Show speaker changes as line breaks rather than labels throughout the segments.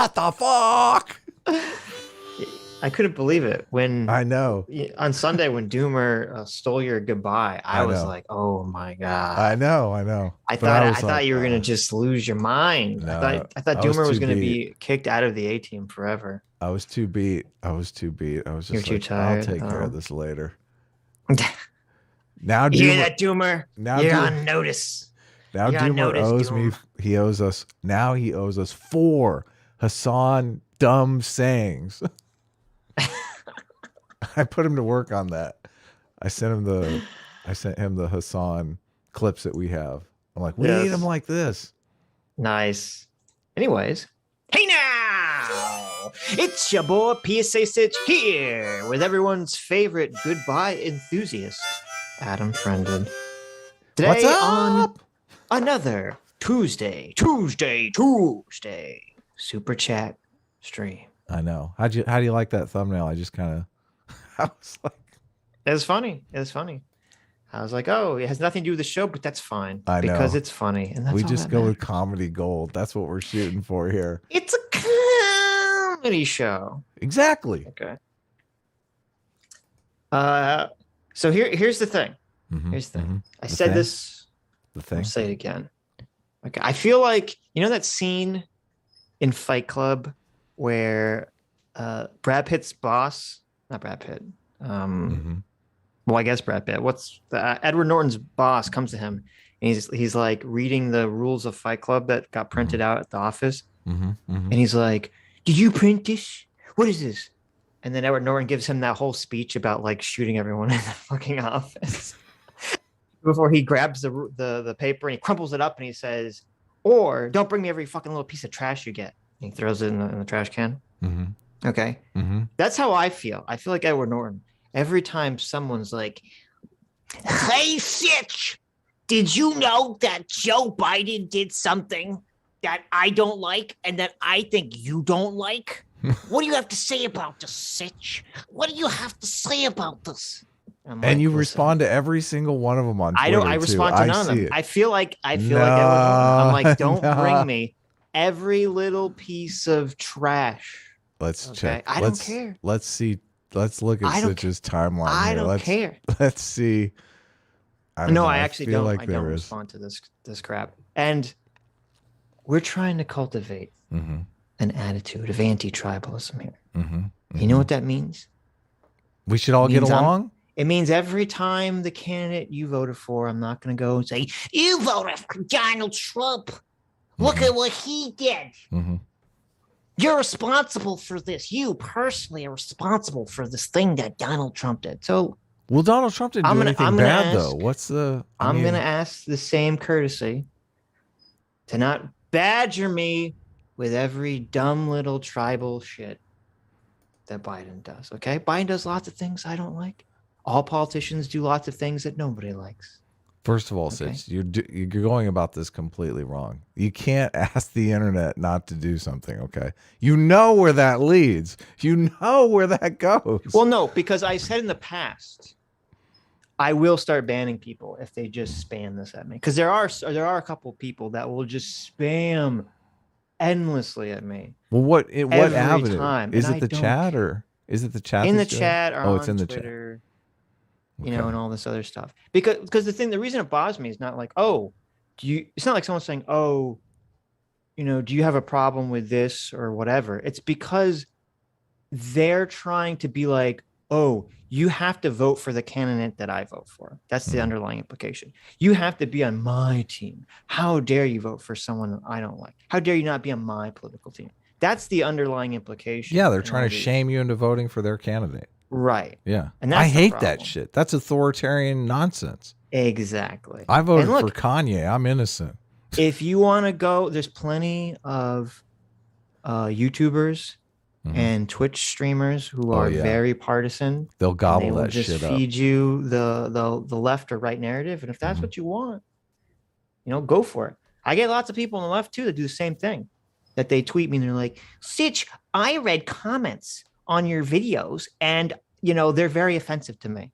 what the fuck?
I couldn't believe it when
I know.
on Sunday when Doomer stole your goodbye. I was like, oh my god.
I know.
I thought you were gonna just lose your mind.
No,
I thought Doomer was gonna be kicked out of the A team forever.
I was too beat. I was just
You're too tired.
I'll take care of this later. Now,
you hear that, Doomer?
Now
you're on notice.
Now Doomer owes me. He owes us. Now he owes us 4 Hasan dumb sayings. I put him to work on that. I sent him the Hasan clips that we have. I'm like, we need him like this.
Nice. Anyways, hey now, it's your boy PSA Sitch here with everyone's favorite goodbye enthusiast, Adam Friended. Today
What's up?
On another Tuesday Super Chat stream.
I know. How do you like that thumbnail? I just kind of, I was like,
it was funny. I was like, oh, it has nothing to do with the show, but that's fine.
I know.
Because it's funny. And that's
we
all
just
that
go
matters.
with comedy gold. That's what we're shooting for here.
It's a comedy show.
Exactly.
Okay. So here's the thing. Here's the thing. I said this.
The thing.
I'll say it again. Okay. I feel like, you know that scene in Fight Club where Brad Pitt's boss, not Brad Pitt. Well, I guess Brad Pitt. Edward Norton's boss comes to him and he's like reading the rules of Fight Club that got printed out at the office. And he's like, did you print this? What is this? And then Edward Norton gives him that whole speech about like shooting everyone in the fucking office. Before he grabs the paper and he crumples it up and he says, or don't bring me every fucking little piece of trash you get. And he throws it in the trash can. Okay. That's how I feel. I feel like Edward Norton. Every time someone's like, hey, Sitch, did you know that Joe Biden did something that I don't like and that I think you don't like? What do you have to say about this, Sitch? What do you have to say about this?
And you respond to every single one of them on Twitter.
I respond to none of them. I feel like Edward Norton. I'm like, don't bring me every little piece of trash.
Let's check.
I don't care.
Let's see. Let's look at Sitch's timeline.
I don't care.
Let's see.
I actually don't. I don't respond to this crap. And we're trying to cultivate an attitude of anti-tribalism here. You know what that means?
We should all get along.
It means every time the candidate you voted for, I'm not going to go and say, you voted for Donald Trump. Look at what he did. You're responsible for this. You personally are responsible for this thing that Donald Trump did. So,
well, Donald Trump didn't do anything bad, though.
I'm going to ask the same courtesy to not badger me with every dumb little tribal shit that Biden does. Okay? Biden does lots of things I don't like. All politicians do lots of things that nobody likes.
First of all, Sitch, you're going about this completely wrong. You can't ask the internet not to do something, okay? You know where that leads. You know where that goes.
Well, no, because I said in the past, I will start banning people if they just spam this at me. Because there are a couple people that will just spam endlessly at me.
Well, what avenue?
Time.
Is it the chat or is it the chat?
In the chat or
it's in the
Twitter.
Chat.
You know, and all this other stuff. Because the reason it bothers me is not like, it's not like someone saying, do you have a problem with this or whatever? It's because they're trying to be like, you have to vote for the candidate that I vote for. That's the underlying implication. You have to be on my team. How dare you vote for someone I don't like? How dare you not be on my political team? That's the underlying implication.
Yeah, they're trying to shame you into voting for their candidate.
Right.
Yeah.
And
I hate that shit. That's authoritarian nonsense.
Exactly.
I voted for Kanye. I'm innocent.
If you want to go, there's plenty of YouTubers and Twitch streamers who are very partisan.
They'll gobble that shit up.
Just feed you the left or right narrative. And if that's what you want, go for it. I get lots of people on the left too that do the same thing. That they tweet me and they're like, Sitch, I read comments on your videos and they're very offensive to me.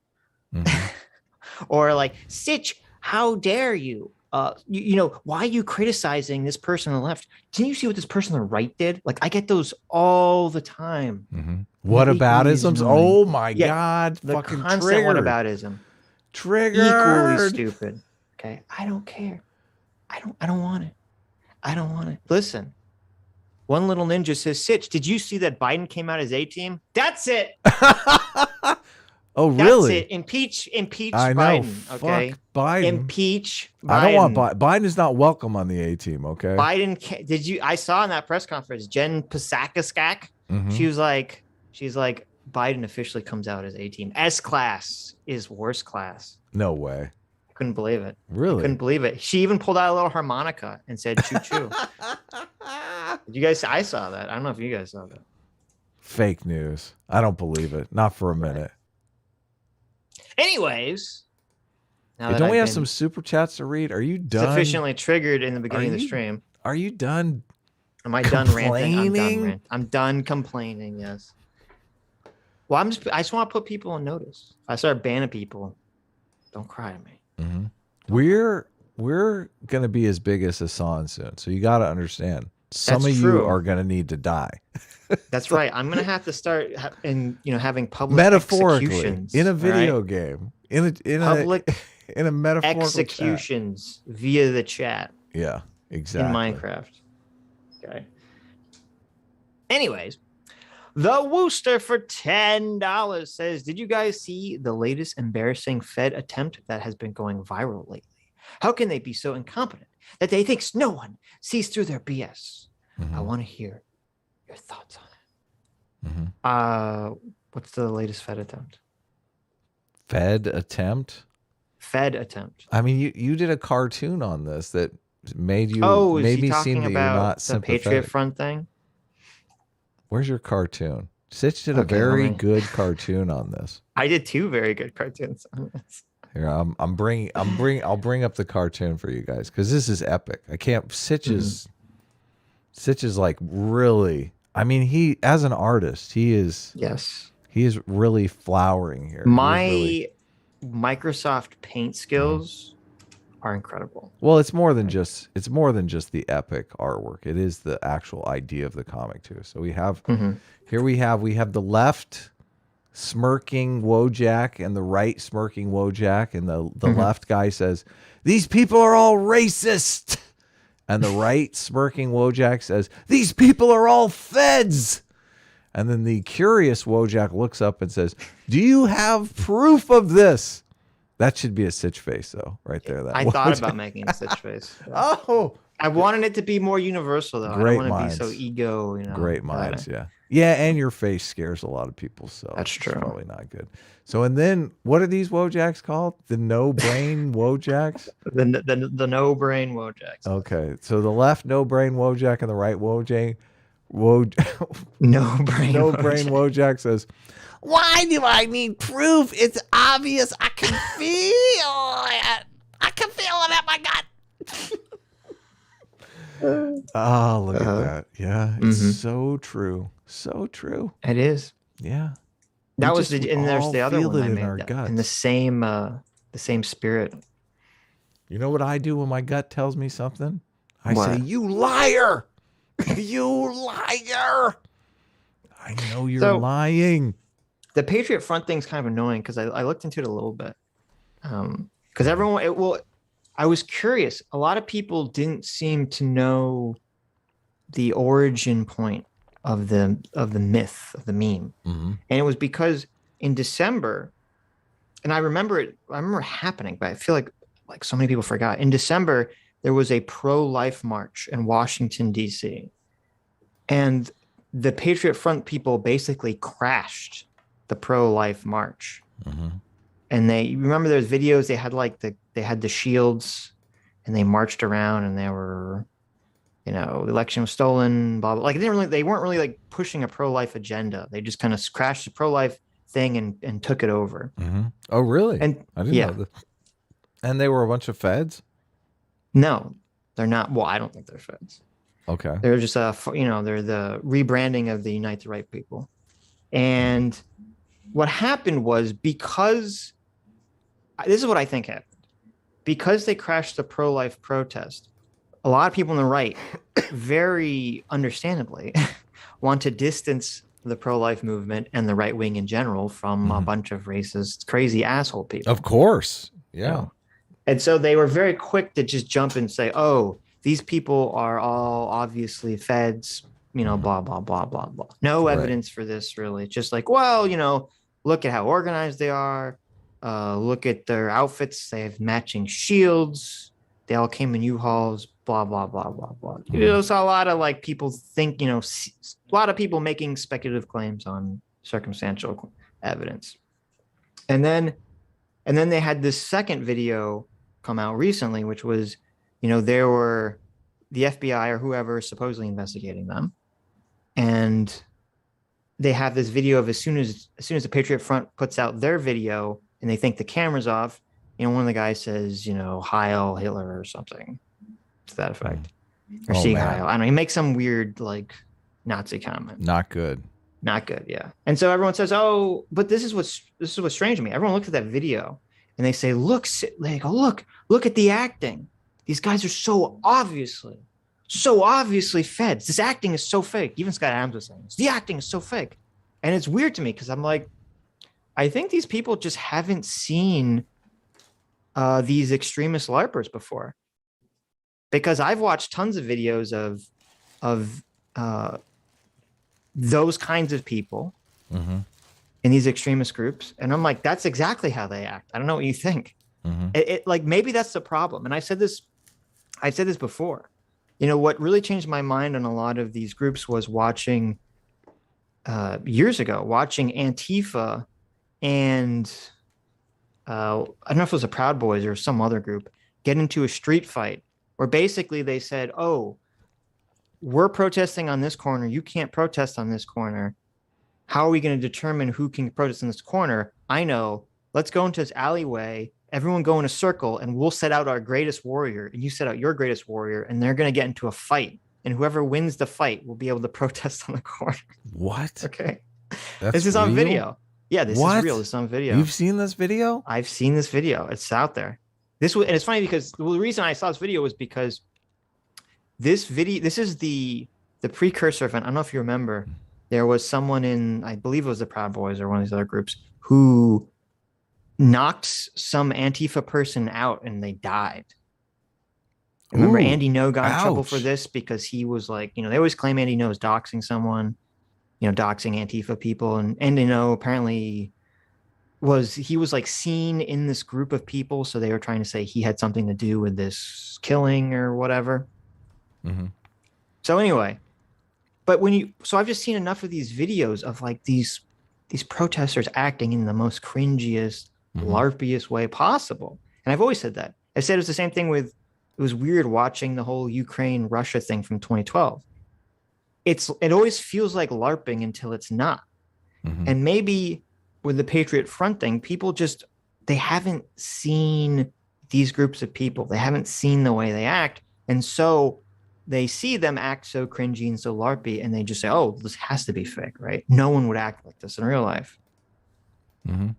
Or like, Sitch, how dare you? why are you criticizing this person on the left? Didn't you see what this person on the right did? Like, I get those all the time.
Mm-hmm. Whataboutisms? Oh my God.
The
fucking
constant
triggered.
whataboutism.
Triggered.
Equally stupid. Okay. I don't care. I don't want it. I don't want it. Listen, one little ninja says, Sitch, did you see that Biden came out as A-team? That's it.
Oh, really?
That's it. Impeach
I know.
Biden. Okay.
Fuck Biden.
Impeach Biden.
I don't want Biden. Biden is not welcome on the A-team. Okay.
Biden. I saw in that press conference, Jen Psakaskak.
Mm-hmm.
She's like, Biden officially comes out as A-team. S-class is worst class.
No way.
I couldn't believe it.
Really?
I couldn't believe it. She even pulled out a little harmonica and said choo choo. You guys, I saw that. I don't know if you guys saw that.
Fake news. I don't believe it. Not for a minute.
Anyways,
hey, don't we have some super chats to read? Are you done?
Sufficiently triggered in the beginning of the stream.
Are you done?
Am I done ranting? I'm done complaining. Yes. Well, I just want to put people on notice. If I start banning people, don't cry at me.
Mm-hmm. We're gonna be as big as Hasan soon, so you got to understand. Some of you are gonna need to die.
That's right. I'm gonna have to start having public
metaphorically in a video game, in a metaphorical
executions chat. Via the chat.
Yeah, exactly.
In Minecraft. Okay. Anyways, the Wooster for $10 says, "Did you guys see the latest embarrassing Fed attempt that has been going viral lately? How can they be so incompetent that they think no one sees through their BS? Mm-hmm. I want to hear your thoughts on it." Mm-hmm. What's the latest Fed attempt?
Fed attempt?
Fed attempt.
I mean, you did a cartoon on this that made me seem that you're not sympathetic.
The Patriot Front thing?
Where's your cartoon? Sitch did a very good cartoon on this.
I did 2 very good cartoons on this.
Here, I'll bring up the cartoon for you guys because this is epic. I can't. Sitch is like really. I mean, he as an artist, he is really flowering here.
My Microsoft Paint skills are incredible.
Well, it's more than just the epic artwork. It is the actual idea of the comic too. So we have here we have the left smirking Wojak and the right smirking Wojak, and the left guy says, "These people are all racist." And the right smirking Wojak says, "These people are all feds." And then the curious Wojak looks up and says, "Do you have proof of this?" That should be a Sitch face, though, right there.
I thought about making a Sitch face.
Oh,
I wanted it to be more universal, though.
Great
I don't want
minds.
to be so ego.
Great minds, yeah. Yeah, and your face scares a lot of people, so
that's true.
It's probably not good. So, and then what are these Wojaks called? The no-brain Wojaks?
The no-brain Wojaks.
Okay, so the left no-brain Wojak and the right no-brain Wojak says, "Why do I need proof? It's obvious. I can feel it. I can feel it at my gut." Oh, look at that. Yeah, it's so true. So true.
It is.
Yeah.
That was and there's the other one I made
in
in the same spirit.
You know what I do when my gut tells me something? I say, "You liar. You liar. I know you're lying."
The Patriot Front thing's kind of annoying because I looked into it a little bit. Because I was curious. A lot of people didn't seem to know the origin point of the myth, of the meme. And it was because in December, and I remember it happening, but I feel like so many people forgot. In December, there was a pro-life march in Washington, D.C. And the Patriot Front people basically crashed the pro-life march. And you remember there's videos, they had the shields and they marched around and they were, the election was stolen, blah, blah. Like they weren't really like pushing a pro-life agenda. They just kind of crashed the pro-life thing and took it over.
Oh, really?
And
I didn't know that. And they were a bunch of feds?
No, they're not. Well, I don't think they're feds.
Okay.
They're just they're the rebranding of the Unite the Right people. And what happened was because this is what I think happened. because they crashed the pro-life protest, a lot of people on the right, very understandably, want to distance the pro-life movement and the right wing in general from a bunch of racist, crazy asshole people.
Of course. Yeah.
You know? And so they were very quick to just jump and say, oh, these people are all obviously feds, blah, blah, blah, blah, blah. No evidence for this, really. Just like, well, look at how organized they are. Look at their outfits. They have matching shields. They all came in U-Hauls, blah, blah, blah, blah, blah. So a lot of like people think, a lot of people making speculative claims on circumstantial evidence. And then they had this second video come out recently, which was, there were the FBI or whoever supposedly investigating them. And they have this video of as soon as the Patriot Front puts out their video and they think the camera's off, one of the guys says, Heil Hitler or something to that effect. Or Sieg Heil. I don't know. He makes some weird like Nazi comment.
Not good.
Not good, yeah. And so everyone says, "Oh, but this is what's strange to me." Everyone looks at that video and they say, "Look at the acting. These guys are so obviously feds. This acting is so fake." Even Scott Adams was saying this. The acting is so fake. And it's weird to me because I'm like, I think these people just haven't seen these extremist LARPers before. Because I've watched tons of videos of those kinds of people in these extremist groups. And I'm like, that's exactly how they act. I don't know what you think. It like, maybe that's the problem. And I said this before, what really changed my mind on a lot of these groups was watching years ago, watching Antifa and I don't know if it was the Proud Boys or some other group get into a street fight where basically they said, oh, we're protesting on this corner. You can't protest on this corner. How are we going to determine who can protest in this corner? I know. Let's go into this alleyway. Everyone go in a circle and we'll set out our greatest warrior and you set out your greatest warrior and they're going to get into a fight. And whoever wins the fight will be able to protest on the corner.
What?
Okay.
This
is on video. Yeah, this is real. This is on video.
You've seen this video?
I've seen this video. It's out there. And it's funny because the reason I saw this video was because this is the precursor event. I don't know if you remember. There was someone in, I believe it was the Proud Boys or one of these other groups, who knocked some Antifa person out and they died. Remember, Andy No got in trouble for this because he was like, they always claim Andy No is doxing someone, doxing Antifa people. And Andy No apparently was like seen in this group of people. So they were trying to say he had something to do with this killing or whatever. So anyway, but I've just seen enough of these videos of like these protesters acting in the most cringiest, LARPiest way possible. And I've always said that. I said it was the same thing it was weird watching the whole Ukraine-Russia thing from 2012. It always feels like LARPing until it's not. And maybe with the Patriot Front thing, people they haven't seen these groups of people. They haven't seen the way they act. And so they see them act so cringy and so LARPy, and they just say, oh, this has to be fake, right? No one would act like this in real life.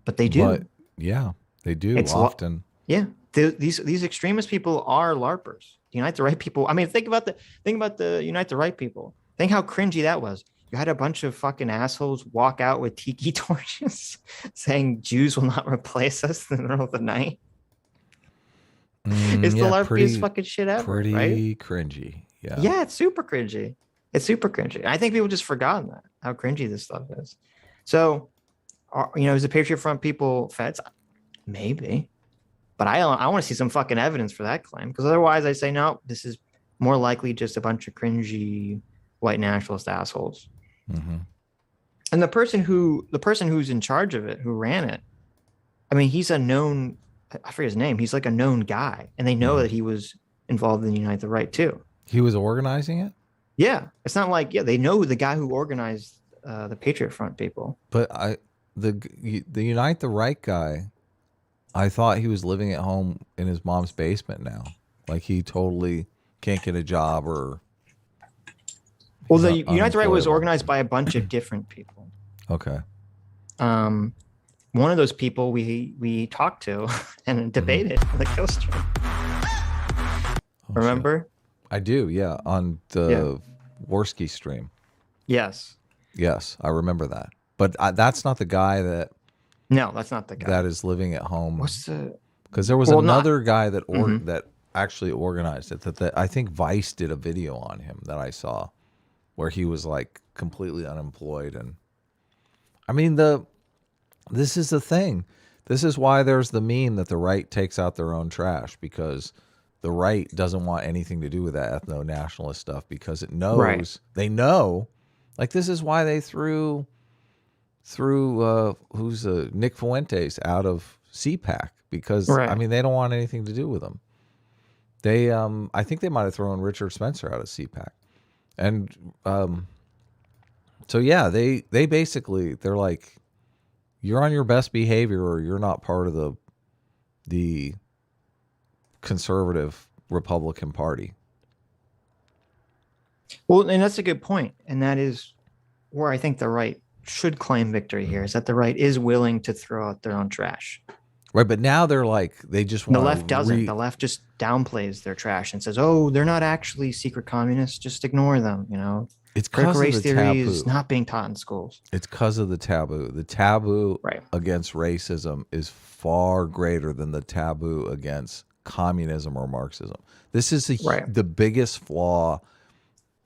But they do.
But, yeah, they do often.
Yeah. These extremist people are LARPers. Unite the Right people. I mean, think about the Unite the Right people. Think how cringy that was. You had a bunch of fucking assholes walk out with tiki torches saying Jews will not replace us in the middle of the night. It's the LARPiest fucking shit ever.
Pretty
right?
cringy. Yeah.
Yeah, it's super cringy. I think people just forgotten that, how cringy this stuff is. So, is the Patriot Front people feds? Maybe. But I want to see some fucking evidence for that claim, because otherwise I say, no, this is more likely just a bunch of cringy white nationalist assholes. And the person who's in charge of it, who ran it, I mean, he's a known, I forget his name. He's like a known guy, and they know that he was involved in Unite the Right too.
He was organizing it?
Yeah. It's not like, they know the guy who organized the Patriot Front people.
But the Unite the Right guy, I thought he was living at home in his mom's basement now. Like he totally can't get a job or...
Well, the Unite the Right was organized by a bunch of different people.
Okay.
One of those people we talked to and debated the kill stream.
shit.
Remember?
I do, yeah, on the Worski stream.
Yes.
Yes, I remember that. But that's not the guy that
No, that's not the guy.
that is living at home.
What's the?
Because there was another guy that that actually organized it. That I think Vice did a video on him that I saw, where he was like completely unemployed. And I mean, this is the thing. This is why there's the meme that the right takes out their own trash, because the right doesn't want anything to do with that ethno-nationalist stuff, because it knows they know. Like, this is why they threw Nick Fuentes out of CPAC, because I mean, they don't want anything to do with them. They I think they might have thrown Richard Spencer out of CPAC. And so yeah, they basically, they're like, you're on your best behavior or you're not part of the conservative Republican Party.
Well, and that's a good point. And that is where I think the right should claim victory here, is that the right is willing to throw out their own trash.
Right, but now they're like, they just want
the left doesn't. The left just downplays their trash and says, "Oh, they're not actually secret communists. Just ignore them." You know,
it's because of
race
the
theory
taboo.
is not being taught in schools.
It's because of the taboo. The taboo against racism is far greater than the taboo against communism or Marxism. This is the biggest flaw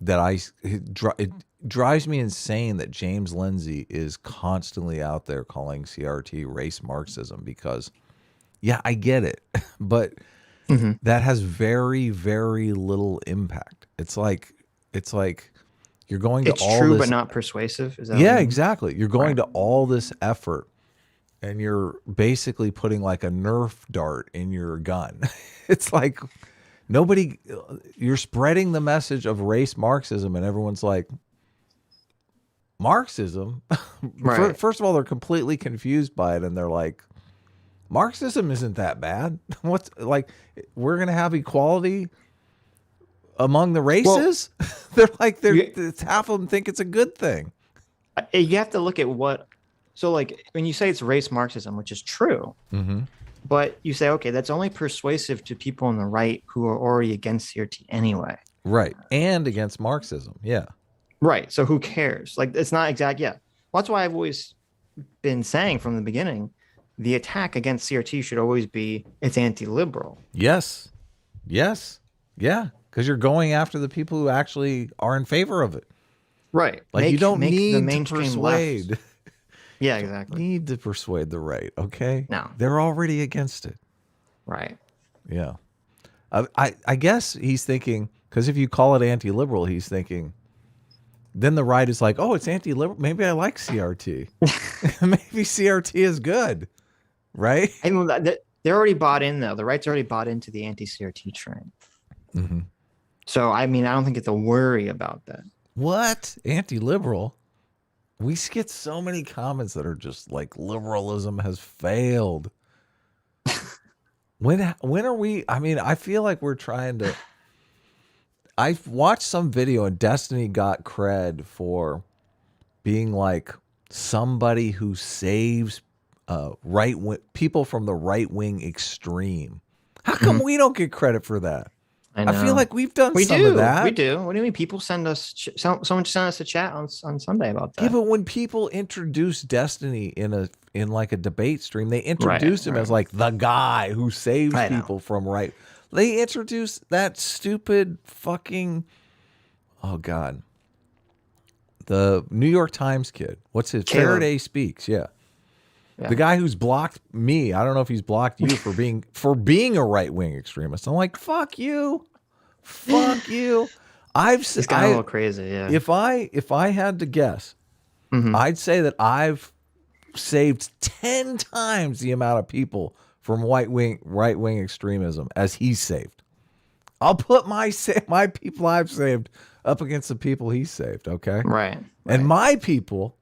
that it drives me insane that James Lindsay is constantly out there calling CRT race Marxism, because yeah, I get it, but that has very, very little impact. It's like you're going to all
true
this,
but not persuasive. Is that
exactly. You're going to all this effort and you're basically putting like a Nerf dart in your gun. It's like you're spreading the message of race Marxism and everyone's like, Marxism? First of all, they're completely confused by it and they're like, Marxism isn't that bad. What's like, we're going to have equality among the races? Well, they're like, half of them think it's a good thing.
You have to look at so like when you say it's race Marxism, which is true, but you say, okay, that's only persuasive to people on the right who are already against CRT anyway.
Right. And against Marxism. Yeah. Right.
So who cares? Like, it's not exact. Yeah. Well, that's why I've always been saying from the beginning, the attack against CRT should always be it's anti-liberal.
Yes. Yes. Yeah. Because you're going after the people who actually are in favor of it.
Right.
Like, you don't need to persuade.
Left. Yeah, exactly.
You need to persuade the right. Okay.
No.
They're already against it.
Right.
Yeah. I guess he's thinking, because if you call it anti-liberal, he's thinking, then the right is like, oh, it's anti-liberal. Maybe I like CRT. Maybe CRT is good. Right?
I mean, they're already bought in, though. The right's already bought into the anti-CRT train. So, I mean, I don't think it's a worry about that.
What? Anti-liberal? We get so many comments that are just like, liberalism has failed. When are we? I mean, I feel like we're trying to. I've watched some video and Destiny got cred for being like somebody who saves people from the right wing extreme. How come we don't get credit for that? I feel like we've done some of that.
We do. What do you mean? People send us, someone sent us a chat on Sunday about that.
Yeah, but when people introduce Destiny in like a debate stream, they introduce him as like the guy who saves people from right. They introduce that stupid fucking, oh God, the New York Times kid. What's his? Faraday Speaks. Yeah. The guy who's blocked me. I don't know if he's blocked you for being a right wing extremist. I'm like, fuck you, fuck you.
It's kind of a little crazy. Yeah.
If I had to guess, I'd say that I've saved 10 times the amount of people from right wing extremism as he's saved. I'll put my people I've saved up against the people he's saved. Okay.
Right.
And my people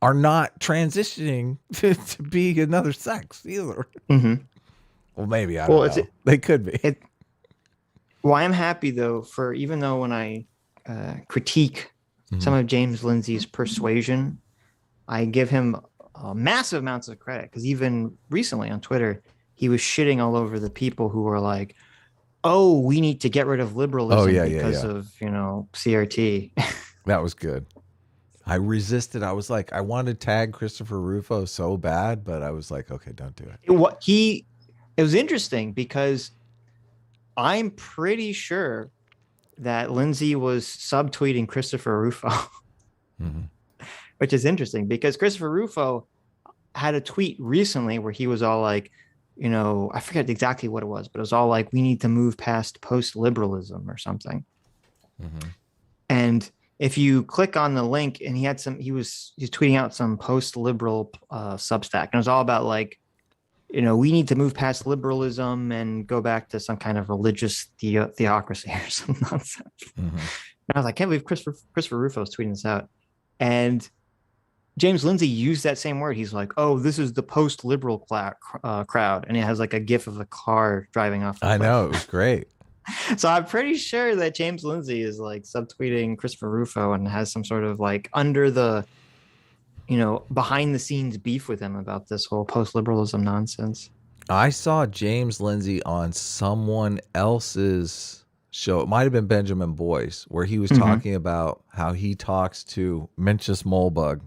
are not transitioning to be another sex either. Well, maybe I don't know. They could be.
Well, I'm happy though, for even though when I critique some of James Lindsay's persuasion, I give him massive amounts of credit, because even recently on Twitter, he was shitting all over the people who were like, oh, we need to get rid of liberalism
yeah,
because
yeah.
of, CRT.
That was good. I resisted. I was like, I wanted to tag Christopher Rufo so bad, but I was like, okay, don't do it.
It was interesting because I'm pretty sure that Lindsay was subtweeting Christopher Rufo, which is interesting because Christopher Rufo had a tweet recently where he was all like, I forget exactly what it was, but it was all like, we need to move past post-liberalism or something. And if you click on the link, and he's tweeting out some post-liberal Substack, and it was all about like, we need to move past liberalism and go back to some kind of religious theocracy or some nonsense. And I was like, I can't believe Christopher Rufo is tweeting this out. And James Lindsay used that same word. He's like, oh, this is the post-liberal crowd. And it has like a gif of a car driving off.
I know, it was great.
So I'm pretty sure that James Lindsay is like subtweeting Christopher Rufo and has some sort of like under the, behind the scenes beef with him about this whole post-liberalism nonsense.
I saw James Lindsay on someone else's show. It might have been Benjamin Boyce, where he was talking about how he talks to Mencius Moldbug.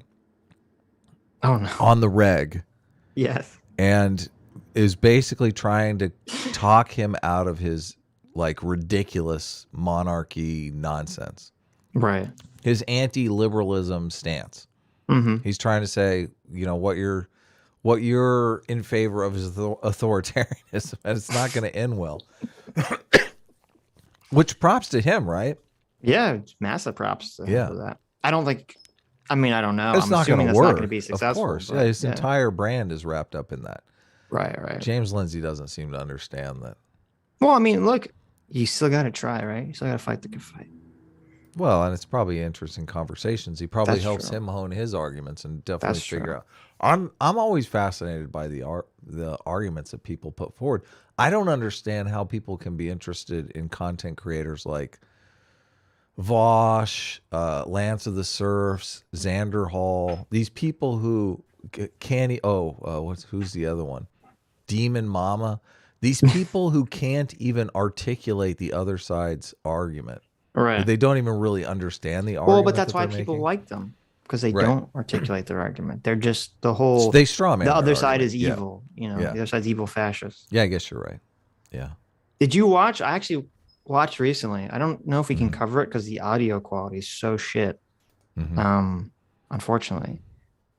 Oh no.
On the reg.
Yes.
And is basically trying to talk him out of his like ridiculous monarchy nonsense.
Right.
His anti-liberalism stance. He's trying to say, what you're in favor of is authoritarianism, and it's not going to end well. Which props to him, right?
Yeah, massive props to him for that. I don't know.
It's
I'm
not
assuming
gonna
that's
work,
not going to be successful.
Of course. Yeah, his entire brand is wrapped up in that.
Right.
James Lindsay doesn't seem to understand that.
Well, look, you still got to try, right? You still got to fight the good fight.
Well, and it's probably interesting conversations. He probably helps
true.
him hone his arguments and definitely
That's
figure
true.
out. I'm always fascinated by the arguments that people put forward. I don't understand how people can be interested in content creators like Vosh, Lance of the Serfs, Xander Hall. These people who can't. Who's the other one? Demon Mama. These people who can't even articulate the other side's argument.
Right.
They don't even really understand the argument.
Well, but that's why people like them, because they don't articulate their argument. They're just the whole.
They straw man.
The other side
argument.
is evil. The other side's evil fascist.
Yeah, I guess you're right. Yeah.
Did you watch? I actually watched recently. I don't know if we can cover it because the audio quality is so shit. Unfortunately,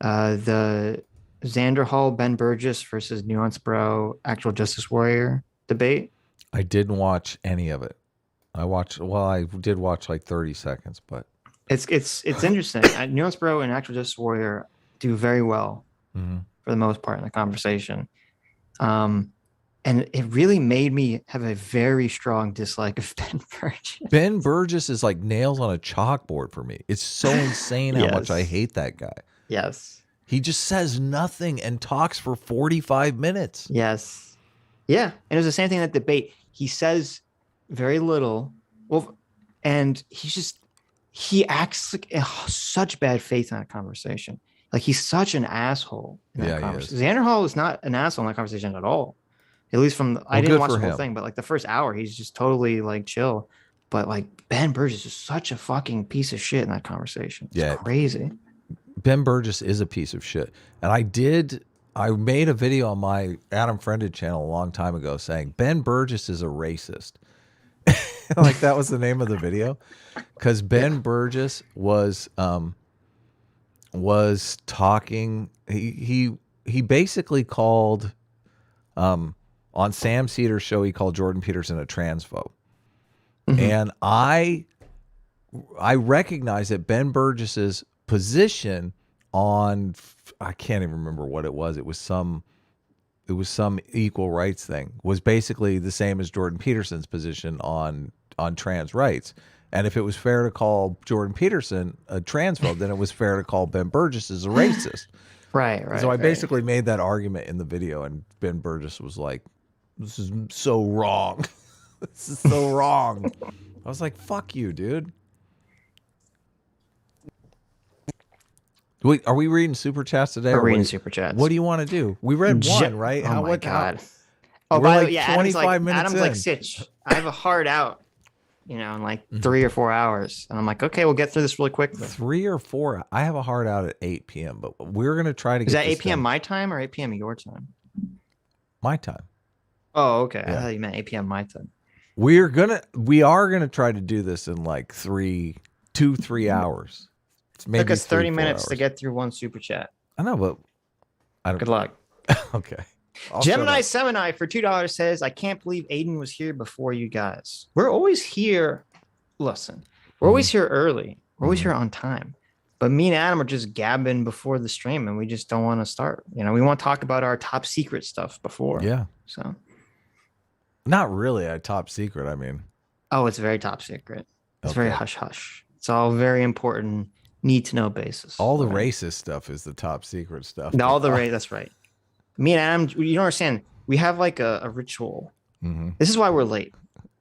the Xander Hall, Ben Burgess versus Nuance Bro, Actual Justice Warrior debate.
I didn't watch any of it. I did watch like 30 seconds, but
it's interesting. Nuance Bro and Actual Justice Warrior do very well for the most part in the conversation. And it really made me have a very strong dislike of Ben Burgess.
Ben Burgess is like nails on a chalkboard for me. It's so insane how much I hate that guy.
Yes.
He just says nothing and talks for 45 minutes.
Yes. Yeah. And it was the same thing in that debate. He says very little. Well, and he acts like such bad faith in that conversation. Like he's such an asshole in that conversation. Xander Hall is not an asshole in that conversation at all. At least I didn't watch the whole thing, but like the first hour, he's just totally like chill. But like Ben Burgess is such a fucking piece of shit in that conversation. It's crazy.
Ben Burgess is a piece of shit. And I made a video on my Adam Friended channel a long time ago saying Ben Burgess is a racist. Like that was the name of the video. Because Ben Burgess was talking, he basically called on Sam Cedar's show, he called Jordan Peterson a transphobe. And I recognize that Ben Burgess's position on, I can't even remember what it was. It was some equal rights thing, was basically the same as Jordan Peterson's position on trans rights. And if it was fair to call Jordan Peterson a transphobe, then it was fair to call Ben Burgess as a racist.
Right.
So I basically made that argument in the video, and Ben Burgess was like, "This is so wrong. This is so wrong." I was like, "Fuck you, dude." Wait, are we reading super chats today?
We're reading super chats.
What do you want to do? We read one, right?
Oh my God. Oh,
We're
by the
like
way, yeah,
25 minutes
Adam's
in.
like Sitch. I have a hard out, in like 3 or 4 hours, and I'm like, okay, we'll get through this really quickly.
3 or 4. I have a hard out at 8 p.m., but we're gonna try to get.
Is that
this
8 p.m.
done.
my time or 8 p.m. your time?
My time.
Oh, okay.
Yeah.
I thought you meant 8 p.m. my time.
We are gonna try to do this in like 3 hours. It's maybe
Took us 30
4
minutes to
hours.
get through one super chat.
I know, but I don't.
Good luck.
Okay.
Gemini Semini for $2 says, I can't believe Aydin was here before you guys. We're always here. Listen, we're always here early. We're always here on time. But me and Adam are just gabbing before the stream, and we just don't want to start. We want to talk about our top secret stuff before.
Yeah.
So.
Not really a top secret. I mean.
Oh, it's very top secret. It's
Okay.
very hush hush. It's all very important, need to know basis.
All the racist stuff is the top secret stuff.
No, all the race. That's right. Me and Adam, you don't understand. We have like a ritual. This is why we're late.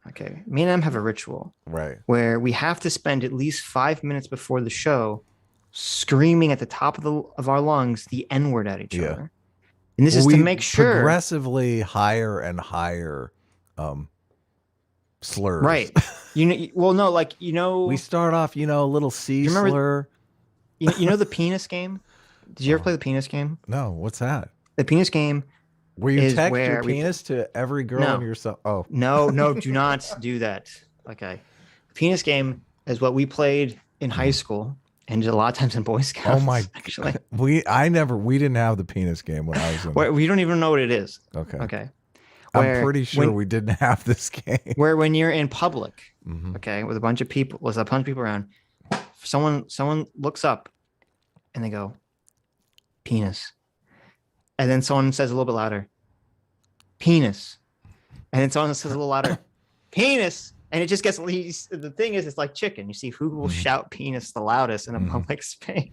Okay. Me and Adam have a ritual.
Right.
Where we have to spend at least 5 minutes before the show screaming at the top of our lungs the N-word at each other. And this is to make sure.
Progressively higher and higher slurs.
Right. Well, no,
we start off, a little C slur.
You know the penis game? Did you ever play the penis game?
No, what's that?
The penis game.
Where you text your penis to every girl in yourself. Oh.
No, do not do that. Okay. Penis game is what we played in high school and a lot of times in Boy Scouts.
Oh my
actually.
We didn't have the penis game when I was in.
We don't even know what it is.
Okay.
Okay.
I'm pretty sure we didn't have this game.
Where when you're in public, okay, with a bunch of people around, someone looks up and they go, penis. And then someone says a little bit louder, penis. And then someone says a little louder, penis. And it just gets, the thing is, it's like chicken. You see who will shout penis the loudest in a public space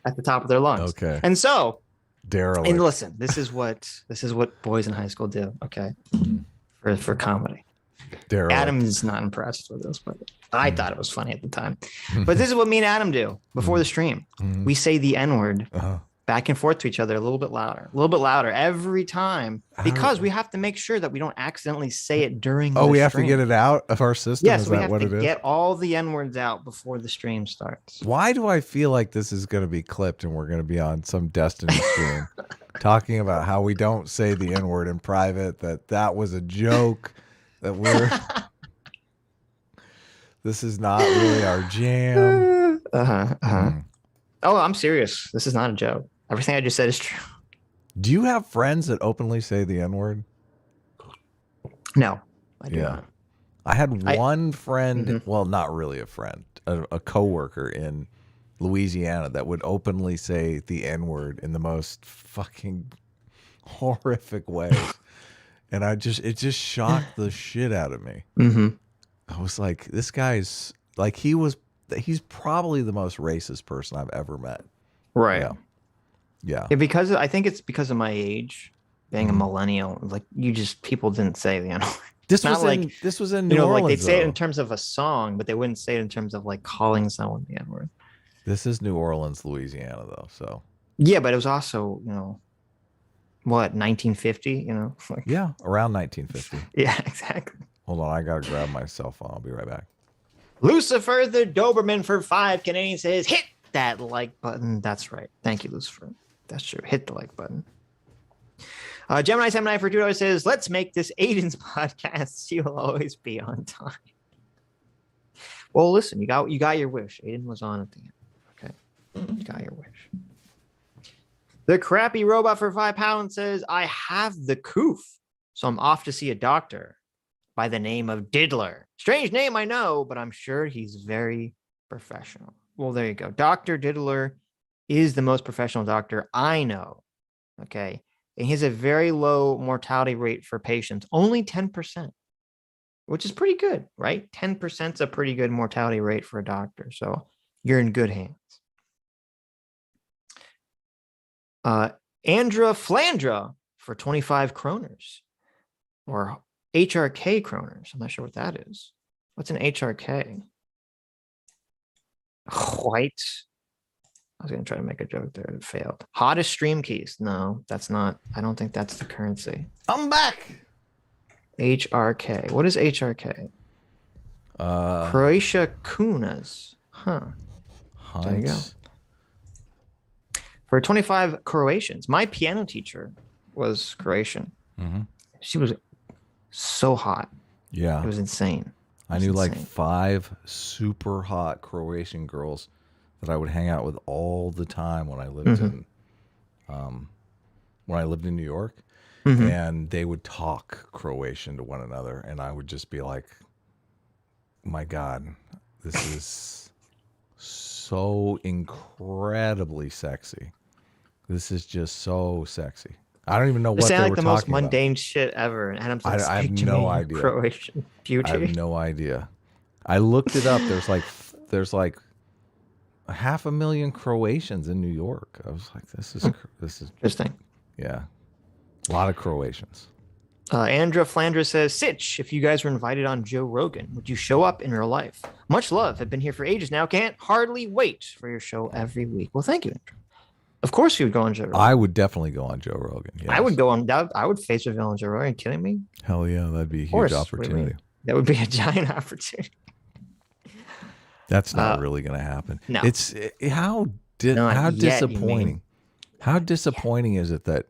at the top of their lungs.
Okay.
And so,
derelict.
And listen, this is what boys in high school do. Okay. For comedy.
Derelict.
Adam is not impressed with this, but I thought it was funny at the time. But this is what me and Adam do before the stream. We say the N-word back and forth to each other a little bit louder every time, because we have to make sure that we don't accidentally say it during the stream.
We have to get it out of our system?
Yes,
is
we
that
have
what
to
it is?
get all the N-words out before the stream starts.
Why do I feel like this is going to be clipped and we're going to be on some Destiny stream talking about how we don't say the N-word in private, that was a joke, that we're... This is not really our jam.
Oh, I'm serious. This is not a joke. Everything I just said is true.
Do you have friends that openly say the N-word?
No, I do not.
I had one friend, well, not really a friend, a coworker in Louisiana that would openly say the N-word in the most fucking horrific ways. And it just shocked the shit out of me. I was like, this guy's like, he's probably the most racist person I've ever met.
Right.
Yeah.
Because I think it's because of my age, being a millennial. Like people didn't say the N-word.
This was in New Orleans.
Like they'd say it in terms of a song, but they wouldn't say it in terms of like calling someone the N-word.
This is New Orleans, Louisiana, though. So
yeah, but it was also, what, 1950?
Yeah, around 1950.
Yeah, exactly.
Hold on, I gotta grab my cell phone. I'll be right back.
Lucifer the Doberman for 5 Canadian says, hit that like button. That's right. Thank you, Lucifer. That's true. Hit the like button. Gemini for $2 says, let's make this Aydin's podcast. She will always be on time. Well, listen, you got your wish. Aydin was on at the end. Okay. You got your wish. The crappy robot for £5 says, I have the coof, so I'm off to see a doctor by the name of Diddler. Strange name, I know, but I'm sure he's very professional. Well, there you go. Dr. Diddler is the most professional doctor I know. Okay. And he has a very low mortality rate for patients, only 10%, which is pretty good, right? 10% is a pretty good mortality rate for a doctor. So you're in good hands. Andra Flandra for 25 kroners, or HRK kroners. I'm not sure what that is. What's an HRK? White I was gonna try to make a joke there. It failed. Hottest stream keys. No, that's not. I don't think that's the currency.
I'm back.
HRK. What is HRK? Croatia Kunas. Huh.
Hunt.
There you go. For 25 Croatians, my piano teacher was Croatian.
Mm-hmm.
She was so hot.
Yeah.
It was insane.
I knew like 5 super hot Croatian girls that I would hang out with all the time when I lived in New York. Mm-hmm. And they would talk Croatian to one another, and I would just be like, my God, this is so incredibly sexy. This is just so sexy. I don't even know what they were talking about.
It's like the most mundane shit ever. And Adam's like,
I have no idea.
Croatian beauty.
I have no idea. I looked it up. There's like 500,000 Croatians in New York. I was like, this is
interesting.
Yeah, a lot of Croatians.
Andra Flandra says, Sitch, if you guys were invited on Joe Rogan, would you show up in real life? Much love. Have been here for ages now. Can't hardly wait for your show every week. Well, thank you, Andra. Of course you would go on Joe Rogan.
I would definitely go on Joe Rogan. Yes.
I would go on. I would face reveal on Joe Rogan. Are you kidding me?
Hell yeah, that'd be a huge opportunity.
That would be a giant opportunity.
That's not really going to happen.
No.
It's how disappointing. How disappointing is it that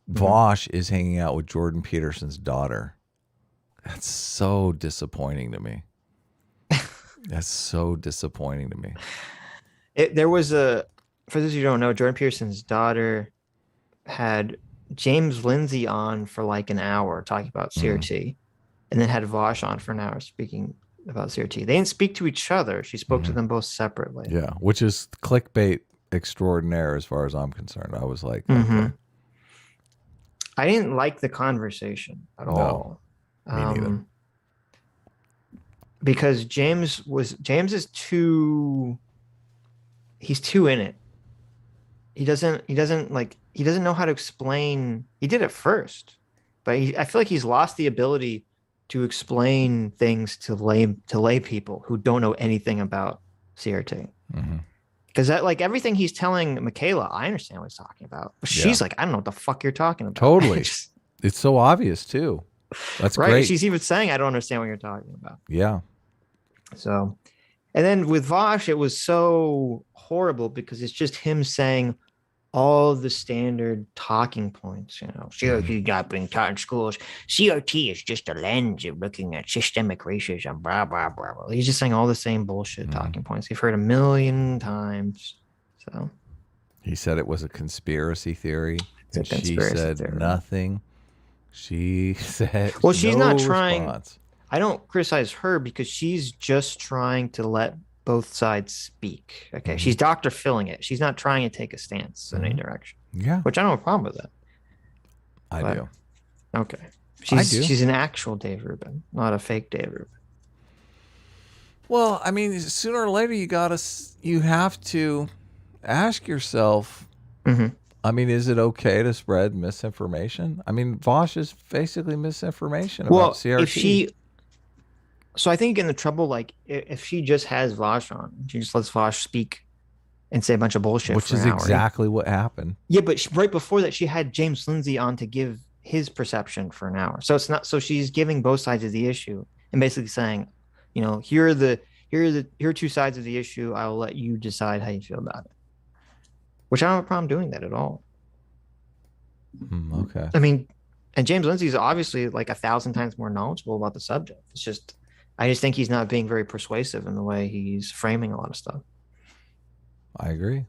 Walsh is hanging out with Jordan Peterson's daughter? That's so disappointing to me. That's so disappointing to me.
There was for those of you who don't know, Jordan Peterson's daughter had James Lindsay on for like an hour talking about CRT, and then had Vosh on for an hour speaking about CRT. They didn't speak to each other. She spoke to them both separately.
Yeah, which is clickbait extraordinaire as far as I'm concerned. I was like, okay.
I didn't like the conversation at all.
Me neither.
Because James is too. He's too in it. He doesn't know how to explain. He did it first, but I feel like he's lost the ability to explain things to lay people who don't know anything about CRT. Because that, like, everything he's telling Michaela, I understand what he's talking about. But she's like, I don't know what the fuck you're talking about.
Totally. It's so obvious too. That's
right.
Great.
She's even saying, I don't understand what you're talking about.
Yeah.
So, and then with Vosh, it was so horrible because it's just him saying all the standard talking points. CRT got been taught in schools. CRT is just a lens of looking at systemic racism. Blah blah blah. He's just saying all the same bullshit talking points you've heard 1,000,000 times. So
he said it was a conspiracy theory. And she said nothing. She said,
well, she's
no
not trying.
Response.
I don't criticize her because she's just trying to let both sides speak. Okay. She's Dr. Philling it. She's not trying to take a stance in any direction.
Yeah.
Which I don't have a problem with that.
I do.
Okay. She's an actual Dave Rubin, not a fake Dave Rubin.
Well, I mean, sooner or later you have to ask yourself, I mean, is it okay to spread misinformation? I mean, Vosh is basically misinformation about CRT. So
I think you get in the trouble, like, if she just has Vosh on, she just lets Vosh speak and say a bunch of bullshit.
Which is exactly what happened.
Yeah, but right before that, she had James Lindsay on to give his perception for an hour. So it's not. So she's giving both sides of the issue and basically saying, here are 2 sides of the issue. I will let you decide how you feel about it. Which I don't have a problem doing that at all.
Okay.
I mean, and James Lindsay is obviously like 1,000 times more knowledgeable about the subject. I just think he's not being very persuasive in the way he's framing a lot of stuff.
I agree.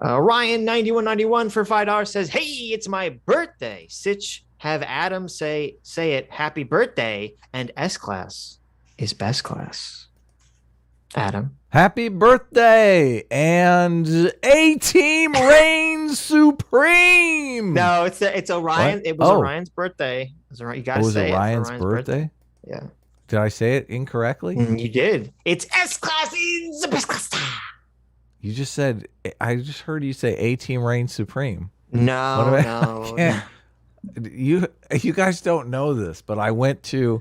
Ryan9191 for $5 says, hey, it's my birthday. Sitch, have Adam say it, happy birthday, and S-Class is best class. Adam.
Happy birthday, and A-Team reigns supreme.
No, it's Orion. What? It was Orion's birthday. You got to say it.
Orion's birthday?
Yeah.
Did I say it incorrectly?
You did. It's S-Class is the best class.
You just said, I just heard you say A-Team reigns supreme.
No.
You guys don't know this, but I went to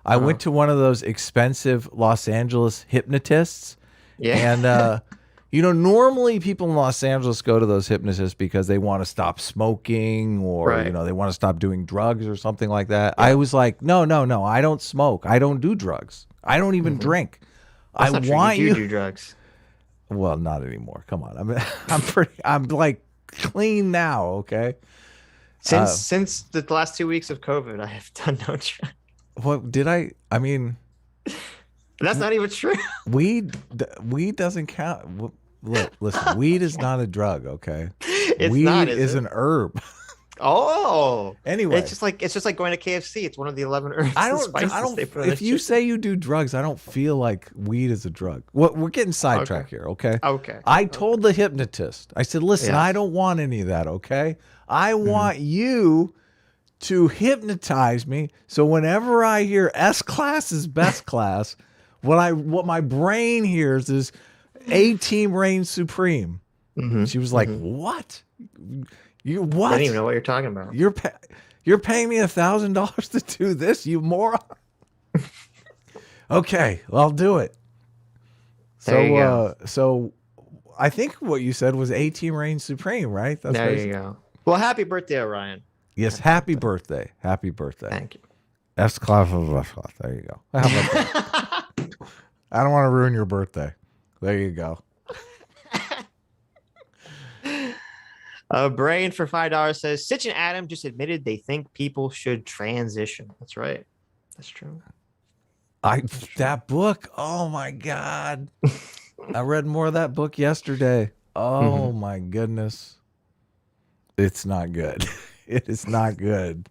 one of those expensive Los Angeles hypnotists.
Yeah.
And Normally people in Los Angeles go to those hypnotists because they want to stop smoking or,
Right.
they want to stop doing drugs or something like that. Yeah. I was like, no, I don't smoke. I don't do drugs. I don't even drink.
That's
I
not true.
want
You do drugs.
Well, not anymore. Come on. I'm like clean now. Okay.
Since the last 2 weeks of COVID, I have done no drugs.
What did I mean,
that's not even true.
Weed doesn't count. Look, listen, weed is not a drug, okay?
Weed
is an herb.
Oh,
anyway,
it's just like going to KFC. It's one of the 11 herbs.
I don't. If you say you do drugs, I don't feel like weed is a drug. We're getting sidetracked here, okay?
Okay.
I told the hypnotist. I said, "Listen, I don't want any of that, okay? I want you to hypnotize me. So whenever I hear S class is best class, what my brain hears is A-Team reigns supreme." She was like, "What? You what?
I don't even know what you're talking about.
You're paying me $1,000 to do this, you moron." Okay, well, I'll do it. So I think what you said was A-Team reigns supreme, right? That's
there you go. Well, happy birthday, Orion.
Yes, happy birthday. Happy birthday.
Thank you.
S class of there you go. How about that? I don't want to ruin your birthday. There you go.
Brain for $5 says Sitch and Adam just admitted they think people should transition. That's right. That's true.
That book. Oh my God. I read more of that book yesterday. Oh my goodness. It's not good. It is not good.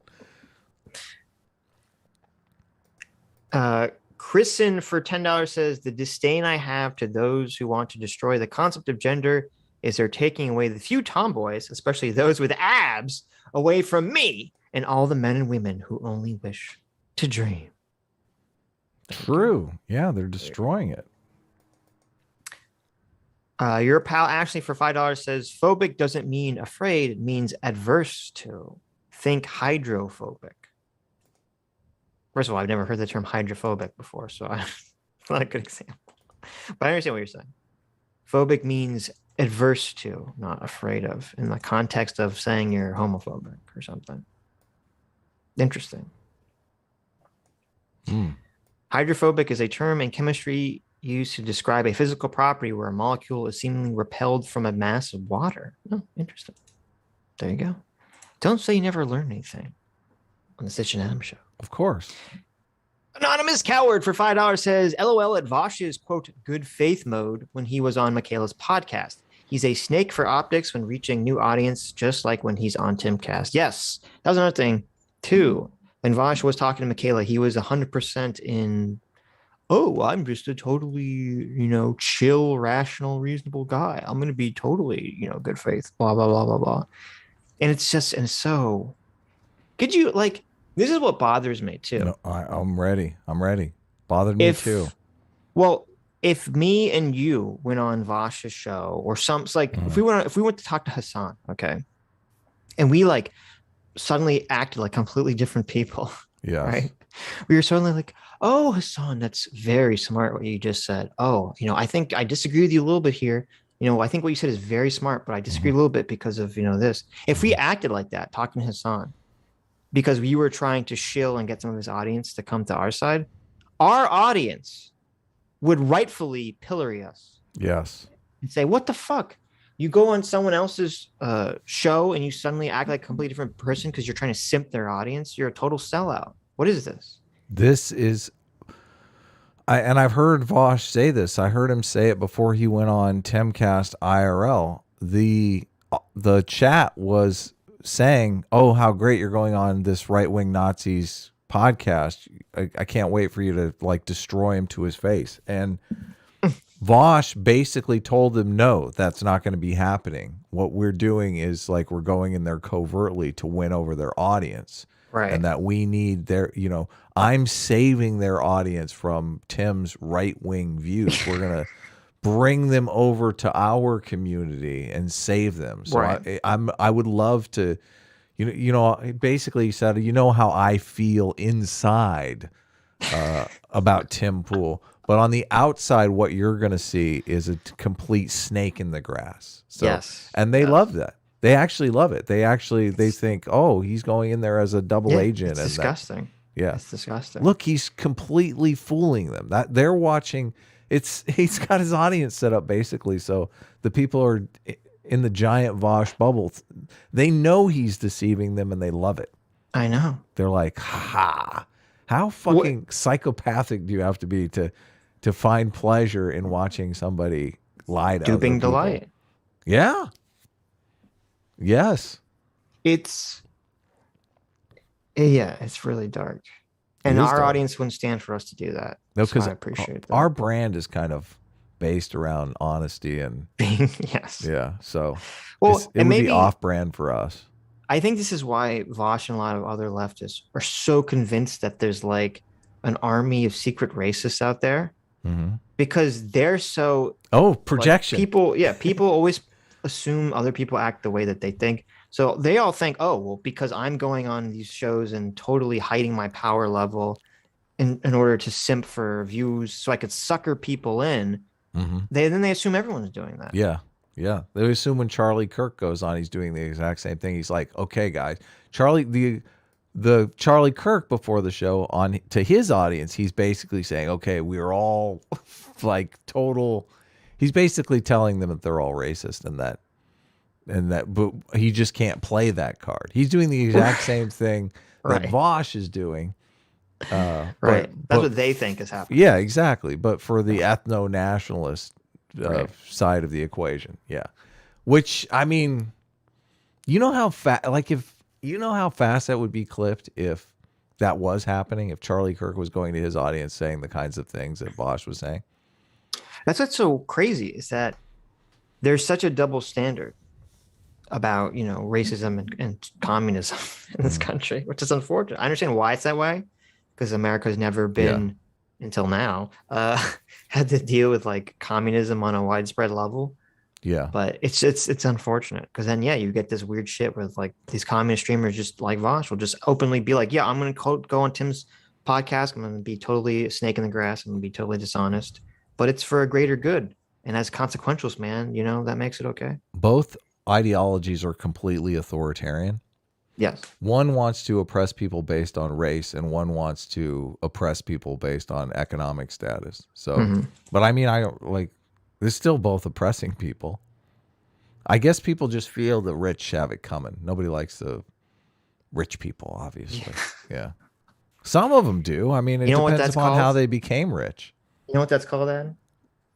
Chrisen for $10 says the disdain I have to those who want to destroy the concept of gender is they're taking away the few tomboys, especially those with abs, away from me and all the men and women who only wish to dream.
True. Yeah, they're destroying it.
Your pal Ashley for $5 says phobic doesn't mean afraid, it means adverse to. Think hydrophobic. First of all, I've never heard the term hydrophobic before, so it's not a good example. But I understand what you're saying. Phobic means adverse to, not afraid of, in the context of saying you're homophobic or something. Interesting. Hydrophobic is a term in chemistry used to describe a physical property where a molecule is seemingly repelled from a mass of water. Oh, interesting. There you go. Don't say you never learned anything on the Sitch and Adam show.
Of course.
Anonymous Coward for $5 says, LOL at Vosh's, quote, good faith mode when he was on Michaela's podcast. He's a snake for optics when reaching new audience, just like when he's on Timcast. Yes, that was another thing, too. When Vosh was talking to Michaela, he was 100% in, oh, I'm just a totally, chill, rational, reasonable guy. I'm going to be totally, good faith, blah, blah, blah, blah, blah. And it's so, could you, this is what bothers me, too.
No, I'm ready. Bothered me, too.
Well, if me and you went on Vosh's show or if we went to talk to Hasan, okay, and we suddenly acted like completely different people.
Yeah.
Right. We were suddenly like, oh, Hasan, that's very smart what you just said. Oh, I think I disagree with you a little bit here. I think what you said is very smart, but I disagree a little bit because of, this. If we acted like that, talking to Hasan, because we were trying to shill and get some of his audience to come to our side, our audience would rightfully pillory us.
Yes.
And say, what the fuck? You go on someone else's show and you suddenly act like a completely different person because you're trying to simp their audience. You're a total sellout. What is this?
This is, and I've heard Vosh say this. I heard him say it before he went on Timcast IRL. The chat was saying, oh, how great you're going on this right-wing Nazis podcast. I can't wait for you to destroy him to his face. And Vosh basically told them, no, that's not going to be happening. What we're doing is we're going in there covertly to win over their audience.
Right.
And that we need their, I'm saving their audience from Tim's right-wing views. We're going to bring them over to our community and save them. So
right.
I would love to, basically he said, how I feel inside about Tim Pool. But on the outside, what you're going to see is a complete snake in the grass. So,
Yes.
and they love that. They actually love it. They think, oh, he's going in there as a double agent.
It's disgusting.
Yeah.
It's disgusting.
Look, he's completely fooling them. That they're watching. He's got his audience set up basically. So the people are in the giant Vosh bubble. They know he's deceiving them and they love it.
I know.
They're like, ha, how fucking psychopathic do you have to be to find pleasure in watching somebody lie to
duping
other people?
delight.
Yeah. Yes.
It's really dark. And our audience wouldn't stand for us to do that.
No, because
I appreciate that.
Our brand is kind of based around honesty and
yes.
Yeah. So
well,
it would be off brand for us.
I think this is why Vosh and a lot of other leftists are so convinced that there's like an army of secret racists out there because they're so
projection.
Like, people always assume other people act the way that they think. So they all think, oh, well, because I'm going on these shows and totally hiding my power level in order to simp for views so I could sucker people in, they assume everyone's doing that.
Yeah. Yeah. They assume when Charlie Kirk goes on, he's doing the exact same thing. He's like, okay, guys, the Charlie Kirk before the show on to his audience, he's basically saying, okay, we're all like total. He's basically telling them that they're all racist and that, but he just can't play that card. He's doing the exact same thing that Vosh is doing.
That's what they think is happening.
Yeah, exactly. But for the ethno-nationalist side of the equation, which I mean, you know how fast that would be clipped if that was happening, if Charlie Kirk was going to his audience saying the kinds of things that Vosh was saying.
That's what's so crazy is that there's such a double standard about racism and communism in this country, which is unfortunate. I understand why it's that way because America's never been until now had to deal with like communism on a widespread level. Yeah, but it's unfortunate because then you get this weird shit with like these communist streamers just like Vosh will just openly be like, I'm gonna go on Tim's podcast, I'm gonna be totally a snake in the grass, I'm gonna be totally dishonest, but it's for a greater good and as consequentials, man, that makes it okay.
Both ideologies are completely authoritarian.
Yes. One
wants to oppress people based on race and one wants to oppress people based on economic status. So, but I mean, I don't like, there's still both oppressing people. I guess people just feel the rich have it coming. Nobody likes the rich people, obviously. Yeah. Some of them do. I mean, it depends upon how they became rich.
You know what that's called, Ed?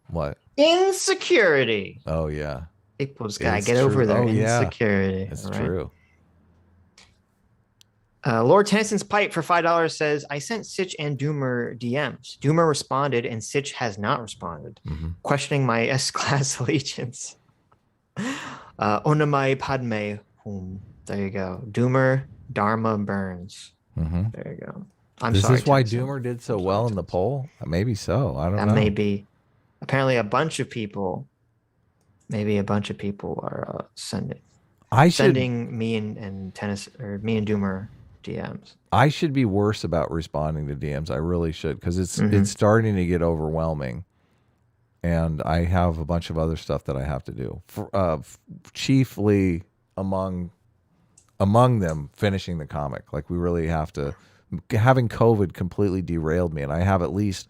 What?
Insecurity.
Oh, yeah.
People's got to get over their insecurity.
It's true.
Lord Tennyson's Pipe for $5 says, I sent Sitch and Doomer DMs. Doomer responded and Sitch has not responded, questioning my S-class allegiance. Onamai Padme. There you go. Doomer Dharma Burns. There you go.
Is this why Doomer did so well in the poll? Maybe so. I don't know.
That may be. Apparently a bunch of people are sending me and Tennis or me and Doomer DMs.
I should be worse about responding to DMs. I really should because it's starting to get overwhelming, and I have a bunch of other stuff that I have to do. Chiefly among them, finishing the comic. Like we really have to. Having COVID completely derailed me, and I have at least,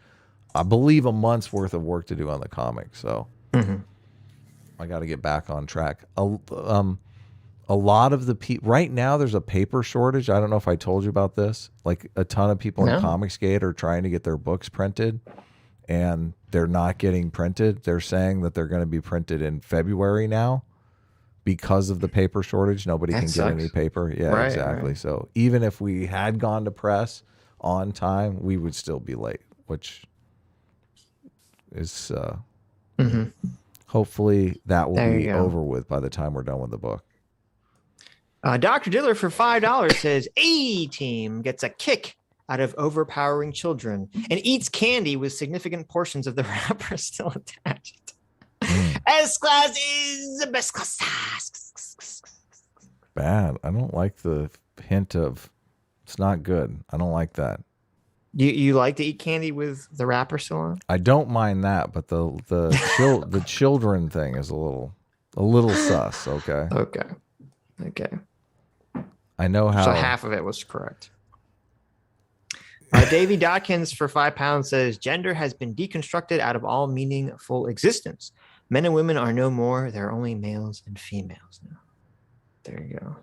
I believe, a month's worth of work to do on the comic. So I got to get back on track. A lot of the right now there's a paper shortage. I don't know if I told you about this. Like a ton of people in Comicsgate are trying to get their books printed and they're not getting printed. They're saying that they're going to be printed in February now because of the paper shortage. Nobody can get any paper. Yeah, right, exactly. Right. So even if we had gone to press on time, we would still be late, which is hopefully that will be over with by the time we're done with the book.
Dr. Diller for $5 says A-Team gets a kick out of overpowering children and eats candy with significant portions of the wrapper still attached. S-Class is the best class.
Bad. I don't like the hint of it's not good. I don't like that.
You like to eat candy with the wrapper still on?
I don't mind that, but the children thing is a little sus. Okay,
Okay. Okay.
I know
So
how.
half of it was correct. Davey Dawkins for £5 says gender has been deconstructed out of all meaningful existence. Men and women are no more. There are only males and females now. There you go.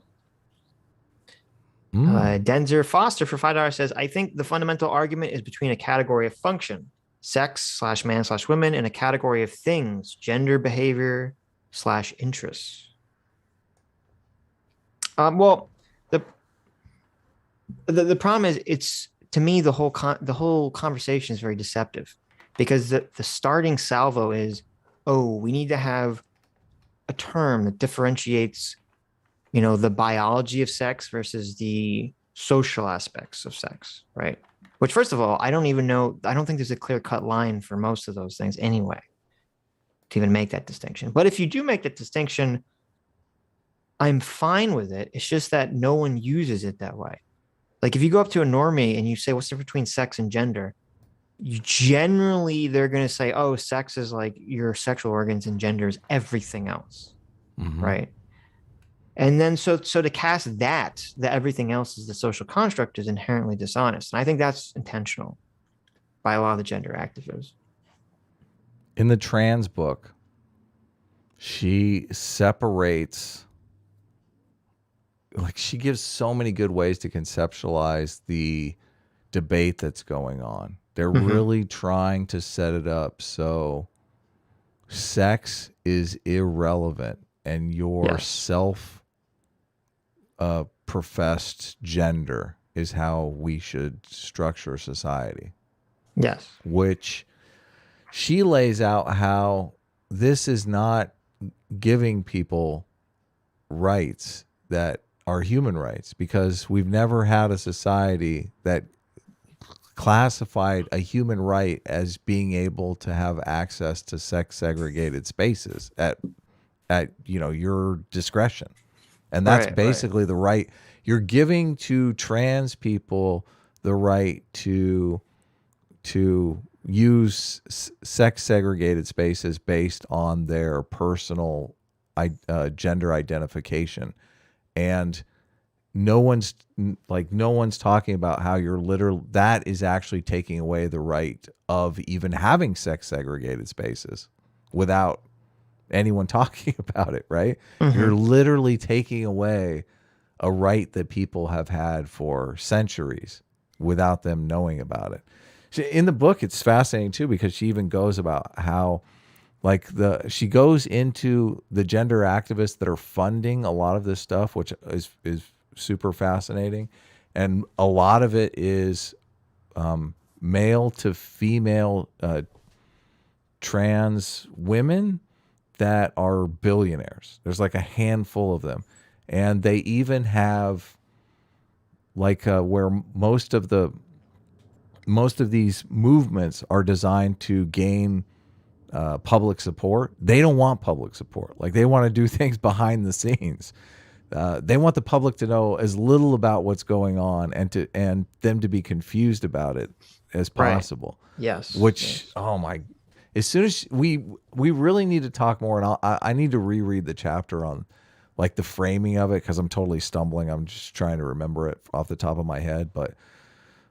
Denzer Foster for $5 says, I think the fundamental argument is between a category of function, sex/man/women, and a category of things, gender, behavior/interests. Well, the problem is, it's, to me, the whole conversation is very deceptive, because the starting salvo is, oh, we need to have a term that differentiates, the biology of sex versus the social aspects of sex, right? Which, first of all, I don't think there's a clear-cut line for most of those things anyway, to even make that distinction. But if you do make that distinction, I'm fine with it. It's just that no one uses it that way. Like, if you go up to a normie and you say, what's the difference between sex and gender? They're going to say, oh, sex is like your sexual organs and gender is everything else.
Mm-hmm.
Right. And then so to cast that everything else is the social construct is inherently dishonest. And I think that's intentional by a lot of the gender activists.
In the trans book, she separates, like, she gives so many good ways to conceptualize the debate that's going on. They're really trying to set it up so sex is irrelevant and your professed gender is how we should structure society.
Yes.
Which she lays out how this is not giving people rights that are human rights, because we've never had a society that classified a human right as being able to have access to sex segregated spaces at your discretion. And that's basically the right you're giving to trans people, the right to use sex segregated spaces based on their personal gender identification. And no one's talking about how that is actually taking away the right of even having sex segregated spaces without anyone talking about it, right? Mm-hmm. You're literally taking away a right that people have had for centuries without them knowing about it. In the book, it's fascinating too, because she even goes about how, she goes into the gender activists that are funding a lot of this stuff, which is super fascinating. And a lot of it is male to female trans women that are billionaires. There's like a handful of them. And they even have where most of these movements are designed to gain public support. They don't want public support. Like, they want to do things behind the scenes. They want the public to know as little about what's going on and them to be confused about it as possible.
Right. Yes.
Which, oh my, as soon as we really need to talk more, and I need to reread the chapter on the framing of it, because I'm totally stumbling. I'm just trying to remember it off the top of my head, but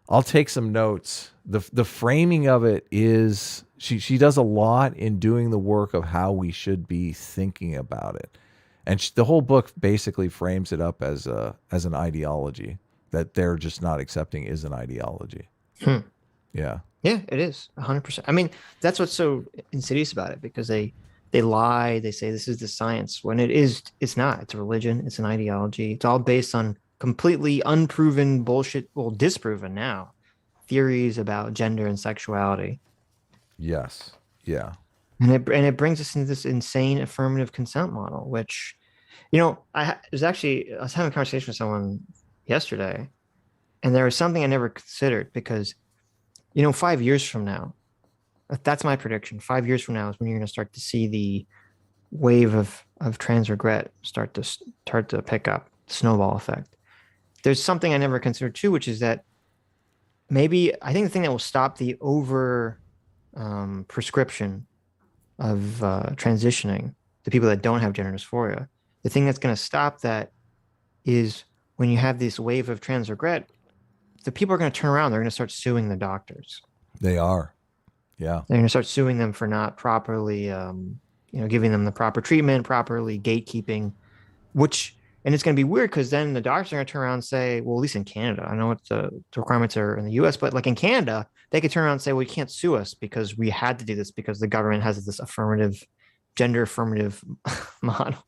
I'll take some notes. The framing of it is, she does a lot in doing the work of how we should be thinking about it. And the whole book basically frames it up as an ideology that they're just not accepting is an ideology. Yeah.
Yeah, it is 100%. I mean, that's what's so insidious about it, because they lie. They say this is the science when it's not. It's a religion. It's an ideology. It's all based on completely unproven bullshit. Well, disproven now theories about gender and sexuality.
Yes. Yeah.
And it brings us into this insane affirmative consent model, which, I was having a conversation with someone yesterday, and there was something I never considered, because, 5 years from now, that's my prediction. 5 years from now is when you're going to start to see the wave of trans regret start to pick up, snowball effect. There's something I never considered too, which is that maybe I think the thing that will stop the over prescription of transitioning to people that don't have gender dysphoria, the thing that's going to stop that is when you have this wave of trans regret, the people are going to turn around. They're going to start suing the doctors.
They are. Yeah.
They're going to start suing them for not properly, giving them the proper treatment, properly gatekeeping, and it's going to be weird because then the doctors are going to turn around and say, well, at least in Canada, I know what the requirements are in the US, but like in Canada, they could turn around and say, well, you can't sue us because we had to do this because the government has this gender affirmative model.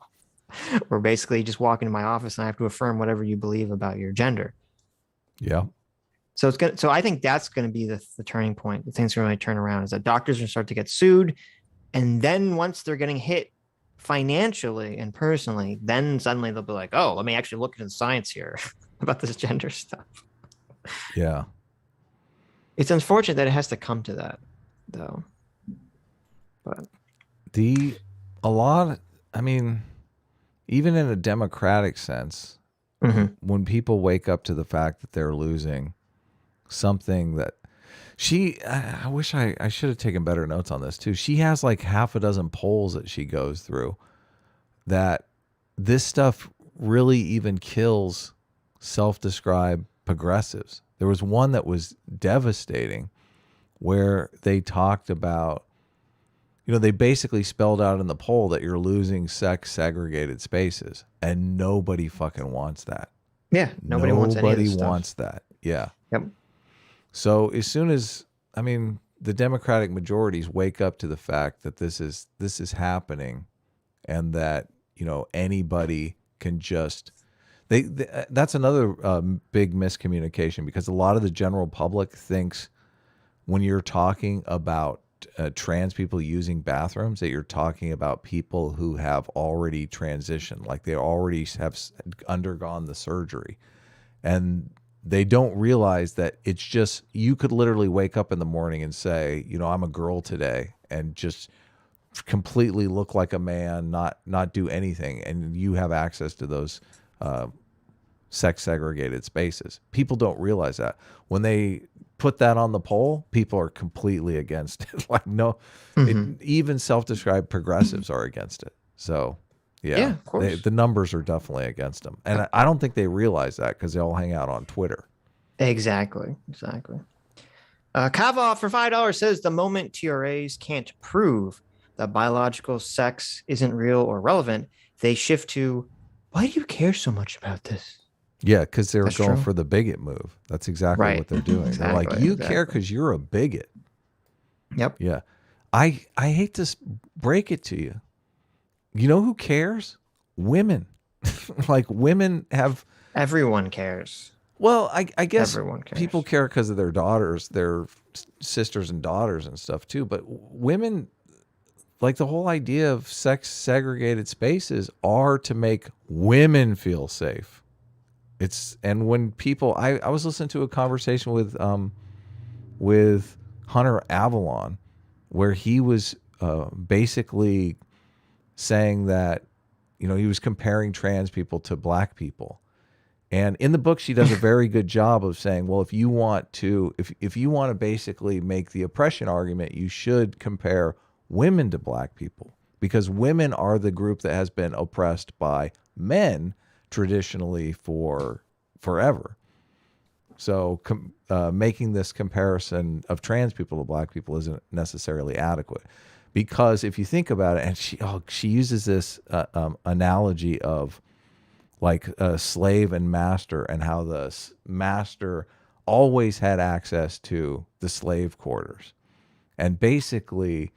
Where basically you just walk into my office and I have to affirm whatever you believe about your gender.
Yeah.
So I think that's going to be the turning point. The things going to turn around is that doctors are going to start to get sued. And then once they're getting hit financially and personally, then suddenly they'll be like, oh, let me actually look into the science here about this gender stuff.
Yeah.
It's unfortunate that it has to come to that, though. But
even in a democratic sense, when people wake up to the fact that they're losing something that I wish I should have taken better notes on this too. She has like half a dozen polls that she goes through that this stuff really even kills self-described progressives. There was one that was devastating where they talked about, they basically spelled out in the poll that you're losing sex segregated spaces, and nobody fucking wants that.
Yeah, nobody wants any of this stuff.
wants that. Yeah.
Yep.
So as soon as the Democratic majorities wake up to the fact that this is happening, and that anybody can just that's another big miscommunication, because a lot of the general public thinks when you're talking about trans people using bathrooms that you're talking about people who have already transitioned, like they already have undergone the surgery, and they don't realize that it's just, you could literally wake up in the morning and say, I'm a girl today, and just completely look like a man, not do anything, and you have access to those sex segregated spaces. People don't realize that. When they put that on the poll, people are completely against it. Like, no, even self-described progressives are against it. So yeah,
of course.
The numbers are definitely against them. And I don't think they realize that because they all hang out on Twitter.
Exactly. Kava for $5 says the moment TRAs can't prove that biological sex isn't real or relevant, they shift to, why do you care so much about this?
Yeah, because they're going for the bigot move. That's exactly what they're doing. They're like, you care because you're a bigot.
Yep.
Yeah. I hate to break it to you. You know who cares? Women. Like, women have...
Everyone cares.
Well, I guess
everyone cares.
People care because of their daughters, their sisters and daughters and stuff too. But women, like, the whole idea of sex segregated spaces are to make women feel safe. And when people, I was listening to a conversation with Hunter Avalon, where he was basically saying that, he was comparing trans people to black people. And in the book, she does a very good job of saying, well, if you want to basically make the oppression argument, you should compare women to black people, because women are the group that has been oppressed by men traditionally for forever. So making this comparison of trans people to black people isn't necessarily adequate, because if you think about it, and she uses this analogy of like a slave and master, and how the master always had access to the slave quarters. And basically,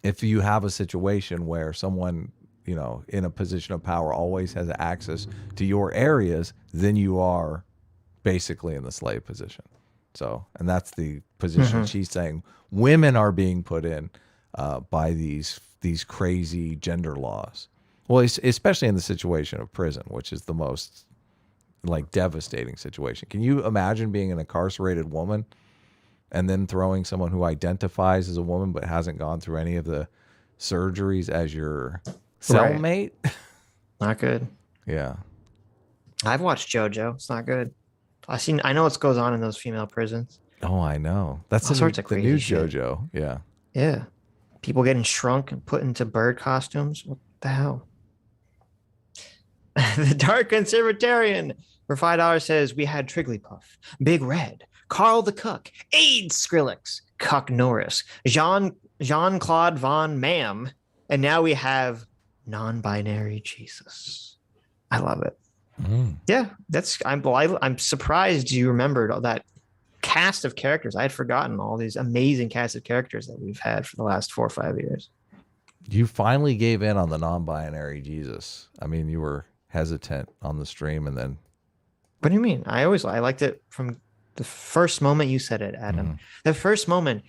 if you have a situation where someone, in a position of power always has access to your areas, then you are basically in the slave position. So, and that's the position she's saying women are being put in by these crazy gender laws. Well, especially in the situation of prison, which is the most like devastating situation. Can you imagine being an incarcerated woman and then throwing someone who identifies as a woman but hasn't gone through any of the surgeries as your cellmate?
Not good.
Yeah.
I've watched JoJo. It's not good. I know what goes on in those female prisons.
Oh, I know. That's
All sorts of
the new
crazy shit.
JoJo. Yeah.
Yeah. People getting shrunk and put into bird costumes. What the hell? The Dark Conservatarian for $5 says we had Trigglypuff, Big Red, Carl the Cook, Aid Skrillex, Cuck Norris, Jean Claude Von Mam, and now we have non-binary Jesus. I love it. Yeah, I'm surprised you remembered all that cast of characters. I had forgotten all these amazing cast of characters that we've had for the last 4 or 5 years.
You finally gave in on the non-binary Jesus. I mean, you were hesitant on the stream, and then.
What do you mean? I liked it from the first moment you said it, Adam. The first moment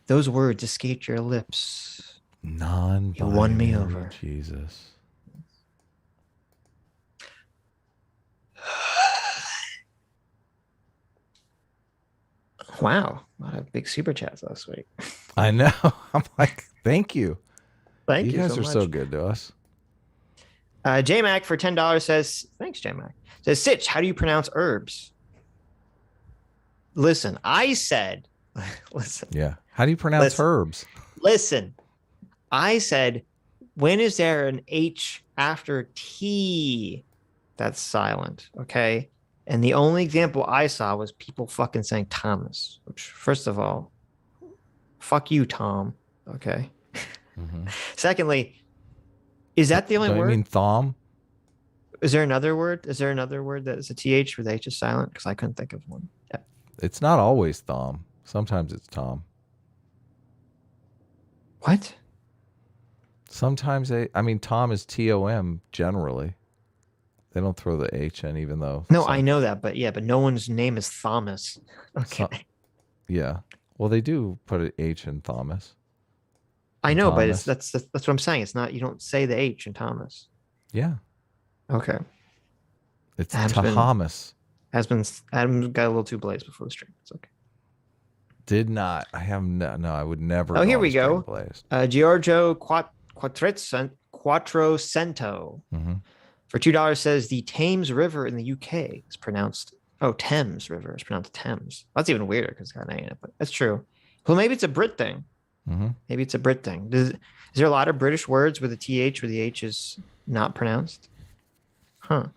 those words escaped your lips.
Non-binary.
You won me over.
Jesus.
Wow. A lot of big super chats last week.
I know. I'm like, thank you.
Thank you.
You guys
so
are
much.
so good to us.
J-Mac for $10 says, thanks, J-Mac. Says, Sitch, how do you pronounce herbs? Listen, I said, listen.
Yeah. How do you pronounce herbs?
Listen, I said, when is there an H after T that's silent? Okay. And the only example I saw was people fucking saying Thomas, which, first of all, fuck you, Tom. Okay. Secondly, is that the only word?
I mean thom?
Is there another word? Is there another word that is a TH where the H is silent? Because I couldn't think of one. Yeah.
It's not always thom. Sometimes it's Tom.
What?
Sometimes Tom is TOM generally. They don't throw the H in, even though.
No, I know that, but no one's name is Thomas. Okay.
Yeah. Well, they do put an H in Thomas.
I know, Thomas. But that's what I'm saying. It's not, you don't say the H in Thomas.
Yeah.
Okay.
It's Thomas.
Adam's got a little too blazed before the stream. It's okay.
Did not. I have no. I would never.
Oh, here we go. Giorgio Quattrocento for $2 says the Thames River in the UK is pronounced. Oh, Thames River is pronounced Thames. That's even weirder because it's got an A in it, but that's true. Well, maybe it's a Brit thing. Maybe it's a Brit thing. Is there a lot of British words with a TH where the H is not pronounced? Huh.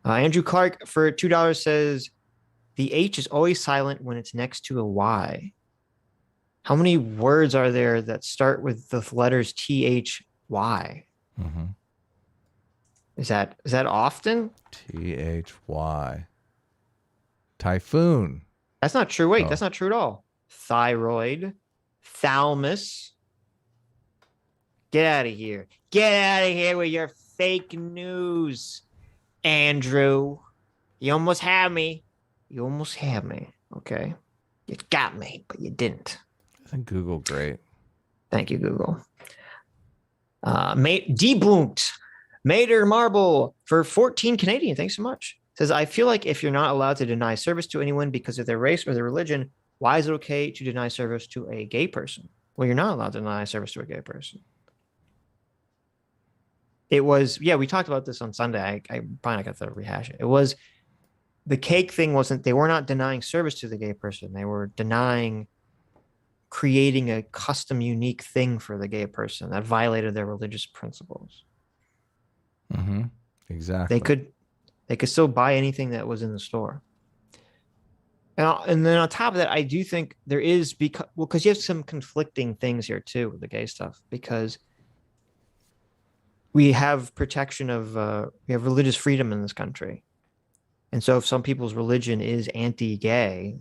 Andrew Clark for $2 says the H is always silent when it's next to a Y. How many words are there that start with the letters THY? Is that often?
THY. Typhoon.
That's not true. Wait, that's not true at all. Thyroid, thalamus. Get out of here. Get out of here with your fake news, Andrew. You almost had me. Okay. You got me, but you didn't.
Isn't Google great?
Thank you, Google. Debunked. Mater Marble for 14 Canadian. Thanks so much. Says, I feel like if you're not allowed to deny service to anyone because of their race or their religion, why is it okay to deny service to a gay person? Well, you're not allowed to deny service to a gay person. It was, we talked about this on Sunday. I probably got to rehash it. It was, the cake thing wasn't, they were not denying service to the gay person. They were denying creating a custom, unique thing for the gay person that violated their religious principles.
Exactly.
They could still buy anything that was in the store. And then on top of that, I do think there is, because you have some conflicting things here too with the gay stuff, because we have protection of, we have religious freedom in this country. And so if some people's religion is anti-gay,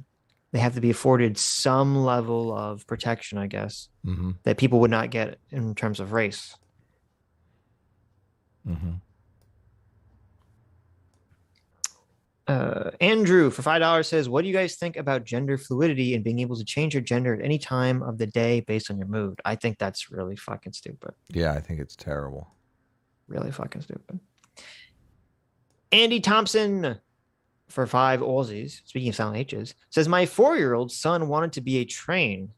they have to be afforded some level of protection, I guess, that people would not get in terms of race. Andrew for $5 says, what do you guys think about gender fluidity and being able to change your gender at any time of the day based on your mood? I think that's really fucking stupid.
Yeah, I think it's terrible.
Really fucking stupid. Andy Thompson for 5 Aussies, speaking of silent H's, says, my 4-year-old son wanted to be a train.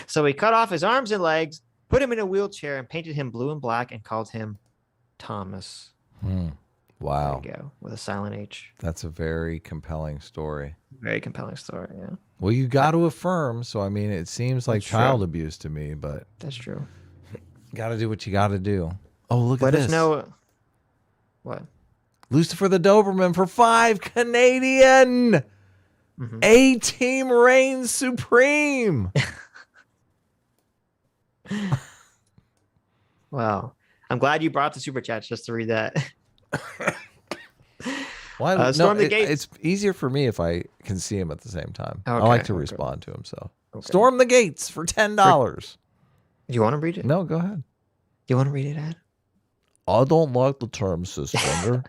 So he cut off his arms and legs, put him in a wheelchair, and painted him blue and black and called him Thomas.
Wow.
There you go, with a silent H.
That's a very compelling story.
Very compelling story, yeah.
Well, you got to affirm. So, I mean, it seems like
That's
child
true.
abuse to me, but
That's true.
got to do what you got to do. Oh, look
Let
at
us
this.
know. What?
Lucifer the Doberman for 5 Canadian. A-Team reigns supreme.
Wow. I'm glad you brought the super chats just to read that.
Why?
Storm the gates.
It's easier for me if I can see him at the same time. I
Okay,
like to
okay.
respond to him. So,
Okay.
Storm the gates for $10.
Do you want to read it?
No, go ahead.
Do you want to read it, Ed?
I don't like the term cisgender.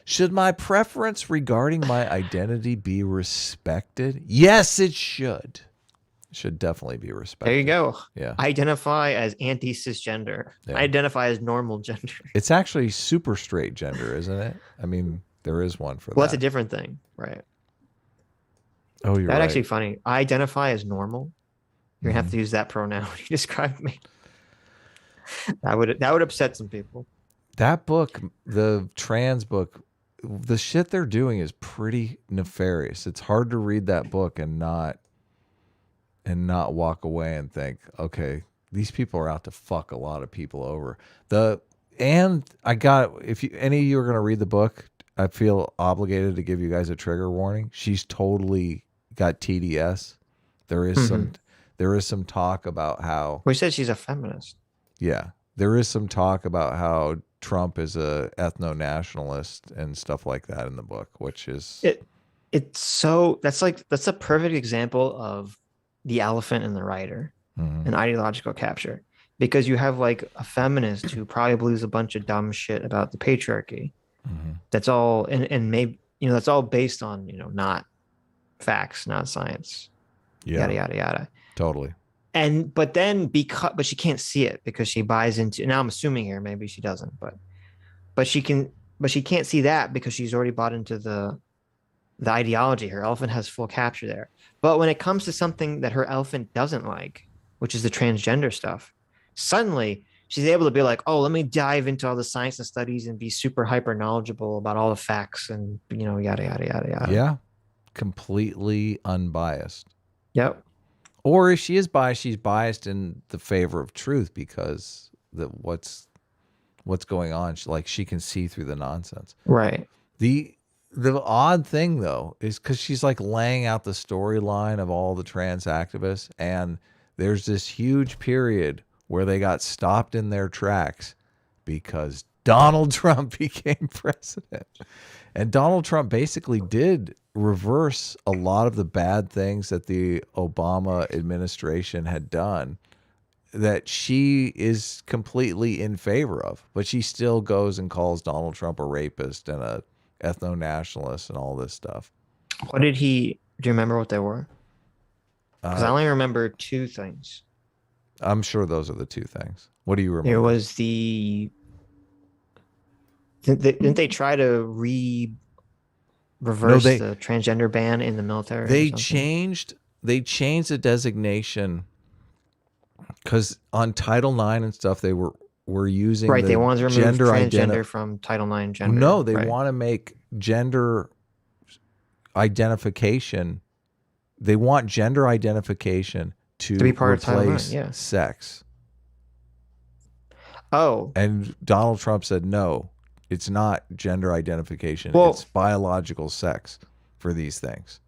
Should my preference regarding my identity be respected? Yes, it should. It should definitely be respected.
There you go.
Yeah.
Identify as anti-cisgender.
Yeah.
Identify as normal gender.
It's actually super straight gender, isn't it? I mean, there is one for that.
Well, that's a different thing, right?
Oh, you're
That's
right.
actually funny. I identify as normal. You're gonna have to use that pronoun when you describe me. That would upset some people.
That book, the trans book, the shit they're doing is pretty nefarious. It's hard to read that book and not walk away and think, okay, these people are out to fuck a lot of people over. If any of you are going to read the book, I feel obligated to give you guys a trigger warning. She's totally got TDS. There is some talk about how
We said she's a feminist.
Yeah. There is some talk about how Trump is a ethno-nationalist and stuff like that in the book, which is
that's a perfect example of the elephant in the writer, an ideological capture, because you have like a feminist who probably believes a bunch of dumb shit about the patriarchy. That's all, and maybe, that's all based on, not facts, not science, yada, yada, yada.
Totally.
But she can't see it because she buys into, now I'm assuming here, maybe she doesn't, but she can't see that because she's already bought into the ideology. Her elephant has full capture there. But when it comes to something that her elephant doesn't like, which is the transgender stuff, suddenly she's able to be like, oh, let me dive into all the science and studies and be super hyper knowledgeable about all the facts and, yada, yada, yada, yada.
Yeah. Completely unbiased.
Yep.
Or if she is biased, she's biased in the favor of truth because what's going on, she can see through the nonsense.
Right.
The odd thing though is because she's like laying out the storyline of all the trans activists, and there's this huge period where they got stopped in their tracks because Donald Trump became president. And Donald Trump basically did reverse a lot of the bad things that the Obama administration had done that she is completely in favor of. But she still goes and calls Donald Trump a rapist and a ethno-nationalist and all this stuff.
Do you remember what they were? Because I only remember two things.
I'm sure those are the two things. What do you remember?
There was didn't they try to reverse the transgender ban in the military?
They changed the designation because on Title IX and stuff they were using
they wanted to remove transgender
gender
from Title IX gender.
No, they want to make gender identification. They want gender identification to
be part
replace
of Title IX,
sex.
Oh.
And Donald Trump said no. It's not gender identification. It's biological sex for these things.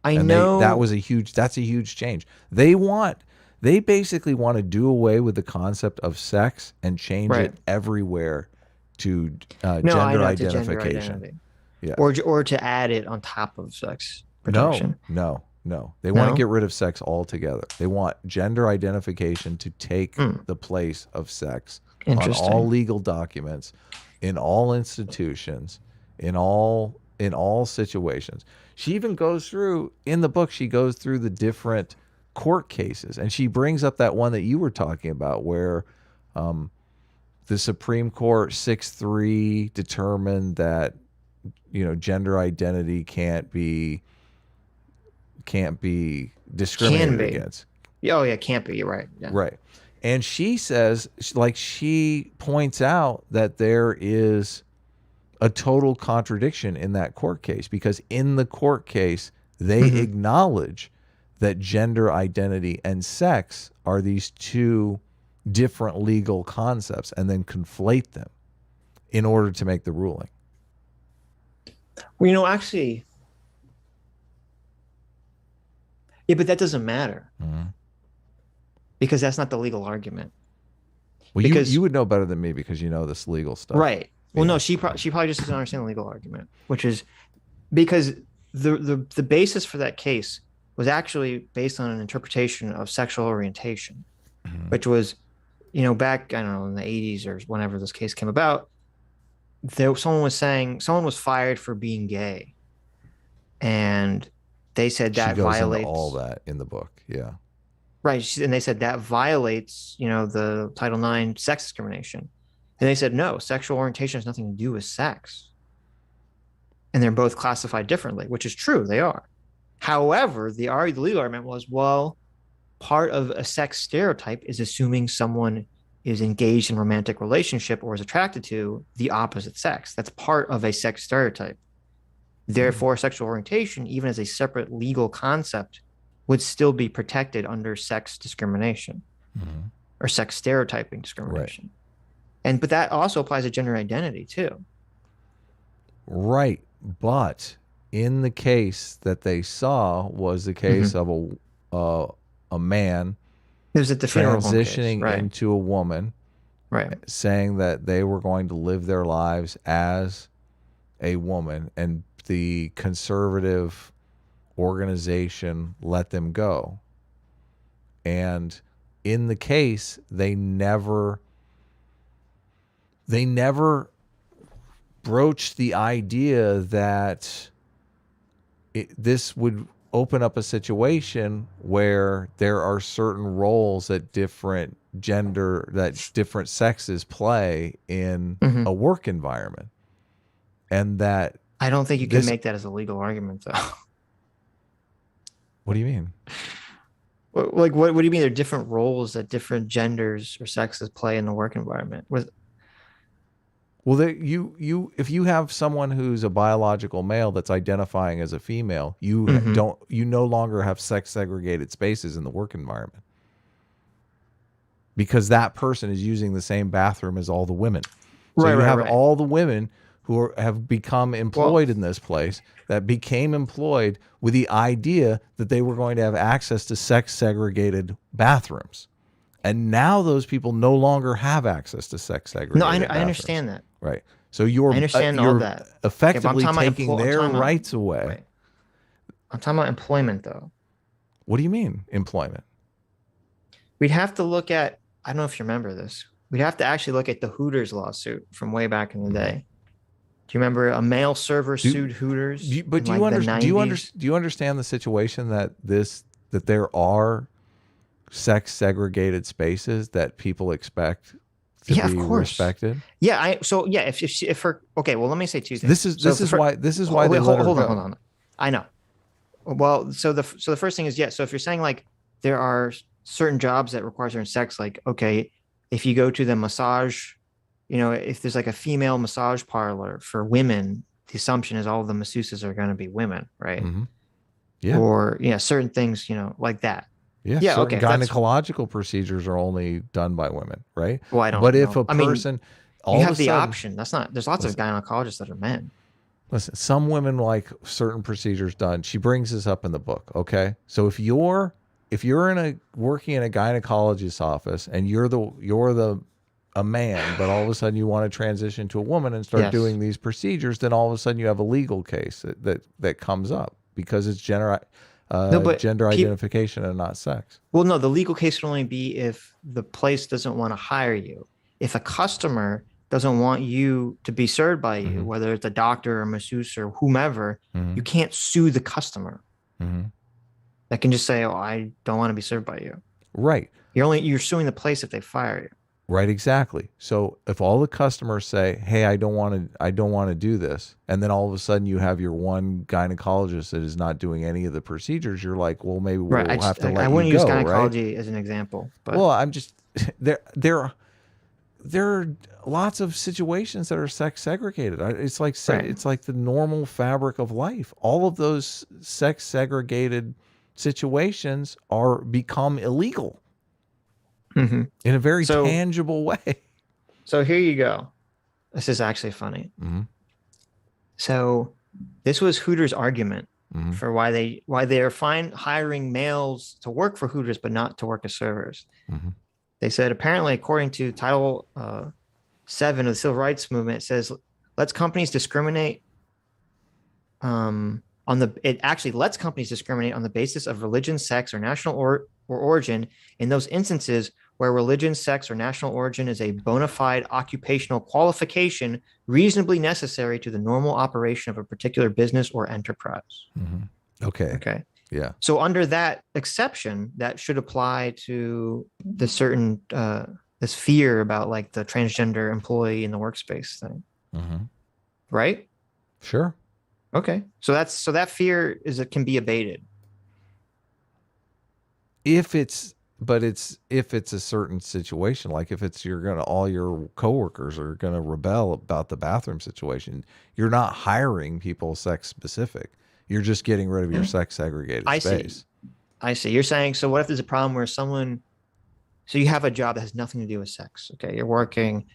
That's a huge change. They basically want to do away with the concept of sex and change it everywhere to gender identification. Yeah.
Or to add it on top of sex protection.
No. They want to get rid of sex altogether. They want gender identification to take the place of sex on all legal documents, in all institutions, in all situations. She even goes through, in the book, she goes through the different court cases, and she brings up that one that you were talking about where the Supreme Court 6-3 determined that gender identity can't be discriminated against.
Oh yeah, can't be. You're right. Yeah.
Right. And she says, she points out that there is a total contradiction in that court case, because in the court case, they acknowledge that gender identity and sex are these two different legal concepts and then conflate them in order to make the ruling.
Well, actually, yeah, but that doesn't matter because that's not the legal argument.
Well,
because,
you would know better than me because you know this legal stuff.
Right. Well, no, she probably just doesn't understand the legal argument, which is because the basis for that case was actually based on an interpretation of sexual orientation, which was, back, I don't know, in the 80s or whenever this case came about, someone was fired for being gay. And they said that violates
all that in the book. Yeah.
Right. And they said that violates, the Title IX sex discrimination. And they said, no, sexual orientation has nothing to do with sex. And they're both classified differently, which is true. They are. However, the legal argument was, well, part of a sex stereotype is assuming someone is engaged in a romantic relationship or is attracted to the opposite sex. That's part of a sex stereotype. Therefore, sexual orientation, even as a separate legal concept, would still be protected under sex discrimination or sex stereotyping discrimination. Right. But that also applies to gender identity too.
Right. But in the case that they saw was the case of a man transitioning into a woman, saying that they were going to live their lives as a woman, and the conservative organization let them go. And in the case, they never broached the idea that this would open up a situation where there are certain roles that different sexes play in a work environment. And that
I don't think you can make that as a legal argument, though.
What do you mean?
Like, what do you mean? There are different roles that different genders or sexes play in the work environment.
Well, if you have someone who's a biological male that's identifying as a female, you no longer have sex segregated spaces in the work environment, because that person is using the same bathroom as all the women. So you have all the women who have become employed in this place that became employed with the idea that they were going to have access to sex segregated bathrooms. And now those people no longer have access to sex segregated bathrooms.
I understand that.
Right. So you're
all that.
Effectively taking their rights away.
Right. I'm talking about employment, though.
What do you mean, employment?
We'd have to look at, I don't know if you remember this, we'd have to actually look at the Hooters lawsuit from way back in the day. Do you remember a male server sued Hooters?
Do you understand the situation that there are sex segregated spaces that people expect to be respected?
Yeah, if her, okay, well, let me say two things.
This is why they let her go.
Hold on. I know. Well, so the first thing is, so if you're saying like there are certain jobs that require certain sex, like, okay, if you go to the massage, if there's like a female massage parlor for women, the assumption is all of the masseuses are going to be women, right? Yeah. Or certain things, like that.
Yeah. Okay. Gynecological procedures are only done by women, right?
Well, I don't.
But if a person,
you have the option. That's not. There's lots of gynecologists that are men.
Listen, some women like certain procedures done. She brings this up in the book. Okay, so if you're working in a gynecologist's office and you're a man, but all of a sudden you want to transition to a woman and start doing these procedures, then all of a sudden you have a legal case that comes up because it's gender identification and not sex.
Well, no, the legal case would only be if the place doesn't want to hire you. If a customer doesn't want you to be served by you, whether it's a doctor or masseuse or whomever, you can't sue the customer. That can just say, "Oh, I don't want to be served by you."
Right.
You're suing the place if they fire you.
Right, exactly. So if all the customers say, "Hey, I don't want to do this," and then all of a sudden you have your one gynecologist that is not doing any of the procedures, you're like, "Well, maybe we'll have to let you go." I
wouldn't use gynecology as an example, but
well, I'm just there. there are lots of situations that are sex segregated. It's like
Right.
it's like the normal fabric of life. All of those sex segregated situations are become illegal in a very tangible way.
So here you go. This is actually funny. So this was Hooters' argument for why they are fine hiring males to work for Hooters but not to work as servers. They said apparently, according to Title 7 of the Civil Rights Movement, it says lets companies discriminate it actually lets companies discriminate on the basis of religion, sex, or national or origin in those instances where religion, sex, or national origin is a bona fide occupational qualification reasonably necessary to the normal operation of a particular business or enterprise.
Okay. Yeah.
So under that exception, that should apply to the certain this fear about like the transgender employee in the workspace thing, right?
Sure.
Okay. So that fear can be abated
if it's a certain situation, like if it's all your coworkers are gonna rebel about the bathroom situation, you're not hiring people sex specific. You're just getting rid of your sex segregated space.
I see. You're saying, so what if there's a problem where so you have a job that has nothing to do with sex. Okay. You're working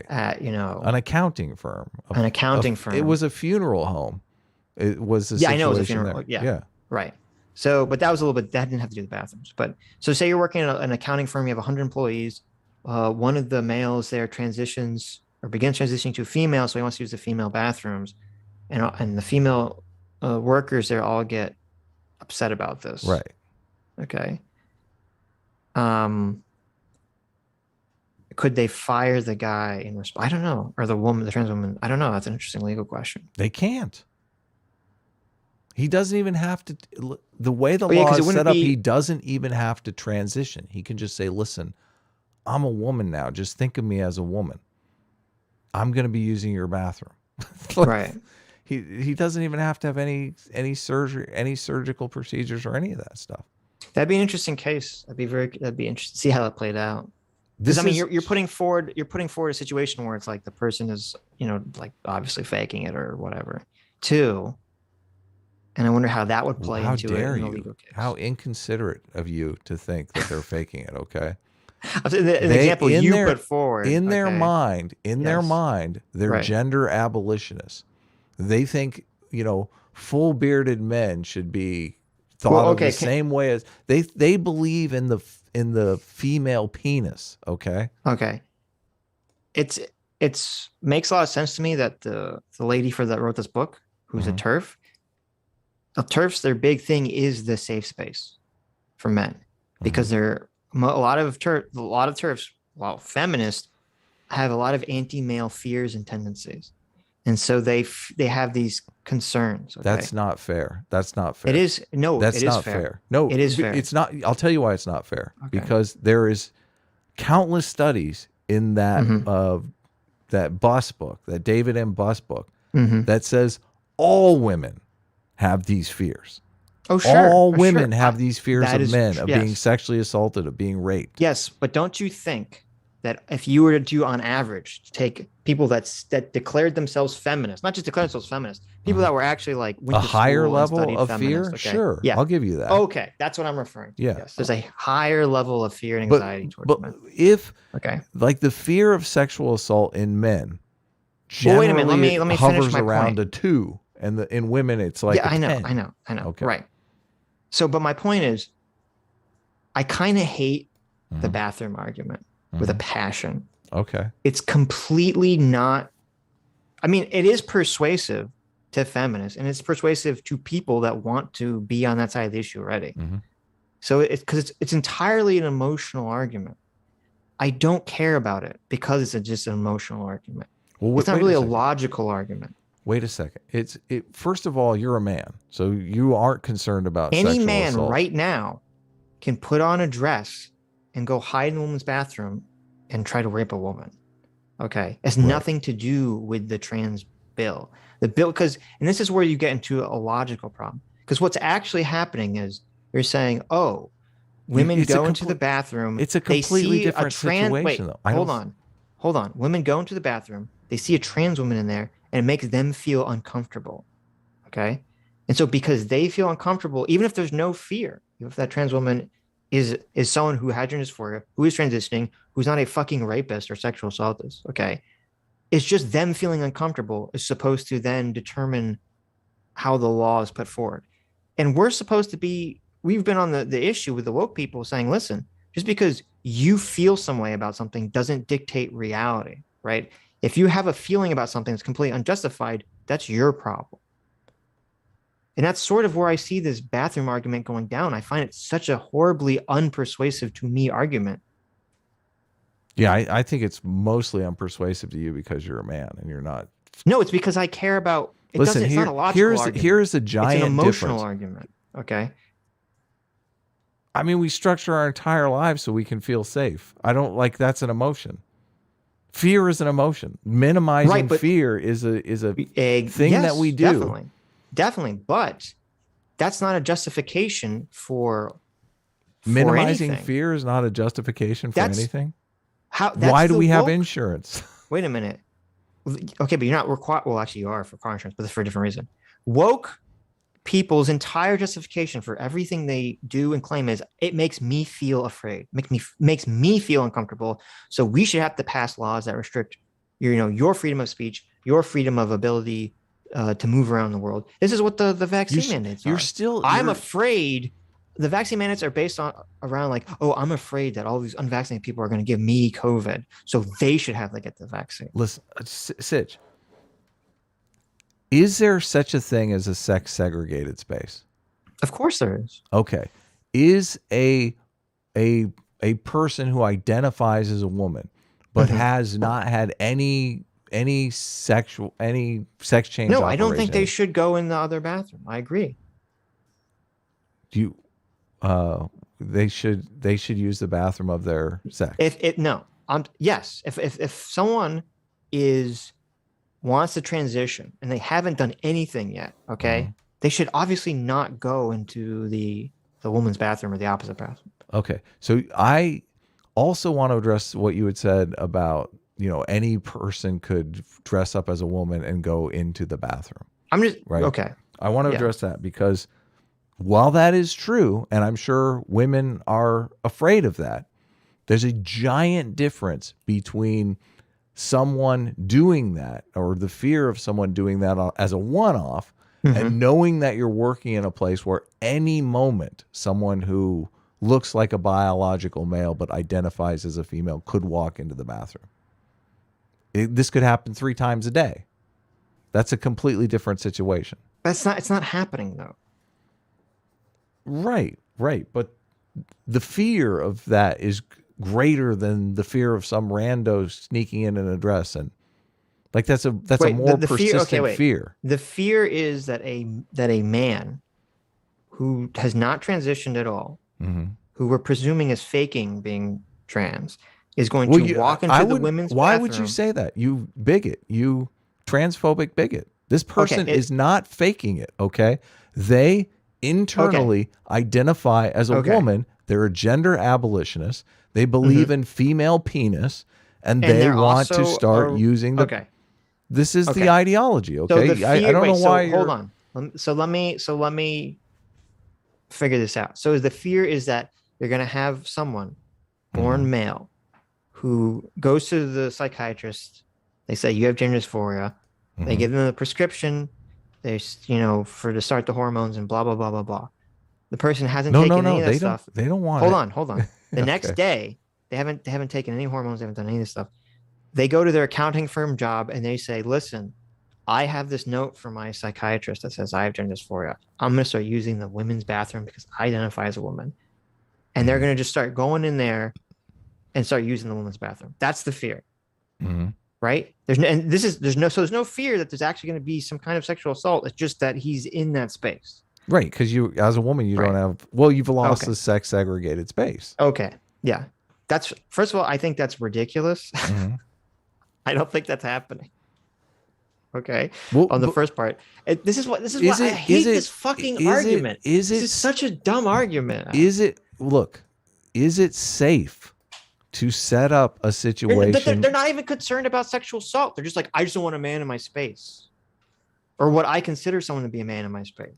at,
an accounting firm.
It
was a funeral home. It was a
I know it was a funeral. Yeah. Right. So, but that didn't have to do with bathrooms. But so say you're working in an accounting firm, you have 100 employees. One of the males there begins transitioning to a female. So he wants to use the female bathrooms, and the female workers there all get upset about this.
Right.
Okay. Could they fire the guy in response? I don't know. Or the trans woman. I don't know. That's an interesting legal question.
They can't. He doesn't even have to. The way the law is set up, he doesn't even have to transition. He can just say, listen, I'm a woman now. Just think of me as a woman. I'm going to be using your bathroom.
Right.
He doesn't even have to have any surgery, any surgical procedures or any of that stuff.
That'd be an interesting case. That'd be interesting to see how it played out. Because you're putting forward a situation where it's like the person is, like obviously faking it or whatever, too. And I wonder how that would play into it in the legal case.
How inconsiderate of you to think that they're faking it, okay?
The example you put forward.
In their mind, they're gender abolitionists. They think, full bearded men should be thought of the same way as they believe in the female penis, okay?
Okay. It's makes a lot of sense to me that the lady that wrote this book, who's a TERF, TERFs, their big thing is the safe space for men, because a lot of TERFs, while feminists, have a lot of anti-male fears and tendencies, and so they have these concerns. Okay?
That's not fair. That's not fair.
It is That's not
fair. No,
it is fair.
It's not. I'll tell you why it's not fair. Okay. Because there is countless studies in that that Buss book, that David M. Buss book, that says all women have these fears.
Oh, sure.
All women have these fears of men, of being sexually assaulted, of being raped.
Yes, but don't you think that if you were to do, on average, take people that declared themselves feminists, not just declared themselves feminists, people that were actually like
a higher level of fear? Okay. Sure, yeah. I'll give you that.
Okay, that's what I'm referring to.
Yeah.
Yes. There's a higher level of fear and anxiety towards men.
If like the fear of sexual assault in men generally
wait a minute, let me
hovers
finish my
around
point.
a 2. And in women, it's like
I know.
Okay.
Right. So, but my point is, I kind of hate the bathroom argument with a passion.
Okay.
It's completely not. I mean, it is persuasive to feminists, and it's persuasive to people that want to be on that side of the issue already. So it's entirely an emotional argument. I don't care about it because it's just an emotional argument. Well, it's not really a logical argument.
Wait a second. First of all, you're a man, so you aren't concerned about
any
sexual
man
assault.
Right now can put on a dress and go hide in a woman's bathroom and try to rape a woman. Okay, it has nothing to do with the trans bill. The bill, and this is where you get into a logical problem, because what's actually happening is you're saying, women go into the bathroom.
It's a completely different situation, though.
Hold hold on. Women go into the bathroom, they see a trans woman in there, and it makes them feel uncomfortable. Okay. And so because they feel uncomfortable, even if there's no fear, even if that trans woman is someone who had gender dysphoria, who is transitioning, who's not a fucking rapist or sexual assaultist, okay? It's just them feeling uncomfortable is supposed to then determine how the law is put forward. And we're supposed to be, we've been on the issue with the woke people saying, listen, just because you feel some way about something doesn't dictate reality, right? If you have a feeling about something that's completely unjustified, that's your problem. And that's sort of where I see this bathroom argument going down. I find it such a horribly unpersuasive to me argument.
Yeah, I think it's mostly unpersuasive to you because you're a man and you're not.
No, it's because I care about.
Listen,
it's not a logical argument.
Here's a giant
it's an emotional
difference.
argument. Okay.
I mean, we structure our entire lives so we can feel safe. I don't like that's an emotion. Fear is an emotion. Minimizing fear is a thing that we do.
Definitely, but that's not a justification for
minimizing
anything.
Fear is not a justification for anything.
Why
do we have insurance?
Wait a minute. Okay, but you're not required. Well, actually, you are for car insurance, but it's for a different reason. Woke people's entire justification for everything they do and claim is it makes me feel afraid, makes me feel uncomfortable. So we should have to pass laws that restrict your freedom of speech, your freedom of ability to move around the world. This is what the vaccine mandates are. I'm afraid the vaccine mandates are based around like, oh, I'm afraid that all these unvaccinated people are going to give me COVID, so they should have to get the vaccine.
Listen, Sitch, is there such a thing as a sex segregated space?
Of course there is.
Okay. Is a person who identifies as a woman but has not had any sex change?
No, I don't think they should go in the other bathroom. I agree.
They should use the bathroom of their sex.
Yes. If someone wants to transition and they haven't done anything yet, okay, they should obviously not go into the woman's bathroom or the opposite bathroom. Okay.
So I also want to address what you had said about, any person could dress up as a woman and go into the bathroom. Okay. I want to address that because while that is true, and I'm sure women are afraid of that, there's a giant difference between someone doing that or the fear of someone doing that as a one-off and knowing that you're working in a place where any moment someone who looks like a biological male but identifies as a female could walk into the bathroom. This could happen 3 times a day. That's a completely different situation.
It's not happening though.
Right. But the fear of that is greater than the fear of some rando sneaking in a dress, and like that's a more persistent fear.
The fear is that a man who has not transitioned at all, who we're presuming is faking being trans, is going to walk into the women's bathroom.
Why would you say that? You bigot, you transphobic bigot. This person is not faking it, okay? They internally identify as a woman. They're a gender abolitionist. They believe in female penis, and they want to start using the. This is the ideology. Okay,
so I don't know why. Hold on. So let me figure this out. So the fear is that you're going to have someone born male who goes to the psychiatrist. They say you have gender dysphoria. They give them a prescription. They to start the hormones and blah blah blah blah blah. The person hasn't taken any of that stuff.
They don't want.
Hold on. The next day, they haven't taken any hormones. They haven't done any of this stuff. They go to their accounting firm job and they say, "Listen, I have this note from my psychiatrist that says I have gender dysphoria. I'm going to start using the women's bathroom because I identify as a woman." And they're going to just start going in there and start using the women's bathroom. That's the fear, right? There's no fear that there's actually going to be some kind of sexual assault. It's just that he's in that space.
Right, because you, as a woman, you don't have. Well, you've lost the sex segregated space.
Okay, yeah, that's first of all, I think that's ridiculous. I don't think that's happening. Okay, on the first part, this is why I hate this fucking argument. This is such a dumb argument.
Is it safe to set up a situation.
They're not even concerned about sexual assault. They're just like, I just don't want a man in my space, or what I consider someone to be a man in my space.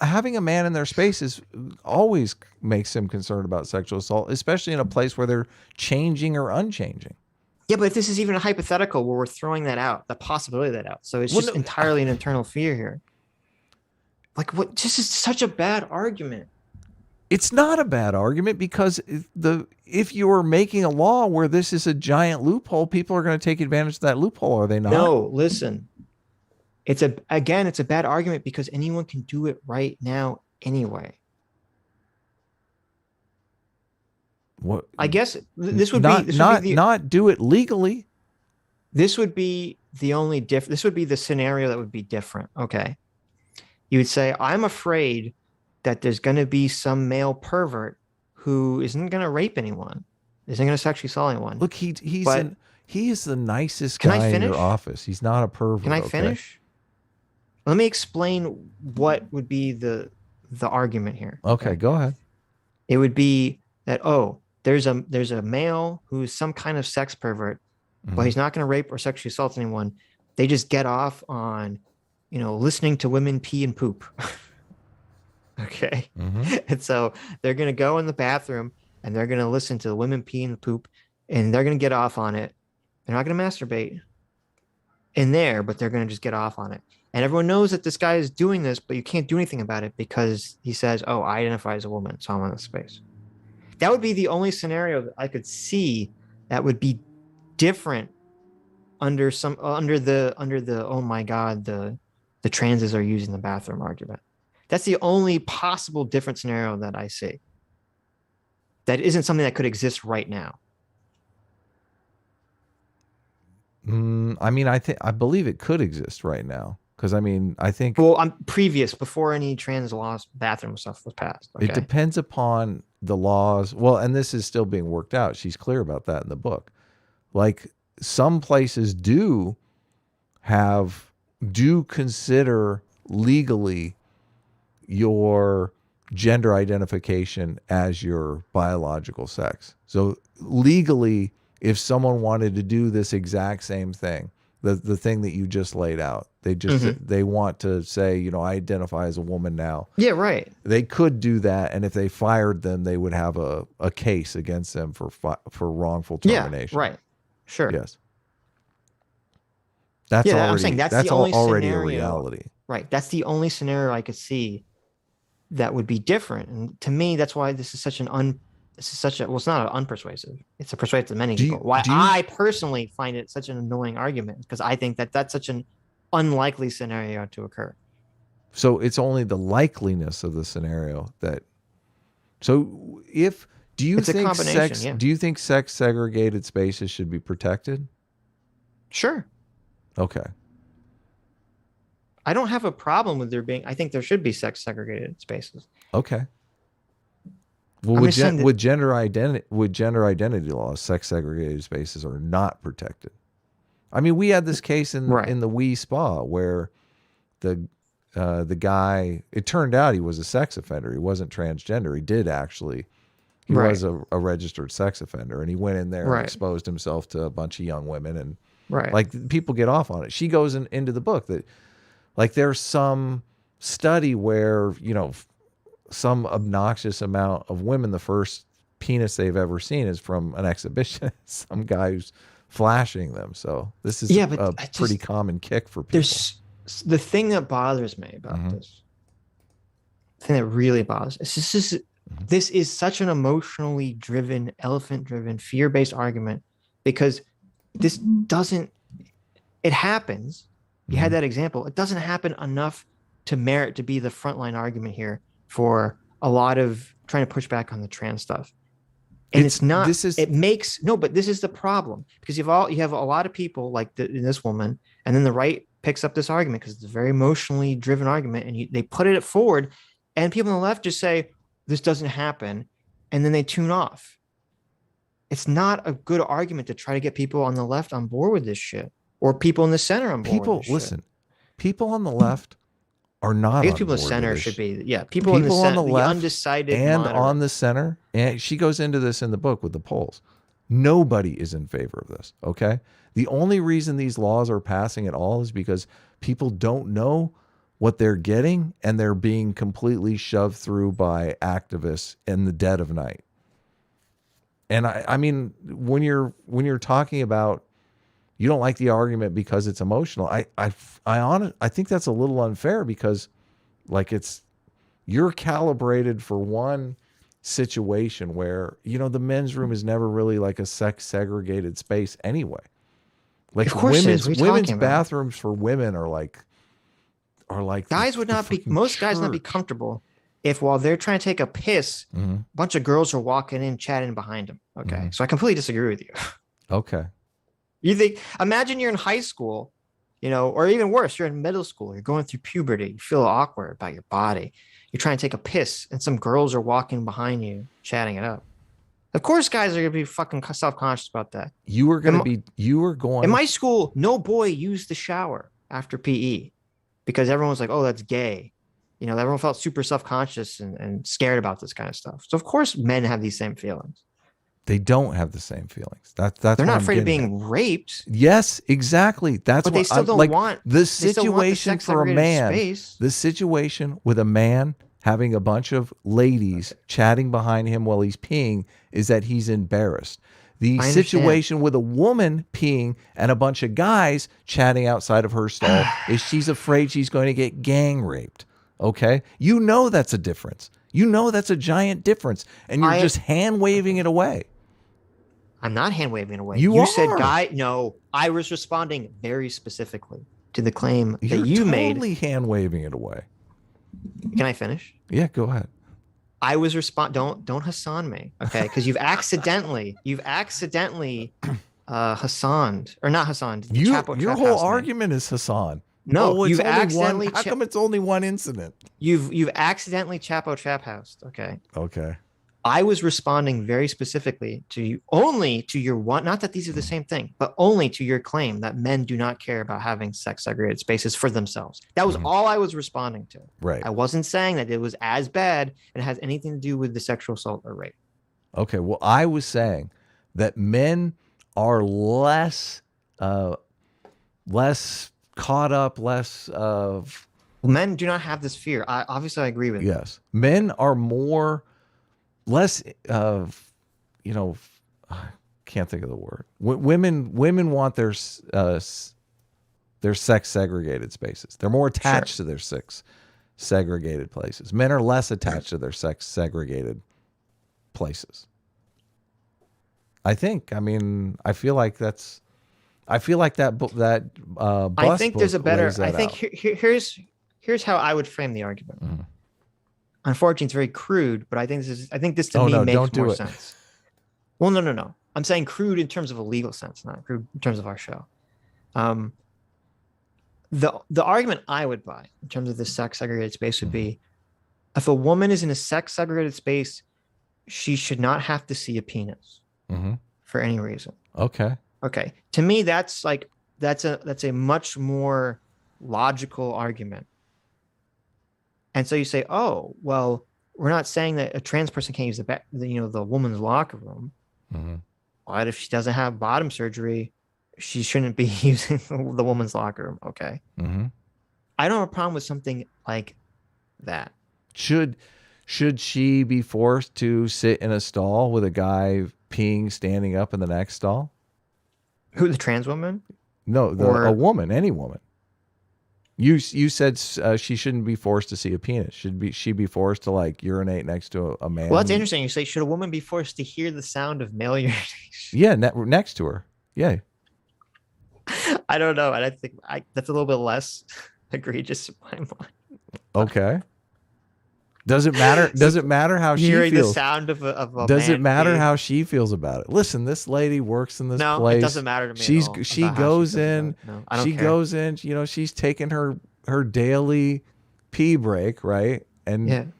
Having a man in their space always makes them concerned about sexual assault, especially in a place where they're changing or unchanging.
Yeah, but if this is even a hypothetical where we're throwing that out, the possibility of that out, so it's just entirely an internal fear here. Like, what? This is such a bad argument.
It's not a bad argument, because if you're making a law where this is a giant loophole, people are going to take advantage of that loophole, are they not?
No, listen. It's a bad argument because anyone can do it right now anyway.
What?
I guess this would
not do it legally.
This would be the only this would be the scenario that would be different. Okay. You would say, I'm afraid that there's going to be some male pervert who isn't going to rape anyone, isn't going to sexually assault anyone.
Look, he is the nicest guy in your office. He's not a pervert.
Can I finish? Let me explain what would be the argument here.
Okay, go ahead.
It would be that, there's a male who's some kind of sex pervert, but he's not going to rape or sexually assault anyone. They just get off on, listening to women pee and poop. Okay. And so they're going to go in the bathroom and they're going to listen to the women pee and poop, and they're going to get off on it. They're not going to masturbate in there, but they're going to just get off on it. And everyone knows that this guy is doing this, but you can't do anything about it because he says, I identify as a woman, so I'm in this space. That would be the only scenario that I could see that would be different under the oh my God, the transes are using the bathroom argument. That's the only possible different scenario that I see. That isn't something that could exist right now.
I believe it could exist right now. Because I think...
Well, I'm before any trans laws, bathroom stuff was passed. Okay?
It depends upon the laws. Well, and this is still being worked out. She's clear about that in the book. Like, some places do consider legally your gender identification as your biological sex. So legally, if someone wanted to do this exact same thing, the thing that you just laid out, they want to say, I identify as a woman now.
Yeah, right.
They could do that, and if they fired them, they would have a case against them for wrongful termination.
Yeah, right. Sure.
Yes. I'm saying that's the only
already
scenario, a reality.
Right. That's the only scenario I could see that would be different. And to me, that's why this is such it's not an unpersuasive. It's a persuasive to many people. I personally find it such an annoying argument, because I think that that's such an unlikely scenario to occur.
So it's only the likeliness of the scenario that. So do you think sex segregated spaces should be protected?
Sure.
Okay.
I don't have a problem with there being. I think there should be sex segregated spaces.
Okay. Well, with gender identity laws, sex segregated spaces are not protected. We had this case in the Wii Spa where the guy, it turned out he was a sex offender. He wasn't transgender. He did actually. He was a registered sex offender, and he went in there and exposed himself to a bunch of young women, and like people get off on it. She goes into the book that like there's some study where, some obnoxious amount of women, the first penis they've ever seen is from an exhibition. Some guy who's flashing them. So this is a pretty common kick for people.
The thing that bothers me about this, the thing that really bothers us, this is such an emotionally driven, elephant-driven, fear-based argument, because this doesn't, it happens. You had that example. It doesn't happen enough to merit to be the frontline argument here for a lot of trying to push back on the trans stuff. And it's not, but this is the problem, because you have a lot of people like this woman, and then the right picks up this argument because it's a very emotionally driven argument, and they put it forward, and people on the left just say, this doesn't happen, and then they tune off. It's not a good argument to try to get people on the left on board with this shit, or people in the center on board with this shit. People on the left are not. I guess people in the center should be. Yeah, people on the left, the undecided,
and moderate. On the center. And she goes into this in the book with the polls. Nobody is in favor of this, okay? The only reason these laws are passing at all is because people don't know what they're getting, and they're being completely shoved through by activists in the dead of night. And I mean, when you're talking about you don't like the argument because it's emotional, I think that's a little unfair, because like you're calibrated for one situation where, you know, the men's room is never really like a sex segregated space anyway. Like
of course
women's bathrooms for women are like
guys would not be, most guys would not be comfortable if while they're trying to take a piss, a bunch of girls are walking in, chatting behind them. Okay. So I completely disagree with you.
Okay.
You think, imagine you're in high school, you know, or even worse, you're in middle school, you're going through puberty, you feel awkward about your body. You're trying to take a piss and some girls are walking behind you, chatting it up. Of course, guys are going to be fucking self-conscious about that. In my school, no boy used the shower after PE because everyone was like, oh, that's gay. You know, everyone felt super self-conscious and scared about this kind of stuff. So of course men have these same feelings.
They don't have the same feelings. That's
they're not afraid of being raped.
Yes, exactly. That's
but
what
they still don't want
the situation for a man. The situation with a man having a bunch of ladies chatting behind him while he's peeing is that he's embarrassed. The situation with a woman peeing and a bunch of guys chatting outside of her stall is she's afraid she's going to get gang raped. Okay? You know that's a difference. You know that's a giant difference. And you're just hand waving it away.
I'm not hand waving it away.
You
said guy. No, I was responding very specifically to the claim that you made.
You're totally hand waving it away.
Can I finish?
Yeah, go ahead.
I was don't Hasan me, okay? Because you've accidentally Hasaned, or not Hasan.
Your whole argument is Hasan.
No, you've accidentally.
How come it's only one incident?
You've accidentally Chapo trap housed. Okay.
Okay.
I was responding very specifically to you, only to your one. Not that these are the same thing, but only to your claim that men do not care about having sex segregated spaces for themselves. That was all I was responding to.
Right.
I wasn't saying that it was as bad and it has anything to do with the sexual assault or rape.
Okay. Well, I was saying that men are less caught up,
men do not have this fear. Obviously I agree with you.
Yes. Men are less can't think of the word. Women want their sex segregated spaces. They're more attached to their sex segregated places. Men are less attached to their sex segregated places. I think. I mean, I feel like that. I think there's a better. I think here's how I would frame the argument. Unfortunately, it's very crude, but I think this to me makes more sense. Well, no. I'm saying crude in terms of a legal sense, not crude in terms of our show. The argument I would buy in terms of the sex segregated space would be, if a woman is in a sex segregated space, she should not have to see a penis for any reason. Okay.
To me, that's a much more logical argument. And so you say, oh, well, we're not saying that a trans person can't use the woman's locker room. But if she doesn't have bottom surgery, she shouldn't be using the woman's locker room. Okay. I don't have a problem with something like that.
Should she be forced to sit in a stall with a guy peeing standing up in the next stall?
Who, the trans woman?
No, a woman, any woman. You said she shouldn't be forced to see a penis. Should she be forced to like urinate next to a man?
Well, that's interesting. You say, should a woman be forced to hear the sound of male urination?
Yeah, next to her. Yeah.
I don't know. I think that's a little bit less egregious in my mind.
Okay. Does it matter? Does it matter how she feels?
The sound of a
Does
man
it matter
being...
how she feels about it? Listen, this lady works in this place.
No, it doesn't matter to me.
She goes in.
No, I don't care.
Goes in. You know, she's taking her daily pee break, right? And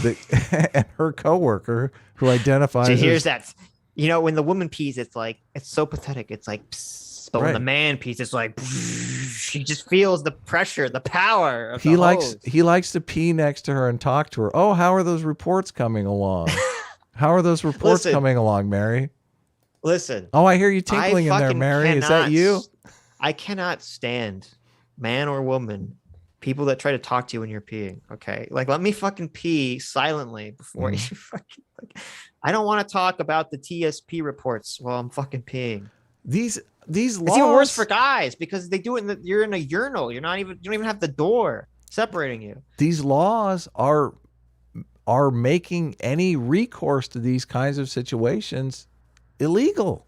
and her coworker who identifies.
She hears that. You know, when the woman pees, it's so pathetic. It's like, psst, but when the man pees, it's like, she just feels the pressure, the power. Of he
likes to pee next to her and talk to her. Oh, how are those reports coming along? How are those reports coming along, Mary?
Listen.
Oh, I hear you tinkling in there, Mary. Is that you?
I cannot stand, man or woman, people that try to talk to you when you're peeing. Okay, like let me fucking pee silently before you fucking. Like, I don't want to talk about the TSP reports while I'm fucking peeing.
These laws.
It's even worse for guys because they do it. You're in a urinal. You don't even have the door separating you.
These laws are making any recourse to these kinds of situations illegal.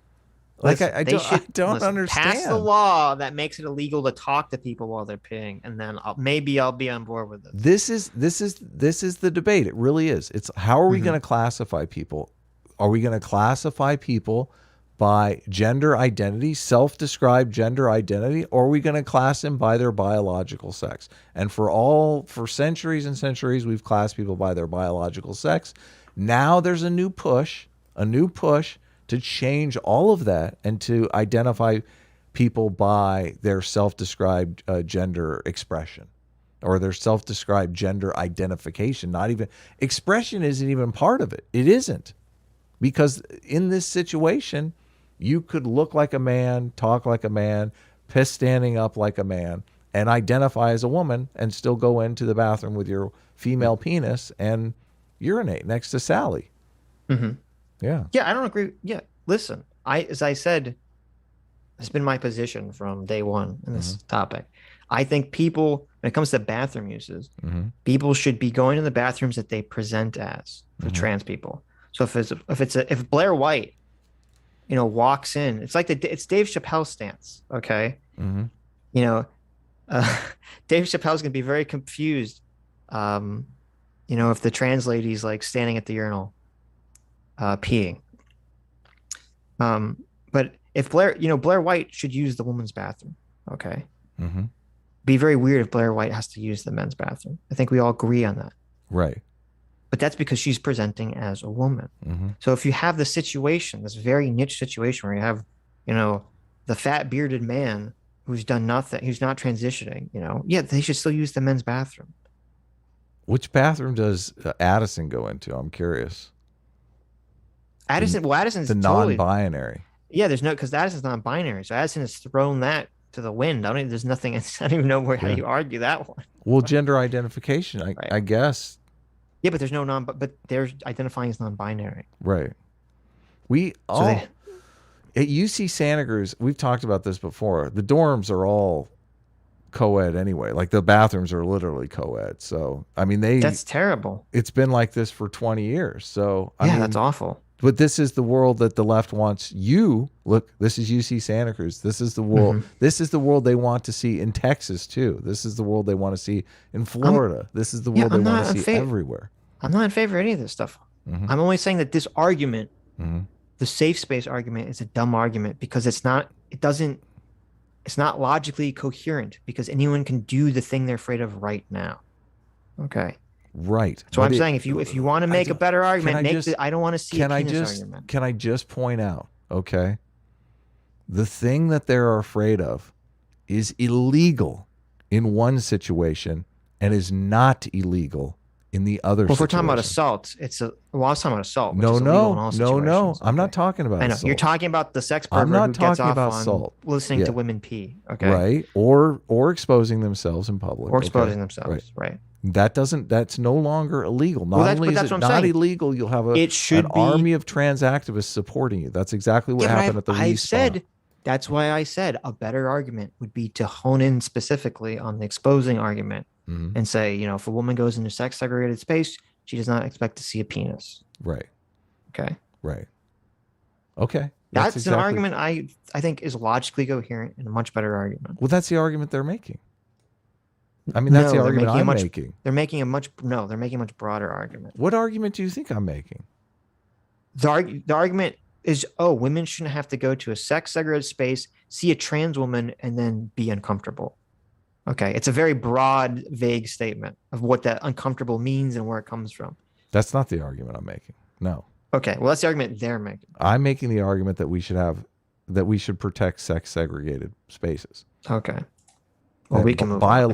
Like I don't understand.
Pass the law that makes it illegal to talk to people while they're peeing, and then maybe I'll be on board with it.
This is the debate. It really is. It's how are we going to classify people? Are we going to classify people by gender identity, self-described gender identity, or are we going to class them by their biological sex? And for centuries and centuries, we've classed people by their biological sex. Now there's a new push to change all of that and to identify people by their self-described gender expression or their self-described gender identification. Not even expression isn't even part of it. It isn't, because in this situation, you could look like a man, talk like a man, piss standing up like a man, and identify as a woman and still go into the bathroom with your female penis and urinate next to Sally.
Mm-hmm.
Yeah.
Yeah, I don't agree. Yeah, listen, as I said, it's been my position from day one in this topic. I think people, when it comes to bathroom uses, people should be going to the bathrooms that they present as for trans people. So if Blair White, walks in, it's like it's Dave Chappelle's stance. Okay. Dave Chappelle's gonna be very confused. If the trans lady's like standing at the urinal, peeing. But if Blair White should use the woman's bathroom. Okay. Be very weird if Blair White has to use the men's bathroom. I think we all agree on that.
Right.
But that's because she's presenting as a woman. So if you have the situation, this very niche situation where you have, the fat bearded man who's done nothing, who's not transitioning, they should still use the men's bathroom.
Which bathroom does Addison go into? I'm curious.
Addison's
the non-binary.
Yeah, because Addison's non-binary. So Addison has thrown that to the wind. There's nothing, I don't even know how you argue that one.
Well, gender identification, I guess.
Yeah, but there's but they're identifying as non-binary.
Right. At UC Santa Cruz, we've talked about this before. The dorms are all co-ed anyway. Like the bathrooms are literally co-ed. So, that's terrible. It's been like this for 20 years. So,
that's awful.
But this is the world that the left wants you. Look, this is UC Santa Cruz. This is the world. This is the world they want to see in Texas too. This is the world they want to see in Florida. This is the world they want to see everywhere. I'm
not in favor of any of this stuff. I'm only saying that this argument, the safe space argument, is a dumb argument because it's not logically coherent because anyone can do the thing they're afraid of right now. Okay.
Right.
So I'm saying if you want to make a better argument, I don't want to see a penis argument.
Can I just point out, okay, the thing that they're afraid of is illegal in one situation and is not illegal in the other situation.
Well, if we're talking about assault, I was talking about assault.
No. I'm not talking about assault.
You're talking about the sex pervert who gets off on assault. Listening to women pee. Okay.
Right. Or exposing themselves in public.
Or exposing themselves. Right.
That's no longer illegal. Not only is it not illegal, you'll have an army of trans activists supporting you. That's exactly what happened at the respawn.
That's why I said a better argument would be to hone in specifically on the exposing argument and say, if a woman goes into sex segregated space, she does not expect to see a penis.
Right.
Okay.
Right. Okay.
That's an argument I think is logically coherent and a much better argument.
Well, that's the argument they're making. That's the argument I'm making.
They're making a much broader argument.
What argument do you think I'm making?
The argument is, women shouldn't have to go to a sex segregated space, see a trans woman, and then be uncomfortable. Okay. It's a very broad, vague statement of what that uncomfortable means and where it comes from.
That's not the argument I'm making. No.
Okay. Well, that's the argument they're making.
I'm making the argument that we should protect sex segregated spaces.
Okay. Well, we can move on.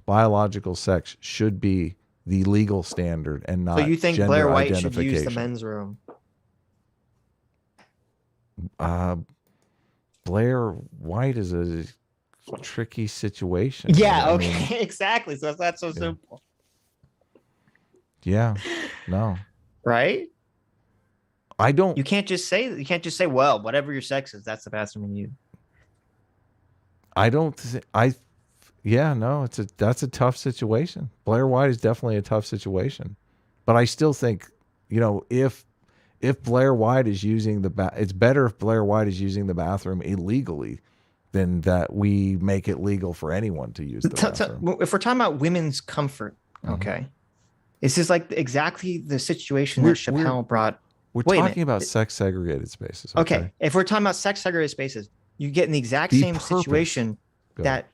Biological sex should be the legal standard and not.
So you think
gender
Blair White should use the men's room?
Uh, Blair White is a tricky situation.
Yeah,
I
okay,
mean,
exactly. So it's not so
yeah,
simple,
yeah, no,
right?
I don't.
You can't just say, well, whatever your sex is, that's the bathroom you use.
I don't. Yeah, no, that's a tough situation. Blair White is definitely a tough situation, but I still think, if Blair White is using it's better if Blair White is using the bathroom illegally than that we make it legal for anyone to use the bathroom.
If we're talking about women's comfort,
Mhm.
okay, this is like exactly the situation that
We're
Chappelle brought.
we're
Wait a
talking
minute.
about sex segregated spaces, okay?
Okay, if we're talking about sex segregated spaces, you get in the exact
The
same
purpose.
situation
Go ahead.
that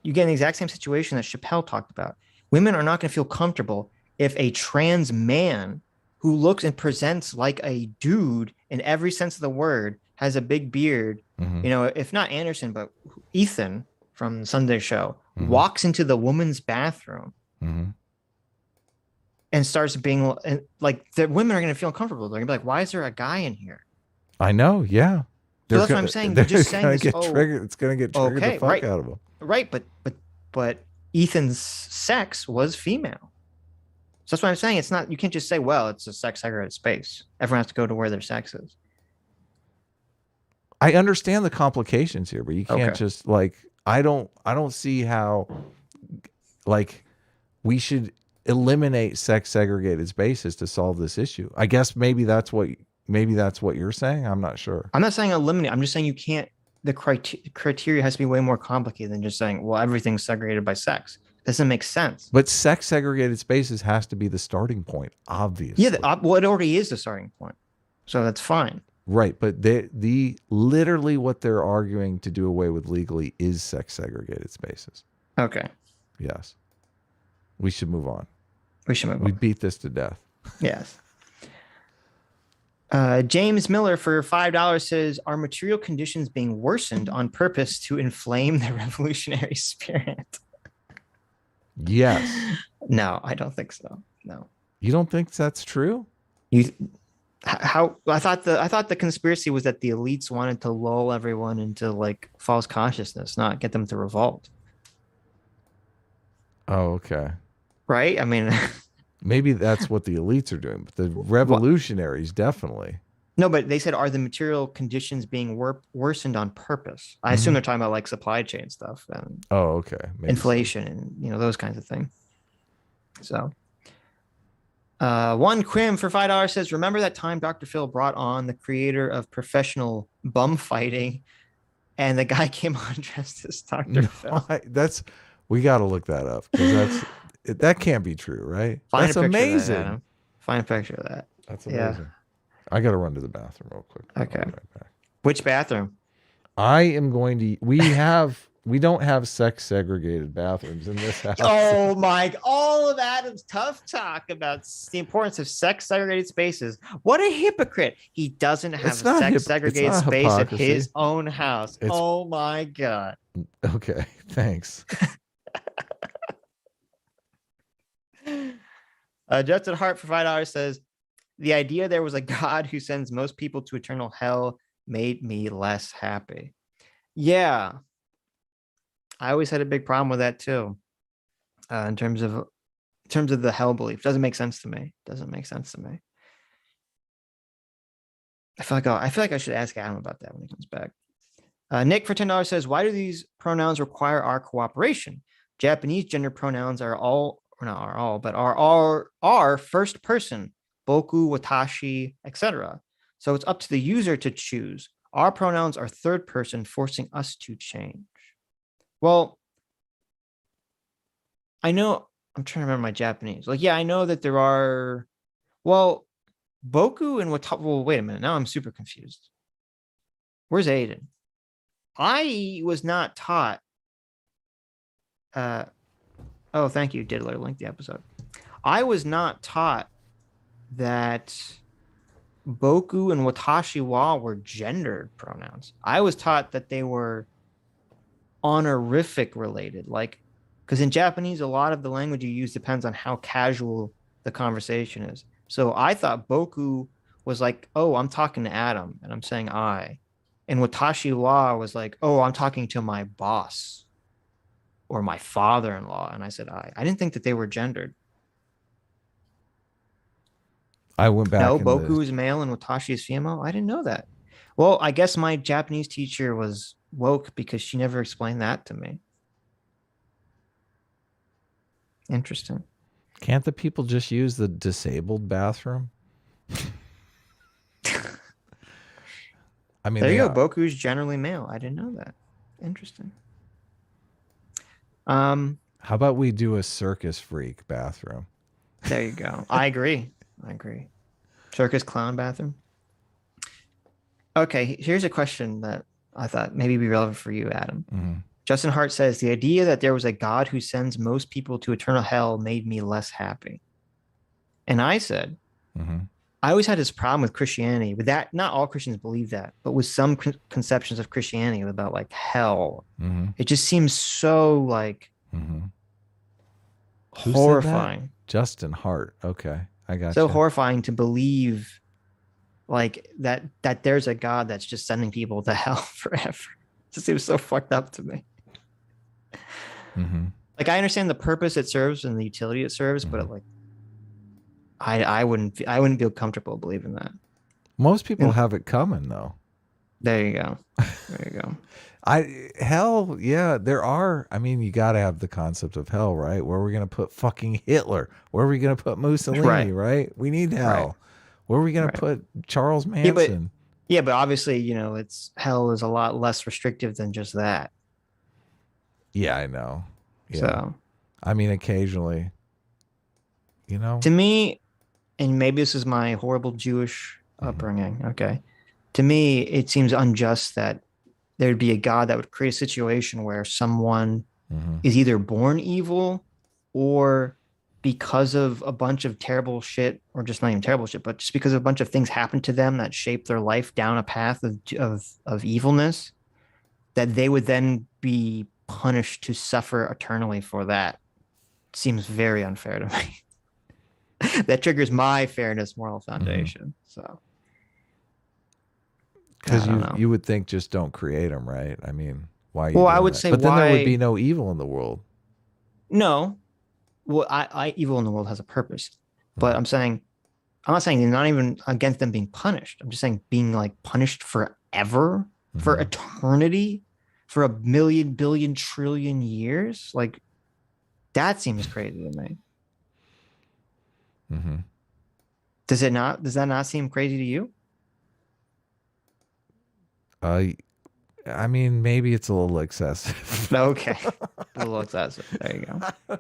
you get in the exact same situation that Chappelle talked about. Women are not going to feel comfortable if a trans man who looks and presents like a dude in every sense of the word, has a big beard,
Mm-hmm.
if not Anderson, but Ethan from the Sunday show,
Mm-hmm.
walks into the woman's bathroom
Mm-hmm.
and starts being like, the women are going to feel uncomfortable. They're going to be like, why is there a guy in here?
I know, yeah.
So that's what I'm saying.
They're
Just saying
gonna
this,
get
oh,
triggered. It's gonna get triggered the
okay,
fuck
right,
out of them.
right, but Ethan's sex was female. So that's what I'm saying. It's not, you can't just say, well, it's a sex segregated space. Everyone has to go to where their sex is.
I understand the complications here, but you can't
Okay.
just I don't see how like we should eliminate sex segregated spaces to solve this issue. I guess maybe that's what you're saying. I'm not sure.
I'm not saying eliminate. I'm just saying you can't, the criteria has to be way more complicated than just saying, well, everything's segregated by sex. Doesn't make sense.
But sex segregated spaces has to be the starting point, obviously.
Yeah, well, it already is the starting point. So that's fine.
Right, but the literally what they're arguing to do away with legally is sex segregated spaces.
Okay.
Yes. We should move on.
We should move
We
on.
beat this to death.
Yes. James Miller for $5 says, are material conditions being worsened on purpose to inflame the revolutionary spirit?
Yes.
No, I don't think so. No.
You don't think that's true?
How I thought the conspiracy was that the elites wanted to lull everyone into like false consciousness, not get them to revolt.
Oh, okay.
Right? I mean,
Maybe that's what the elites are doing, but the
well,
revolutionaries definitely.
no, but they said, are the material conditions being worsened on purpose? I assume they're talking about like supply chain stuff and
Oh, okay. Maybe
inflation and those kinds of things. So one Quim for $5 says, remember that time Dr. Phil brought on the creator of professional bum fighting and the guy came on dressed as Dr. Phil?
We got to look that up because that can't be true, right?
Find
That's
a picture
amazing.
of that, Adam. Find a picture of that.
That's amazing. Yeah. I got to run to the bathroom real quick.
Okay.
I'll be right back.
Which bathroom?
I am going to. We don't have sex segregated bathrooms in this house.
Oh my! All of Adam's tough talk about the importance of sex segregated spaces. What a hypocrite! He doesn't have a sex segregated space at his own house. Oh my god!
Okay, thanks.
Justin Hart for $5 says, the idea there was a God who sends most people to eternal hell made me less happy. Yeah. I always had a big problem with that too. In terms of the hell belief. Doesn't make sense to me. I feel like I should ask Adam about that when he comes back. Nick for $10 says, why do these pronouns require our cooperation? Japanese gender pronouns are first person, boku, watashi, etc. So it's up to the user to choose. Our pronouns are third person, forcing us to change. Well, I know, I'm trying to remember my Japanese. Like, yeah, I know that there are, well, boku and watashi. Well, wait a minute. Now I'm super confused. Where's Aydin? I was not taught. Oh, thank you, Diddler. Link the episode. I was not taught that boku and watashi wa were gendered pronouns. I was taught that they were honorific related, like, because in Japanese, a lot of the language you use depends on how casual the conversation is. So I thought boku was like, oh, I'm talking to Adam and I'm saying I. And Watashi Law was like, oh, I'm talking to my boss or my father-in-law. And I said I. I didn't think that they were gendered.
I went back
No,
in the
Boku is male and Watashi is female. I didn't know that. Well, I guess my Japanese teacher was woke because she never explained that to me. Interesting.
Can't the people just use the disabled bathroom? I mean,
There you go. Boku's generally male. I didn't know that. Interesting.
How about we do a circus freak bathroom?
There you go. I agree. Circus clown bathroom. Okay, here's a question that I thought maybe be relevant for you, Adam.
Mm-hmm.
Justin Hart says, the idea that there was a God who sends most people to eternal hell made me less happy. And I said, I always had this problem with Christianity, with that. Not all Christians believe that, but with some conceptions of Christianity about like hell, it just seems so like horrifying.
Justin Hart. Okay, I got
so horrifying to believe like that there's a God that's just sending people to hell forever. It just seems so fucked up to me. Like I understand the purpose it serves and the utility it serves, but like I wouldn't feel comfortable believing that.
Most people have it coming though.
There you go. There you go.
Hell, yeah, there are. I mean, you got to have the concept of hell, right? Where are we going to put fucking Hitler? Where are we going to put Mussolini, right? We need hell. Right. Where are we going to put Charles Manson?
Yeah, but obviously, you know, hell is a lot less restrictive than just that.
Yeah, I know. Yeah.
So,
I mean, occasionally, you know.
To me, and maybe this is my horrible Jewish upbringing, okay? To me, it seems unjust that there'd be a God that would create a situation where someone is either born evil or because of a bunch of terrible shit, or just not even terrible shit, but just because a bunch of things happened to them that shaped their life down a path of evilness, that they would then be punished to suffer eternally for that. Seems very unfair to me. That triggers my fairness moral foundation. So.
Because you would think just don't create them, right? I mean, why?
Well, I would say,
but then there would be no evil in the world.
No, well, evil in the world has a purpose, but I'm not saying you're not even against them being punished. I'm just saying being like punished forever, for eternity, for a million, billion, trillion years. Like that seems crazy to me. Does it not? Does that not seem crazy to you?
I mean, maybe it's a little excessive.
Okay, a little excessive. There you go.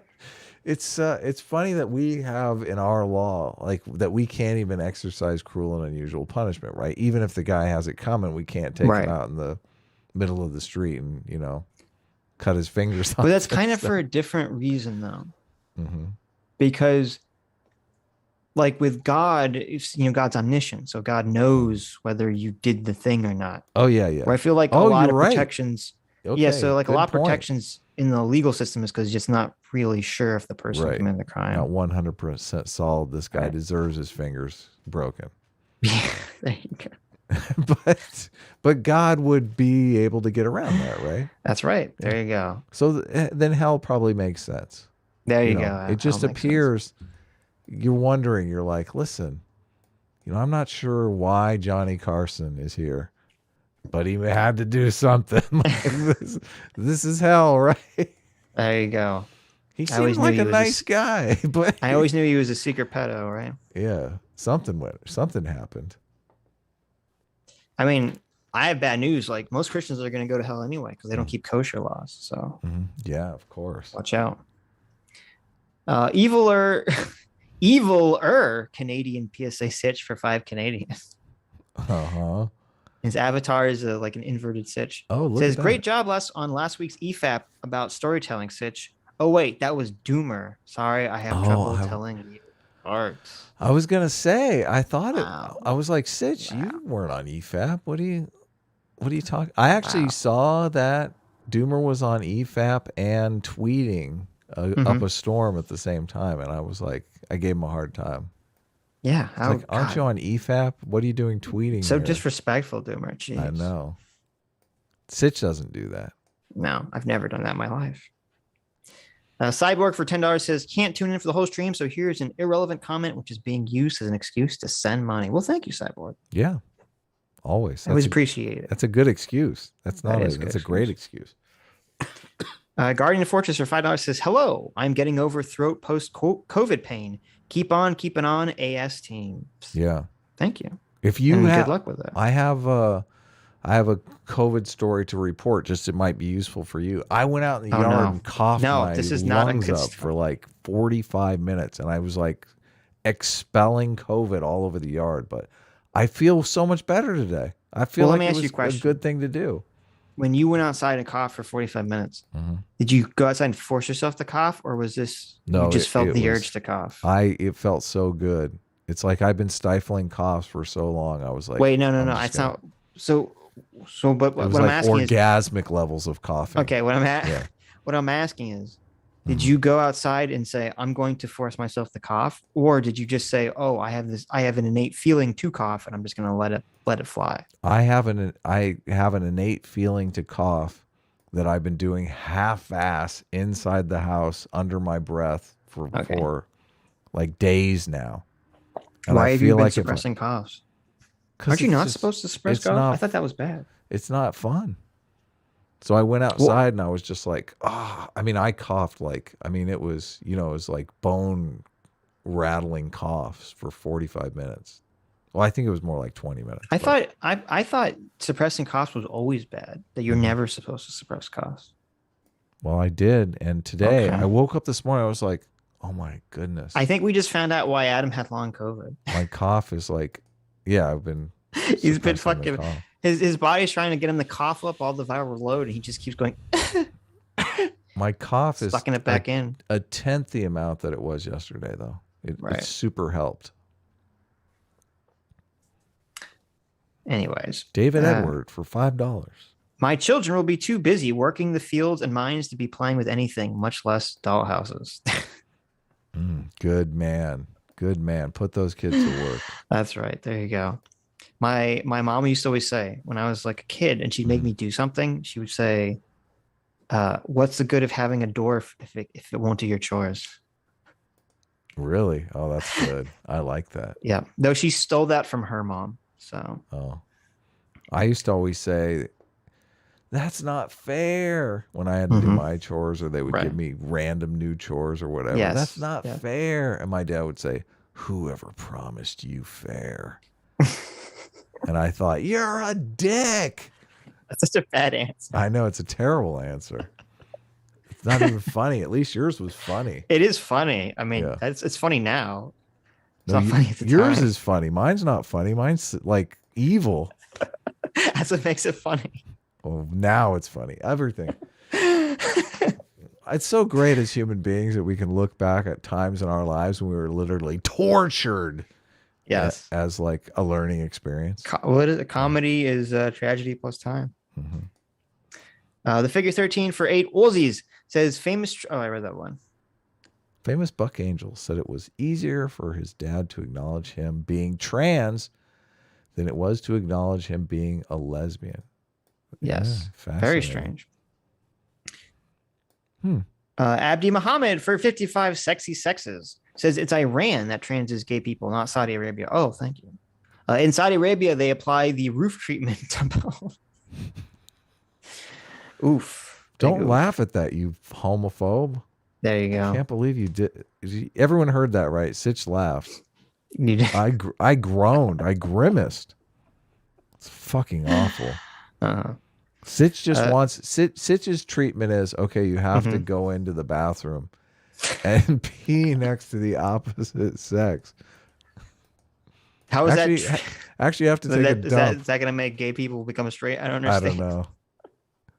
It's funny that we have in our law, like that we can't even exercise cruel and unusual punishment, right? Even if the guy has it coming, we can't take him out in the middle of the street and, you know, cut his fingers off.
But that's kind of for a different reason, though. Because like with God, God's omniscient, so God knows whether you did the thing or not.
Oh yeah, yeah.
Where I feel like a lot of protections.
Okay,
yeah, so like a lot of protections in the legal system is because you're just not really sure if the person committed the crime.
Not 100% solid. This guy deserves his fingers broken.
Yeah, there you go.
but God would be able to get around that, right?
That's right. There you go.
So then hell probably makes sense.
There you go.
It just appears. You're wondering, you're like, listen, I'm not sure why Johnny Carson is here, but he had to do something. Like this is hell, right?
There you go.
He seems like a nice guy, but
I always knew he was a secret pedo, right?
Yeah, something happened.
I mean, I have bad news. Like most Christians are going to go to hell anyway because they don't keep kosher laws. So
yeah, of course.
Watch out. Eviler Canadian PSA Sitch for 5 Canadian. His avatar is like an inverted Sitch.
Oh, look
says, great job on last week's EFAP about storytelling, Sitch. Oh, wait, that was Doomer. Sorry, I have trouble telling you parts.
I was going to say, I thought I was like, Sitch, you weren't on EFAP. What are you talking? I actually saw that Doomer was on EFAP and tweeting up a storm at the same time, and I was like, I gave him a hard time.
Yeah.
It's like, aren't you on EFAP? What are you doing tweeting?
So
here?
disrespectful, Doomer. Jeez.
I know. Sitch doesn't do that.
No, I've never done that in my life. Cyborg for $10 says, can't tune in for the whole stream, so here's an irrelevant comment which is being used as an excuse to send money. Well, thank you, Cyborg.
Yeah, always.
I always appreciate it.
That's a good excuse. That's not
that's
a great excuse.
Guardian of Fortress for $5 says, hello, I'm getting over throat post-COVID pain. Keep on keeping on, AS teams.
Yeah.
Thank you.
If you have,
good luck with it.
I have a COVID story to report. Just it might be useful for you. I went out in the yard and coughed my lungs up for like 45 minutes, and I was like expelling COVID all over the yard. But I feel so much better today. I feel like it was a good thing to do.
When you went outside and coughed for 45 minutes, did you go outside and force yourself to cough, or was this you just felt the urge to cough?
It felt so good. It's like I've been stifling coughs for so long. I was like,
wait, no. It's not. But what I'm asking is
orgasmic levels of coughing.
Okay, what I'm asking is, did you go outside and say, I'm going to force myself to cough, or did you just say, oh, I have an innate feeling to cough, and I'm just going to let it fly? I have an
innate feeling to cough that I've been doing half-ass inside the house under my breath for like days now. And
why have you been suppressing coughs? Aren't you not supposed to suppress coughs? I thought that was bad.
It's not fun. So I went outside and I was just like, I coughed it was, it was like bone rattling coughs for 45 minutes. Well, I think it was more like 20 minutes.
I thought suppressing coughs was always bad, that you're never supposed to suppress coughs.
Well, I did. And today I woke up this morning, I was like, oh my goodness.
I think we just found out why Adam had long COVID.
My cough is like, I've been.
He's been fucking. His body's trying to get him to cough up all the viral load, and he just keeps going.
My cough is
sucking it back in.
A tenth the amount that it was yesterday, though. It super helped.
Anyways,
David Edward for $5.
My children will be too busy working the fields and mines to be playing with anything, much less dollhouses.
Good man. Good man. Put those kids to work.
That's right. There you go. My mom used to always say, when I was like a kid and she'd make me do something, she would say, what's the good of having a dwarf if it won't do your chores?
Really? Oh, that's good. I like that.
Yeah. Though she stole that from her mom. So.
Oh. I used to always say, that's not fair when I had to do my chores, or they would give me random new chores or whatever. Yes. That's not fair. And my dad would say, whoever promised you fair? And I thought, you're a dick.
That's such a bad answer.
I know, it's a terrible answer. It's not even funny. At least yours was funny.
It is funny. I mean, it's funny now. It's not funny at the
yours
time.
Is funny. Mine's not funny. Mine's like evil.
That's what makes it funny.
Well, now it's funny. Everything. It's so great as human beings that we can look back at times in our lives when we were literally tortured.
Yes.
As like a learning experience.
What is it? Comedy is tragedy plus time. The figure 13 for 8 Aussies says famous. Oh, I read that one.
Famous Buck Angel said it was easier for his dad to acknowledge him being trans than it was to acknowledge him being a lesbian.
Yes. Very strange. Abdi Muhammad for 55 sexy sexes says it's Iran that transes gay people, not Saudi Arabia. Oh, thank you. In Saudi Arabia, they apply the roof treatment to both. Oof.
Don't laugh at that, you homophobe.
There you go.
I can't believe you did. Everyone heard that, right? Sitch laughed. I groaned. I grimaced. It's fucking awful. Sitch just wants Sitch's treatment is okay. You have to go into the bathroom and pee next to the opposite sex.
How is that?
Actually, you have to take a dump.
Is that going to make gay people become straight? I don't understand.
I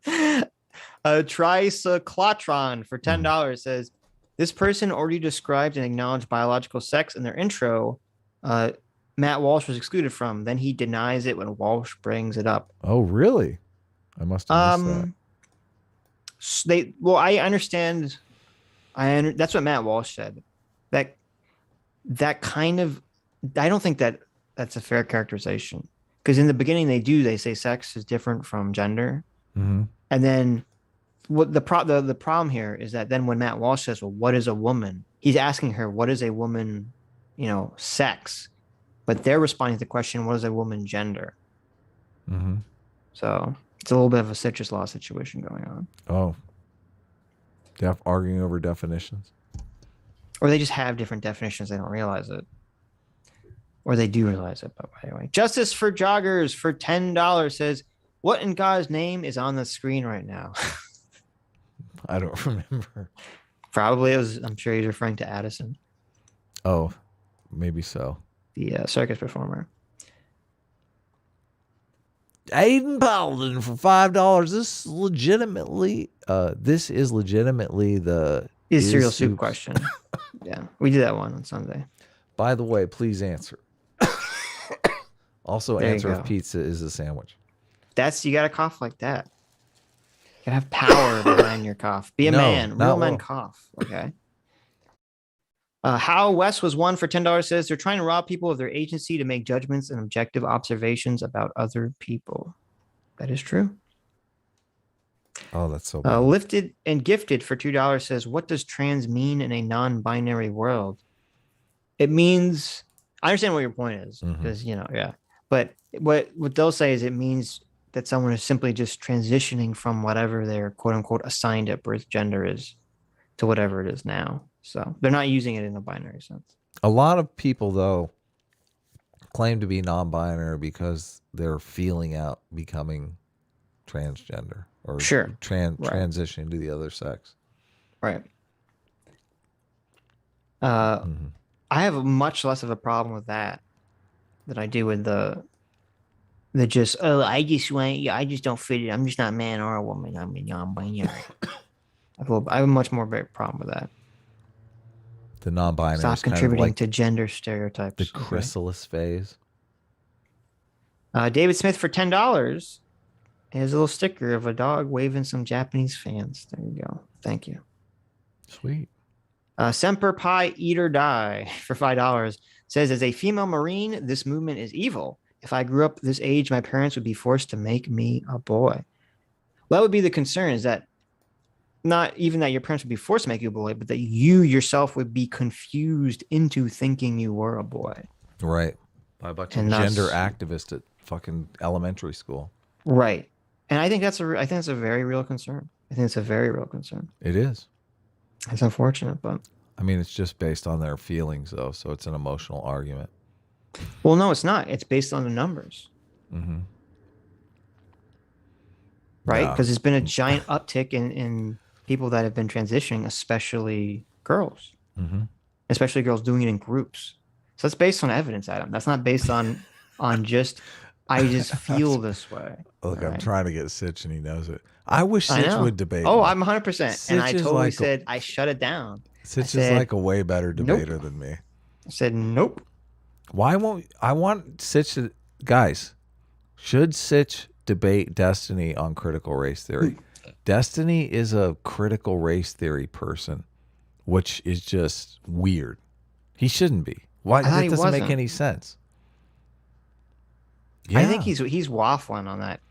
don't know.
Tricyclotron for $10 says this person already described and acknowledged biological sex in their intro. Matt Walsh was excluded from. Then he denies it when Walsh brings it up.
Oh, really? I must have missed that.
I understand. That's what Matt Walsh said. That kind of I don't think that that's a fair characterization because in the beginning they say sex is different from gender,
Mm-hmm.
and then what the problem here is that then when Matt Walsh says, "Well, what is a woman?" He's asking her, "What is a woman?" Sex, but they're responding to the question, "What is a woman gender?"
Mm-hmm.
So it's a little bit of a citrus law situation going on.
Oh, arguing over definitions.
Or they just have different definitions. They don't realize it. Or they do realize it. But anyway, Justice for Joggers for $10 says, what in God's name is on the screen right now?
I don't remember.
Probably it was, I'm sure he's referring to Addison.
Oh, maybe so.
The circus performer.
Aydin Paladin for $5. This is legitimately the
cereal soup question. Yeah, we did that one on Sunday.
By the way, please answer. Also,
there
answer if pizza is a sandwich.
You gotta cough like that. You gotta have power behind your cough. Be a man. Real men cough. Okay. How West was one for $10 says they're trying to rob people of their agency to make judgments and objective observations about other people. That is true.
Oh, that's so bad.
Lifted and Gifted for $2 says, what does trans mean in a non-binary world? It means, I understand what your point is, because, yeah. But what they'll say is it means that someone is simply just transitioning from whatever their quote unquote assigned at birth gender is to whatever it is now. So they're not using it in a binary sense.
A lot of people, though, claim to be non-binary because they're feeling out becoming transgender or transitioning to the other sex.
Right. I have much less of a problem with that than I do with the I just don't fit it. I'm just not a man or a woman. I'm non-binary. I have a much more big problem with that.
The non-binary.
Stop contributing to gender stereotypes.
The chrysalis phase.
David Smith for $10 has a little sticker of a dog waving some Japanese fans. There you go. Thank you.
Sweet.
Semper Pi Eat or Die for $5 says, as a female Marine, this movement is evil. If I grew up this age, my parents would be forced to make me a boy. Well, that would be the concern, is that not even that your parents would be forced to make you a boy, but that you yourself would be confused into thinking you were a boy.
Right. By a bunch of gender activists at fucking elementary school.
Right. And I think that's a very real concern. I think it's a very real concern.
It is.
It's unfortunate, but
I mean, it's just based on their feelings, though, so it's an emotional argument.
Well, no, it's not. It's based on the numbers.
Mm-hmm.
Right? Because there's been a giant uptick in people that have been transitioning, especially girls.
Mm-hmm.
Especially girls doing it in groups. So that's based on evidence, Adam. That's not based on just, I just feel this way.
Look, I'm trying to get Sitch, and he knows it. I wish Sitch would debate.
Oh, I'm 100%.
Sitch
and I totally said, I shut it down.
Sitch is like a way better debater than me.
I said, nope.
Why won't I want Sitch to, guys, should Sitch debate Destiny on critical race theory? Destiny is a critical race theory person, which is just weird. He shouldn't be. Why? That doesn't make any sense.
Yeah. I think he's waffling on that.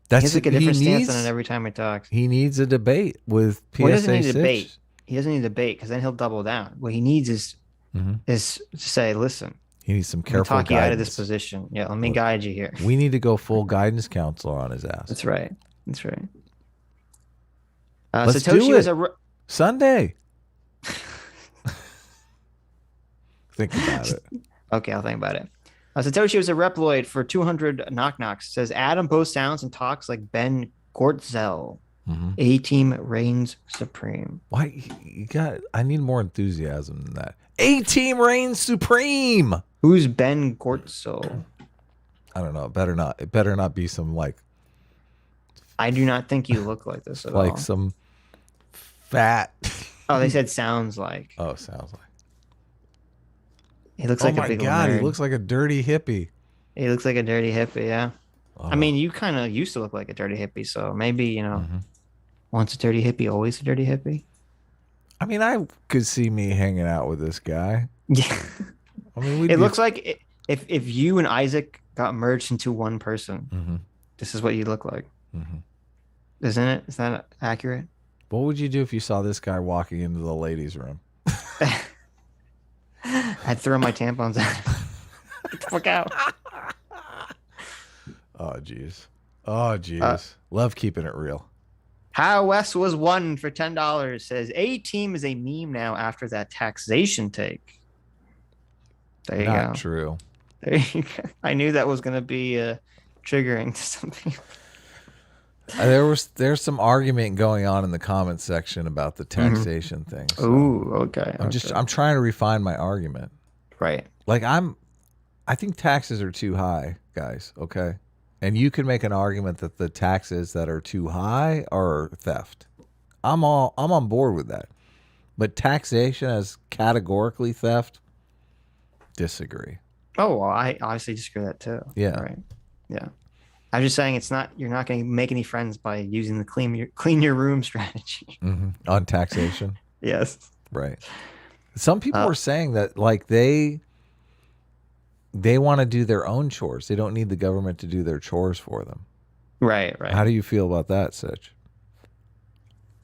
He has like a different stance on it every time he talks.
He needs a debate with PSA.
He doesn't need a debate. He doesn't need a debate because then he'll double down. What he needs is to say, listen.
He needs some careful guidance.
Talk you out of this position. Yeah, let me guide you here.
We need to go full guidance counselor on his ass.
That's right. That's right.
Let's
Satoshi
do it.
Was
Sunday. Think about it.
Okay, I'll think about it. Satoshi was a Reploid for 200 knock knocks. Says Adam both sounds and talks like Ben Gortzel. A-Team reigns supreme.
Why I need more enthusiasm than that. A-Team reigns supreme.
Who's Ben Gortzel?
I don't know. It better not be some like.
I do not think you look like this at all.
Like some fat.
Oh, they said sounds like.
Oh, sounds like.
He looks like a big
God,
nerd.
He looks like a dirty hippie.
He looks like a dirty hippie, yeah. Oh. I mean, you kind of used to look like a dirty hippie, so maybe, once a dirty hippie, always a dirty hippie.
I mean, I could see me hanging out with this guy.
Yeah.
I mean,
it looks like if you and Isaac got merged into one person,
Mm-hmm.
this is what you look like,
Mm-hmm.
isn't it? Is that accurate?
What would you do if you saw this guy walking into the ladies' room?
I'd throw my tampons out. Get the fuck out.
Oh, jeez. Oh, jeez. Love keeping it real.
How West was won for $10 says A-Team is a meme now after that taxation take. There you
Not
go.
true.
There you go. I knew that was going to be triggering to something.
There's some argument going on in the comments section about the taxation thing. So
Ooh, okay.
I'm trying to refine my argument.
Right.
Like I think taxes are too high, guys. Okay. And you can make an argument that the taxes that are too high are theft. I'm on board with that. But taxation as categorically theft, disagree.
Oh, well, I obviously disagree with that too.
Yeah.
Right. Yeah. I'm just saying you're not going to make any friends by using the clean your room strategy.
On taxation.
Yes.
Right. Some people are saying that like they want to do their own chores. They don't need the government to do their chores for them.
Right.
How do you feel about that, Sitch?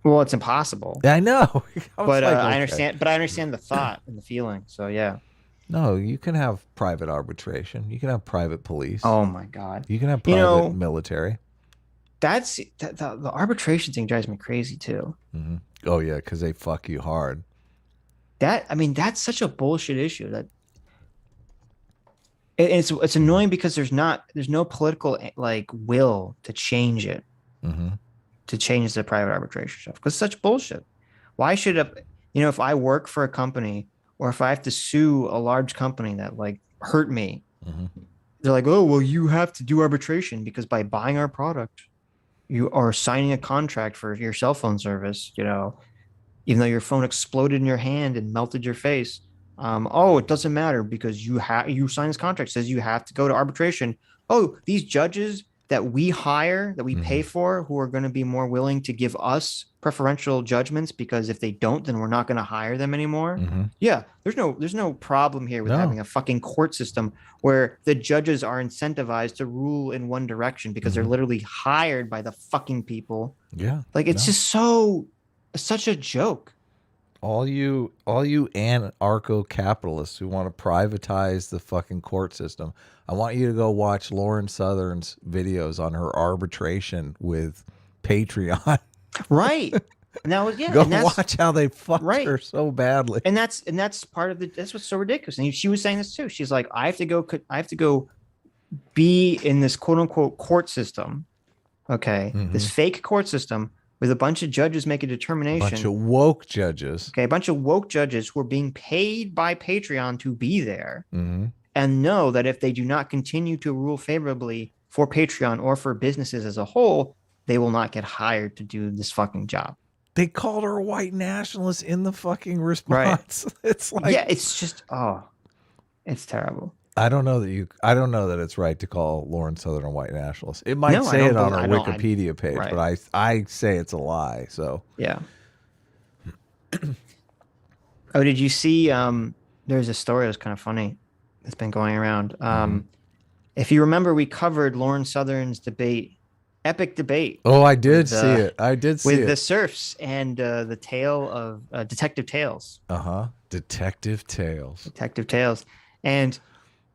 Well, it's impossible.
I know.
But I understand. But I understand the thought and the feeling. So yeah.
No, you can have private arbitration. You can have private police.
Oh my God.
You can have private military.
The arbitration thing drives me crazy too.
Mm-hmm. Oh yeah, because they fuck you hard.
That's such a bullshit issue that it's annoying because there's no political like will to change it, to change the private arbitration stuff because it's such bullshit. Why should if I work for a company or if I have to sue a large company that like hurt me, they're like, oh well, you have to do arbitration because by buying our product, you are signing a contract for your cell phone service. Even though your phone exploded in your hand and melted your face. It doesn't matter because you signed this contract says you have to go to arbitration. Oh, these judges that we hire, that we pay for, who are going to be more willing to give us preferential judgments because if they don't, then we're not going to hire them anymore. Yeah, there's no problem here with having a fucking court system where the judges are incentivized to rule in one direction because they're literally hired by the fucking people.
Yeah,
like it's just such a joke.
All you anarcho-capitalists who want to privatize the fucking court system, I want you to go watch Lauren Southern's videos on her arbitration with Patreon.
Right. And that was
Go watch how they fucked her so badly.
And that's part of that's what's so ridiculous. And she was saying this too. She's like, I have to go be in this quote unquote court system. Okay. This fake court system with a bunch of judges make a determination.
A bunch of woke judges.
Okay, a bunch of woke judges who are being paid by Patreon to be there and know that if they do not continue to rule favorably for Patreon or for businesses as a whole, they will not get hired to do this fucking job.
They called her a white nationalist in the fucking response. Right. It's like,
yeah, it's just, it's terrible.
I don't know that it's right to call Lauren Southern a white nationalist. It might say it on her Wikipedia page, right. But I say it's a lie. So
yeah. Oh, did you see? There's a story that's kind of funny that's been going around. If you remember, we covered Lauren Southern's epic debate.
Oh, I did see it. I did see it
with the serfs and the tale of Detective Tales.
Detective Tales.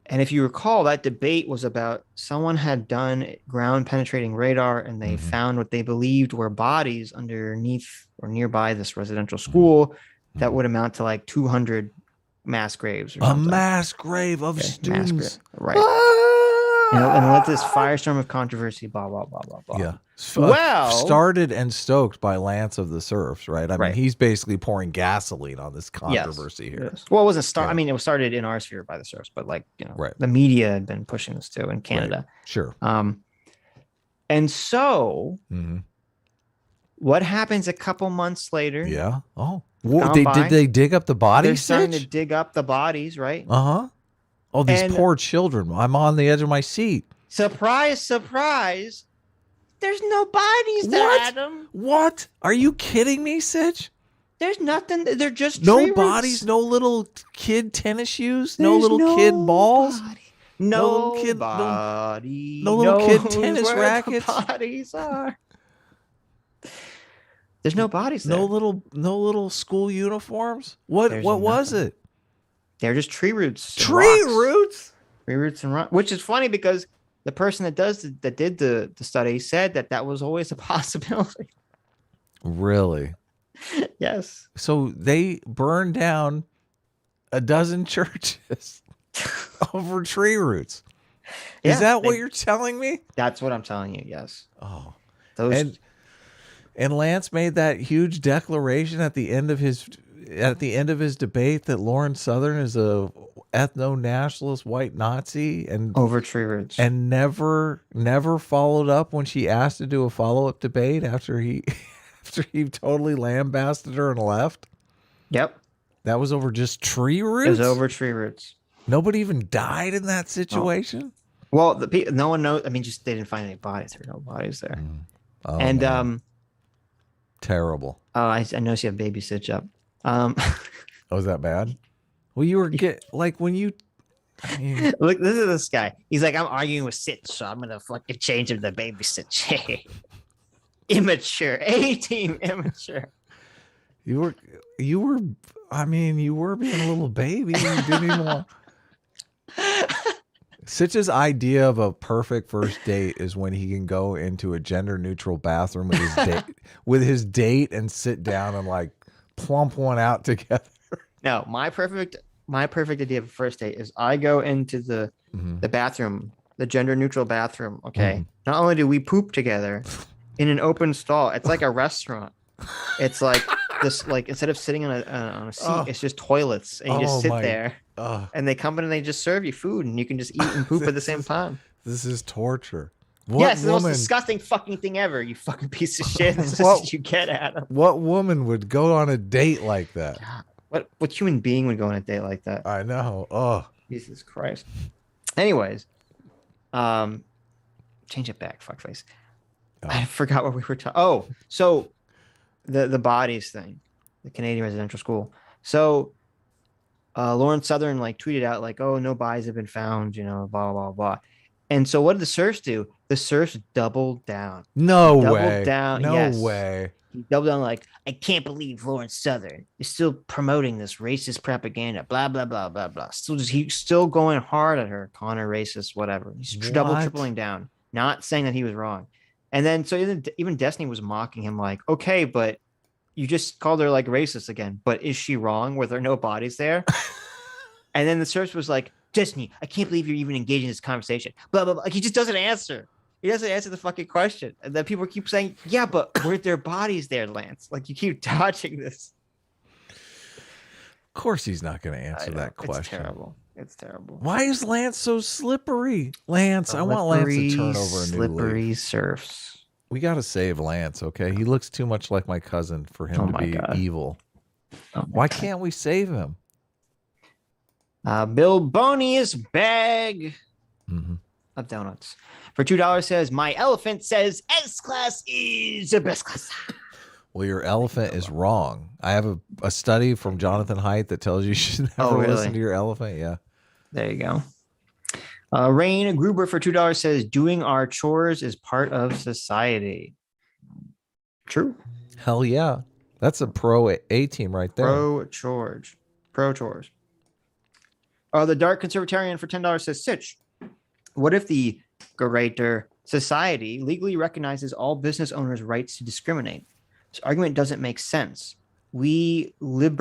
And if you recall, that debate was about someone had done ground penetrating radar and they found what they believed were bodies underneath or nearby this residential school that would amount to like 200 mass graves. Or something.
Mass grave of students.
Right. And let this firestorm of controversy, blah, blah, blah, blah, blah.
Yeah.
Started
and stoked by Lance of the Serfs, right? I mean, he's basically pouring gasoline on this controversy here.
Yes. Well, it wasn't I mean, it was started in our sphere by the Serfs, but the media had been pushing this too in Canada.
Right. Sure.
And so what happens a couple months later?
Yeah. Oh, did they dig up the bodies?
They're starting to dig up the bodies, right?
Oh, these poor children. I'm on the edge of my seat.
Surprise, surprise. There's no bodies there, Adam.
What? Are you kidding me, Sitch?
There's nothing. They're just
no bodies, no little kid tennis shoes, no little kid balls. No little kid, no little
knows
kid tennis
where
rackets.
the bodies are. There's no bodies there.
No little school uniforms. What
There's
was
nothing.
it?
They're just tree roots. And
Tree
rocks.
roots.
Tree roots and rocks. Which is funny because the person that did the study said that was always a possibility.
Really?
Yes.
So they burned down a dozen churches over tree roots. Is that what you're telling me?
That's what I'm telling you. Yes.
Oh,
those.
And Lance made that huge declaration at the end of his debate that Lauren Southern is a ethno-nationalist white Nazi and
over tree roots,
and never followed up when she asked to do a follow-up debate after he totally lambasted her and left.
Yep.
That was over just tree roots?
It was over tree roots.
Nobody even died in that situation?
Oh. Well, no one knows. I mean, just they didn't find any bodies. There were no bodies there.
Oh,
and
man. Terrible.
Oh, I noticed you have baby Sitch up.
Oh, is that bad? Well, you were when you I mean,
look, this is this guy. He's like, I'm arguing with Sitch, so I'm gonna fucking change him to baby Sitch. Immature. A-team immature.
You were being a little baby. You didn't even want. Sitch's idea of a perfect first date is when he can go into a gender neutral bathroom with his date and sit down and like plump one out together.
No, my perfect idea of a first date is I go into the bathroom, the gender neutral bathroom. Okay. Not only do we poop together in an open stall, it's like a restaurant. It's like this, like instead of sitting on a seat, it's just toilets, and you just sit there. And they come in and they just serve you food, and you can just eat and poop at the same time.
This is torture.
Yes, the most disgusting fucking thing ever. You fucking piece of shit. This is what you get at him.
What woman would go on a date like that?
God, what human being would go on a date like that?
I know. Oh,
Jesus Christ. Anyways, change it back. Fuckface. I forgot what we were talking. Oh, so the bodies thing, the Canadian residential school. So Lauren Southern like tweeted out like, oh, no bodies have been found, blah, blah, blah. And so what did the serfs do? The serfs doubled down.
No
doubled
way.
Down.
No
yes.
way.
He doubled down like, I can't believe Lauren Southern is still promoting this racist propaganda, blah, blah, blah, blah, blah. He's still going hard at her, calling her racist, whatever. He's tripling down, not saying that he was wrong. And then so even Destiny was mocking him like, okay, but you just called her like racist again. But is she wrong? Were there no bodies there? And then the search was like, Destiny, I can't believe you're even engaging in this conversation. Blah, blah, blah. Like, he just doesn't answer. He doesn't answer the fucking question. And then people keep saying, yeah, but were there bodies there, Lance? Like, you keep dodging this.
Of course he's not going to answer that question.
It's terrible. It's terrible.
Why is Lance so slippery? Lance, I want Lance to turn over a new leaf.
Slippery serfs.
We got to save Lance, okay? He looks too much like my cousin for him to be evil. Why can't we save him?
Bill Boney's bag of donuts for $2 says, my elephant says S-Class is the best class.
Well, your elephant is wrong. I have a study from Jonathan Haidt that tells you should never listen to your elephant. Yeah.
There you go. Rain Gruber for $2 says, doing our chores is part of society. True.
Hell yeah. That's a pro A team right there.
Pro chores. The Dark Conservatarian for $10 says, Sitch, what if the greater society legally recognizes all business owners' rights to discriminate? This argument doesn't make sense. We maybe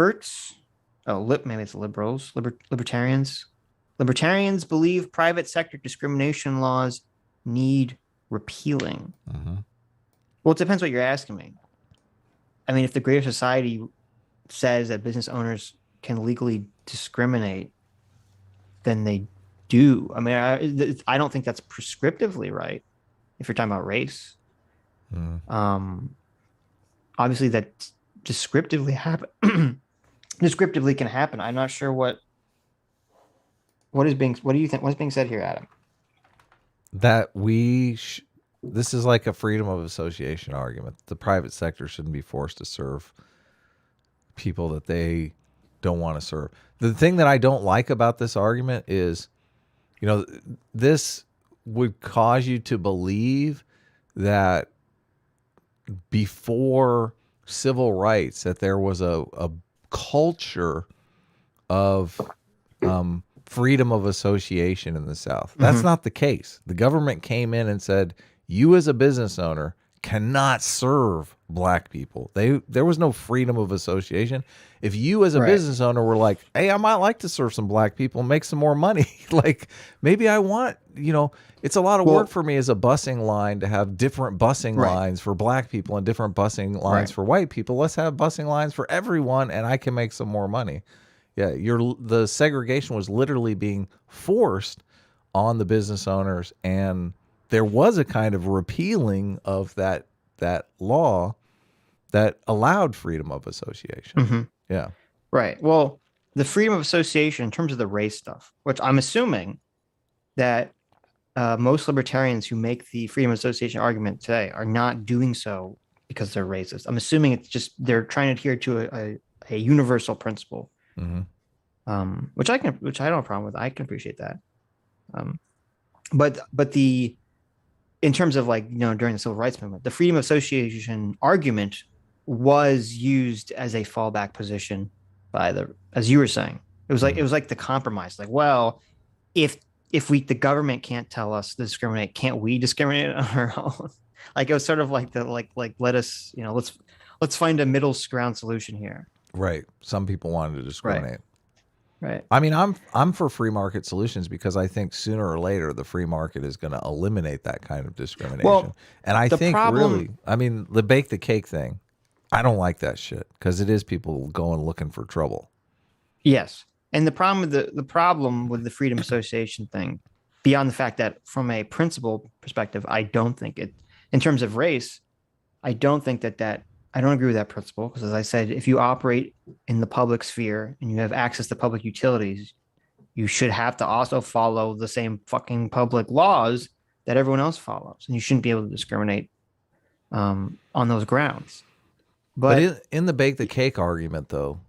it's libertarians believe private sector discrimination laws need repealing. Well, it depends what you're asking me. I mean, if the greater society says that business owners can legally discriminate, then they do. I mean, I don't think that's prescriptively right if you're talking about race. Obviously, that descriptively can happen. I'm not sure what do you think? What's being said here, Adam?
That this is like a freedom of association argument. The private sector shouldn't be forced to serve people that they don't want to serve. The thing that I don't like about this argument is you know, this would cause you to believe that before civil rights, that there was a culture of freedom of association in the South. That's not the case. The government came in and said, you as a business owner cannot serve black people. There was no freedom of association. If you as a business owner were like, hey, I might like to serve some black people and make some more money. Like maybe I want, it's a lot of work for me as a busing line to have different busing lines for black people and different busing lines for white people. Let's have busing lines for everyone and I can make some more money. Yeah, the segregation was literally being forced on the business owners, and there was a kind of repealing of that law that allowed freedom of association. Yeah.
Right. Well, the freedom of association in terms of the race stuff, which I'm assuming that most libertarians who make the freedom of association argument today are not doing so because they're racist. I'm assuming it's just they're trying to adhere to a universal principle, which I don't have a problem with. I can appreciate that. But in terms of during the civil rights movement, the freedom of association argument was used as a fallback position as you were saying. It was like the compromise. Like, well, if the government can't tell us to discriminate, can't we discriminate on our own? Like it was sort of like let us, let's find a middle ground solution here.
Right. Some people wanted to discriminate.
Right.
I mean, I'm for free market solutions because I think sooner or later the free market is going to eliminate that kind of discrimination. Well, and I think the bake the cake thing, I don't like that shit because it is people going looking for trouble.
Yes. And the problem with the freedom association thing, beyond the fact that from a principle perspective, I don't think it, in terms of race, I don't think that I don't agree with that principle because, as I said, if you operate in the public sphere and you have access to public utilities, you should have to also follow the same fucking public laws that everyone else follows, and you shouldn't be able to discriminate on those grounds.
But in the bake the cake argument, though,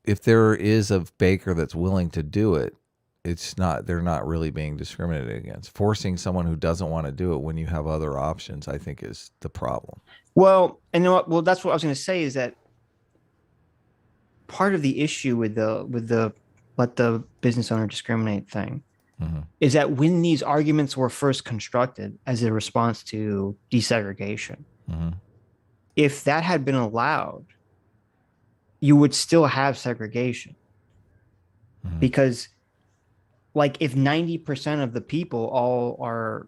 if there is a baker that's willing to do it, they're not really being discriminated against. Forcing someone who doesn't want to do it when you have other options, I think, is the problem.
Well, and you know what? Well, that's what I was going to say is that part of the issue with the let the business owner discriminate thing is that when these arguments were first constructed as a response to desegregation, if that had been allowed, you would still have segregation because if 90% of the people all are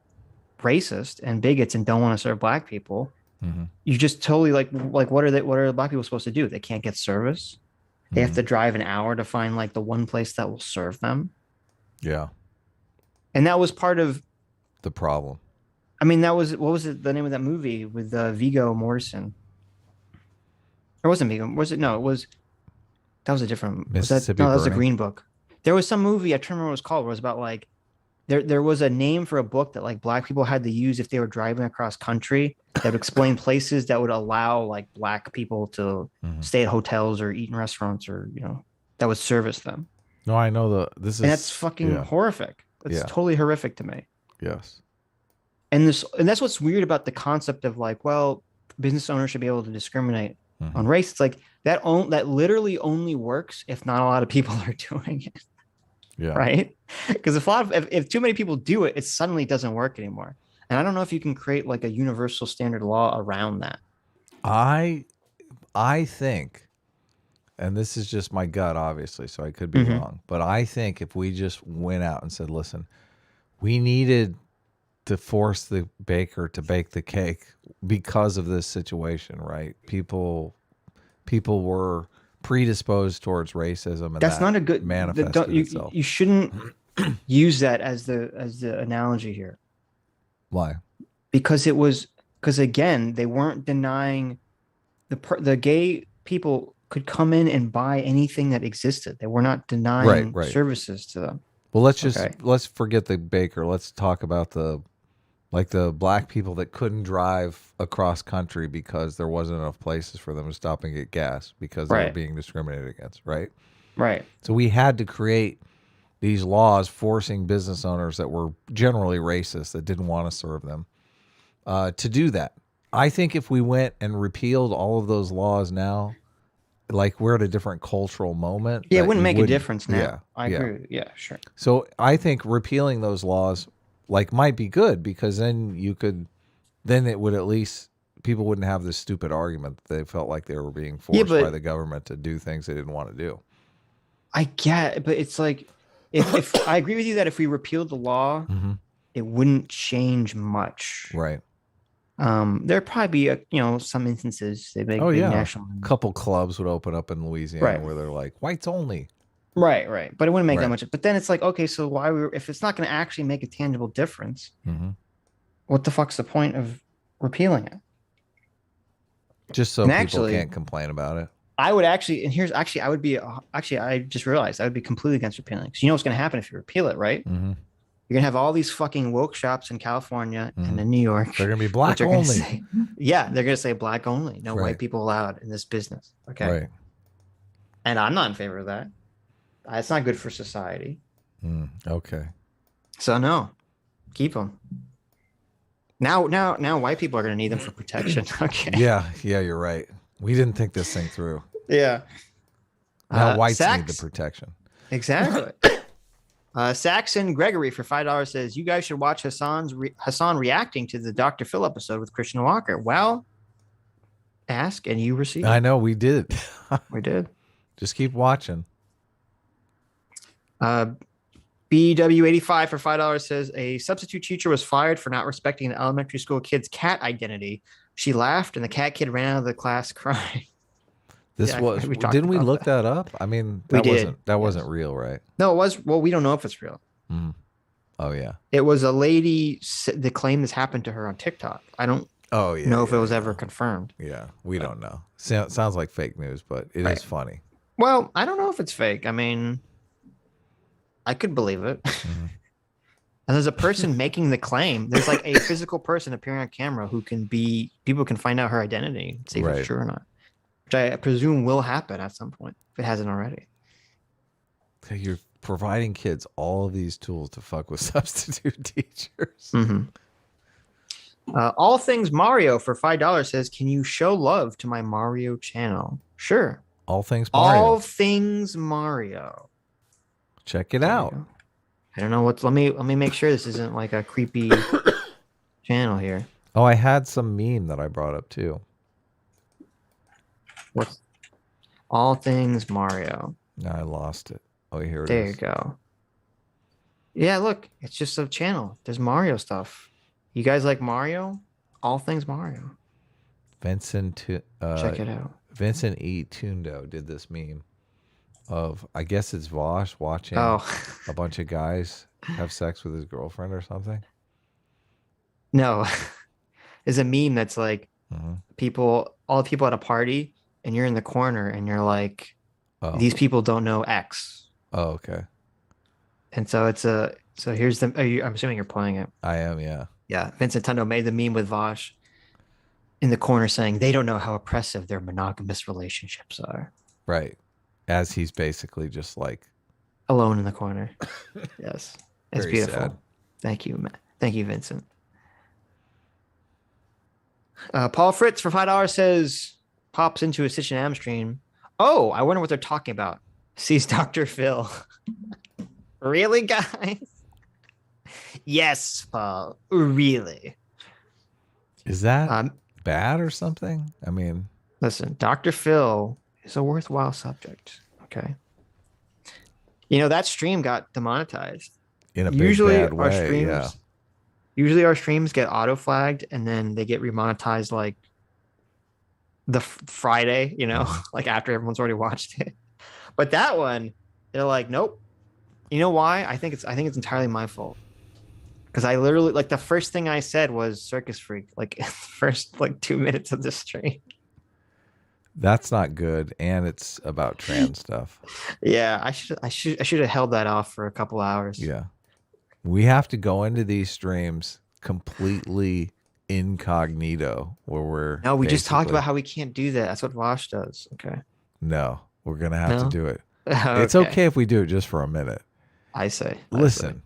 racist and bigots and don't want to serve black people, you just totally what are the black people supposed to do? They can't get service. They have to drive an hour to find the one place that will serve them. Yeah. And that was part of
the problem.
I mean, what was the name of that movie with Viggo Mortensen? Or wasn't Viggo? Was it? No, it was. That was a different.
Mississippi
that was a Green Book. There was some movie I can't remember what it was called. Where it was about there was a name for a book that black people had to use if they were driving across country that would explain places that would allow black people to stay at hotels or eat in restaurants or that would service them.
No, I know and
that's fucking horrific. It's totally horrific to me.
Yes.
And that's what's weird about the concept of business owners should be able to discriminate on race. It's that literally only works if not a lot of people are doing it.
Yeah.
Right. Because if too many people do it, it suddenly doesn't work anymore. And I don't know if you can create a universal standard law around that.
I think, and this is just my gut, obviously, so I could be wrong, but I think if we just went out and said, listen, we needed to force the baker to bake the cake because of this situation, right? People were predisposed towards racism, and
that's not a good
manifested itself.
You shouldn't use that as the analogy here.
Why?
Because again, they weren't denying the gay people could come in and buy anything that existed. They were not denying services to them.
Well, let's forget the baker. Let's talk about the black people that couldn't drive across country because there wasn't enough places for them to stop and get gas because they were being discriminated against, right?
Right.
So we had to create these laws forcing business owners that were generally racist, that didn't want to serve them, to do that. I think if we went and repealed all of those laws now, like we're at a different cultural moment.
Yeah, it wouldn't make a difference now.
Yeah,
I agree. Yeah, sure.
So I think repealing those laws like might be good, because then it would at least, people wouldn't have this stupid argument that they felt like they were being forced by the government to do things they didn't want to do.
I get it, but it's like, if I agree with you that if we repealed the law, it wouldn't change much.
Right.
There'd probably be some instances they make national.
A couple clubs would open up in Louisiana where they're like whites only.
Right. But it wouldn't make that much. But then it's like, okay, so if it's not going to actually make a tangible difference, what the fuck's the point of repealing it?
Just so people can't complain about it.
I would actually, I just realized I would be completely against repealing. Because you know what's going to happen if you repeal it, right? You're going to have all these fucking woke shops in California and in New York.
They're going to be black only.
They're going to say black only. No white people allowed in this business. Okay.
Right.
And I'm not in favor of that. It's not good for society.
Okay.
So no, keep them. Now white people are going to need them for protection. Okay.
Yeah, you're right. We didn't think this thing through.
Yeah.
Now whites need the protection.
Exactly. Saxon Gregory for $5 says, you guys should watch Hasan reacting to the Dr. Phil episode with Christian Walker. Well, ask and you receive.
I know, we did.
We did.
Just keep watching.
BW85 for $5 says, a substitute teacher was fired for not respecting an elementary school kid's cat identity. She laughed and the cat kid ran out of the class crying.
Didn't we look that up? I mean, that wasn't real, right?
No, it was. Well, we don't know if it's real.
Oh yeah.
It was a lady that claimed this happened to her on TikTok. I don't know if it was ever confirmed.
Yeah, we don't know. Sounds like fake news, but it is funny.
Well, I don't know if it's fake. I mean, I could believe it. And there's a person making the claim. There's like a physical person appearing on camera people can find out her identity, see if it's true or not. Which I presume will happen at some point if it hasn't already.
You're providing kids all of these tools to fuck with substitute teachers.
All Things Mario for $5 says, can you show love to my Mario channel? Sure.
All Things Mario.
All Things Mario.
Check it out.
I don't know let me make sure this isn't like a creepy channel here.
Oh, I had some meme that I brought up too.
What's All Things Mario?
No, I lost it. Oh, here it is.
There you go. Yeah, look, it's just a channel. There's Mario stuff. You guys like Mario? All Things Mario.
Vincent,
check it out.
Vincent E. Tundo did this meme of, I guess it's Vosh watching a bunch of guys have sex with his girlfriend or something.
No, it's a meme that's like all the people at a party, and you're in the corner, and you're like, these people don't know X.
Oh, okay.
And so here's the. I'm assuming you're playing it.
I am, yeah.
Yeah, Vincent Tundo made the meme with Vosh in the corner saying they don't know how oppressive their monogamous relationships are.
Right. As he's basically just like
alone in the corner. Yes. It's
very
beautiful.
Sad.
Thank you, Matt. Thank you, Vincent. Paul Fritz for $5 says, pops into a Sitch and Am stream. Oh, I wonder what they're talking about. Sees Dr. Phil. Really, guys? Yes, Paul. Really.
Is that bad or something? I mean,
listen, Dr. Phil is a worthwhile subject. Okay. That stream got demonetized.
In a big bad way,
Usually our streams get auto flagged and then they get remonetized like the Friday, like after everyone's already watched it. But that one, they're like, nope. You know why? I think it's entirely my fault. Because I literally, like, the first thing I said was Circus Freak, like first 2 minutes of the stream.
That's not good, and it's about trans stuff.
Yeah, I should have held that off for a couple hours.
Yeah, we have to go into these streams completely incognito, where we're.
No, we just talked about how we can't do that. That's what Wash does. Okay.
No, we're gonna have to do it.
Okay.
It's okay if we do it just for a minute.
I say.
Listen,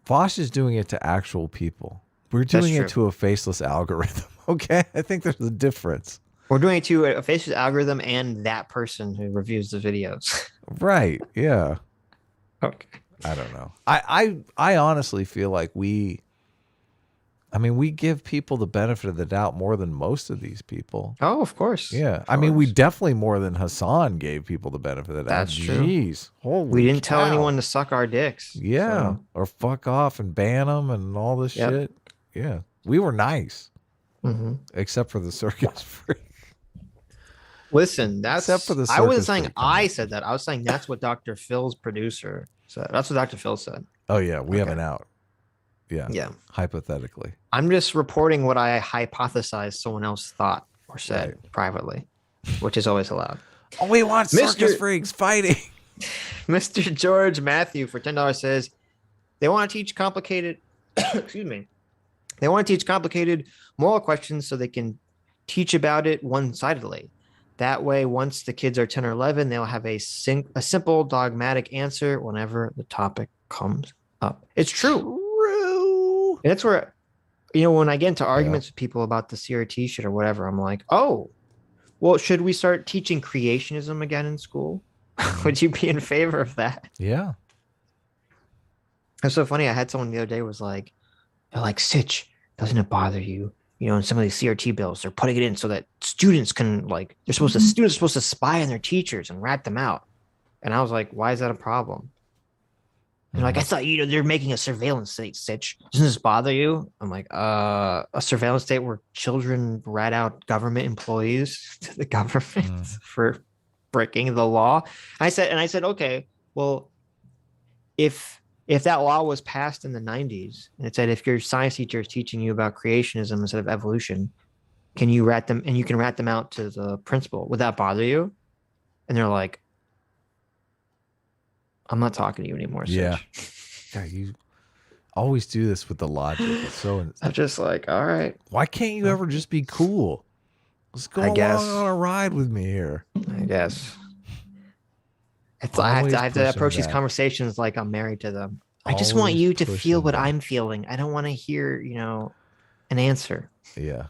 Vosh is doing it to actual people. We're doing it to a faceless algorithm. Okay, I think there's a difference.
We're doing it to a faceless algorithm and that person who reviews the videos.
Right? Yeah.
Okay.
I don't know. I honestly feel like we give people the benefit of the doubt more than most of these people.
Oh, of course.
Yeah.
Of course.
We definitely more than Hasan gave people the benefit of the doubt.
That's true.
Jeez. Holy
We didn't
cow.
tell anyone to suck our dicks.
Yeah.
So.
Or fuck off and ban them and all this shit. Yeah. We were nice. Except for the circus freak.
Listen,
except for the
I wasn't saying I said that. I was saying that's what Dr. Phil's producer said. That's what Dr. Phil said.
Oh yeah, we have an out. Yeah.
Yeah.
Hypothetically.
I'm just reporting what I hypothesized someone else thought or said privately, which is always allowed.
Oh, we want circus freaks fighting.
Mr. George Matthew for $10 says they want to teach complicated excuse me. They want to teach complicated moral questions so they can teach about it one-sidedly. That way, once the kids are 10 or 11, they'll have a simple dogmatic answer whenever the topic comes up. It's true. And that's where, when I get into arguments with people about the CRT shit or whatever, I'm like, oh, well, should we start teaching creationism again in school? Would you be in favor of that?
Yeah.
It's so funny. I had someone the other day was like, they're like, Sitch, doesn't it bother you? In some of these CRT bills, they're putting it in so that students can students are supposed to spy on their teachers and rat them out. And I was like, why is that a problem? And like, I thought, they're making a surveillance state, Sitch. Doesn't this bother you? I'm like, a surveillance state where children rat out government employees to the government for breaking the law. I said, okay, well, if that law was passed in the 90s and it said if your science teacher is teaching you about creationism instead of evolution, can you rat them and you can rat them out to the principal? Would that bother you? And they're like, I'm not talking to you anymore. Sitch.
Yeah. God, you always do this with the logic. It's so.
I'm just like, all right.
Why can't you ever just be cool? Let's go along on a ride with me here.
I guess. I have to approach these conversations like I'm married to them. I just want you to feel what I'm feeling. I don't want to hear, an answer.
Yeah.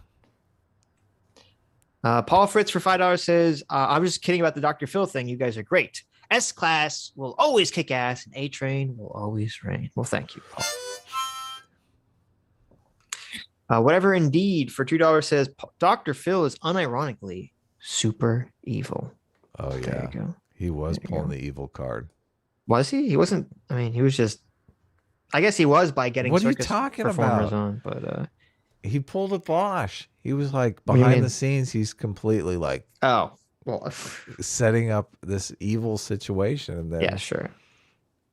Paul Fritz for $5 says, I'm just kidding about the Dr. Phil thing. You guys are great. S class will always kick ass and A train will always reign. Well, thank you, Paul. Whatever indeed for $2 says, Dr. Phil is unironically super evil.
Oh, yeah.
There you go.
He was pulling the evil card.
Was he? He wasn't. I mean, he was just. I guess he was by getting.
What are you talking
performers
about?
On, but
he pulled a Bosch. He was like behind the scenes. He's completely like.
Oh well.
Setting up this evil situation, and then
yeah, sure.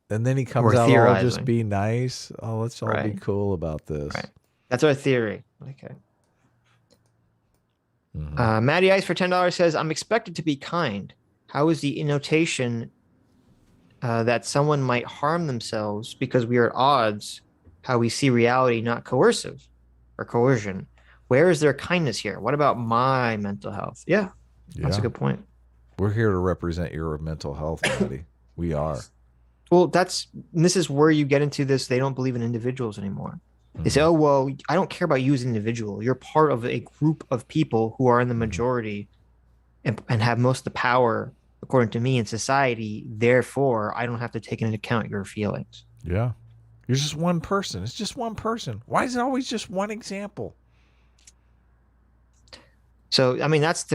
And then he comes out, "Oh, just be nice. Oh, let's all be cool about this."
Right. That's our theory. Okay. Matty Ice for $10 says, "I'm expected to be kind. How is the notation that someone might harm themselves because we are at odds, how we see reality, not coercive or coercion? Where is their kindness here? What about my mental health?" Yeah, that's a good point. We're
here to represent your mental health, Matty. We are.
Well, this is where you get into this. They don't believe in individuals anymore. They say, oh, well, I don't care about you as an individual. You're part of a group of people who are in the majority and have most of the power, according to me, in society. Therefore, I don't have to take into account your feelings.
Yeah. You're just one person. It's just one person. Why is it always just one example?
So, I mean, that's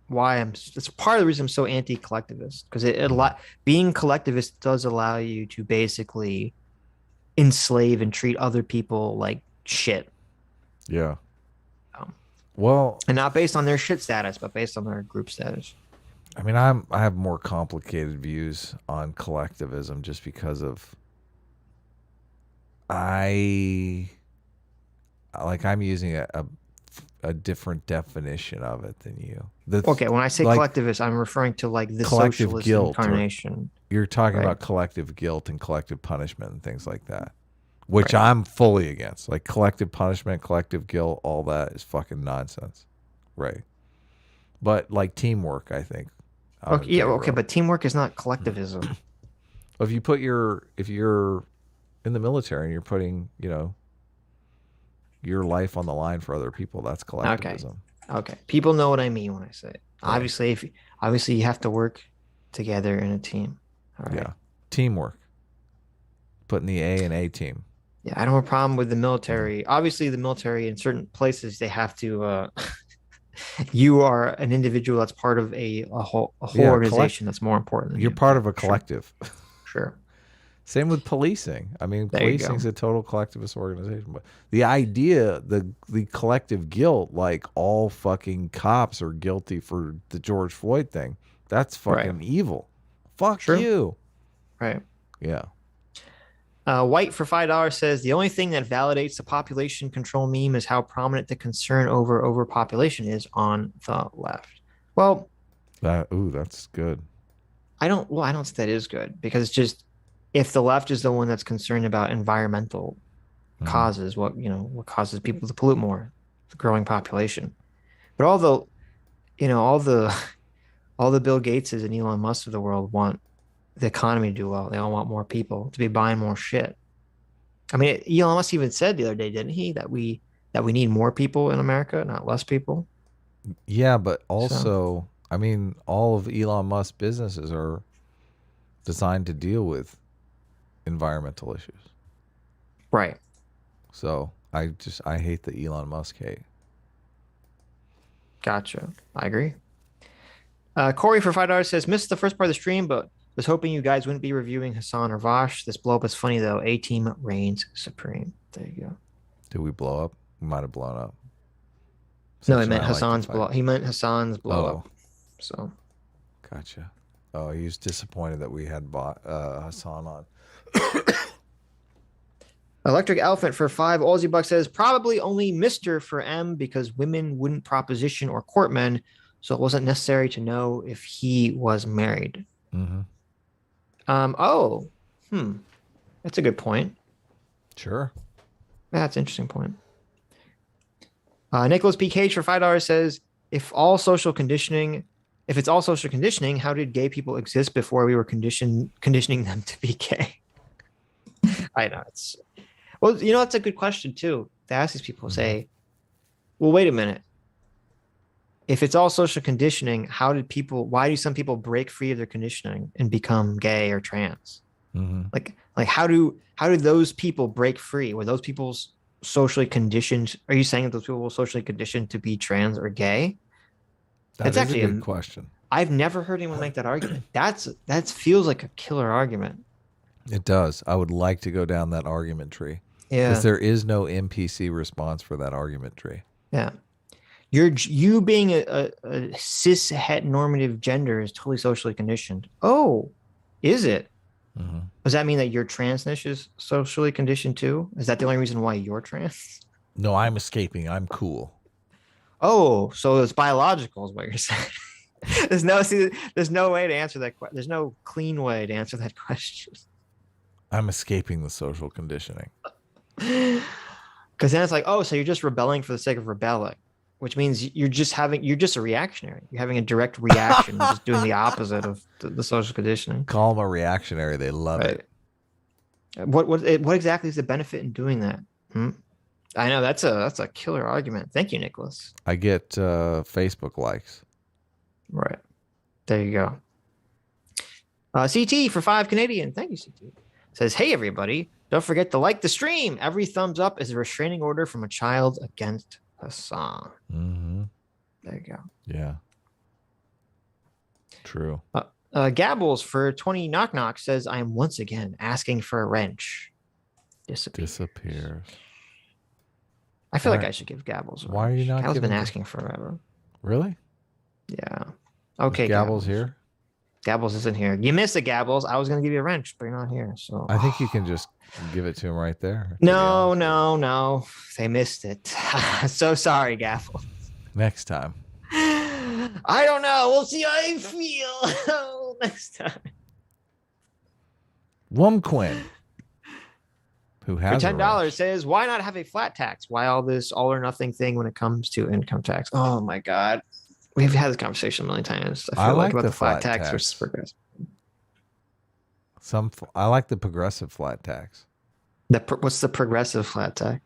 why it's part of the reason I'm so anti-collectivist, because being collectivist does allow you to basically enslave and treat other people like shit.
Yeah. Well,
and not based on their shit status, but based on their group status.
I mean, I have more complicated views on collectivism just because of I'm using a different definition of it than you.
Okay, when I say collectivist, I'm referring to like the socialist incarnation.
You're talking about collective guilt and collective punishment and things like that, which I'm fully against. Like collective punishment, collective guilt, all that is fucking nonsense. Right. But like teamwork, I think.
Okay, but teamwork is not collectivism.
if you're in the military and you're putting, your life on the line for other people, that's collectivism.
Okay. People know what I mean when I say it.
Right.
Obviously you have to work together in a team. All right.
Yeah. Teamwork. Putting the A in A team.
Yeah, I don't have a problem with the military. Obviously, the military in certain places they have to. You are an individual that's part of a whole organization that's more important than
you're
you.
part of a collective.
Sure.
Same with policing. I mean,
There you
policing is
go.
a total collectivist organization. But the idea, the collective guilt, like all fucking cops are guilty for the George Floyd thing, that's fucking evil. Fuck
True.
you.
Right.
Yeah.
White for $5 says the only thing that validates the population control meme is how prominent the concern over overpopulation is on the left. Well,
that's good.
I don't think that is good because it's just if the left is the one that's concerned about environmental causes, what causes people to pollute more, the growing population. But all the Bill Gateses and Elon Musk of the world want the economy to do well. They all want more people to be buying more shit. I mean, Elon Musk even said the other day, didn't he, that we need more people in America, not less people.
Yeah, but also, I mean, all of Elon Musk's businesses are designed to deal with environmental issues.
Right.
So I hate the Elon Musk hate.
Gotcha. I agree. Corey for $5 says, missed the first part of the stream, but was hoping you guys wouldn't be reviewing Hasan or Vosh. This blow up is funny though. A team reigns supreme. There you go.
Did we blow up? We might have blown up.
No, he meant Hasan's blow. He meant Hasan's blow up. So,
gotcha. Oh, he was disappointed that we had bought Hasan on.
Electric Elephant for $5. Aussie Buck says probably only Mr. for M because women wouldn't proposition or court men, so it wasn't necessary to know if he was married.
Mm-hmm.
That's a good point.
Sure.
That's an interesting point. Nicholas B. Cage for $5 says, if it's all social conditioning, how did gay people exist before we were conditioning them to be gay? I know that's a good question too. To ask these people, say, well, wait a minute. If it's all social conditioning, why do some people break free of their conditioning and become gay or trans?
Mm-hmm.
Like how do those people break free? Were those people socially conditioned? Are you saying that those people were socially conditioned to be trans or gay?
That's actually a good question.
I've never heard anyone make that argument. That feels like a killer argument.
It does. I would like to go down that argument tree.
Yeah.
Because there is no NPC response for that argument tree.
Yeah. You being a cis het normative gender is totally socially conditioned. Oh, is it?
Mm-hmm.
Does that mean that your transness is socially conditioned too? Is that the only reason why you're trans?
No, I'm escaping. I'm cool.
Oh, so it's biological is what you're saying. There's no way to answer that question. There's no clean way to answer that question.
I'm escaping the social conditioning.
Because then it's like, oh, so you're just rebelling for the sake of rebelling, which means you're just a reactionary. You're having a direct reaction, you're just doing the opposite of the social conditioning.
Call them a reactionary. They love it.
What exactly is the benefit in doing that? I know that's a killer argument. Thank you, Nicholas.
I get Facebook likes.
Right. There you go. CT for 5 Canadian. Thank you, CT. Says, hey, everybody. Don't forget to like the stream. Every thumbs up is a restraining order from a child against Hasan.
Mm-hmm.
There you go.
Yeah. True.
Gabbles for 20 knock knock says, I am once again asking for a wrench. Disappears. I feel like I should give Gabbles a wrench.
Why are you not?
Gabbles been asking forever.
Really?
Yeah. Okay.
Is Gabbles here?
Gabbles isn't here. You missed it, Gabbles. I was going to give you a wrench, but you're not here. So
I think you can just give it to him right there.
No. They missed it. So sorry, Gabbles.
Next time.
I don't know. We'll see how I feel next time.
Wumquin, who has
for $10 says, why not have a flat tax? Why all this all or nothing thing when it comes to income tax? Oh my God. We've had this conversation a million times. I feel like about the flat tax versus progressive.
I like the progressive flat tax.
What's the progressive flat tax?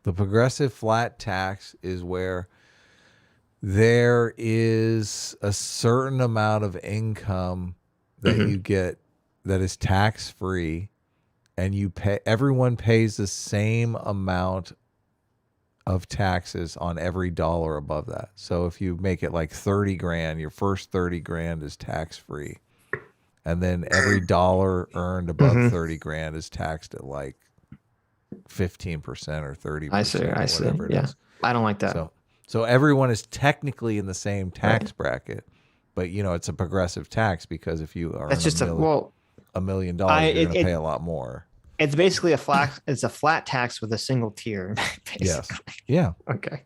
The progressive flat tax is where there is a certain amount of income that you get that is tax free, and everyone pays the same amount of taxes on every dollar above that. So if you make it like 30 grand, your first 30 grand is tax free. And then every dollar earned above 30 grand is taxed at like 15% or 30%.
I see.
Whatever it is.
I don't like that.
So everyone is technically in the same tax bracket, but it's a progressive tax because if you earn $1 million, you're going to pay a lot more.
It's basically a flat tax with a single tier. Basically.
Yes. Yeah.
Okay.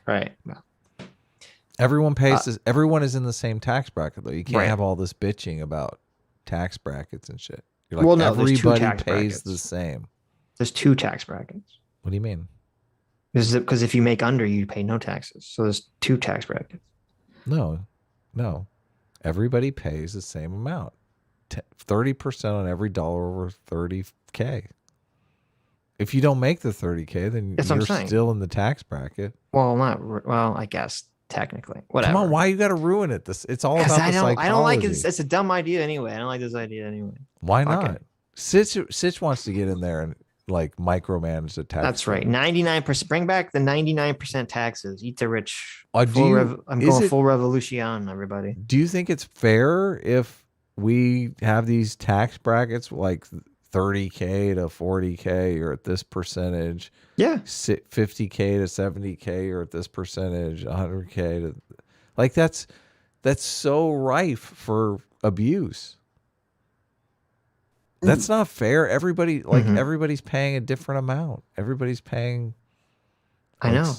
Right. Well,
everyone pays. Everyone is in the same tax bracket though. You can't have all this bitching about tax brackets and shit. You're like, everybody pays the same.
There's 2 tax brackets.
What do you mean?
This is because if you make under, you pay no taxes. So there's 2 tax brackets.
No. Everybody pays the same amount. 30% on every dollar over 30K. If you don't make the 30K, then you're still in the tax bracket.
Well, I guess technically. Whatever.
Come on, why you got to ruin it? It's all about the psychology.
I don't like it. It's a dumb idea anyway. I don't like this idea anyway.
Why not? Sitch wants to get in there and like micromanage the tax.
That's right. 99%. Bring back the 99% taxes. Eat the rich. I'm going full revolution, everybody.
Do you think it's fair if we have these tax brackets like 30K to 40K or at this percentage?
Yeah.
50K to 70K or at this percentage, 100K to like that's so rife for abuse. That's not fair. Everybody's paying a different amount. Everybody's paying.
I know.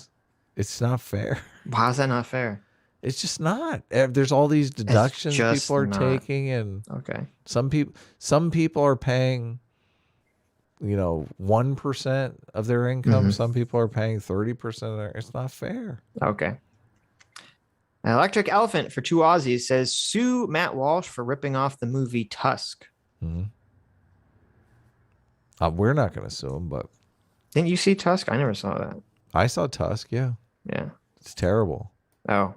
It's not fair.
How's that not fair?
It's just not. There's all these deductions people are taking, and some people are paying, 1% of their income. Some people are paying 30% of their. It's not fair.
Okay. An Electric Elephant for 2 Aussies says sue Matt Walsh for ripping off the movie Tusk.
We're not going to sue him, but
didn't you see Tusk? I never saw that.
I saw Tusk. Yeah.
Yeah.
It's terrible.
Oh.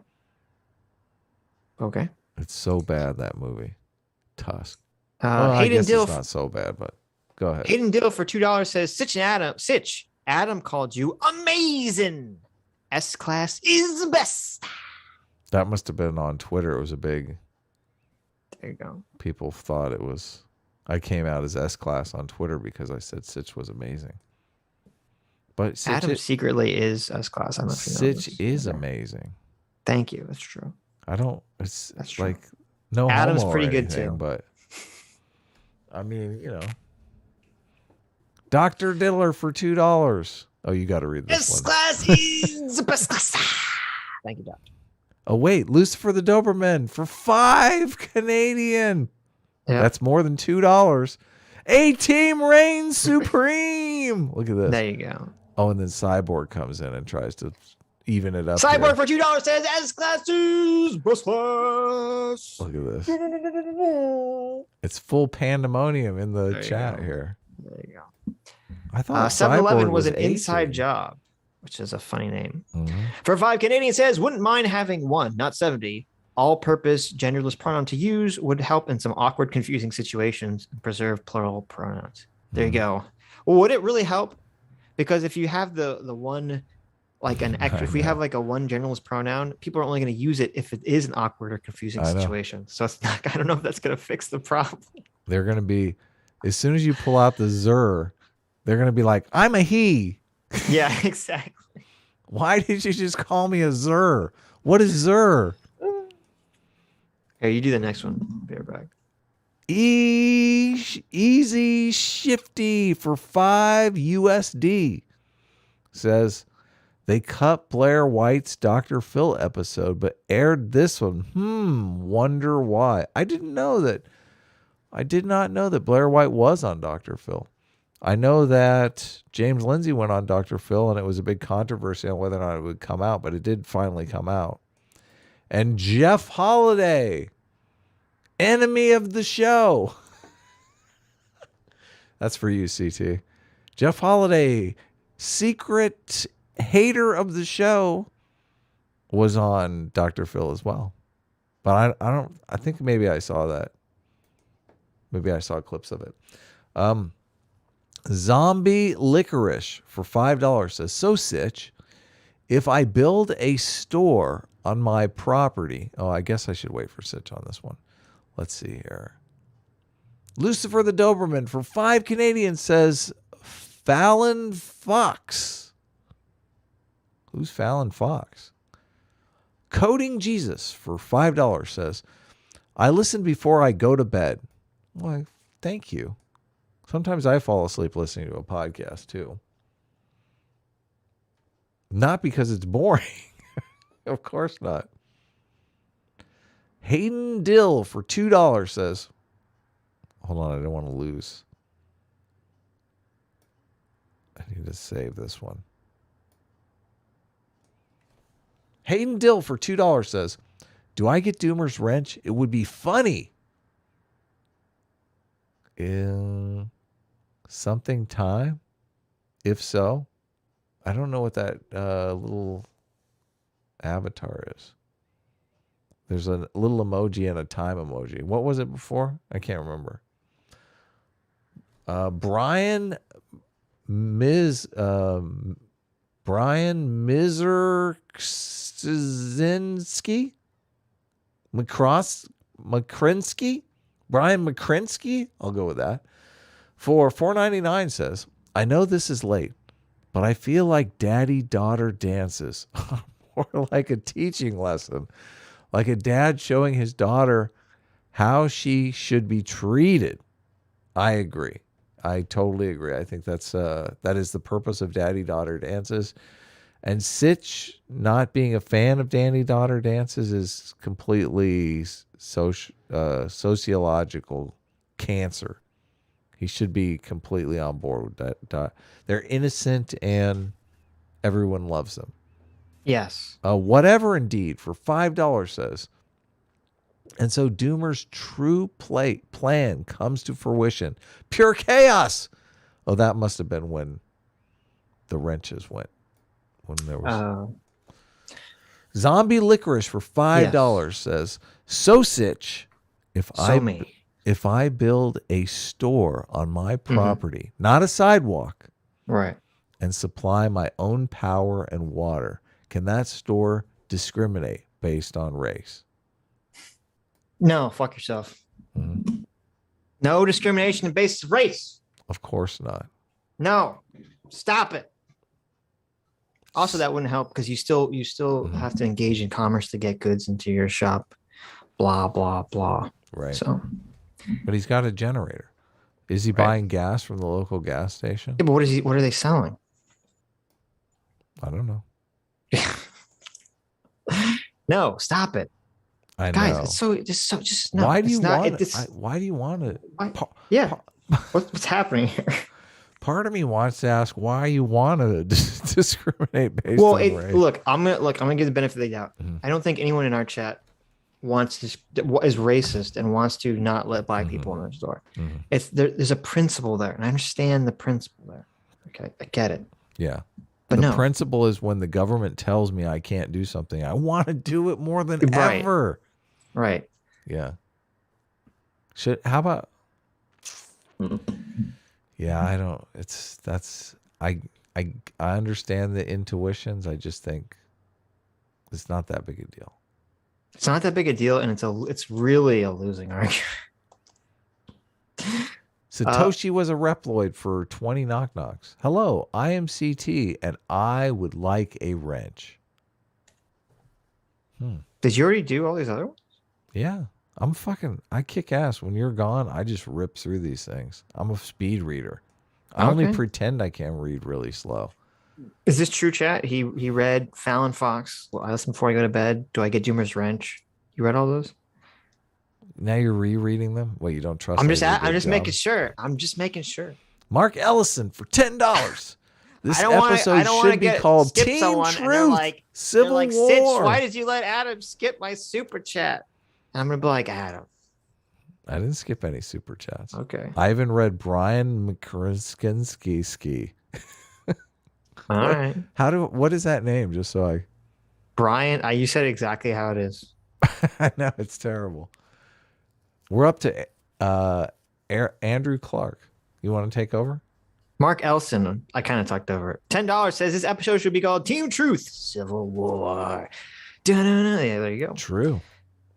Okay.
It's so bad, that movie, Tusk.
I guess
it's not so bad, but go ahead.
Hayden Dill for $2 says Sitch, Adam called you amazing. S-Class is the best.
That must have been on Twitter. It was a big.
There you go.
People thought it was. I came out as S-Class on Twitter because I said Sitch was amazing. But
Adam secretly is S-Class. I'm not sure.
Sitch is amazing.
Thank you. That's true.
That's like
true.
No.
Adam's
homo
pretty
or
good
anything,
too.
But I mean, Dr. Diddler for $2. Oh, you got to read this one.
S-Class is the best class. Thank you, Doctor.
Oh wait, Lucifer the Doberman for $5 Canadian. Yep. That's more than $2. A-Team reigns supreme. Look at this.
There you go.
Oh, and then Cyborg comes in and tries to even it up.
Cyborg for $2 says S-Class is best class.
Look at this. It's full pandemonium in the chat here.
There you go.
I thought
7-Eleven was an inside job, which is a funny name. For $5 Canadian says, wouldn't mind having one, not 70. All-purpose genderless pronoun to use would help in some awkward, confusing situations and preserve plural pronouns. There you go. Well, would it really help? Because if you have the one, like an extra, if we have like a one genderless pronoun, people are only going to use it if it is an awkward or confusing situation. So it's not. I don't know if that's going to fix the problem.
They're going to be, as soon as you pull out the zer, they're going to be like, "I'm a he."
Yeah, exactly.
Why did you just call me a zer? What is zer?
Here, you do the next one. Bear back.
Easy Shifty for $5 USD says they cut Blair White's Dr. Phil episode, but aired this one. Wonder why. I did not know that Blair White was on Dr. Phil. I know that James Lindsay went on Dr. Phil, and it was a big controversy on whether or not it would come out, but it did finally come out. And Jeff Holiday, enemy of the show, That's for you, CT. Jeff Holiday, secret hater of the show, was on Dr. Phil as well. But I think maybe I saw that. Maybe I saw clips of it. Zombie Licorice for $5 says, so Sitch, if I build a store on my property, I guess I should wait for Sitch on this one. Let's see here. Lucifer the Doberman for 5 Canadian says, Fallon Fox. Who's Fallon Fox? Coding Jesus for $5 says, I listen before I go to bed. Why, thank you. Sometimes I fall asleep listening to a podcast too. Not because it's boring. Of course not. Hayden Dill for $2 says, hold on, I don't want to lose. I need to save this one. Hayden Dill for $2 says, do I get Doomer's wrench? It would be funny. In something time? If so, I don't know what that little avatar is. There's a little emoji and a time emoji. What was it before? I can't remember. Brian Mizerczynski? Makrinsky? Brian Makrinsky? I'll go with that. For $4.99 says, I know this is late, but I feel like daddy-daughter dances. More like a teaching lesson. Like a dad showing his daughter how she should be treated. I agree. I totally agree. I think that is the purpose of daddy-daughter dances. And Sitch not being a fan of daddy-daughter dances is completely sociological cancer. He should be completely on board with that. They're innocent and everyone loves them.
Yes.
Whatever indeed for $5 says. And so Doomer's true plan comes to fruition. Pure chaos. Oh, that must have been when the wrenches went. When there was Zombie Licorice for $5 says, so Sitch, if I build a store on my property, not a sidewalk,
right,
and supply my own power and water, can that store discriminate based on race?
No, fuck yourself. Mm-hmm. No discrimination on basis of race.
Of course not.
No, stop it. Also, that wouldn't help because you still have to engage in commerce to get goods into your shop. Blah blah blah.
Right.
So,
but he's got a generator. Is he buying gas from the local gas station?
Yeah, but what are they selling?
I don't know.
No, stop it.
I
Guys,
know.
it's just no.
Why do you want it? Why do you want it?
Yeah. What's happening here?
Part of me wants to ask why you want to discriminate based on race.
Look, I'm gonna give the benefit of the doubt. Mm-hmm. I don't think anyone in our chat is racist and wants to not let black people in their store. Mm-hmm. There's a principle there, and I understand the principle there. Okay, I get it.
Yeah. But the principle is when the government tells me I can't do something, I want to do it more than ever.
Right.
Yeah. How about? Yeah, I don't. I understand the intuitions. I just think it's not that big a deal.
It's not that big a deal, and it's really a losing argument.
Satoshi was a Reploid for 20 knock-knocks. Hello, I am CT, and I would like a wrench.
Did you already do all these other ones?
Yeah. I kick ass. When you're gone, I just rip through these things. I'm a speed reader. I only pretend I can read really slow.
Is this true, chat? He read Fallon Fox. Well, I listen before I go to bed. Do I get Doomer's wrench? You read all those?
Now you're rereading them? Well, you don't trust
I'm just making sure. I'm just making sure.
Mark Ellison for $10. This episode should be called Team Truth, Civil War.
Sitch, why did you let Adam skip my super chat? And I'm going to be like, Adam.
I didn't skip any super chats.
Okay.
I even read Brian McCrinsky.
All right.
What is that name? Just so
Brian, you said exactly how it is.
I know it's terrible. We're up to Andrew Clark. You want to take over?
Mark Elson, I kind of talked over it. $10 says this episode should be called Team Truth Civil War. Da-da-da. Yeah, there you go.
True.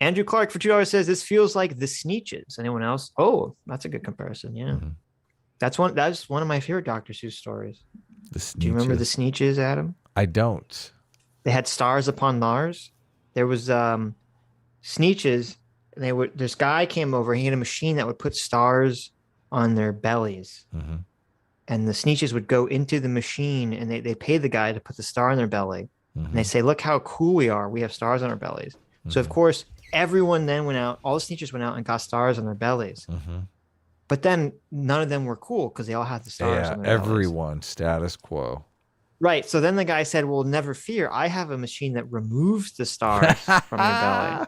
Andrew Clark for $2 says this feels like the Sneetches. Anyone else? Oh, that's a good comparison. Yeah.
Mm-hmm.
That's one of my favorite Dr. Seuss stories. Do you remember the Sneetches, Adam?
I don't.
They had stars upon Mars. There was Sneetches, and this guy came over, he had a machine that would put stars on their bellies.
Mm-hmm.
And the Sneetches would go into the machine and they pay the guy to put the star on their belly. Mm-hmm. And they say, look how cool we are. We have stars on our bellies. Mm-hmm. So, of course, everyone then went out. All the Sneetches went out and got stars on their bellies. Mm-hmm. But then none of them were cool because they all had the stars on their
everyone,
bellies.
Status quo.
Right. So then the guy said, well, never fear. I have a machine that removes the stars from your belly.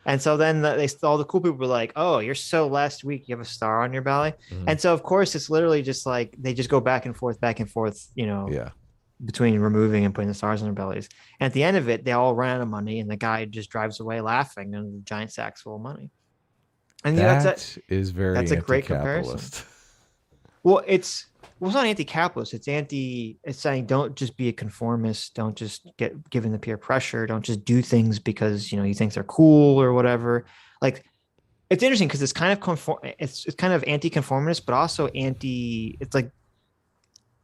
And so then all the cool people were like, oh, you're so last week. You have a star on your belly. Mm-hmm. And so, of course, it's literally just like they just go back and forth, between removing and putting the stars on their bellies. And at the end of it, they all run out of money. And the guy just drives away laughing and the giant sack's full of money. And
that's a
great comparison. Well, it's not anti-capitalist. It's saying don't just be a conformist. Don't just get given the peer pressure. Don't just do things because, you think they're cool or whatever. Like, it's interesting because it's kind of it's kind of anti-conformist, but also it's like,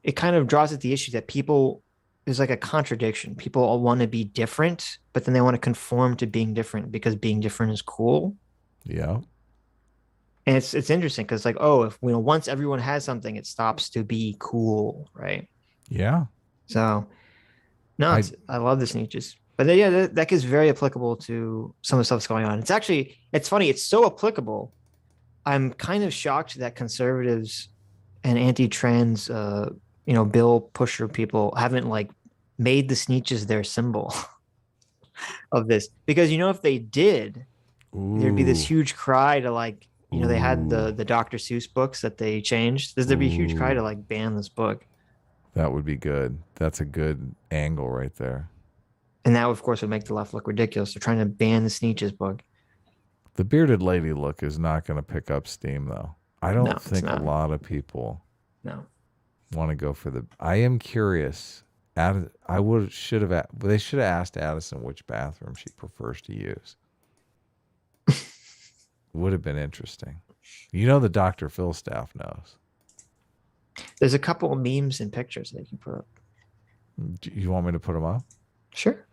it kind of draws at the issue that there's like a contradiction. People all want to be different, but then they want to conform to being different because being different is cool.
Yeah.
And it's interesting because if once everyone has something, it stops to be cool, right?
Yeah.
So no, I love the Sneetches, but that gets very applicable to some of the stuff that's going on. It's funny. It's so applicable. I'm kind of shocked that conservatives and anti-trans, bill pusher people haven't made the Sneetches their symbol of this, because if they did, there'd be this huge cry to they had the Dr. Seuss books that they changed. There'd be a huge cry to ban this book.
That would be good. That's a good angle right there.
And that, of course, would make the left look ridiculous. They're trying to ban the Sneetches book.
The bearded lady look is not going to pick up steam, though. I don't think a lot of people want to go for the. I am curious. They should have asked Addison which bathroom she prefers to use. Would have been interesting. The Dr. Phil staff knows.
There's a couple of memes and pictures that you can put up.
Do you want me to put them up?
Sure.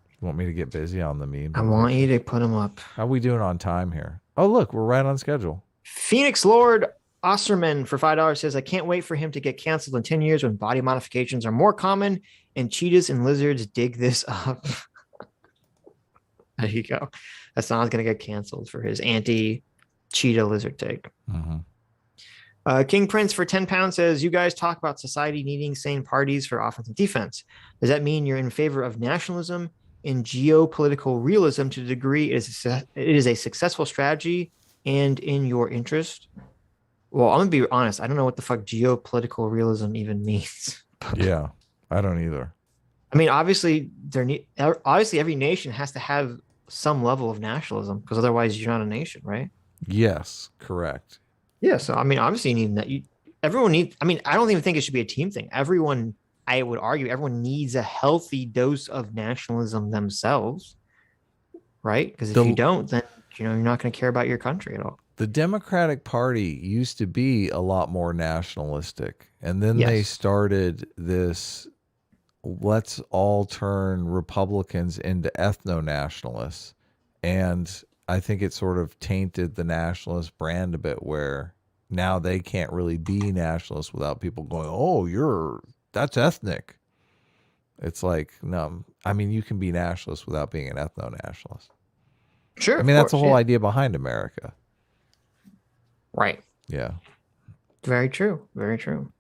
You want me to get busy on the memes?
I want you to put them up.
How are we doing on time here? Oh, look, we're right on schedule.
Phoenix Lord Osterman for $5 says, I can't wait for him to get canceled in 10 years when body modifications are more common and cheetahs and lizards dig this up. There you go. Hasan's going to get canceled for his anti-cheetah lizard take. Mm-hmm. King Prince for £10 says, you guys talk about society needing sane parties for offense and defense. Does that mean you're in favor of nationalism and geopolitical realism to the degree it is a successful strategy and in your interest? Well, I'm going to be honest. I don't know what the fuck geopolitical realism even means.
Yeah, I don't either.
I mean, obviously, every nation has to have some level of nationalism because otherwise you're not a nation, right?
Yes, correct.
Yeah, so I mean, obviously you need that. Everyone needs. I mean, I don't even think it should be a team thing. I would argue, everyone needs a healthy dose of nationalism themselves, right? Because if you don't, then you're not going to care about your country at all.
The Democratic Party used to be a lot more nationalistic, and then they started this. Let's all turn Republicans into ethno-nationalists. And I think it sort of tainted the nationalist brand a bit, where now they can't really be nationalists without people going, oh, that's ethnic. It's like, no, I mean, you can be nationalist without being an ethno-nationalist.
Sure.
I mean, that's the whole idea behind America.
Right.
Yeah.
Very true. Very true.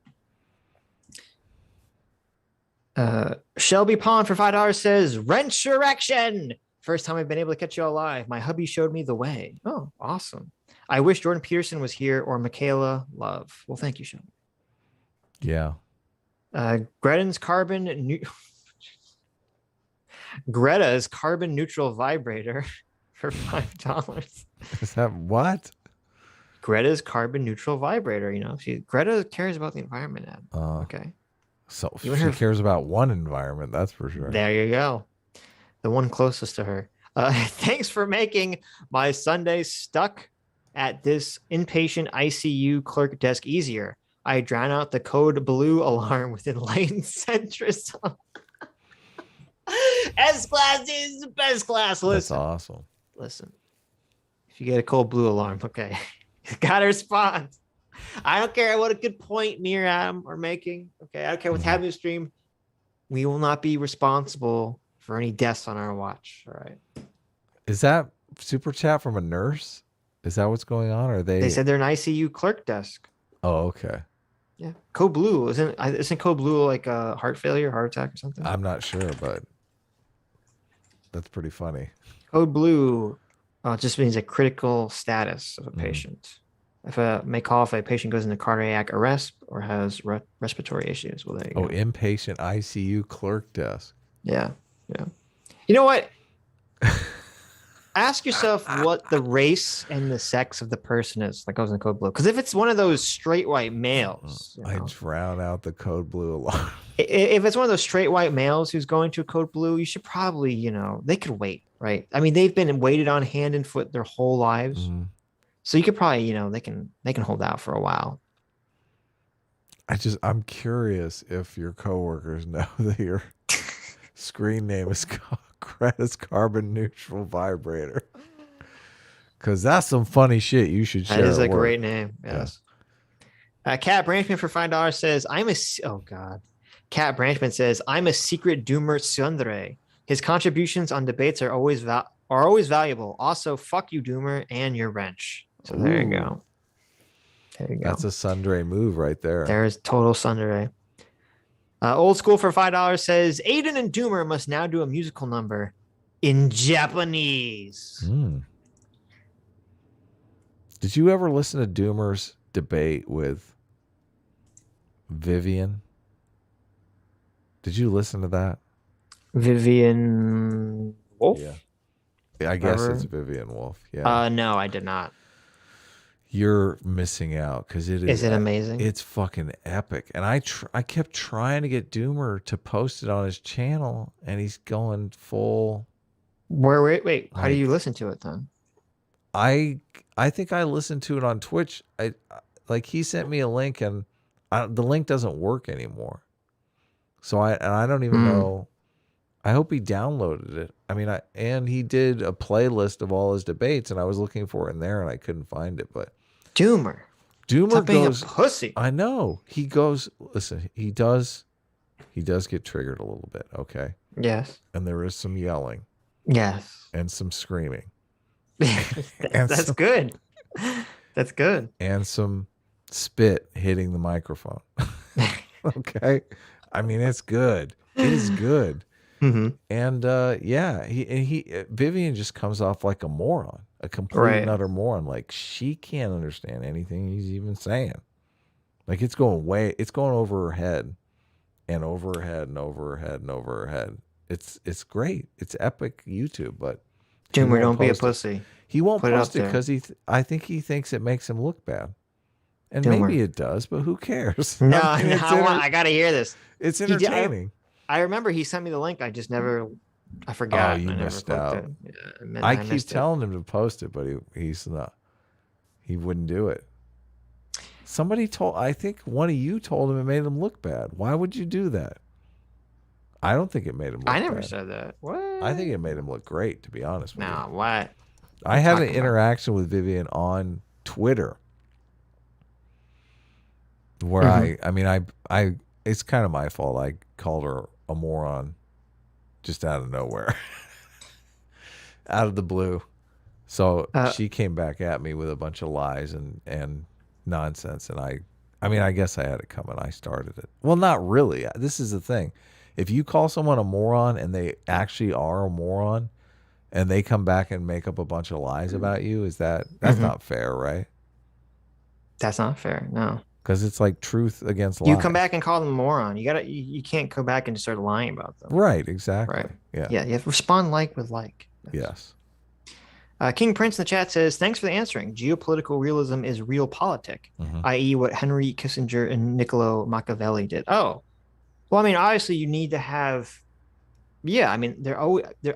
Shelby Pond for $5 says, Rentsurrection First time I've been able to catch y'all live. My hubby showed me the way. Oh, awesome. I wish Jordan Peterson was here or Michaela Love. Well, thank you, Sean.
Yeah.
Greta's carbon neutral vibrator for $5.
Is that what?
Greta's carbon neutral vibrator. You know, Greta cares about the environment. Okay.
So she cares about one environment, that's for sure.
There you go. The one closest to her. Thanks for making my Sunday stuck at this inpatient ICU clerk desk easier. I drown out the code blue alarm with enlightened centrism. S class is the best class. Listen.
That's awesome.
Listen. If you get a code blue alarm, okay. You gotta respond. I don't care what a good point me or Adam are making. Okay. I don't care what's happening in the stream. We will not be responsible for any deaths on our watch. All right.
Is that super chat from a nurse? Is that what's going on? Or they
said they're an ICU clerk desk.
Oh, okay.
Yeah. Code blue. Isn't code blue like a heart failure, heart attack or something?
I'm not sure, but that's pretty funny.
Code blue just means a critical status of a patient. May call if a patient goes into cardiac arrest or has respiratory issues. Well, there you go.
Inpatient ICU clerk desk.
Yeah. Yeah. You know what? Ask yourself what the race and the sex of the person is that goes in code blue. Because if it's one of those straight white males,
I drown out the code blue alarm.
If it's one of those straight white males who's going to a code blue, you should probably, they could wait, right? I mean, they've been waited on hand and foot their whole lives. So you could probably, they can hold out for a while.
I'm curious if your coworkers know that your screen name is Greta's carbon neutral vibrator. Because that's some funny shit you should share.
That is a great name. Yes. Yeah. Cat Branchman for $5 says, Cat Branchman says, I'm a secret doomer tsundere. His contributions on debates are always valuable. Also, fuck you, doomer, and your wrench. So there you go. There you go.
That's a tsundere move right there.
There's total tsundere. Old School for $5 says, Aydin and Doomer must now do a musical number in Japanese.
Did you ever listen to Doomer's debate with Vivian? Did you listen to that?
Vivian Wolf?
Yeah. I guess it's Vivian Wolf. Yeah.
No, I did not.
You're missing out because it is.
Is it amazing?
It's fucking epic. And I kept trying to get Doomer to post it on his channel, and he's going full.
Wait. How do you listen to it then?
I think I listened to it on Twitch. He sent me a link, and the link doesn't work anymore. So I don't even know. I hope he downloaded it. I mean, and he did a playlist of all his debates, and I was looking for it in there, and I couldn't find it. But
Doomer goes a pussy.
I know he goes. Listen, he does get triggered a little bit. Okay.
Yes.
And there is some yelling.
Yes.
And some screaming.
That's good. That's good.
And some spit hitting the microphone. Okay. I mean, it's good. It is good. And Vivian just comes off like a moron, a complete and utter moron. Like she can't understand anything he's even saying. Like it's going over her head and over her head and over her head and over her head. It's great. It's epic YouTube, but
Doomer, don't be a pussy.
He won't post it because I think he thinks it makes him look bad. And maybe it does, but who cares?
No, I gotta hear this.
It's entertaining.
I remember he sent me the link. I forgot.
Oh, you missed out. I keep telling him to post it, but he's not. He wouldn't do it. I think one of you told him it made him look bad. Why would you do that? I don't think it made him look bad.
I never said that. What?
I think it made him look great, to be honest with you.
No, what?
I have an interaction with Vivian on Twitter where I it's kind of my fault. I called her a moron just out of nowhere, out of the blue. So she came back at me with a bunch of lies and nonsense. And I guess I had it coming. I started it. Well, not really. This is the thing. If you call someone a moron and they actually are a moron and they come back and make up a bunch of lies about you, that's not fair, right?
That's not fair. No.
Because it's like truth against lies.
You come back and call them a moron. You can't go back and just start lying about them.
Right, exactly.
Right.
Yeah.
Yeah, you have to respond like with like.
Yes.
King Prince in the chat says, thanks for the answering. Geopolitical realism is realpolitik, i.e. what Henry Kissinger and Niccolo Machiavelli did. Oh, well, I mean, obviously you need to have, I mean,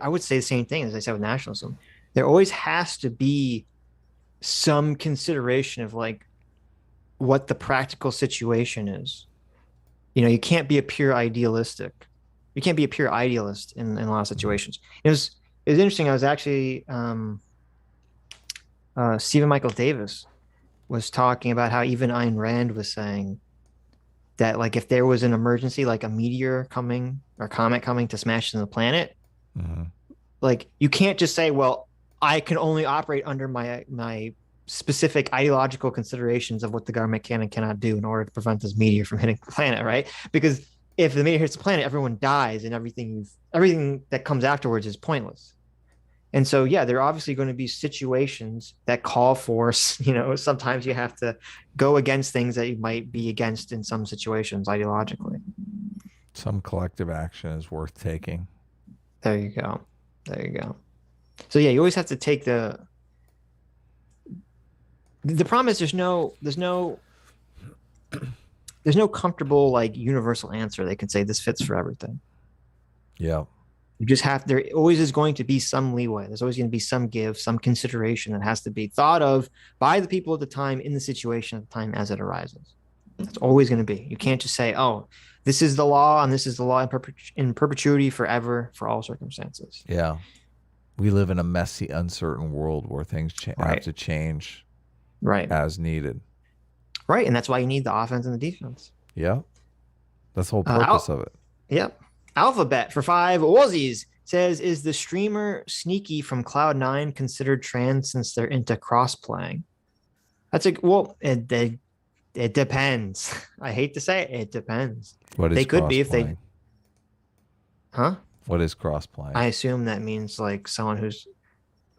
I would say the same thing as I said with nationalism. There always has to be some consideration of like what the practical situation is. You know, you can't be a pure idealistic. You can't be a pure idealist in a lot of situations. It was interesting. I was actually, Stephen Michael Davis was talking about how even Ayn Rand was saying that, like, if there was an emergency, like a meteor coming or comet coming to smash into the planet, like you can't just say, well, I can only operate under my specific ideological considerations of what the government can and cannot do in order to prevent this meteor from hitting the planet, right? Because if the meteor hits the planet, everyone dies, and everything that comes afterwards is pointless. And so, yeah, there are obviously going to be situations that call for, you know, sometimes you have to go against things that you might be against in some situations ideologically.
Some collective action is worth taking.
There you go. There you go. So, yeah, you always have to take the problem is there's no comfortable, like, universal answer. They can say this fits for everything.
Yeah.
You just there always is going to be some leeway. There's always going to be some give, some consideration that has to be thought of by the people at the time, in the situation at the time as it arises. That's always going to be. You can't just say, oh, this is the law and this is the law in perpetuity forever for all circumstances.
Yeah. We live in a messy, uncertain world where things have to change as needed.
Right. And that's why you need the offense and the defense.
Yeah. That's the whole purpose of it.
Yep. Alphabet for 5 Aussies says, is the streamer Sneaky from Cloud9 considered trans since they're into cross-playing? That's it depends. I hate to say it depends.
What is
they could be if they
What is cross-playing?
I assume that means like someone who's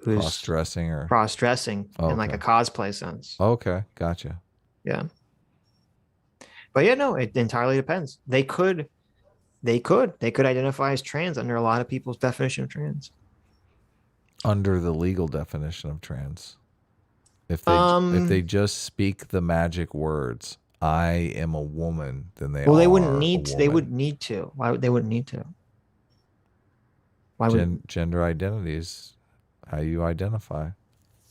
cross-dressing
in like a cosplay sense.
Okay, gotcha.
Yeah. But yeah, no, it entirely depends. They could identify as trans under a lot of people's definition of trans. Under
the legal definition of trans. If they just speak the magic words, I am a woman, then they wouldn't need to. Why would they wouldn't need to? Why would gender identity is how you identify.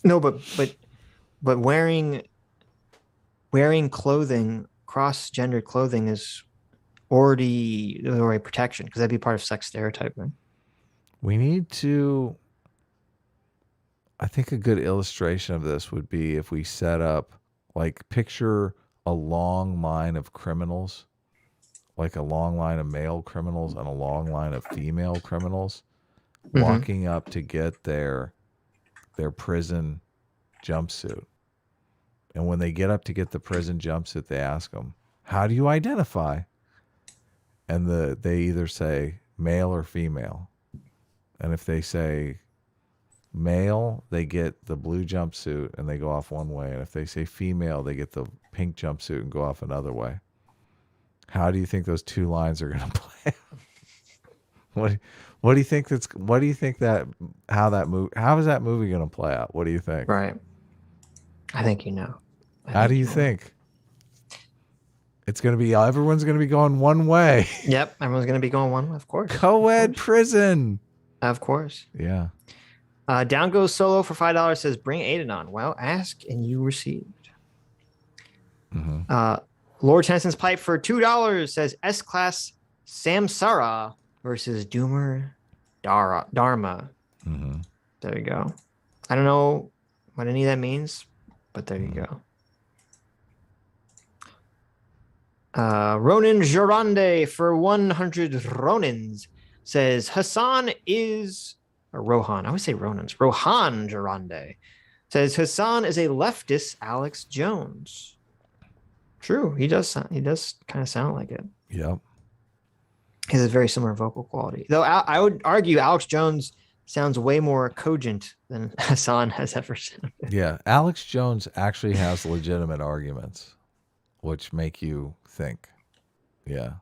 No, but wearing clothing, cross-gender clothing is already protection, because that'd be part of sex stereotyping. We need to, I think a good illustration of this would be if we set up, like, picture a long line of criminals, like a long line of male criminals and a long line of female criminals walking up to get their prison jumpsuit. And when they get up to get the prison jumpsuit, they ask them, how do you identify? And they either say male or female. And if they say male, they get the blue jumpsuit and they go off one way. And if they say female, they get the pink jumpsuit and go off another way. How do you think those two lines are going to play? How is that movie going to play out? What do you think? Right. I think you know. How do you think? It's going to be, everyone's going to be going one way. Yep. Everyone's going to be going one way, of course. Co-ed prison. Of course. Yeah. Down goes Solo for $5 says, bring Aydin on. Well, ask and you received. Lord Tennyson's Pipe for $2 says, S-Class Samsara versus Doomer Dharma. There you go. I don't know what any of that means, but there you go. Ronan Jorande for 100 Ronins says Hasan is Rohan. I would say Ronins. Rohan Jorande says Hasan is a leftist Alex Jones. True. He does kind of sound like it. Yep. He has a very similar vocal quality. Though I would argue Alex Jones
sounds way more cogent than Hasan has ever sounded.
Yeah, Alex Jones actually has legitimate arguments, which make you think. Yeah.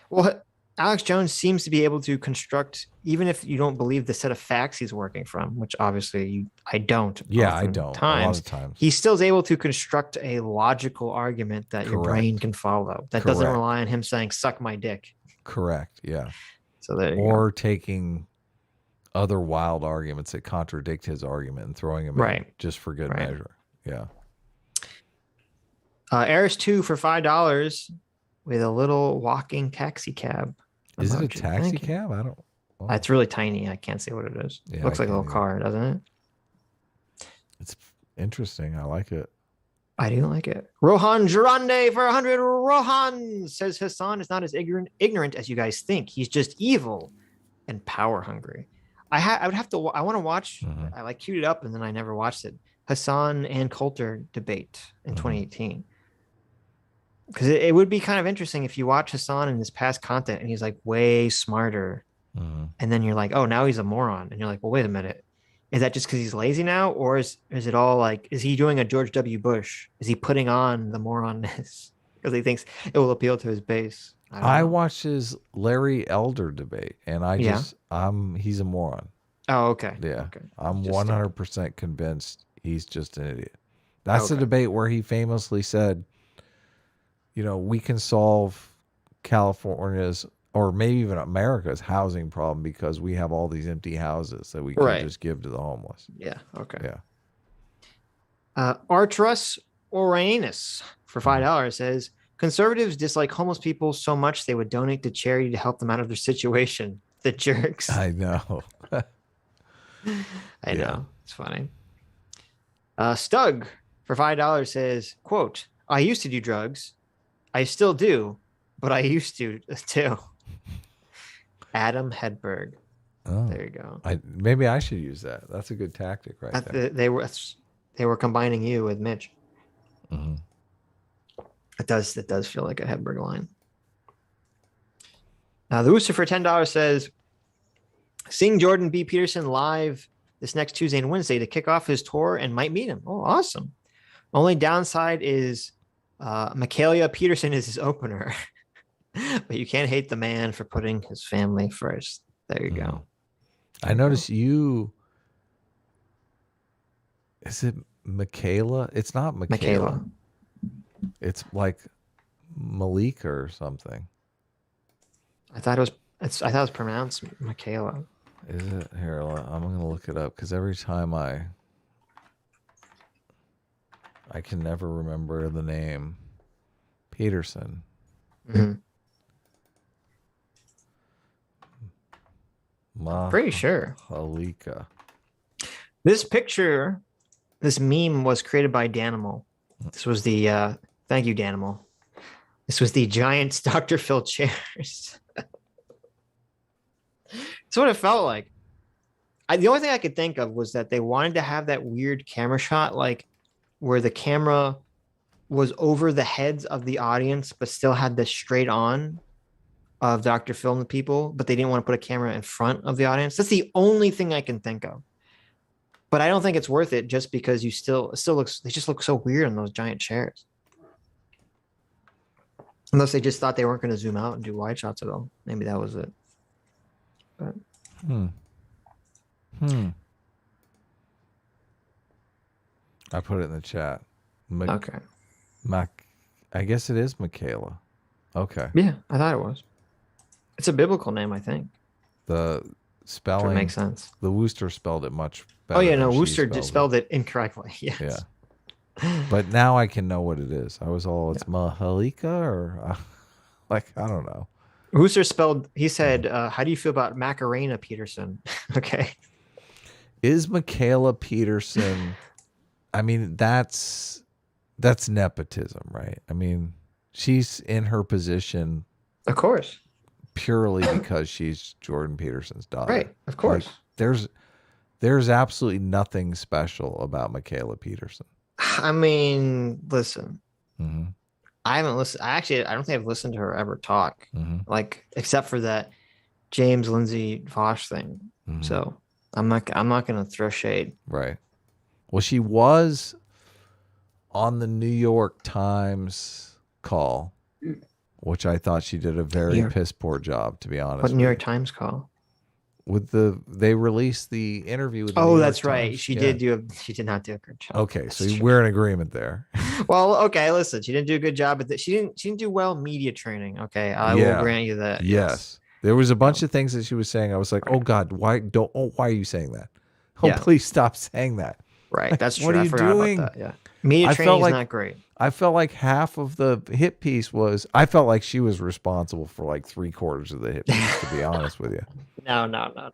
Well, Alex Jones seems to be able to construct, even if you don't believe the set of facts he's working from, which obviously I don't.
Yeah, I don't. A lot of times.
He still is able to construct a logical argument that your brain can follow. That doesn't rely on him saying, suck my dick.
Correct. Yeah.
So there you
or
go.
Taking other wild arguments that contradict his argument and throwing them in just for good measure. Yeah.
Eris 2 for $5 with a little walking taxi cab.
Is it a taxi cab? I don't.
Oh. It's really tiny. I can't see what it is. Yeah, looks like a little car, doesn't it?
It's interesting. I like it.
I do like it. Rohan Jarande for 100. Rohan says Hasan is not as ignorant as you guys think. He's just evil and power hungry. I would have to. I want to watch. I like queued it up and then I never watched it. Hasan and Coulter debate in 2018. Because it would be kind of interesting if you watch Hasan in his past content and he's like way smarter. And then you're like, oh, now he's a moron. And you're like, well, wait a minute. Is that just because he's lazy now? Or is it all like, is he doing a George W. Bush? Is he putting on the moronness because he thinks it will appeal to his base?
I watched his Larry Elder debate and he's a moron.
Oh, okay.
Yeah.
Okay.
I'm 100% convinced he's just an idiot. That's the debate where he famously said, we can solve California's or maybe even America's housing problem because we have all these empty houses that we can just give to the homeless.
Yeah. Okay.
Yeah.
Artrus Orianus for $5 says conservatives dislike homeless people so much they would donate to charity to help them out of their situation. The jerks.
I know.
I know. It's funny. Stug for $5 says, quote, I used to do drugs. I still do, but I used to too. Adam Hedberg. Oh, there you go.
Maybe I should use that. That's a good tactic, right there.
They were combining you with Mitch. It does feel like a Hedberg line. The Rooster for $10 says, seeing Jordan B. Peterson live this next Tuesday and Wednesday to kick off his tour and might meet him. Oh, awesome. Only downside is Michaela Peterson is his opener. But you can't hate the man for putting his family first. There you go.
I noticed you. Is it Michaela? It's not Michaela. It's like Malika or something.
I thought it was pronounced Michaela.
Is it? Here, I'm gonna look it up because every time I can never remember the name. Peterson.
Pretty sure.
Halika.
This meme was created by Danimal. This was the thank you, Danimal. This was the Giants Dr. Phil chairs. That's what it felt like. The only thing I could think of was that they wanted to have that weird camera shot, like where the camera was over the heads of the audience, but still had the straight on of Dr. Phil and the people, but they didn't want to put a camera in front of the audience. That's the only thing I can think of. But I don't think it's worth it just because it still looks, they just look so weird on those giant chairs. Unless they just thought they weren't going to zoom out and do wide shots at all. Maybe that was it. But.
I put it in the chat.
Okay.
I guess it is Michaela. Okay.
Yeah, I thought it was. It's a biblical name, I think.
The spelling
makes sense.
The Wooster spelled it much better.
Oh yeah, no, Wooster spelled it incorrectly. Yes.
Yeah. But now I can know what it is. I was all, it's Mahalika or like, I don't know.
Wooster spelled, he said, how do you feel about Macarena Peterson? Okay.
Is Michaela Peterson, I mean, that's nepotism, right? I mean, she's in her position.
Of course.
Purely because she's Jordan Peterson's daughter.
Right, of course.
Like, there's absolutely nothing special about Michaela Peterson.
I mean, listen.
Mm-hmm.
I haven't listened. I don't think I've listened to her ever talk.
Mm-hmm.
Like, except for that James Lindsay Vosh thing.
Mm-hmm.
So I'm not gonna throw shade.
Right. Well, she was on the New York Times call, which I thought she did a very piss poor job, to be honest.
What New York Times call?
They released the interview with the New
Oh,
York
that's right.
Times.
She did not do a good job.
Okay,
That's
so
true.
we're in agreement there.
Well, okay, listen, she didn't do a good job, but she didn't do well media training. Okay, I will grant you that.
Yes. There was a bunch of things that she was saying. I was like, oh God, why are you saying that? Oh, please stop saying that.
Right. That's true.
What are you doing?
About that. Yeah. Media training is not great.
I felt like half of the hit piece was, I felt like she was responsible for like 3/4 of the hit piece, to be honest with you.
No.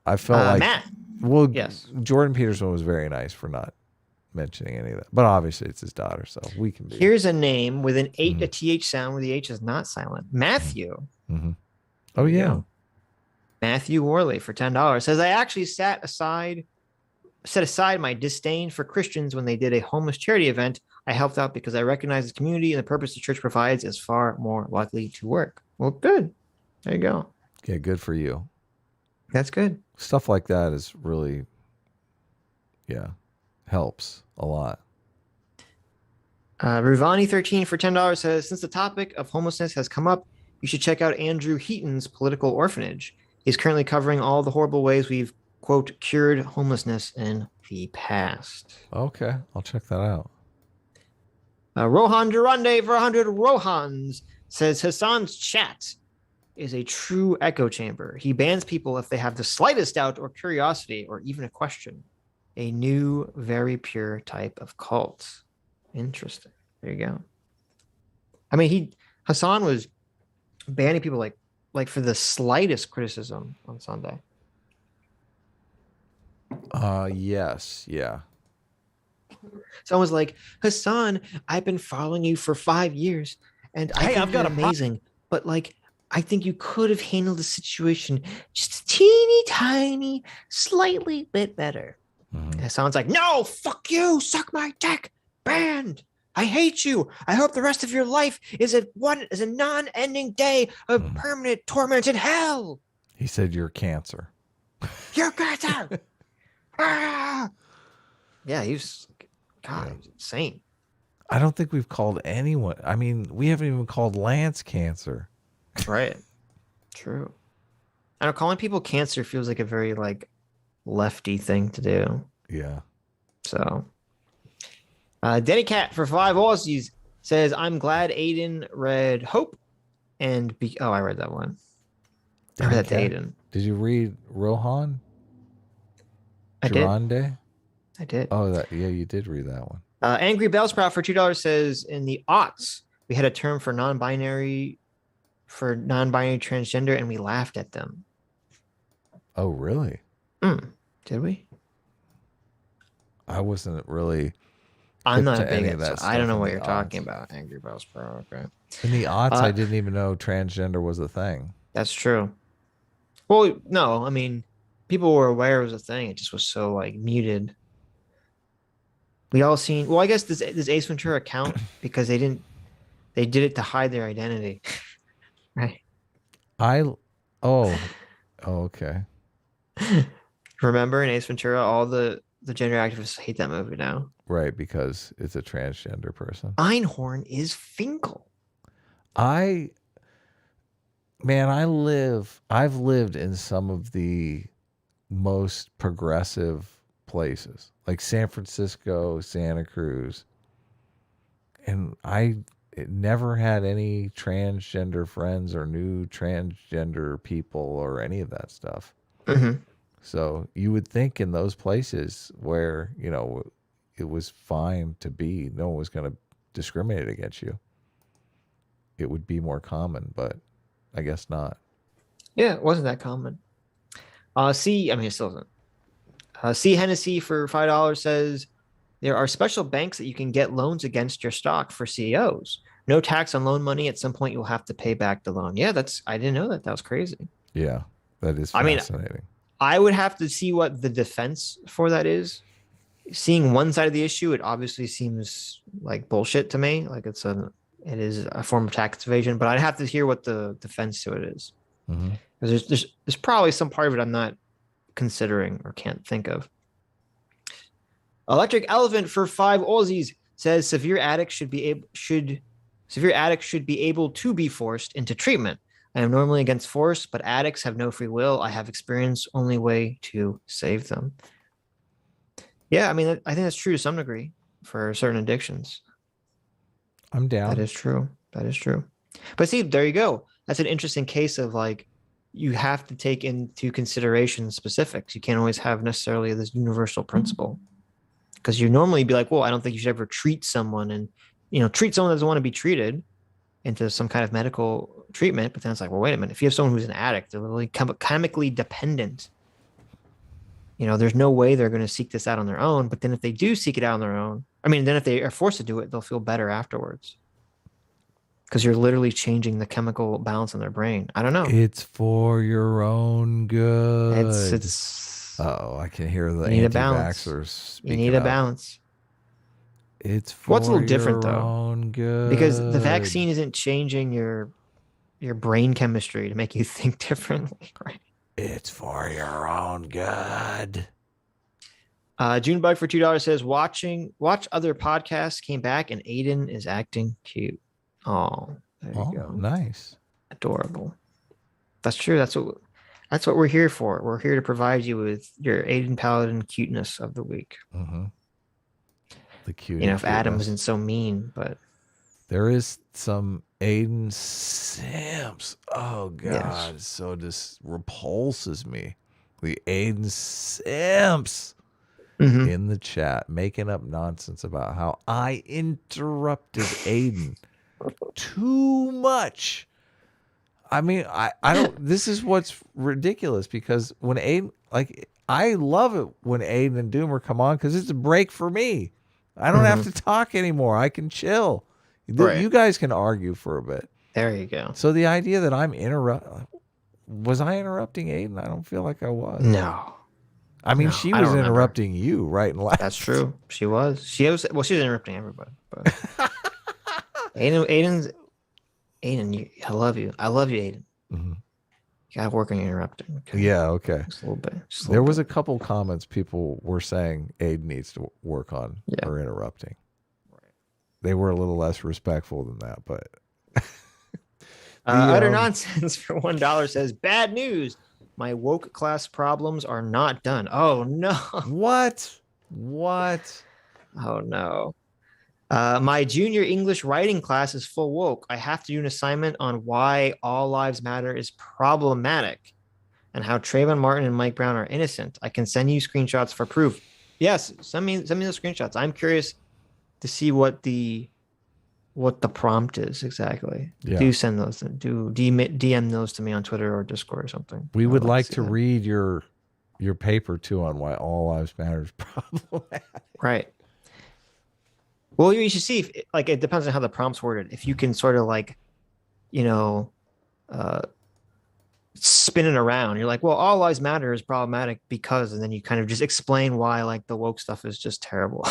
I felt like,
Matt.
Well,
yes.
Jordan Peterson was very nice for not mentioning any of that. But obviously it's his daughter, so we can be.
Here's a name with an a TH sound where the H is not silent. Matthew.
Mm-hmm. Oh, yeah.
Matthew Worley for $10 says, I actually set aside my disdain for Christians when they did a homeless charity event. I helped out because I recognize the community and the purpose the church provides is far more likely to work. Well, good. There you go.
Yeah, good for you.
That's good.
Stuff like that is really, helps a lot.
Ruvani13 for $10 says, since the topic of homelessness has come up, you should check out Andrew Heaton's Political Orphanage. He's currently covering all the horrible ways we've, quote, cured homelessness in the past.
Okay, I'll check that out.
Rohan Durande for 100 Rohans says, Hasan's chat is a true echo chamber. He bans people if they have the slightest doubt or curiosity or even a question. A new, very pure type of cult. Interesting. There you go. I mean, Hasan was banning people like for the slightest criticism on Sunday.
Yes, yeah.
Someone was like, Hasan, I've been following you for 5 years, and I think you're amazing, but like, I think you could have handled the situation just a teeny tiny, slightly bit better. Mm-hmm. Hasan's like, no, fuck you, suck my dick, banned. I hate you. I hope the rest of your life is a non-ending day of permanent torment in hell.
He said you're cancer.
You're cancer. Ah! Yeah, he's insane.
I don't think we've called anyone. I mean, we haven't even called Lance cancer.
Right. True. I know calling people cancer feels like a very lefty thing to do.
Yeah.
So Denny Cat for 5 Aussies says, I'm glad Aydin read Hope and I read that one. I read that to Aydin.
Did you read Rohan?
I did.
Oh, you did read that one.
Angry Bellsprout for $2 says, in the aughts, we had a term for non-binary transgender, and we laughed at them.
Oh, really?
Did we?
I wasn't really.
I'm not big at that. I don't know what you're talking about, Angry Bellsprout. Okay.
In the aughts, I didn't even know transgender was a thing.
That's true. Well, no, I mean, people were aware it was a thing. It just was so muted. We all seen. Well, I guess does Ace Ventura count because they did it to hide their identity, right?
Okay.
Remember in Ace Ventura, all the gender activists hate that movie now,
right? Because it's a transgender person.
Einhorn is Finkel.
I've lived in some of the most progressive places, like San Francisco, Santa Cruz, and I never had any transgender friends or new transgender people or any of that stuff.
Mm-hmm.
So you would think in those places where, it was fine to be, no one was going to discriminate against you, it would be more common, but I guess not.
Yeah, it wasn't that common. It still isn't. C. Hennessy for $5 says, there are special banks that you can get loans against your stock for CEOs. No tax on loan money. At some point, you'll have to pay back the loan. Yeah, I didn't know that. That was crazy.
Yeah, that is fascinating.
I would have to see what the defense for that is. Seeing one side of the issue, it obviously seems like bullshit to me. Like it is a form of tax evasion, but I'd have to hear what the defense to it is.
Mm-hmm.
There's probably some part of it I'm not considering or can't think of. Electric Elephant for 5 Aussies says severe addicts should be able to be forced into treatment. I am normally against force, but addicts have no free will. I have experience. Only way to save them. Yeah, I mean, I think that's true to some degree for certain addictions.
I'm down.
That is true. But see, there you go. That's an interesting case of like, you have to take into consideration specifics. You can't always have necessarily this universal principle. Because you normally be like, well, I don't think you should ever treat someone and, treat someone that doesn't want to be treated into some kind of medical treatment. But then it's like, well, wait a minute. If you have someone who's an addict, they're really chemically dependent. There's no way they're going to seek this out on their own. But then if they do seek it out on their own, then if they are forced to do it, they'll feel better afterwards. Because you're literally changing the chemical balance in their brain. I don't know.
It's for your own good.
It's
I can hear the
You
anti-vaxxers speaking
need a balance.
It's for
What's a little different
your
though,
own good.
because the vaccine isn't changing your brain chemistry to make you think differently, right?
It's for your own good.
Junebug for $2 says watch other podcasts came back and Aydin is acting cute. Oh, there you go.
Nice.
Adorable. That's true. That's what we're here for. We're here to provide you with your Aydin Paladin cuteness of the week.
Mm-hmm. The cute.
If Adam isn't so mean, but
there is some Aydin simps. Oh God,
yes.
so just repulses me. The Aydin simps in the chat making up nonsense about how I interrupted Aydin too much. I mean, I don't. This is what's ridiculous, because when Aydin, I love it when Aydin and Doomer come on because it's a break for me. I don't have to talk anymore. I can chill. Right. You guys can argue for a bit.
There you go.
So the idea that was I interrupting Aydin? I don't feel like I was.
No.
I mean, she was interrupting you right and left.
That's true. She was. She was interrupting everybody. But Aydin, I love you. I love you, Aydin. Mm-hmm. You gotta work on your interrupting. Okay?
Yeah, okay.
Just a little bit.
There was a couple comments people were saying Aydin needs to work on her interrupting. Right. They were a little less respectful than that, but
utter nonsense for $1 says bad news. My woke class problems are not done. Oh no.
What?
Oh no. My junior English writing class is full woke. I have to do an assignment on why all lives matter is problematic and how Trayvon Martin and Mike Brown are innocent. I can send you screenshots for proof. Yes, send me those screenshots. I'm curious to see what the prompt is exactly. Yeah. Do send those. Do DM those to me on Twitter or Discord or something.
We would like to read your paper too on why all lives matter is problematic.
Right. Well, you should see it depends on how the prompt's worded. If you can sort of spin it around, you're like, well, all lives matter is problematic because, and then you kind of just explain why the woke stuff is just terrible.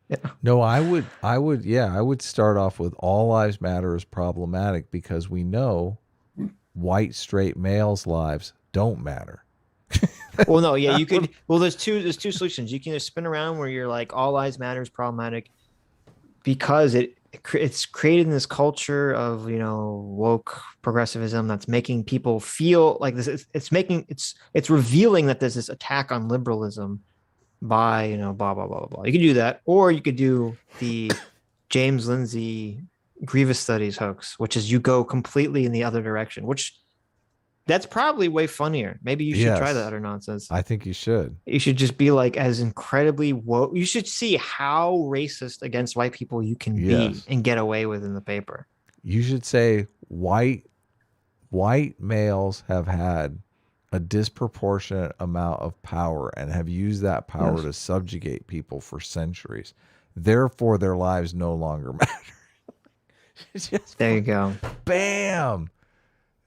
Yeah.
No, I would start off with all lives matter is problematic because we know white straight males' lives don't matter.
Well, no, yeah, you could. Well, there's two solutions. You can either spin around where you're like all lives matter is problematic because it's created in this culture of woke progressivism that's making people feel like this. It's revealing that there's this attack on liberalism by blah blah blah blah blah. You could do that, or you could do the James Lindsay Grievous Studies hoax, which is you go completely in the other direction, which that's probably way funnier. Maybe you should try that utter nonsense.
I think you should.
You should just be as incredibly woke. You should see how racist against white people you can be and get away with in the paper.
You should say white males have had a disproportionate amount of power and have used that power to subjugate people for centuries. Therefore, their lives no longer matter.
There you go.
Bam.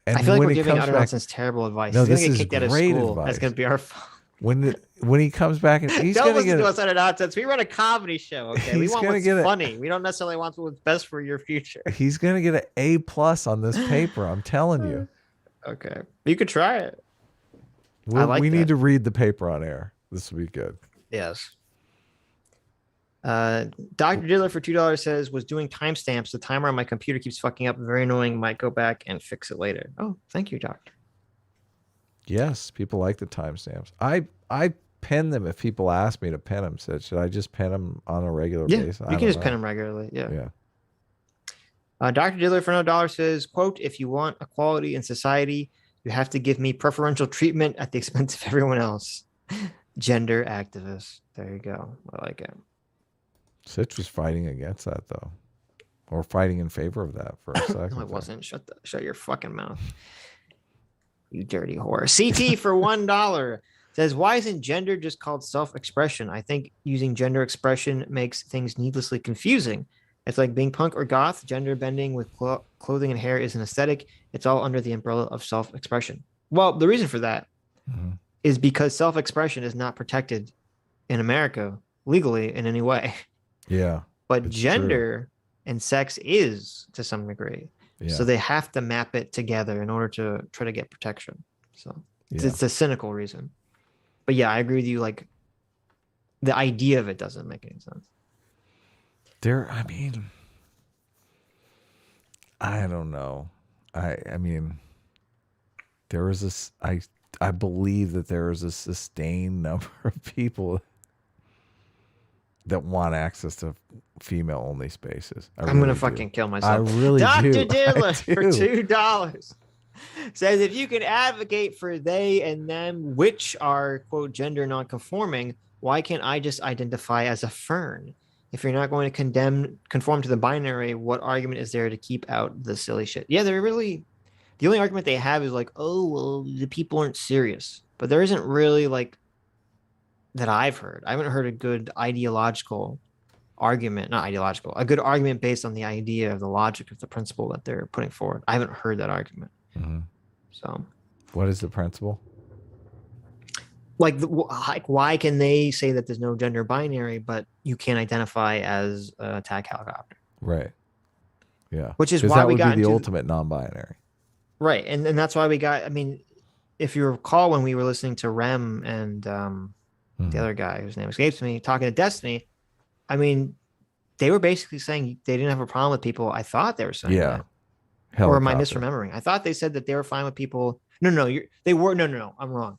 And
I feel like we're giving utter nonsense terrible advice.
No,
he's
this
gonna
is
get kicked out of
great
school.
advice.
That's gonna be our fault.
When he comes back and he's
don't
gonna
listen to us utter nonsense. We run a comedy show. Okay, we want what's funny. We don't necessarily want what's best for your future.
He's gonna get an A+ on this paper. I'm telling you.
Okay. You could try it.
We need to read the paper on air. This will be good.
Yes. Dr. Diller for $2 says, was doing timestamps. The timer on my computer keeps fucking up. Very annoying. Might go back and fix it later. Oh, thank you, doctor.
Yes, people like the timestamps. I pin them if people ask me to pin them. So should I just pin them on a regular basis?
You can just pin them regularly. Yeah.
Yeah.
Dr. Diller for $1 says, quote, if you want equality in society, you have to give me preferential treatment at the expense of everyone else. Gender activist. There you go. I like it.
Sitch was fighting against that though, or fighting in favor of that for a second.
No, it wasn't. Shut your fucking mouth, you dirty whore. CT for $1 says, why isn't gender just called self-expression? I think using gender expression makes things needlessly confusing. It's like being punk or goth. Gender bending with clothing and hair is an aesthetic. It's all under the umbrella of self-expression. Well, the reason for that is because self-expression is not protected in America legally in any way.
Yeah.
But gender and sex is to some degree. Yeah. So they have to map it together in order to try to get protection. So it's a cynical reason. But yeah, I agree with you. Like, the idea of it doesn't make any sense.
I mean, I don't know. I mean, there is this, I believe that there is a sustained number of people that want access to female-only spaces.
I'm going to fucking kill myself.
I really do.
Dr. Diller for $2 says, if you can advocate for they and them, which are, quote, gender non-conforming, why can't I just identify as a fern? If you're not going to conform to the binary, what argument is there to keep out the silly shit? Yeah, the only argument they have is like, oh, well, the people aren't serious. But there isn't really like, that I've heard. I haven't heard a good ideological argument, not ideological, a good argument based on the idea of the logic of the principle that they're putting forward. I haven't heard that argument. So
what is the principle?
Like, why can they say that there's no gender binary, but you can't identify as an attack helicopter?
Right. Yeah.
Which is why we got
the ultimate non-binary.
Right. And that's why we got, I mean, if you recall when we were listening to Rem and the other guy whose name escapes me, talking to Destiny, I mean, they were basically saying they didn't have a problem with people. I thought they were saying that. Helicopter. Or am I misremembering? I thought they said that they were fine with people. No, they were. No, I'm wrong.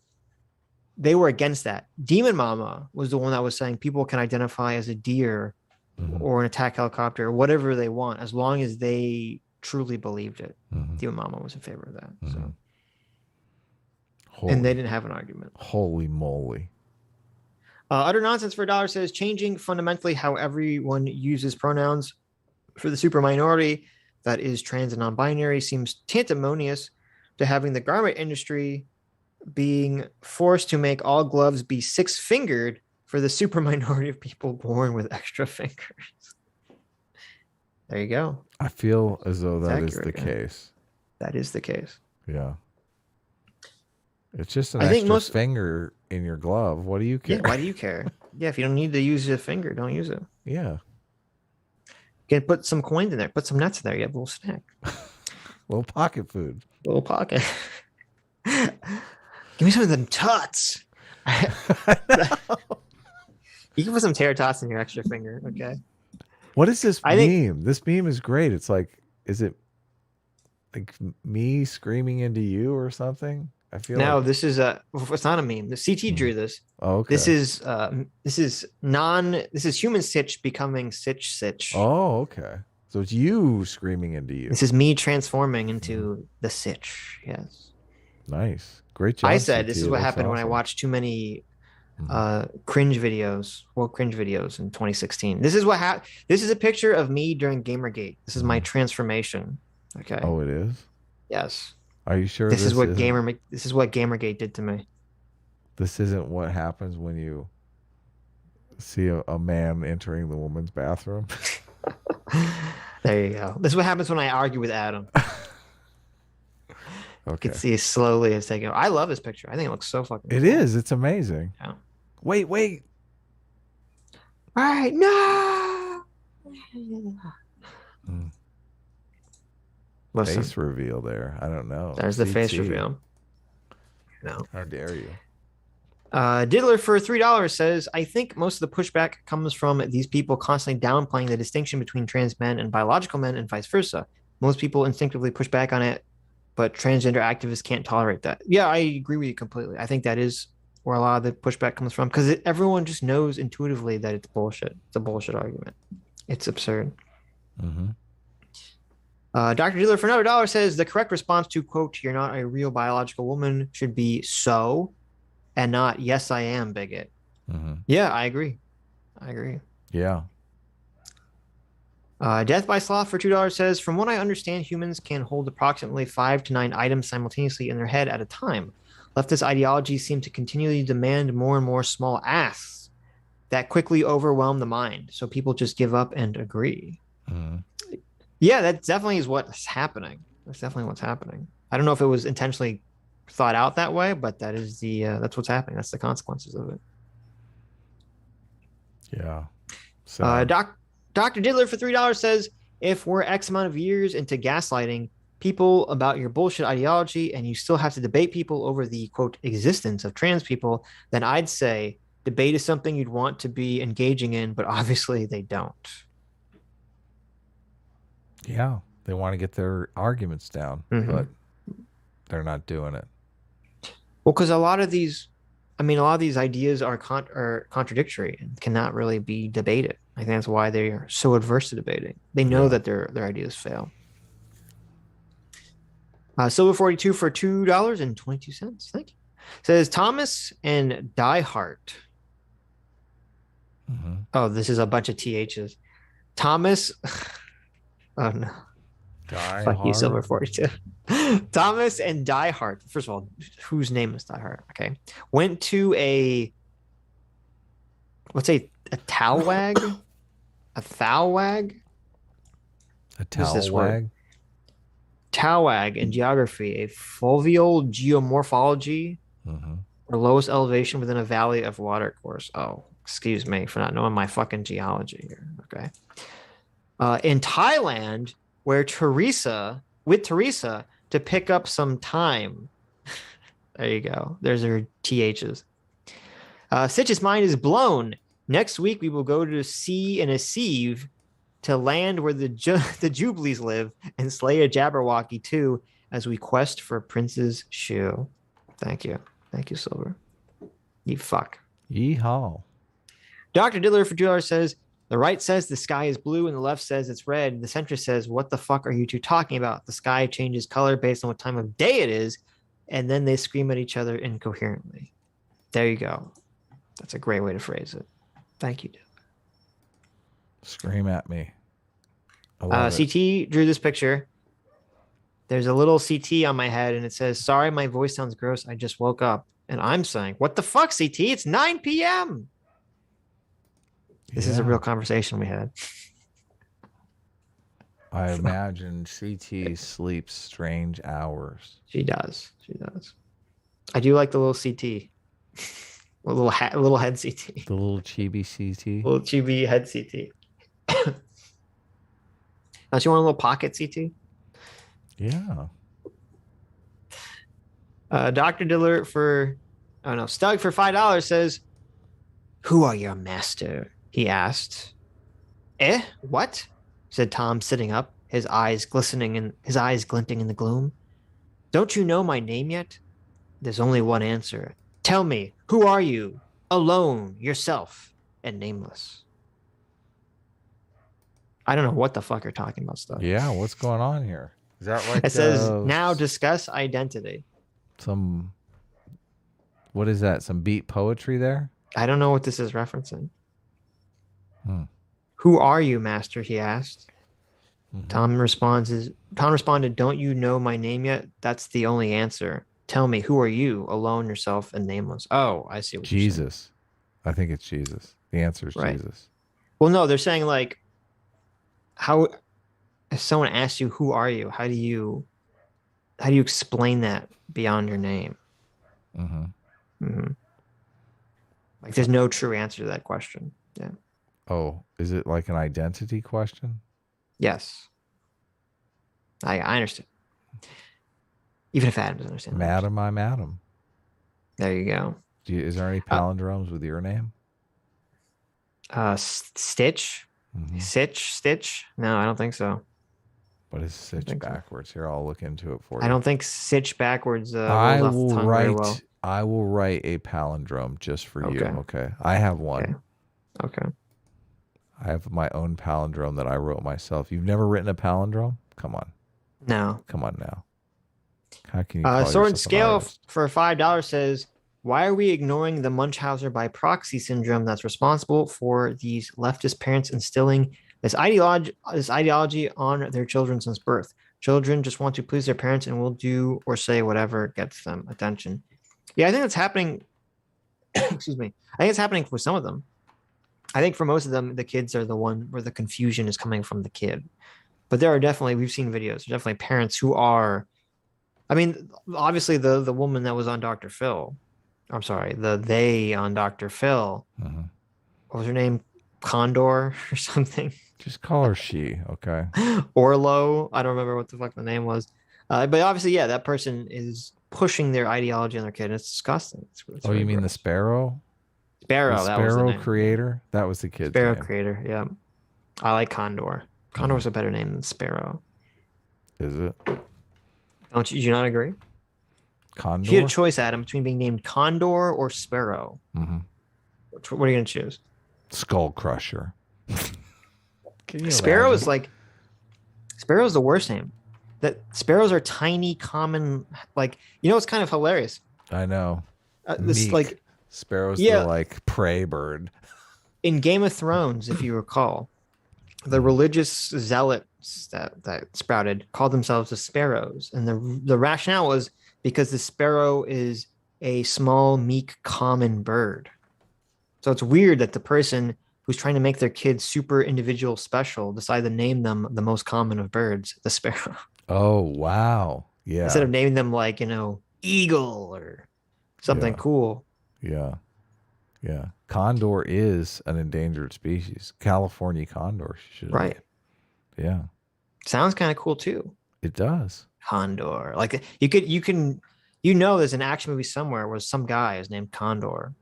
They were against that. Demon Mama was the one that was saying people can identify as a deer or an attack helicopter or whatever they want, as long as they truly believed it. Demon Mama was in favor of that. So, and they didn't have an argument.
Holy moly.
Utter Nonsense for $1 says, changing fundamentally how everyone uses pronouns for the super minority that is trans and non-binary seems tantamonious to having the garment industry being forced to make all gloves be 6-fingered for the super minority of people born with extra fingers. There you go.
I feel as though that is the case.
That is the case.
Yeah. It's just an extra finger in your glove. What do you care?
Yeah, why do you care? Yeah, if you don't need to use your finger, don't use it.
Yeah.
You can put some coins in there. Put some nuts in there. You have a little snack.
Little pocket food.
Little pocket. Give me some of them tuts. You can put some tater tots in your extra finger, okay?
What is this meme? This meme is great. It's like, is it like me screaming into you or something? I feel
this is it's not a meme. The CT drew this.
Oh, okay.
This is human Sitch becoming Sitch.
Oh, okay. So it's you screaming into you.
This is me transforming into the Sitch. Yes.
Nice. Great job.
I said this is what happened when I watched too many cringe videos in 2016. This is what happened. This is a picture of me during Gamergate. This is my transformation. Okay.
Oh, it is?
Yes.
Are you sure
this is what Gamergate did to me?
This isn't what happens when you see a man entering the woman's bathroom.
There you go. This is what happens when I argue with Adam.
Okay.
You can see slowly it's taking. I love this picture. I think it looks so fucking.
It is. It's amazing.
Yeah.
Wait.
All right, no. Listen,
Face reveal there. I don't know.
there's the face
CT.
reveal. No.
How dare you?
Diddler for $3 says, I think most of the pushback comes from these people constantly downplaying the distinction between trans men and biological men and vice versa. Most people instinctively push back on it, but transgender activists can't tolerate that. Yeah, I agree with you completely. I think that is where a lot of the pushback comes from because everyone just knows intuitively that it's bullshit. It's a bullshit argument. It's absurd.
Mm-hmm.
Dr. Dealer for another dollar says the correct response to, quote, you're not a real biological woman should be so and not yes, I am, bigot.
Mm-hmm.
Yeah, I agree.
Yeah.
Death by Sloth for $2 says, from what I understand, humans can hold approximately 5 to 9 items simultaneously in their head at a time. Leftist ideologies seem to continually demand more and more small asks that quickly overwhelm the mind. So people just give up and agree.
Mm-hmm.
Yeah, that definitely is what's happening. That's definitely what's happening. I don't know if it was intentionally thought out that way, but that is that's what's happening. That's the consequences of it.
Yeah. So
Dr. Diddler for $3 says, if we're X amount of years into gaslighting people about your bullshit ideology and you still have to debate people over the, quote, existence of trans people, then I'd say debate is something you'd want to be engaging in, but obviously they don't.
yeah, they want to get their arguments down, but they're not doing it.
Well, because a lot of these ideas are contradictory and cannot really be debated. I think that's why they are so adverse to debating. They know that their ideas fail. Silver 42 for $2.22. Thank you. Says Thomas and Diehart.
Mm-hmm.
Oh, this is a bunch of THs. Thomas. Oh no. Fuck you, Silver 42. Thomas and Diehart. First of all, whose name is Diehart? Okay. Went to a talwag? A thalwag?
A talwag?
Talwag in geography, a fluvial geomorphology or lowest elevation within a valley of water course. Oh, excuse me for not knowing my fucking geology here. Okay. In Thailand, where Teresa to pick up some time. There you go. There's her THs. Sitch's mind is blown. Next week, we will go to sea in a sieve to land where the Jubilees live and slay a Jabberwocky too as we quest for Prince's shoe. Thank you. Thank you, Silver. You fuck.
Yeehaw.
Dr. Diddler for $2 says, the right says the sky is blue and the left says it's red. The centrist says, what the fuck are you two talking about? The sky changes color based on what time of day it is, and then they scream at each other incoherently. There you go. That's a great way to phrase it. Thank you, Diddler.
Scream at me.
CT drew this picture. There's a little CT on my head, and it says, sorry, my voice sounds gross. I just woke up. And I'm saying, what the fuck, CT? It's 9 p.m. This is a real conversation we had.
I imagine CT sleeps strange hours.
She does. I do like the little CT. little head CT.
The little chibi CT.
Little chibi head CT. Don't you want a little pocket CT?
Yeah.
Dr. Diller Stug for $5 says, who are your master? He asked. What? Said Tom, sitting up, his eyes glinting in the gloom. Don't you know my name yet? There's only one answer. Tell me, who are you? Alone, yourself, and nameless. I don't know what the fuck you're talking about, stuff.
Yeah, what's going on here? Is that like
it says now discuss identity?
What is that? Some beat poetry there?
I don't know what this is referencing. Who are you, master? He asked. Tom responded, don't you know my name yet? That's the only answer. Tell me, who are you? Alone, yourself, and nameless. Oh, I see what
Jesus. I think it's Jesus. The answer is Jesus.
Well, no, they're saying like, how if someone asks you, who are you? How do you explain that beyond your name? Like there's no true answer to that question. Yeah.
Oh, is it like an identity question?
Yes. I understand. Even if Adam doesn't understand.
Madam, I'm Adam.
There you go.
Is there any palindromes with your name?
Stitch? Stitch? No, I don't think so.
What is Sitch backwards? Here, I'll look into it for you.
I don't think Sitch backwards I will
write a palindrome just for you. Okay. I have one.
Okay.
I have my own palindrome that I wrote myself. You've never written a palindrome? Come on.
No.
Come on now. How can you call
Sword and Scale for $5 says, why are we ignoring the Munchausen by proxy syndrome that's responsible for these leftist parents instilling this ideology on their children since birth? Children just want to please their parents and will do or say whatever gets them attention. Yeah, I think that's happening. Excuse me. I think it's happening for some of them. I think for most of them, the kids are the one where the confusion is coming from the kid. But there are definitely, we've seen videos, definitely parents who are, I mean, obviously the woman that was on Dr. Phil, I'm sorry, they on Dr. Phil, what was her name? Condor or something?
Just call her she, okay?
Orlo, I don't remember what the fuck the name was. But obviously, yeah, that person is pushing their ideology on their kid. And it's disgusting. It's
you mean the Sparrow?
Sparrow,
the Sparrow creator? That was the kid's
Sparrow
name.
creator, yeah. I like Condor. Condor's a better name than Sparrow.
Is it?
Do you not agree?
Condor?
If you had a choice, Adam, between being named Condor or Sparrow, what are you going to choose?
Skull Crusher.
Sparrow is Sparrow's the worst name. That sparrows are tiny, common, it's kind of hilarious.
I know. Sparrow's the prey bird.
In Game of Thrones, if you recall, the religious zealots that sprouted called themselves the sparrows, and the rationale was because the sparrow is a small, meek, common bird. So it's weird that the person who's trying to make their kids super individual special decide to name them the most common of birds, the sparrow.
Oh, wow. Yeah.
Instead of naming them eagle or something cool.
Yeah. Yeah. Condor is an endangered species. California condor.
Right.
Yeah. Sounds
kind of cool too.
It does.
Condor. There's an action movie somewhere where some guy is named Condor.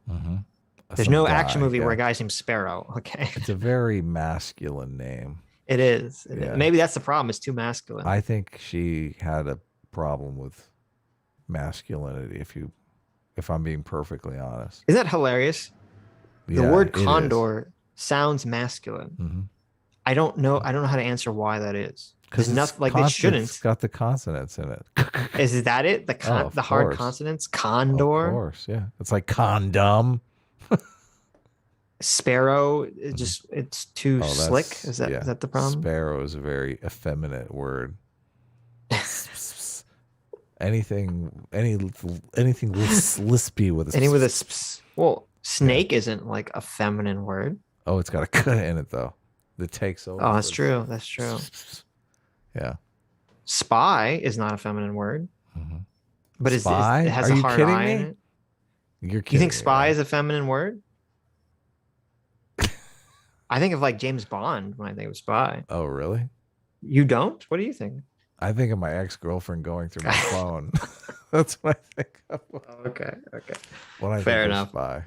There's no action movie where a guy's named Sparrow. Okay.
It's a very masculine name.
It is. Maybe that's the problem. It's too masculine.
I think she had a problem with masculinity, if I'm being perfectly honest.
Isn't that hilarious? The word condor sounds masculine. I don't know how to answer why that is. Because it shouldn't.
It's got the consonants in it.
Is that it? The hard consonants? Condor?
Of course, yeah. It's like condom.
Sparrow, it's too slick. Is that the problem?
Sparrow is a very effeminate word. anything lispy with a
well, snake isn't a feminine word.
Oh, it's got a cut in it though. That takes over.
Oh, that's true. That's true.
Yeah.
Spy is not a feminine word. But it has
a
hard I in it.
You're kidding.
You think spy is a feminine word? I think of James Bond when I think of spy.
Oh, really?
You don't? What do you think?
I think of my ex-girlfriend going through my phone. That's what I think of.
Okay.
When I
Fair
think
enough.
Of spy.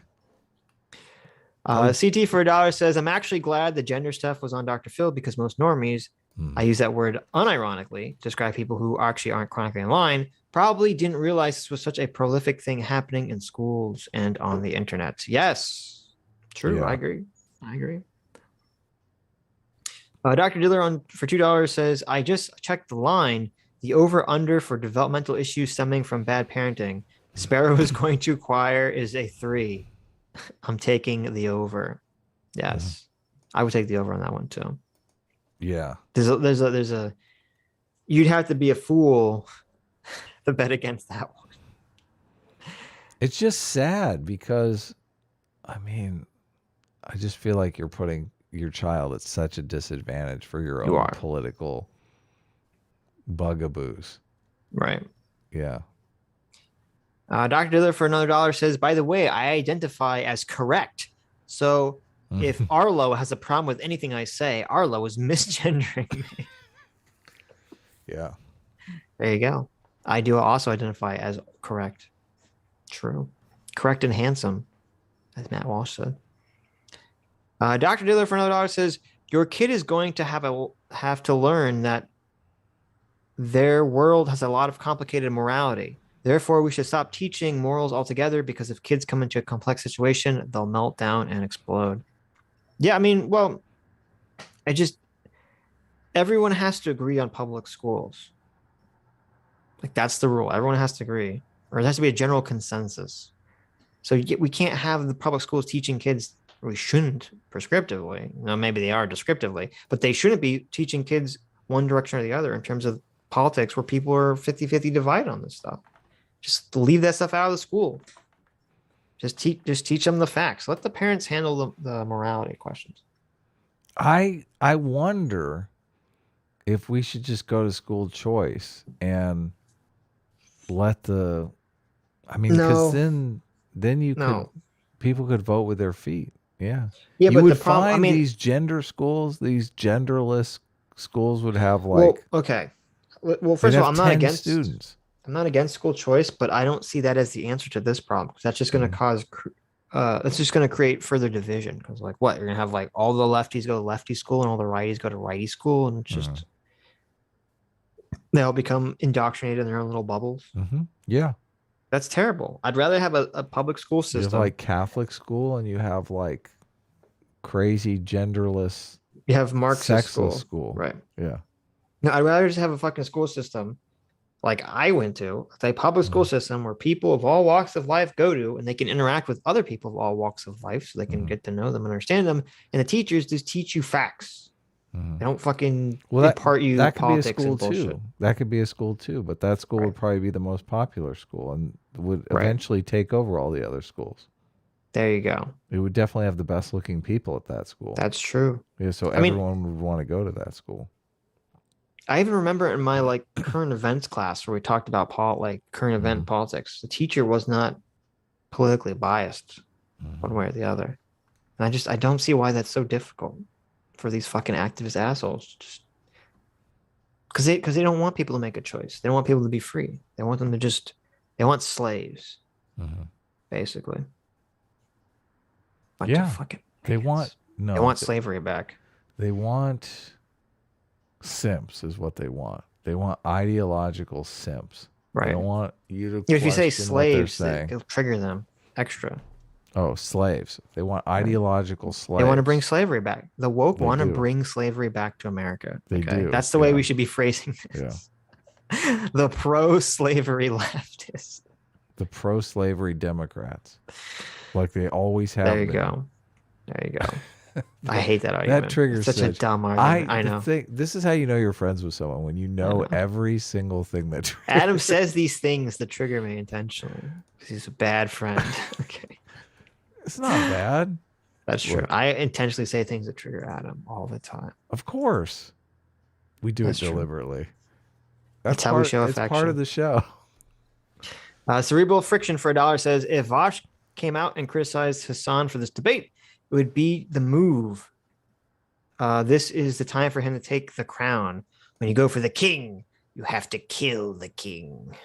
CT for $1 says, I'm actually glad the gender stuff was on Dr. Phil because most normies, I use that word unironically to describe people who actually aren't chronically in line, probably didn't realize this was such a prolific thing happening in schools and on the internet. Yes, true. Yeah. I agree. Dr. Diller for $2 says, I just checked the line. The over-under for developmental issues stemming from bad parenting. Sparrow is going to acquire is a 3. I'm taking the over. Yes. I would take the over on that one too.
Yeah.
There's a you'd have to be a fool to bet against that one.
It's just sad because I just feel like you're putting your child at such a disadvantage for your own political bugaboos.
Right.
Yeah.
Dr. Diller for another $1 says, by the way, I identify as correct. So if Arlo has a problem with anything I say, Arlo is misgendering me.
Yeah.
There you go. I do also identify as correct. True. Correct and handsome, as Matt Walsh said. Dr. Diller for another dollar says, your kid is going to have to learn that their world has a lot of complicated morality. Therefore, we should stop teaching morals altogether because if kids come into a complex situation, they'll melt down and explode. Yeah, I mean, well, everyone has to agree on public schools. Like, that's the rule. Everyone has to agree, or there has to be a general consensus. So we can't have the public schools teaching kids, or we shouldn't prescriptively. Now, maybe they are descriptively, but they shouldn't be teaching kids one direction or the other in terms of politics where people are 50-50 divided on this stuff. Just leave that stuff out of the school. Just teach them the facts. Let the parents handle the morality questions.
I wonder if we should just go to school choice and let the, I mean, because then you could, people could vote with their feet. Yeah.
Yeah,
you
but
would
the problem,
find these gender schools, these genderless schools would have like,
well, okay. Well, first of all, I'm not against
students.
I'm not against school choice, but I don't see that as the answer to this problem because that's just going to cause, it's just going to create further division. Because like, what you're going to have like all the lefties go to lefty school and all the righties go to righty school, and it's just they all become indoctrinated in their own little bubbles.
Yeah,
that's terrible. I'd rather have a public school system.
You have like Catholic school, and you have like crazy genderless.
You have Marxist
school,
right?
Yeah.
No, I'd rather just have a fucking school system like I went to, a public school system where people of all walks of life go to, and they can interact with other people of all walks of life so they can get to know them and understand them. And the teachers just teach you facts. They don't fucking impart you
that could
politics
be a school
and bullshit.
Too. That could be a school too, but that school would probably be the most popular school and would eventually take over all the other schools.
There you go.
It would definitely have the best looking people at that school.
That's true.
Yeah, so everyone would want to go to that school.
I even remember in my like current events class where we talked about current event politics, the teacher was not politically biased one way or the other. And I don't see why that's so difficult for these fucking activist assholes. Just because they don't want people to make a choice. They don't want people to be free. They want them to they want slaves, basically. Bunch of fucking
they
idiots. Want slavery back.
They want simps is what they want. They want ideological simps.
Right.
They don't want you to
if you say slaves, it'll trigger them extra.
Oh, slaves. They want ideological slaves.
They want to bring slavery back. The woke want to bring slavery back to America.
They do.
That's the way we should be phrasing this. Yeah. The pro-slavery leftists.
The pro-slavery Democrats. Like they always have.
There you go. I hate that argument.
That triggers
such a dumb argument. I know.
This is how you know you're friends with someone, when you know every single thing that triggers.
Adam says these things that trigger me intentionally because he's a bad friend. Okay.
It's not bad.
That's true. I intentionally say things that trigger Adam all the time.
Of course. We do it deliberately.
That's how we show affection.
It's part of the show.
Cerebral Friction for $1 says, if Vosh came out and criticized Hasan for this debate, it would be the move. This is the time for him to take the crown. When you go for the king, you have to kill the king.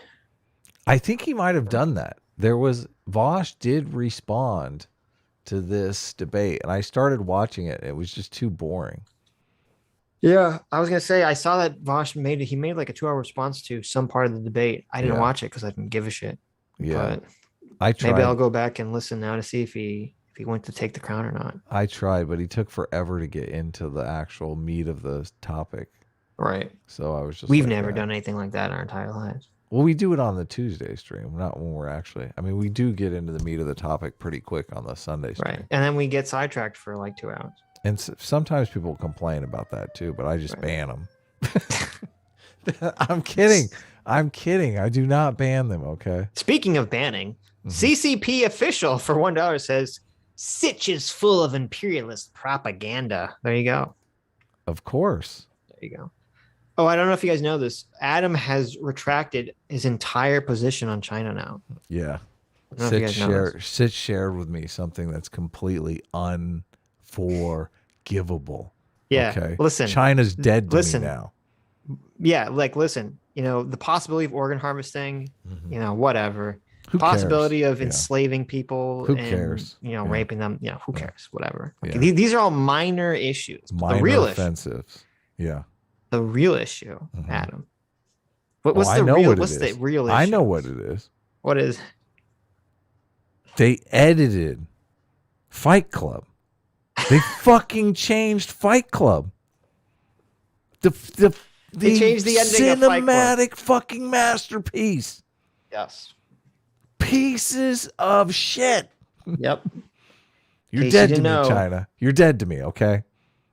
I think he might have done that. Vosh did respond to this debate, and I started watching it. It was just too boring.
Yeah, I was gonna say I saw that Vosh made like a 2-hour response to some part of the debate. I didn't watch it because I didn't give a shit.
Yeah,
but I tried. Maybe I'll go back and listen now to see if he went to take the crown or not.
I tried, but he took forever to get into the actual meat of the topic.
Right.
So I was just.
We've never done anything like that in our entire lives.
Well, we do it on the Tuesday stream, not when we're actually. I mean, we do get into the meat of the topic pretty quick on the Sunday stream.
Right, and then we get sidetracked for like 2 hours.
And sometimes people complain about that too, but I just ban them. I'm kidding. I do not ban them, okay?
Speaking of banning, CCP official for $1 says, Sitch is full of imperialist propaganda. There you go.
Of course.
There you go. Oh, I don't know if you guys know this. Adam has retracted his entire position on China now.
Yeah. Sitch shared with me something that's completely unforgivable.
Yeah.
Okay.
Listen.
China's dead to me now.
Yeah, like listen, the possibility of organ harvesting, whatever.
Who
Possibility
cares?
of
Yeah.
enslaving people
Who
and
cares? Yeah.
raping them. Who cares? Whatever. Okay,
Yeah.
these are all minor issues. But
Minor offensives. Yeah.
the real issue, Adam. What's
I
the
know
real?
what it
What's the
is.
real issue?
I know what it is.
What is?
They edited Fight Club. They fucking changed Fight Club. They
changed the ending of Fight Club.
Cinematic fucking masterpiece.
Yes.
Pieces of shit.
Yep.
You're dead to me, China. You're dead to me, okay?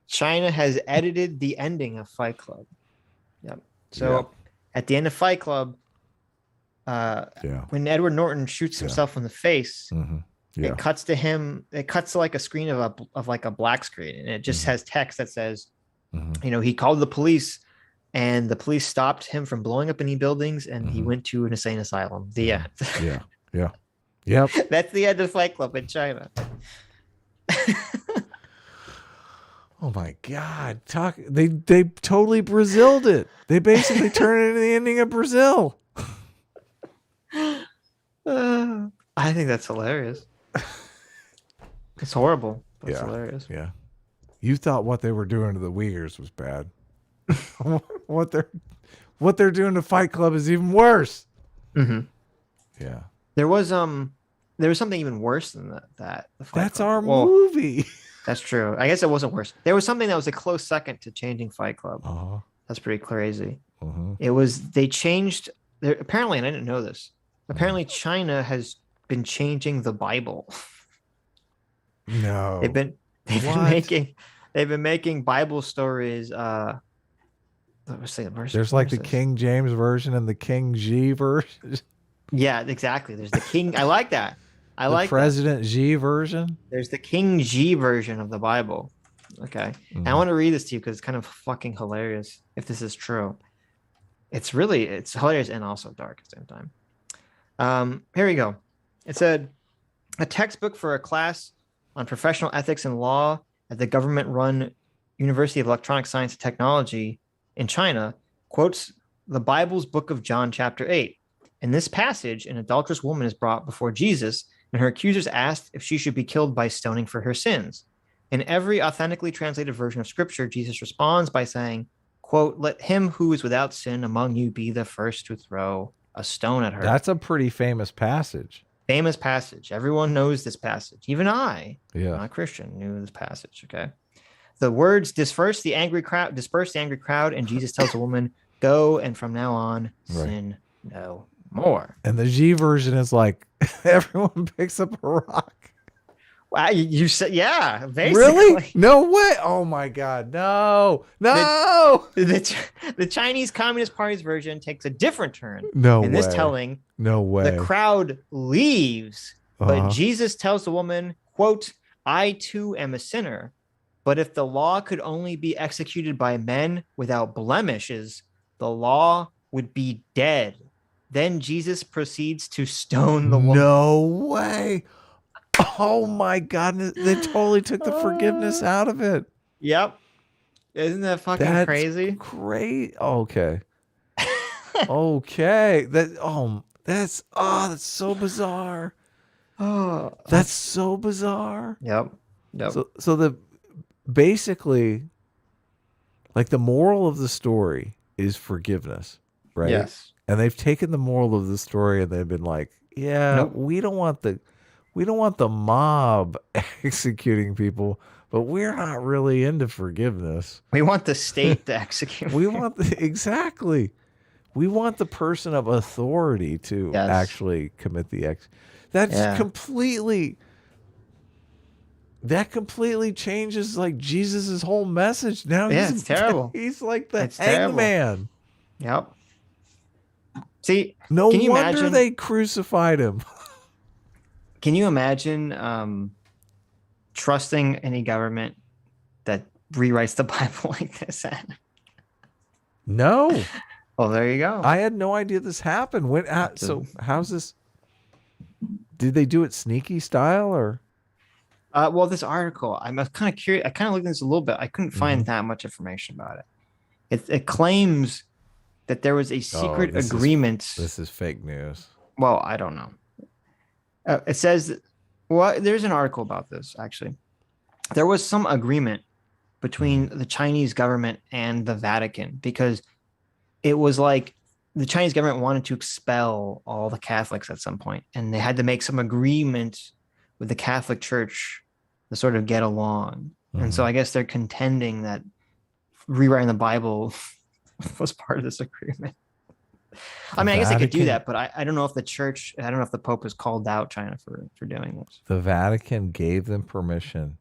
China has edited the ending of Fight Club. Yep. So at the end of Fight Club, when Edward Norton shoots himself in the face, it cuts to him. It cuts to like a screen of like a black screen, and it just has text that says, he called the police, and the police stopped him from blowing up any buildings, and he went to an insane asylum. The end.
Yep.
That's the end of Fight Club in China.
Oh my God! They totally Braziled it. They basically turned it into the ending of Brazil.
I think that's hilarious. It's horrible. It's hilarious.
Yeah. You thought what they were doing to the Uyghurs was bad. what they're doing to Fight Club is even worse. Yeah.
There was something even worse than that.
That's our movie.
That's true. I guess it wasn't worse. There was something that was a close second to changing Fight Club. That's pretty crazy. It was they changed. Apparently, and I didn't know this. Apparently, China has been changing the Bible.
No,
they've been making Bible stories. Let's say the verse.
There's like the King James version and the King G version.
Yeah, exactly. There's the King. I like that. I like
President G version.
There's the King G version of the Bible. Okay. And I want to read this to you because it's kind of fucking hilarious if this is true. It's hilarious and also dark at the same time. Here we go. It said, a textbook for a class on professional ethics and law at the government-run University of Electronic Science and Technology in China quotes the Bible's book of John, chapter 8. In this passage, an adulterous woman is brought before Jesus, and her accusers asked if she should be killed by stoning for her sins. In every authentically translated version of Scripture, Jesus responds by saying, quote, "Let him who is without sin among you be the first to throw a stone at her."
That's a pretty famous passage.
Famous passage. Everyone knows this passage. Even I,
not
a Christian, knew this passage. Okay. The words disperse the angry crowd, and Jesus tells the woman, "Go, and from now on, sin no more."
And the G version is like everyone picks up a rock.
Wow, you said, yeah, basically.
Really? No way. Oh my God. No.
The Chinese Communist Party's version takes a different turn.
No
in
way.
This telling,
no way.
The crowd leaves, but Jesus tells the woman, quote, "I too am a sinner, but if the law could only be executed by men without blemishes, the law would be dead." Then Jesus proceeds to stone the woman.
No way. Oh my God. They totally took the forgiveness out of it.
Yep. Isn't that fucking crazy?
Great. Okay. Okay. That's so bizarre.
Oh,
that's so bizarre.
Yep.
So basically, like, the moral of the story is forgiveness, right?
Yes.
And they've taken the moral of the story and they've been like, we don't want the mob executing people, but we're not really into forgiveness.
We want the state to execute.
We want exactly. We want the person of authority to actually commit the act. That completely changes like Jesus's whole message. Now
it's terrible.
He's like the hangman.
Yep. See,
no wonder they crucified him.
Can you imagine trusting any government that rewrites the Bible like this?
No.
Well, there you go.
I had no idea this happened. So how's this? Did they do it sneaky style or?
Well, this article, I'm kind of curious. I kind of looked at this a little bit. I couldn't find that much information about it. It claims that there was a
Oh,
secret agreement.
this is fake news.
Well, I don't know. It says, well, there's an article about this actually. There was some agreement between the Chinese government and the Vatican because it was like the Chinese government wanted to expel all the Catholics at some point, and they had to make some agreement with the Catholic Church to sort of get along. And so I guess they're contending that rewriting the Bible was part of this agreement. I mean, I guess they could do that, but I don't know if the church, I don't know if the Pope has called out China for doing this.
The Vatican gave them permission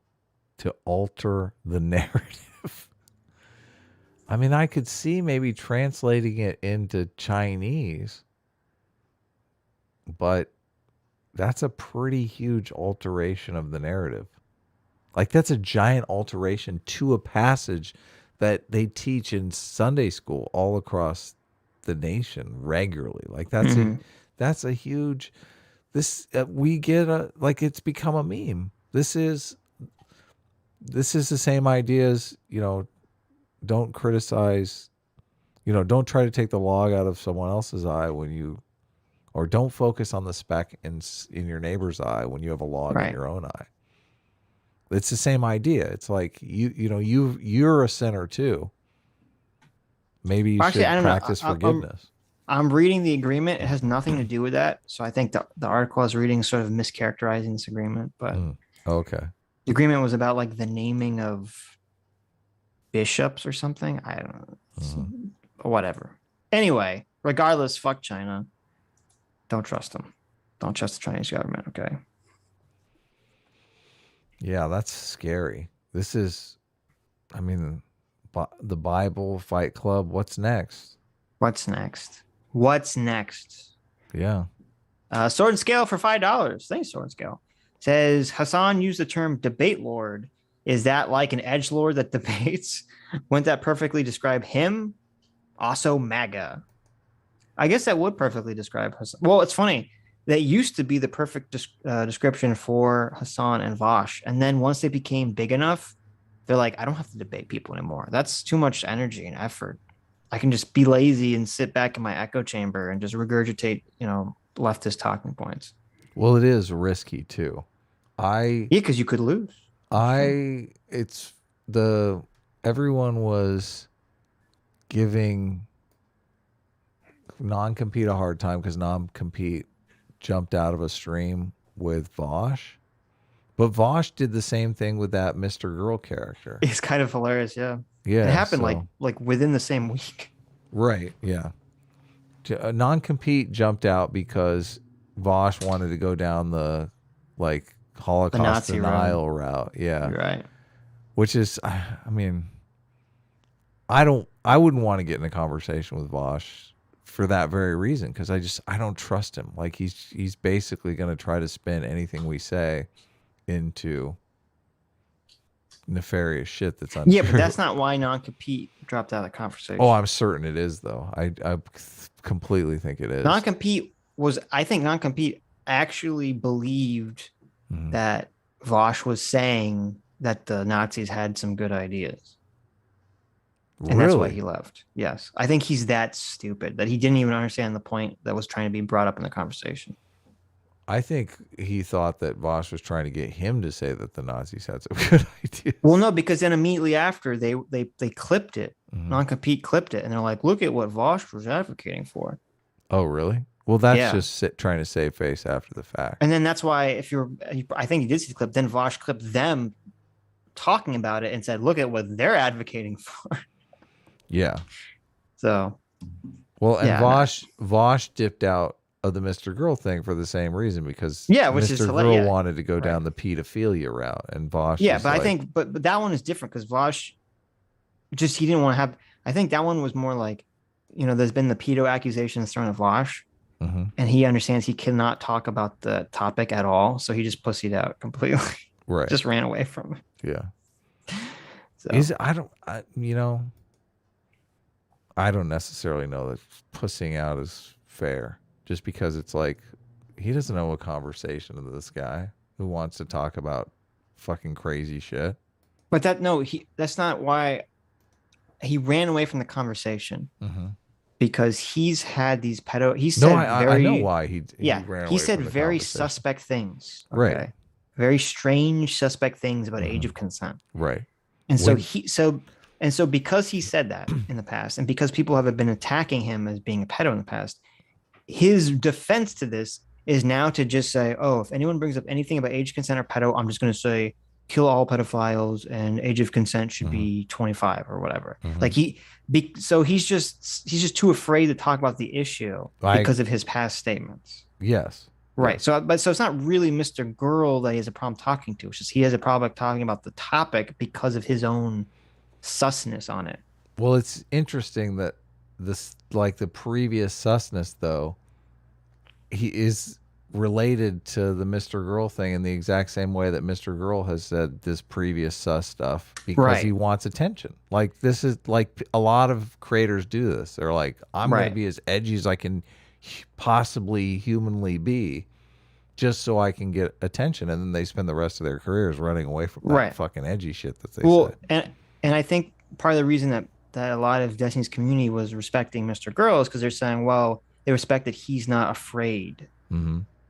to alter the narrative. I mean, I could see maybe translating it into Chinese, but that's a pretty huge alteration of the narrative. Like, that's a giant alteration to a passage that they teach in Sunday school all across the nation regularly. Like, that's a huge, this, we get like, it's become a meme. This is the same idea as, don't criticize, don't try to take the log out of someone else's eye or don't focus on the speck in your neighbor's eye when you have a log in your own eye. It's the same idea. It's like you're a sinner too. Maybe you should practice forgiveness.
I'm reading the agreement. It has nothing to do with that. So I think the article I was reading sort of mischaracterizing this agreement. But
okay,
the agreement was about like the naming of bishops or something. I don't know. Whatever. Anyway, regardless, fuck China. Don't trust them. Don't trust the Chinese government. Okay.
Yeah, that's scary. This is, I mean, the Bible, Fight Club. What's next?
What's next? What's next?
Yeah.
Sword and Scale for $5. Thanks, Sword and Scale. Says Hasan used the term debate lord. Is that like an edge lord that debates? Wouldn't that perfectly describe him? Also MAGA. I guess that would perfectly describe Hasan. Well, it's funny. That used to be the perfect description for Hasan and Vosh. And then once they became big enough, they're like, I don't have to debate people anymore. That's too much energy and effort. I can just be lazy and sit back in my echo chamber and just regurgitate, leftist talking points.
Well, it is risky too.
Because you could lose.
Everyone was giving non-compete a hard time because non-compete jumped out of a stream with Vosh. But Vosh did the same thing with that Mr. Girl character.
It's kind of hilarious, yeah.
Yeah.
It happened like within the same week.
Right, yeah. Non-compete jumped out because Vosh wanted to go down the Holocaust denial route. Yeah.
You're right.
Which is, I mean, I wouldn't want to get in a conversation with Vosh for that very reason, because I don't trust him. Like, he's basically going to try to spin anything we say into nefarious shit that's untrue.
Yeah, but that's not why non-compete dropped out of the conversation.
Oh, I'm certain it is, though. I completely think it is.
I think non-compete actually believed that Vosh was saying that the Nazis had some good ideas. And that's why he left. Yes. I think he's that stupid that he didn't even understand the point that was trying to be brought up in the conversation.
I think he thought that Vosh was trying to get him to say that the Nazis had some good ideas.
Well, no, because then immediately after they clipped it. Non-compete clipped it. And they're like, look at what Vosh was advocating for.
Oh, really? Well, that's just trying to save face after the fact.
And then that's why I think he did see the clip. Then Vosh clipped them talking about it and said, look at what they're advocating for.
Yeah.
So.
Well, and Vosh dipped out of the Mr. Girl thing for the same reason, because
which
Mr.
is
Girl wanted to go down the pedophilia route, and Vosh.
Yeah, but I think, but that one is different because Vosh he didn't want to have. I think that one was more like, there's been the pedo accusations thrown at Vosh, and he understands he cannot talk about the topic at all, so he just pussied out completely.
Right.
Just ran away from it.
Yeah.
So.
I don't necessarily know that pussing out is fair, just because it's like, he doesn't know a conversation of this guy who wants to talk about fucking crazy shit.
But that's not why. he ran away from the conversation
Mm-hmm.
because he's had these pedo. He
No,
said
I know why he ran
he
away
said
from the
very
conversation.
suspect things.
Right.
Okay, very strange suspect things about age of consent.
Right.
And so because he said that in the past, and because people have been attacking him as being a pedo in the past, his defense to this is now to just say, oh, if anyone brings up anything about age consent or pedo, I'm just going to say kill all pedophiles and age of consent should be 25 or whatever. Like so he's just too afraid to talk about the issue because of his past statements.
Yes.
Right.
Yes.
So it's not really Mr. Girl that he has a problem talking to. It's just he has a problem talking about the topic because of his own susness on it.
Well, it's interesting that this, like the previous susness, though, he is related to the Mr. Girl thing in the exact same way that Mr. Girl has said this previous sus stuff because he wants attention. Like, this is like a lot of creators do this. They're like, I'm going to be as edgy as I can possibly humanly be just so I can get attention. And then they spend the rest of their careers running away from that fucking edgy shit that they say.
And I think part of the reason that a lot of Destiny's community was respecting Mr. Girl is because they're saying, well, they respect that he's not afraid.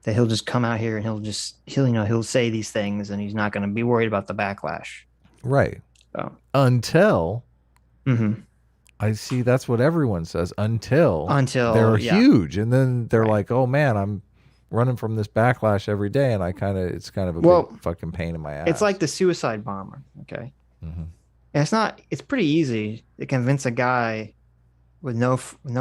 That he'll just come out here and he'll say these things and he's not going to be worried about the backlash.
Right.
So.
Until I see that's what everyone says until they're huge. And then they're like, oh man, I'm running from this backlash every day. And it's kind of a big fucking pain in my ass.
It's like the suicide bomber. Okay. And it's pretty easy to convince a guy with no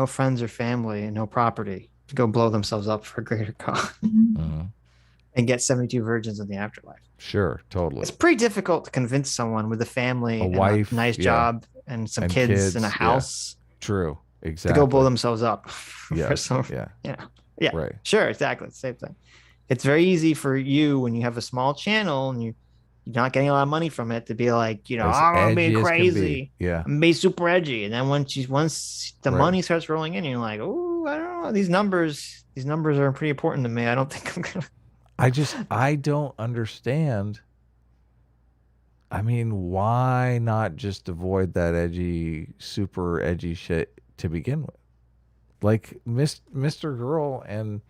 friends or family and no property to go blow themselves up for a greater cause and get 72 virgins in the afterlife.
Sure, totally.
It's pretty difficult to convince someone with a family,
a wife,
a nice job, and some kids and a house.
Yeah. True, exactly.
To go blow themselves up.
Yeah.
Right. Sure, exactly. The same thing. It's very easy for you when you have a small channel and you're not getting a lot of money from it to be like, I'm gonna be crazy.
Yeah.
I'm gonna be super edgy. And then once the money starts rolling in, you're like, oh, I don't know. These numbers are pretty important to me. I don't think I'm gonna
I don't understand. I mean, why not just avoid that super edgy shit to begin with? Like Mr. Girl and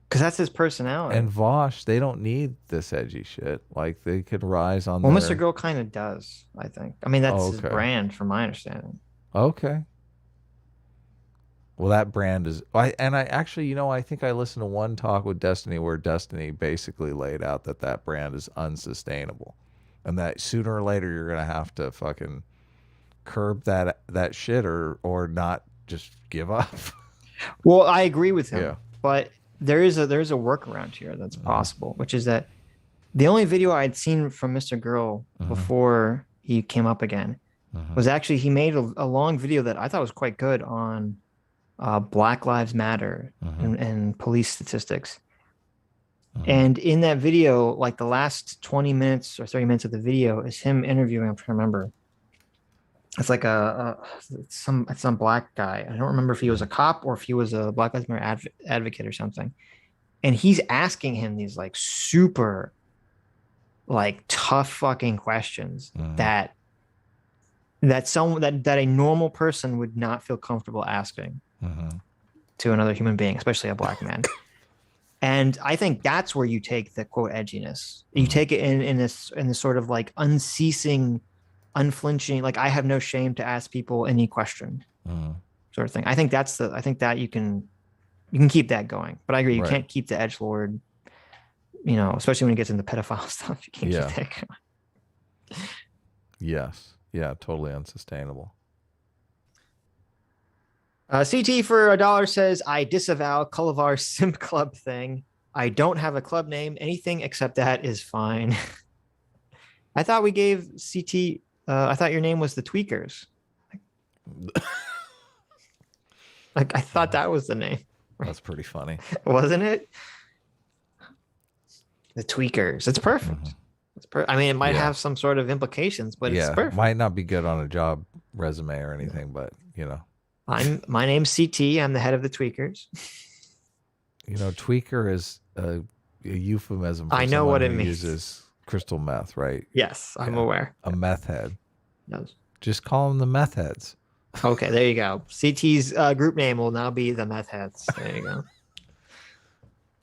because that's his personality.
And Vosh, they don't need this edgy shit. Like, they could rise on
Mr. Girl kind of does, I think. I mean, that's his brand, from my understanding.
Okay. Well, that brand is... I think I listened to one talk with Destiny where Destiny basically laid out that brand is unsustainable. And that sooner or later, you're going to have to fucking curb that shit or not just give up.
Well, I agree with him. Yeah. But... There is a workaround here that's possible, which is that the only video I'd seen from Mr. Girl before he came up again was actually he made a long video that I thought was quite good on Black Lives Matter and police statistics. And in that video, like the last 20 minutes or 30 minutes of the video is him interviewing, I'm trying to remember. It's like some black guy. I don't remember if he was a cop or if he was a Black Lives Matter advocate or something. And he's asking him these like super like tough fucking questions that a normal person would not feel comfortable asking to another human being, especially a black man. And I think that's where you take the quote edginess. You take it in this sort of like unflinching, like I have no shame to ask people any question sort of thing. I think that you can keep that going. But I agree, you can't keep the edgelord, especially when it gets into pedophile stuff. You can't keep that going.
Yes. Yeah, totally unsustainable.
CT for $1 says, I disavow Cullivar Simp Club thing. I don't have a club name. Anything except that is fine. I thought we gave CT... I thought your name was the Tweakers. Like I thought that was the name.
That's pretty funny,
wasn't it? The Tweakers. It's perfect. It's I mean, it might have some sort of implications, but it's perfect.
Might not be good on a job resume or anything, but
my name's CT. I'm the head of the Tweakers.
Tweaker is a euphemism.
I know what it means.
Uses crystal meth, right?
Yes, I'm aware.
A meth head.
Yes.
Just call them the meth heads.
Okay, there you go. CT's group name will now be the Meth Heads. There you go.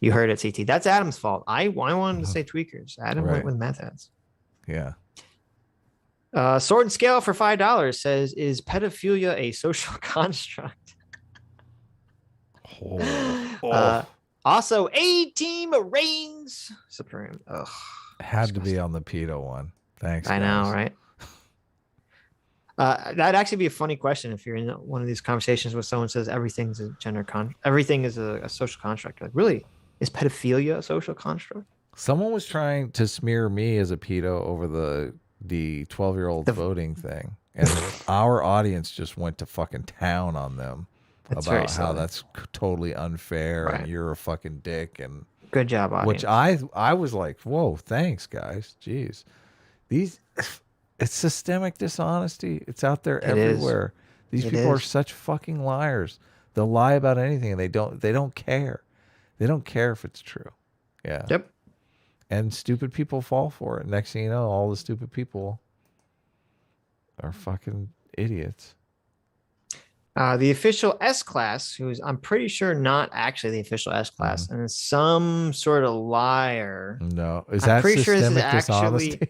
You heard it, CT. That's Adam's fault. I wanted to say tweakers. Adam went with Meth Heads.
Yeah.
Sword and Scale for $5 says, "Is pedophilia a social construct?" Also, A-Team reigns supreme. Ugh,
had to be on the pedo one. Thanks.
I know, right? That'd actually be a funny question if you're in one of these conversations where someone says everything's a everything is a social construct. Like, really, is pedophilia a social construct?
Someone was trying to smear me as a pedo over the 12-year-old voting thing, and our audience just went to fucking town on them about how that's totally unfair and you're a fucking dick. And
good job, audience.
Which I was like, whoa, thanks, guys. Jeez, it's systemic dishonesty. It's out there everywhere. These people are such fucking liars. They'll lie about anything, and they don't care. They don't care if it's true. Yeah.
Yep.
And stupid people fall for it. Next thing you know, all the stupid people are fucking idiots.
The official S-Class, who's I'm pretty sure not actually the official S-Class, and some sort of liar.
No, is that systemic dishonesty?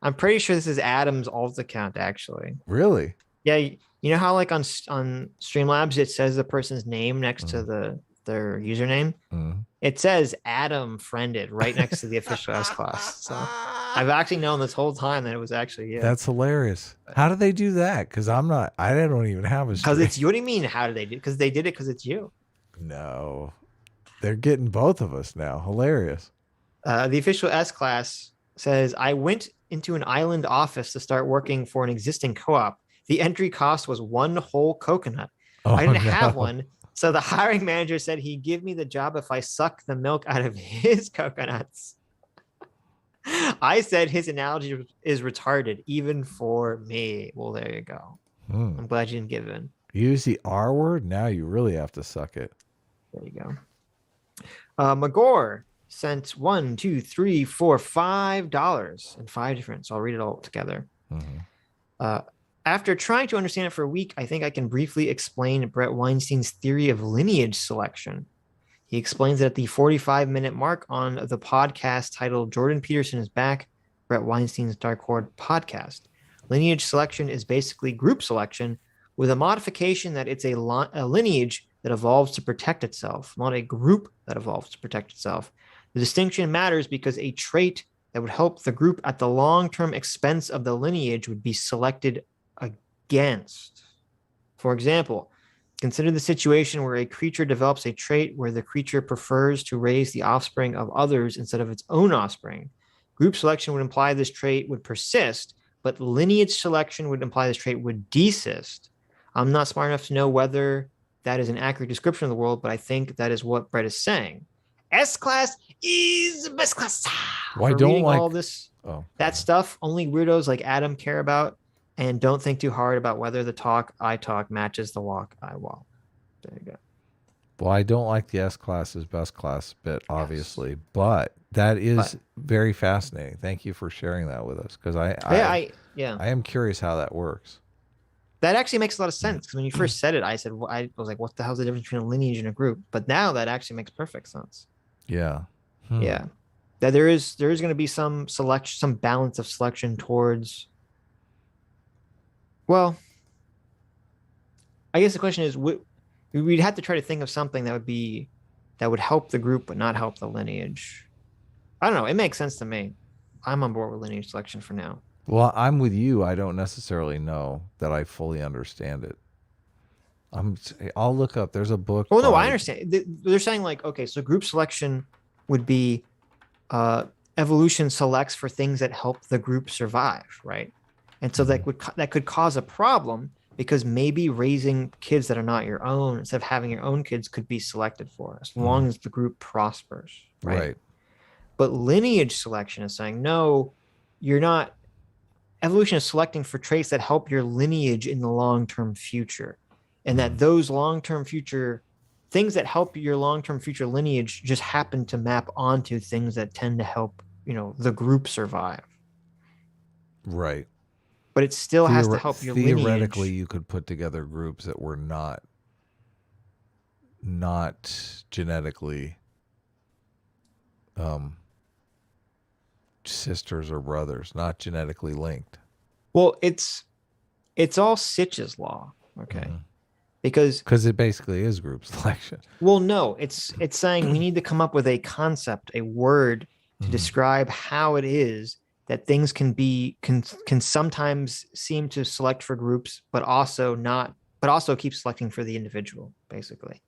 I'm pretty sure this is Adam's alt account, actually.
Really?
Yeah, you know how like on Streamlabs it says the person's name next to their username? It says Adam friended right next to the official S-Class. So I've actually known this whole time that it was actually
That's hilarious. How do they do that? Because I don't even have a
because it's you. What do you mean? How did they do? Because they did it because it's you.
No, they're getting both of us now. Hilarious.
The official S-Class says, "I went into an island office to start working for an existing co-op. The entry cost was one whole coconut. I didn't have one. So the hiring manager said he'd give me the job if I suck the milk out of his coconuts. I said his analogy is retarded, even for me." Well, there you go. I'm glad you didn't give in.
Use the R word? Now you really have to suck it.
There you go. Magor sent $5 in 5 different. So I'll read it all together. After trying to understand it for a week, I think I can briefly explain Brett Weinstein's theory of lineage selection. He explains that at the 45-minute mark on the podcast titled "Jordan Peterson is Back, Brett Weinstein's Dark Horde Podcast." Lineage selection is basically group selection with a modification that it's a lineage that evolves to protect itself, not a group that evolves to protect itself. The distinction matters because a trait that would help the group at the long-term expense of the lineage would be selected against. For example, consider the situation where a creature develops a trait where the creature prefers to raise the offspring of others instead of its own offspring. Group selection would imply this trait would persist, but lineage selection would imply this trait would desist. I'm not smart enough to know whether that is an accurate description of the world, but I think that is what Brett is saying. S-Class is best class.
Why don't like
all this that stuff only weirdos like Adam care about, and don't think too hard about whether the talk I talk matches the walk I walk. There you go.
Well, I don't like the S-Class is best class bit, obviously, but that is very fascinating. Thank you for sharing that with us, because I am curious how that works.
That actually makes a lot of sense, because when you first said it, I was like, what the hell's the difference between a lineage and a group? But now that actually makes perfect sense.
Yeah.
Yeah. That there is going to be some selection, some balance of selection towards. Well, I guess the question is, we'd have to try to think of something that would help the group but not help the lineage. I don't know. It makes sense to me. I'm on board with lineage selection for now.
Well, I'm with you. I don't necessarily know that I fully understand it. I'll look up. There's a book.
Oh, no, I understand. They're saying like, okay, so group selection would be evolution selects for things that help the group survive, right? And so that could cause a problem, because maybe raising kids that are not your own instead of having your own kids could be selected for as long as the group prospers, right? But lineage selection is saying, no, you're not. Evolution is selecting for traits that help your lineage in the long-term future, and that those long-term future things that help your long-term future lineage just happen to map onto things that tend to help, the group survive.
Right.
but it still has to help your
theoretically,
lineage.
you could put together groups that were not genetically sisters or brothers, not genetically linked.
Well, it's all Sitch's law, okay?
Mm-hmm.
Because
it basically is group selection.
well, no, it's saying we need to come up with a concept, a word to describe how it is that things can sometimes seem to select for groups, but also keep selecting for the individual, basically.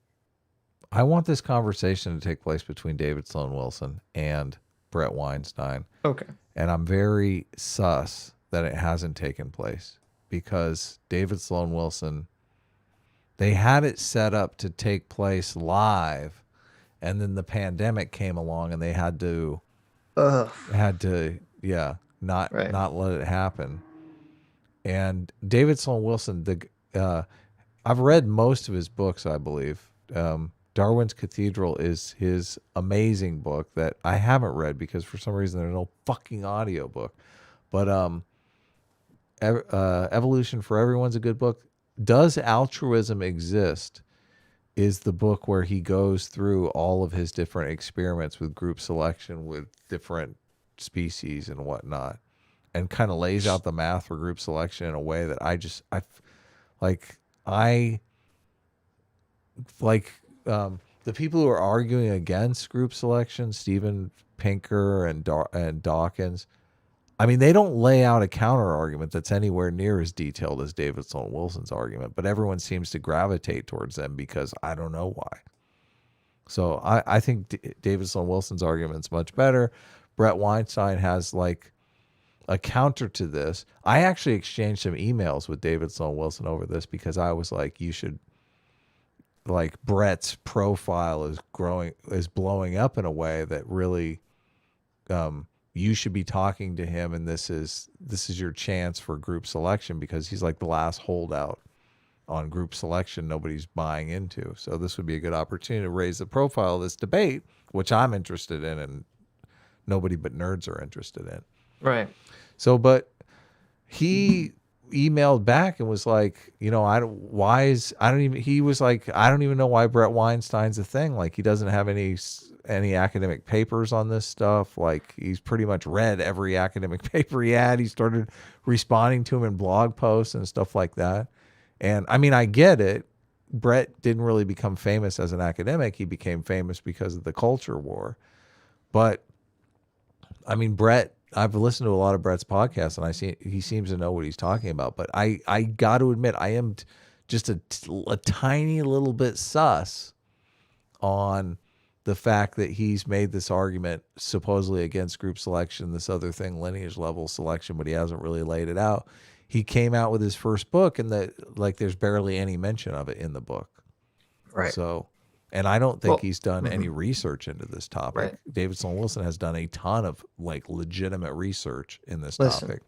I want this conversation to take place between David Sloan Wilson and Brett Weinstein.
Okay.
And I'm very sus that it hasn't taken place because David Sloan Wilson, they had it set up to take place live, and then the pandemic came along and they had to not let it happen. And David Sloan Wilson, I've read most of his books, I believe. Darwin's Cathedral is his amazing book that I haven't read because for some reason there's no fucking audio book. But Evolution for Everyone's a good book. Does Altruism Exist is the book where he goes through all of his different experiments with group selection with different species and whatnot, and kind of lays out the math for group selection in a way that the people who are arguing against group selection, Steven Pinker and Dawkins, I mean, they don't lay out a counter argument that's anywhere near as detailed as David Sloan Wilson's argument, but everyone seems to gravitate towards them because I don't know why. So I think David Sloan Wilson's argument's much better. Brett Weinstein has like a counter to this. I actually exchanged some emails with David Sloan Wilson over this because I was like, you should, like, Brett's profile is blowing up in a way that really, you should be talking to him, and this is your chance for group selection because he's like the last holdout on group selection nobody's buying into. So this would be a good opportunity to raise the profile of this debate, which I'm interested in and nobody but nerds are interested in.
Right.
So, but he emailed back and was like, he was like, I don't even know why Brett Weinstein's a thing. Like, he doesn't have any academic papers on this stuff. Like, he's pretty much read every academic paper he had. He started responding to him in blog posts and stuff like that. And I mean, I get it. Brett didn't really become famous as an academic. He became famous because of the culture war. But I mean, Brett, I've listened to a lot of Brett's podcasts and he seems to know what he's talking about. But I got to admit, I am just a tiny little bit sus on the fact that he's made this argument supposedly against group selection, this other thing, lineage level selection, but he hasn't really laid it out. He came out with his first book and there's barely any mention of it in the book.
Right.
So, and I don't think he's done any research into this topic.
Right.
David Sloan Wilson has done a ton of like legitimate research in this topic.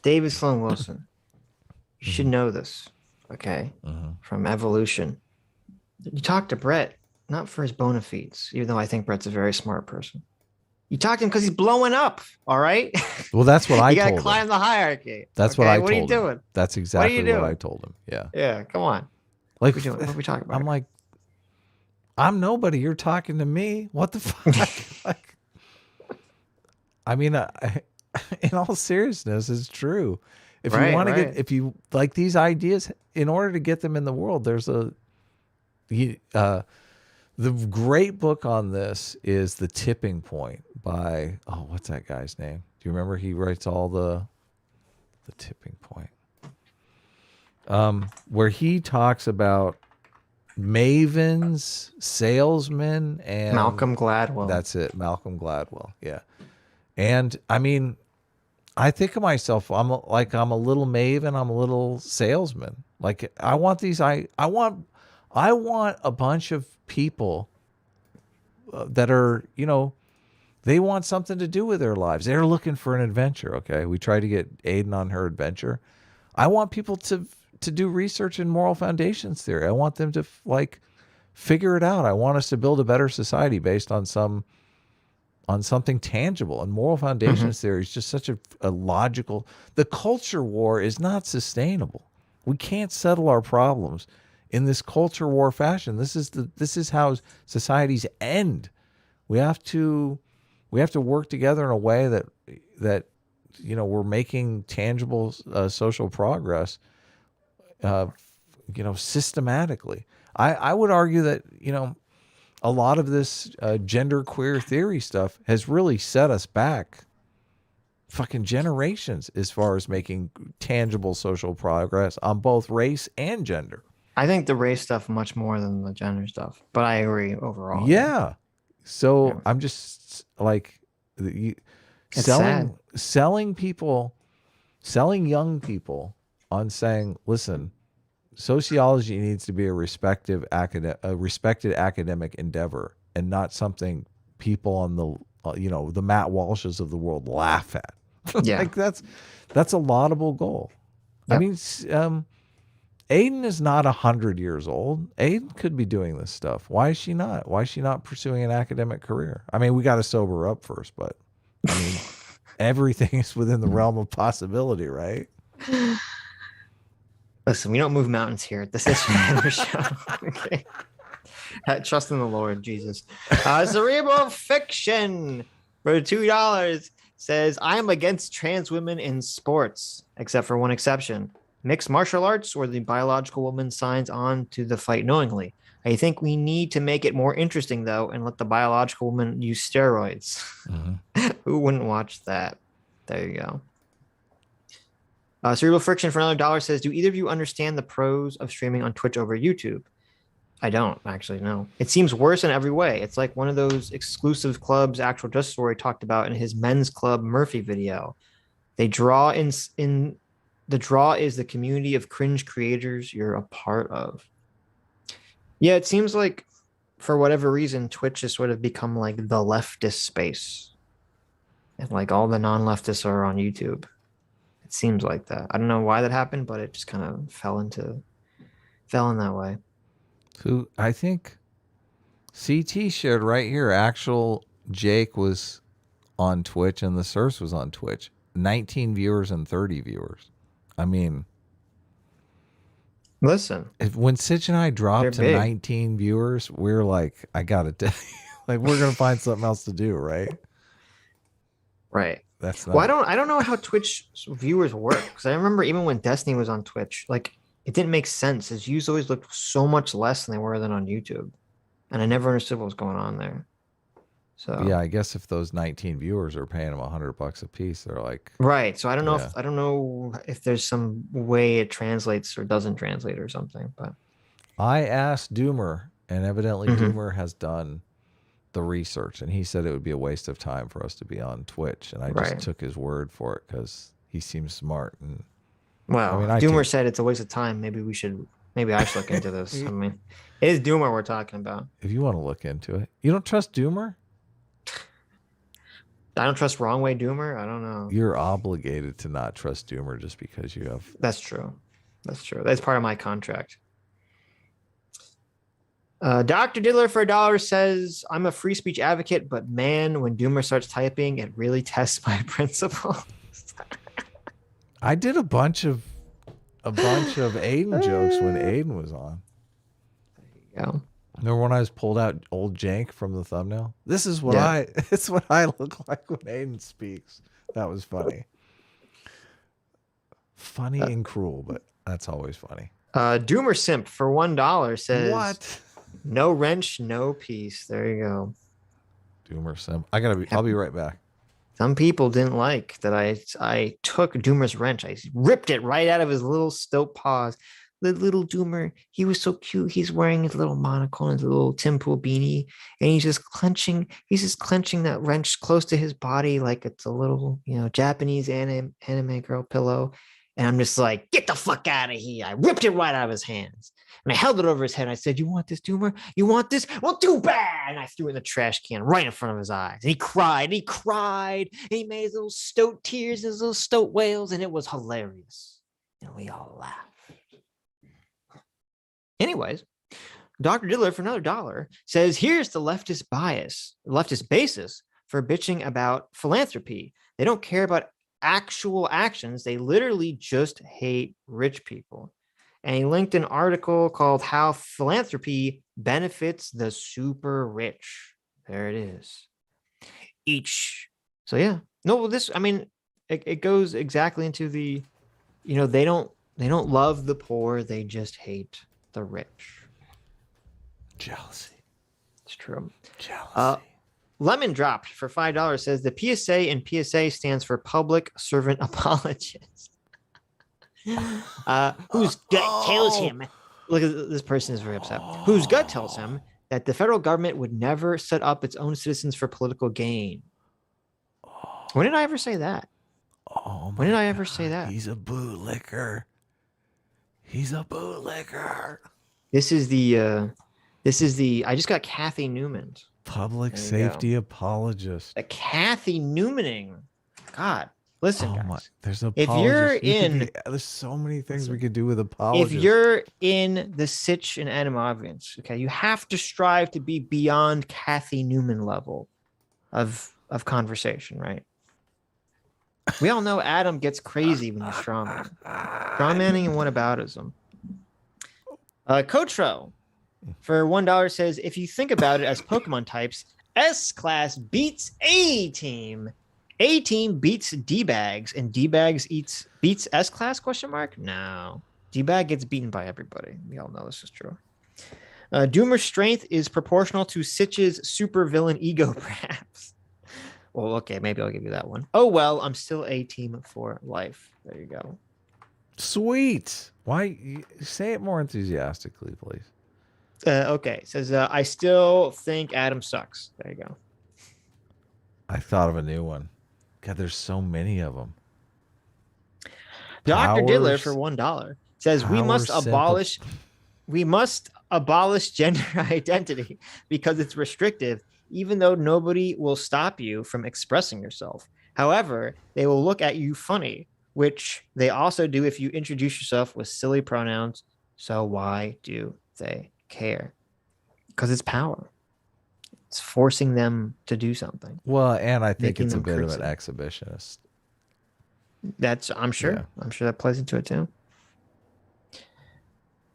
David Sloan Wilson, you should know this, okay? From Evolution. You talk to Brett, not for his bona fides, even though I think Brett's a very smart person. You talk to him because he's blowing up, all right?
Well, that's what I told him.
You got to climb the hierarchy.
That's what I told him.
What are you doing?
That's exactly what I told him. Yeah.
Yeah, come on.
Like,
what are we talking about?
I'm like, I'm nobody. You're talking to me. What the fuck? Like, I mean, in all seriousness, it's true. If you want to if you like these ideas, in order to get them in the world, there's the great book on this is The Tipping Point by, what's that guy's name? Do you remember? He writes all the Tipping Point. Where he talks about mavens, salesmen, and
Malcolm Gladwell.
That's it, Malcolm Gladwell. Yeah. And I mean, I think of myself, I'm a little maven, I'm a little salesman. Like, I want a bunch of people that are, they want something to do with their lives. They're looking for an adventure. Okay. We tried to get Aydin on her adventure. I want people to do research in moral foundations theory. I want them to figure it out. I want us to build a better society based on some on something tangible. And moral foundations theory is just such a logical. The culture war is not sustainable. We can't settle our problems in this culture war fashion. This is how societies end. We have to work together in a way that we're making tangible social progress systematically. I would argue that a lot of this gender queer theory stuff has really set us back fucking generations as far as making tangible social progress on both race and gender.
I think the race stuff much more than the gender stuff, but I agree overall.
Yeah. So
Yeah.
I'm just like
It's sad.
selling young people on saying, listen, sociology needs to be a respected academic endeavor and not something people on the Matt Walshes of the world laugh at.
Yeah.
Like that's a laudable goal.
Yep.
I mean, Aydin is not 100 years old. Aydin could be doing this stuff. Why is she not? Why is she not pursuing an academic career? I mean, we got to sober her up first, but I mean, everything is within the realm of possibility, right?
Listen, we don't move mountains here at the Sitch Manor Show. Okay. Trust in the Lord, Jesus. Cerebral Fiction for $2 says, I am against trans women in sports, except for one exception. Mixed martial arts, where the biological woman signs on to the fight knowingly. I think we need to make it more interesting, though, and let the biological woman use steroids. Mm-hmm. Who wouldn't watch that? There you go. Cerebral Friction for another $1 says, do either of you understand the pros of streaming on Twitch over YouTube? I don't actually know. It seems worse in every way. It's like one of those exclusive clubs Actual Just Story talked about in his Men's Club Murphy video. They draw in the draw is the community of cringe creators you're a part of. Yeah, it seems like for whatever reason, Twitch has sort of become like the leftist space. And like all the non-leftists are on YouTube. It seems like that. I don't know why that happened, but it just kind of fell in that way.
So I think CT shared right here. Actual Jake was on Twitch and the Source was on Twitch. 19 viewers and 30 viewers. I mean,
listen,
when Sitch and I dropped to 19 viewers, we're like, I gotta tell you, like we're gonna find something else to do, right?
Right.
That's not...
Well, I don't know how Twitch viewers work, because I remember even when Destiny was on Twitch, like it didn't make sense. His views always looked so much less than they were than on YouTube, and I never understood what was going on there. So
yeah, I guess if those 19 viewers are paying him $100 a piece, they're like,
right. So I don't know if there's some way it translates or doesn't translate or something. But
I asked Doomer, and evidently Doomer has done the research, and he said it would be a waste of time for us to be on Twitch, and I just took his word for it because he seems smart. And
well, I mean, Doomer said it's a waste of time. Maybe I should look into this. I mean, it is Doomer we're talking about.
If you want to look into it, you don't trust Doomer?
I don't trust Wrong Way Doomer. I don't know.
You're obligated to not trust Doomer just because you have.
That's true. That's part of my contract. Dr. Diddler for $1 says, I'm a free speech advocate, but man, when Doomer starts typing, it really tests my principles.
I did a bunch of Aydin jokes when Aydin was on.
There you go.
Remember when I was pulled out old jank from the thumbnail? This is what it's what I look like when Aydin speaks. That was funny. Funny and cruel, but that's always funny.
Doomer Simp for $1 says,
what?
No wrench, no peace. There you go.
Doomer Simp. I'll be right back.
Some people didn't like that I took Doomer's wrench. I ripped it right out of his little stoat paws. The little Doomer, he was so cute. He's wearing his little monocle and his little Tim Pool beanie, and he's just clenching that wrench close to his body like it's a little, Japanese anime girl pillow. And I'm just like, get the fuck out of here. I ripped it right out of his hands. And I held it over his head. And I said, you want this, Doomer? You want this? Well, too bad. And I threw it in the trash can right in front of his eyes. And he cried. And he made his little stoat tears, his little stoat wails. And it was hilarious. And we all laughed. Anyways, Dr. Diddler for another $1 says, here's the leftist basis for bitching about philanthropy. They don't care about actual actions. They literally just hate rich people. And he linked an article called How Philanthropy Benefits the Super Rich. There it is. So yeah. No, well, this, I mean, it goes exactly into the, they don't love the poor, they just hate the rich.
Jealousy.
It's true.
Jealousy.
Lemon Dropped for $5 says the PSA in PSA stands for Public Servant Apologist. Whose gut tells him, look at this person is very upset, whose gut tells him that the federal government would never set up its own citizens for political gain. When did I ever say that? When did I ever say that?
He's a bootlicker. He's a bootlicker.
This is the I just got Kathy Newman.
Public safety apologist.
A Kathy Newmaning. God, listen, guys.
There's a
if you're in
there's so many things we could do with apologists.
If you're in the Sitch and Adam audience, okay, you have to strive to be beyond Kathy Newman level of conversation, right? We all know Adam gets crazy when you strawman. Strawmanning and whataboutism. Cotro for $1 says, if you think about it as Pokemon types, S-Class beats A-Team. A-Team beats D-Bags, and D-Bags beats S-Class, ? No. D-Bag gets beaten by everybody. We all know this is true. Doomer's strength is proportional to Sitch's supervillain ego, perhaps. Well, okay, maybe I'll give you that one. Oh, well, I'm still A-Team for life. There you go.
Sweet. Why? Say it more enthusiastically, please.
Okay, it says, I still think Adam sucks. There you go.
I thought of a new one. God, there's so many of them.
Dr. Diddler for $1 says, we must abolish gender identity because it's restrictive, even though nobody will stop you from expressing yourself. However, they will look at you funny, which they also do if you introduce yourself with silly pronouns. So why do they care? Because it's power. It's forcing them to do something.
Well, and I think it's a bit of an exhibitionist.
I'm sure. Yeah. I'm sure that plays into it too.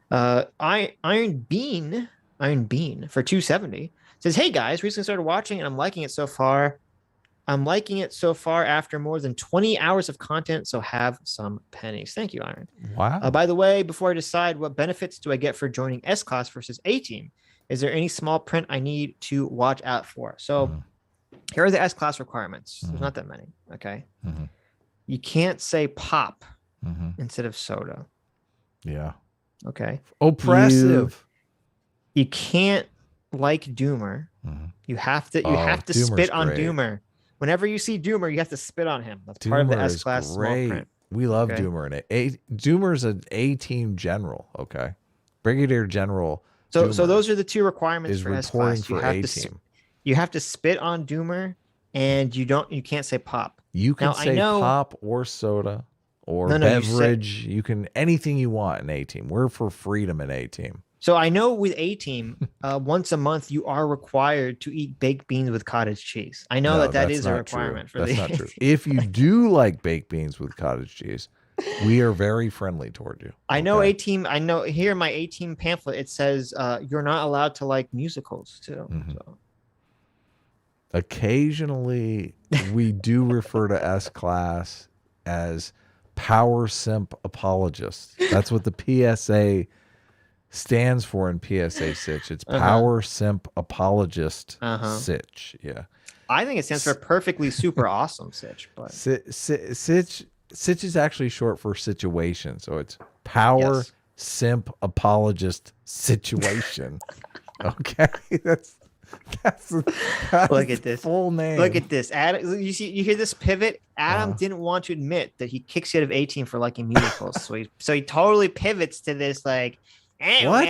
Iron Bean for $2.70 says, hey guys, recently started watching and I'm liking it so far. After more than 20 hours of content, so have some pennies. Thank you, Iron.
Wow.
By the way, before I decide what benefits do I get for joining S-Class versus A-Team, is there any small print I need to watch out for? So here are the S-Class requirements. There's not that many, okay? You can't say pop instead of soda.
Yeah.
Okay.
Oppressive.
You can't like Doomer. You have to spit on Doomer. Whenever you see Doomer, you have to spit on him. That's part of the S-Class small print.
We love Doomer. Doomer's an A-Team general, okay? Brigadier General.
So those are the two requirements for S-Class. You have to spit on Doomer, and you can't say pop.
You can say pop or soda or beverage. You can anything you want in A-Team. We're for freedom in A-Team.
So I know with A-Team, once a month you are required to eat baked beans with cottage cheese. I know that is a requirement for that's not true.
If you do like baked beans with cottage cheese, we are very friendly toward you.
I know A-Team. I know here in my A-Team pamphlet it says you're not allowed to like musicals too. So.
Occasionally, we do refer to S-Class as power simp apologists. That's what the PSA stands for in PSA Sitch. It's power simp apologist Sitch. Yeah.
I think it stands for perfectly super awesome Sitch. But
Sitch is actually short for situation. So it's power simp apologist situation. Okay. That's
look at this
full name.
Look at this. Adam, you hear this pivot? Adam didn't want to admit that he kicks you out of A-Team for liking musicals. so he totally pivots to this like, what?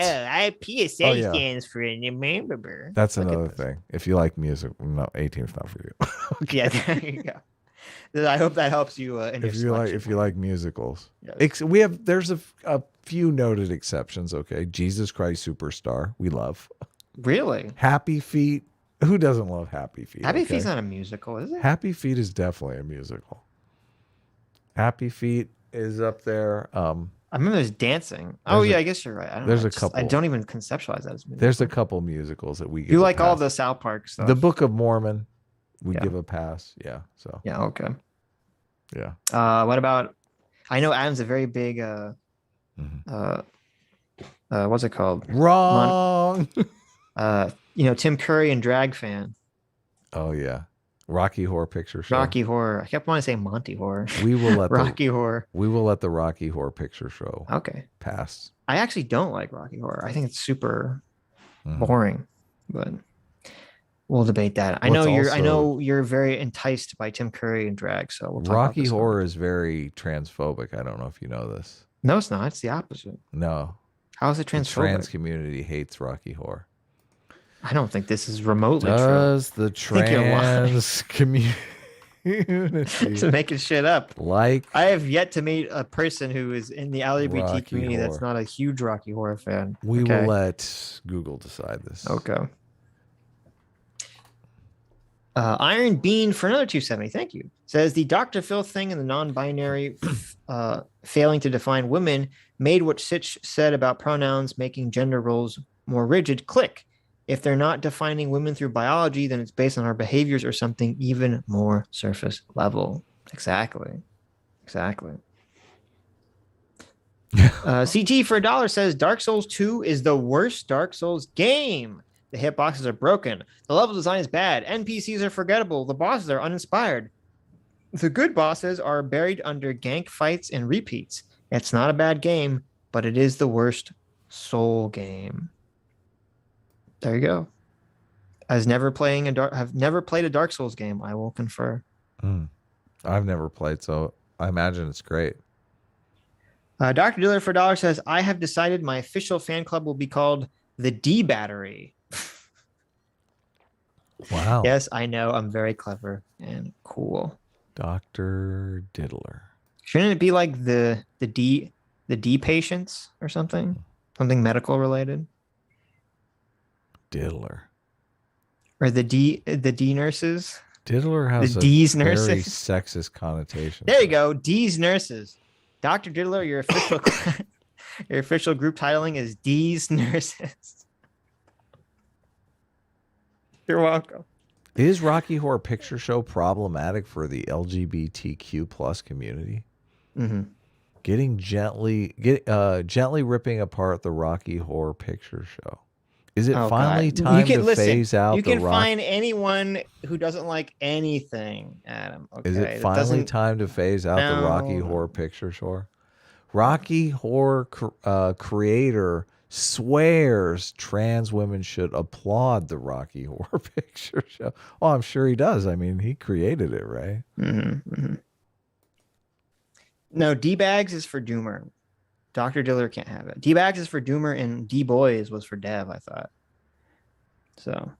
PSA stands for remember.
That's another thing. If you like music, no, A-Team's not for you.
Okay. Yeah, there you go. I hope that helps you.
If you like musicals, there's a few noted exceptions. Okay, Jesus Christ Superstar, we love.
Really?
Happy Feet, Who doesn't love Happy Feet?
Happy
okay?
Feet's not a musical, is it?
Happy Feet is definitely a musical. Happy Feet is up there.
I remember there's dancing. Oh yeah, I guess you're right. I don't
there's
know.
a couple.
I don't even conceptualize that as musical.
There's a couple musicals that we give.
You like all the South Park stuff.
The Book of Mormon, we give a pass. Yeah. So.
Yeah. Okay.
Yeah.
What about? I know Adam's a very big. What's it called?
Wrong.
Tim Curry and drag fan.
Oh yeah. Rocky Horror Picture Show.
Rocky Horror. I kept wanting to say Monty Horror.
We will let
Rocky Horror.
We will let the Rocky Horror Picture Show.
Okay.
Pass.
I actually don't like Rocky Horror. I think it's super boring, but we'll debate that. I know you're very enticed by Tim Curry and drag, so we'll talk
Rocky
about this
Horror is very transphobic. I don't know if you know this.
No, it's not. It's the opposite.
No.
How is it transphobic?
The trans community hates Rocky Horror.
I don't think this is remotely
Does
true.
The trans community
Just making shit up.
Like
I have yet to meet a person who is in the LGBT
Rocky
community
Horror.
that's not a huge Rocky Horror fan.
We will let Google decide this.
Okay. Iron Bean for another 270. Thank you. Says the Dr. Phil thing and the non-binary failing to define women made what Sitch said about pronouns making gender roles more rigid click. If they're not defining women through biology, then it's based on our behaviors or something even more surface level. Exactly. CT for $1 says Dark Souls 2 is the worst Dark Souls game. The hitboxes are broken. The level design is bad. NPCs are forgettable. The bosses are uninspired. The good bosses are buried under gank fights and repeats. It's not a bad game, but it is the worst Soul game. There you go. Have never played a Dark Souls game. I will confer.
I've never played, so I imagine it's great.
Dr. Diller for $1 says, I have decided my official fan club will be called the D Battery.
Wow.
Yes, I know. I'm very clever and cool.
Dr. Diddler.
Shouldn't it be like the D patients or something? Something medical related?
Diddler.
Or the D nurses?
Diddler has
the D's
very
nurses.
sexist connotation.
There you go. D's nurses. Dr. Diddler, your official group titling is D's nurses. You're welcome.
Is Rocky Horror Picture Show problematic for the LGBTQ plus community?
Mm-hmm.
Gently ripping apart the Rocky Horror Picture Show. Is it finally time to phase out?
You can find anyone who doesn't like anything, Adam. Okay?
Is it finally time to phase out the Rocky Horror Picture Show? Rocky Horror creator swears trans women should applaud the Rocky Horror Picture Show. Well, I'm sure he does. I mean, he created it, right?
Mm-hmm, mm-hmm. No, D-Bags is for Doomer. Dr. Diller can't have it. D-Bags is for Doomer and D-Boys was for Dev, I thought. So.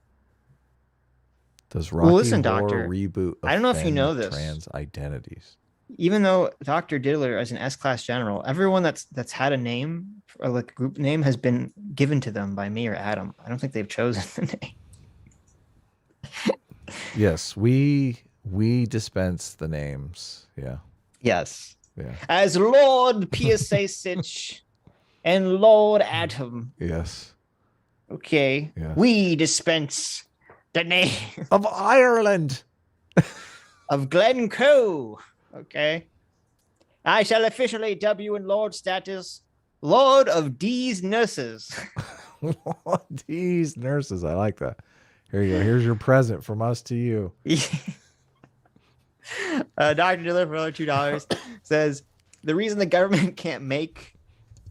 Does Rocky Horror
Doctor,
reboot
I don't know if you know this.
Trans identities.
Even though Dr. Diddler is an S-class general, everyone that's had a name, or like a group name, has been given to them by me or Adam. I don't think they've chosen the name.
Yes, we dispense the names. Yeah.
Yes.
Yeah.
As Lord PSA Sitch and Lord Adam.
Yes.
Okay.
Yes.
We dispense the name
of Ireland.
Of Glencoe. Okay. I shall officially dub you in Lord status, Lord of D's Nurses.
D's Nurses. I like that. Here you go. Here's your present from us to you.
Dr. Diller for another $2 says, the reason the government can't make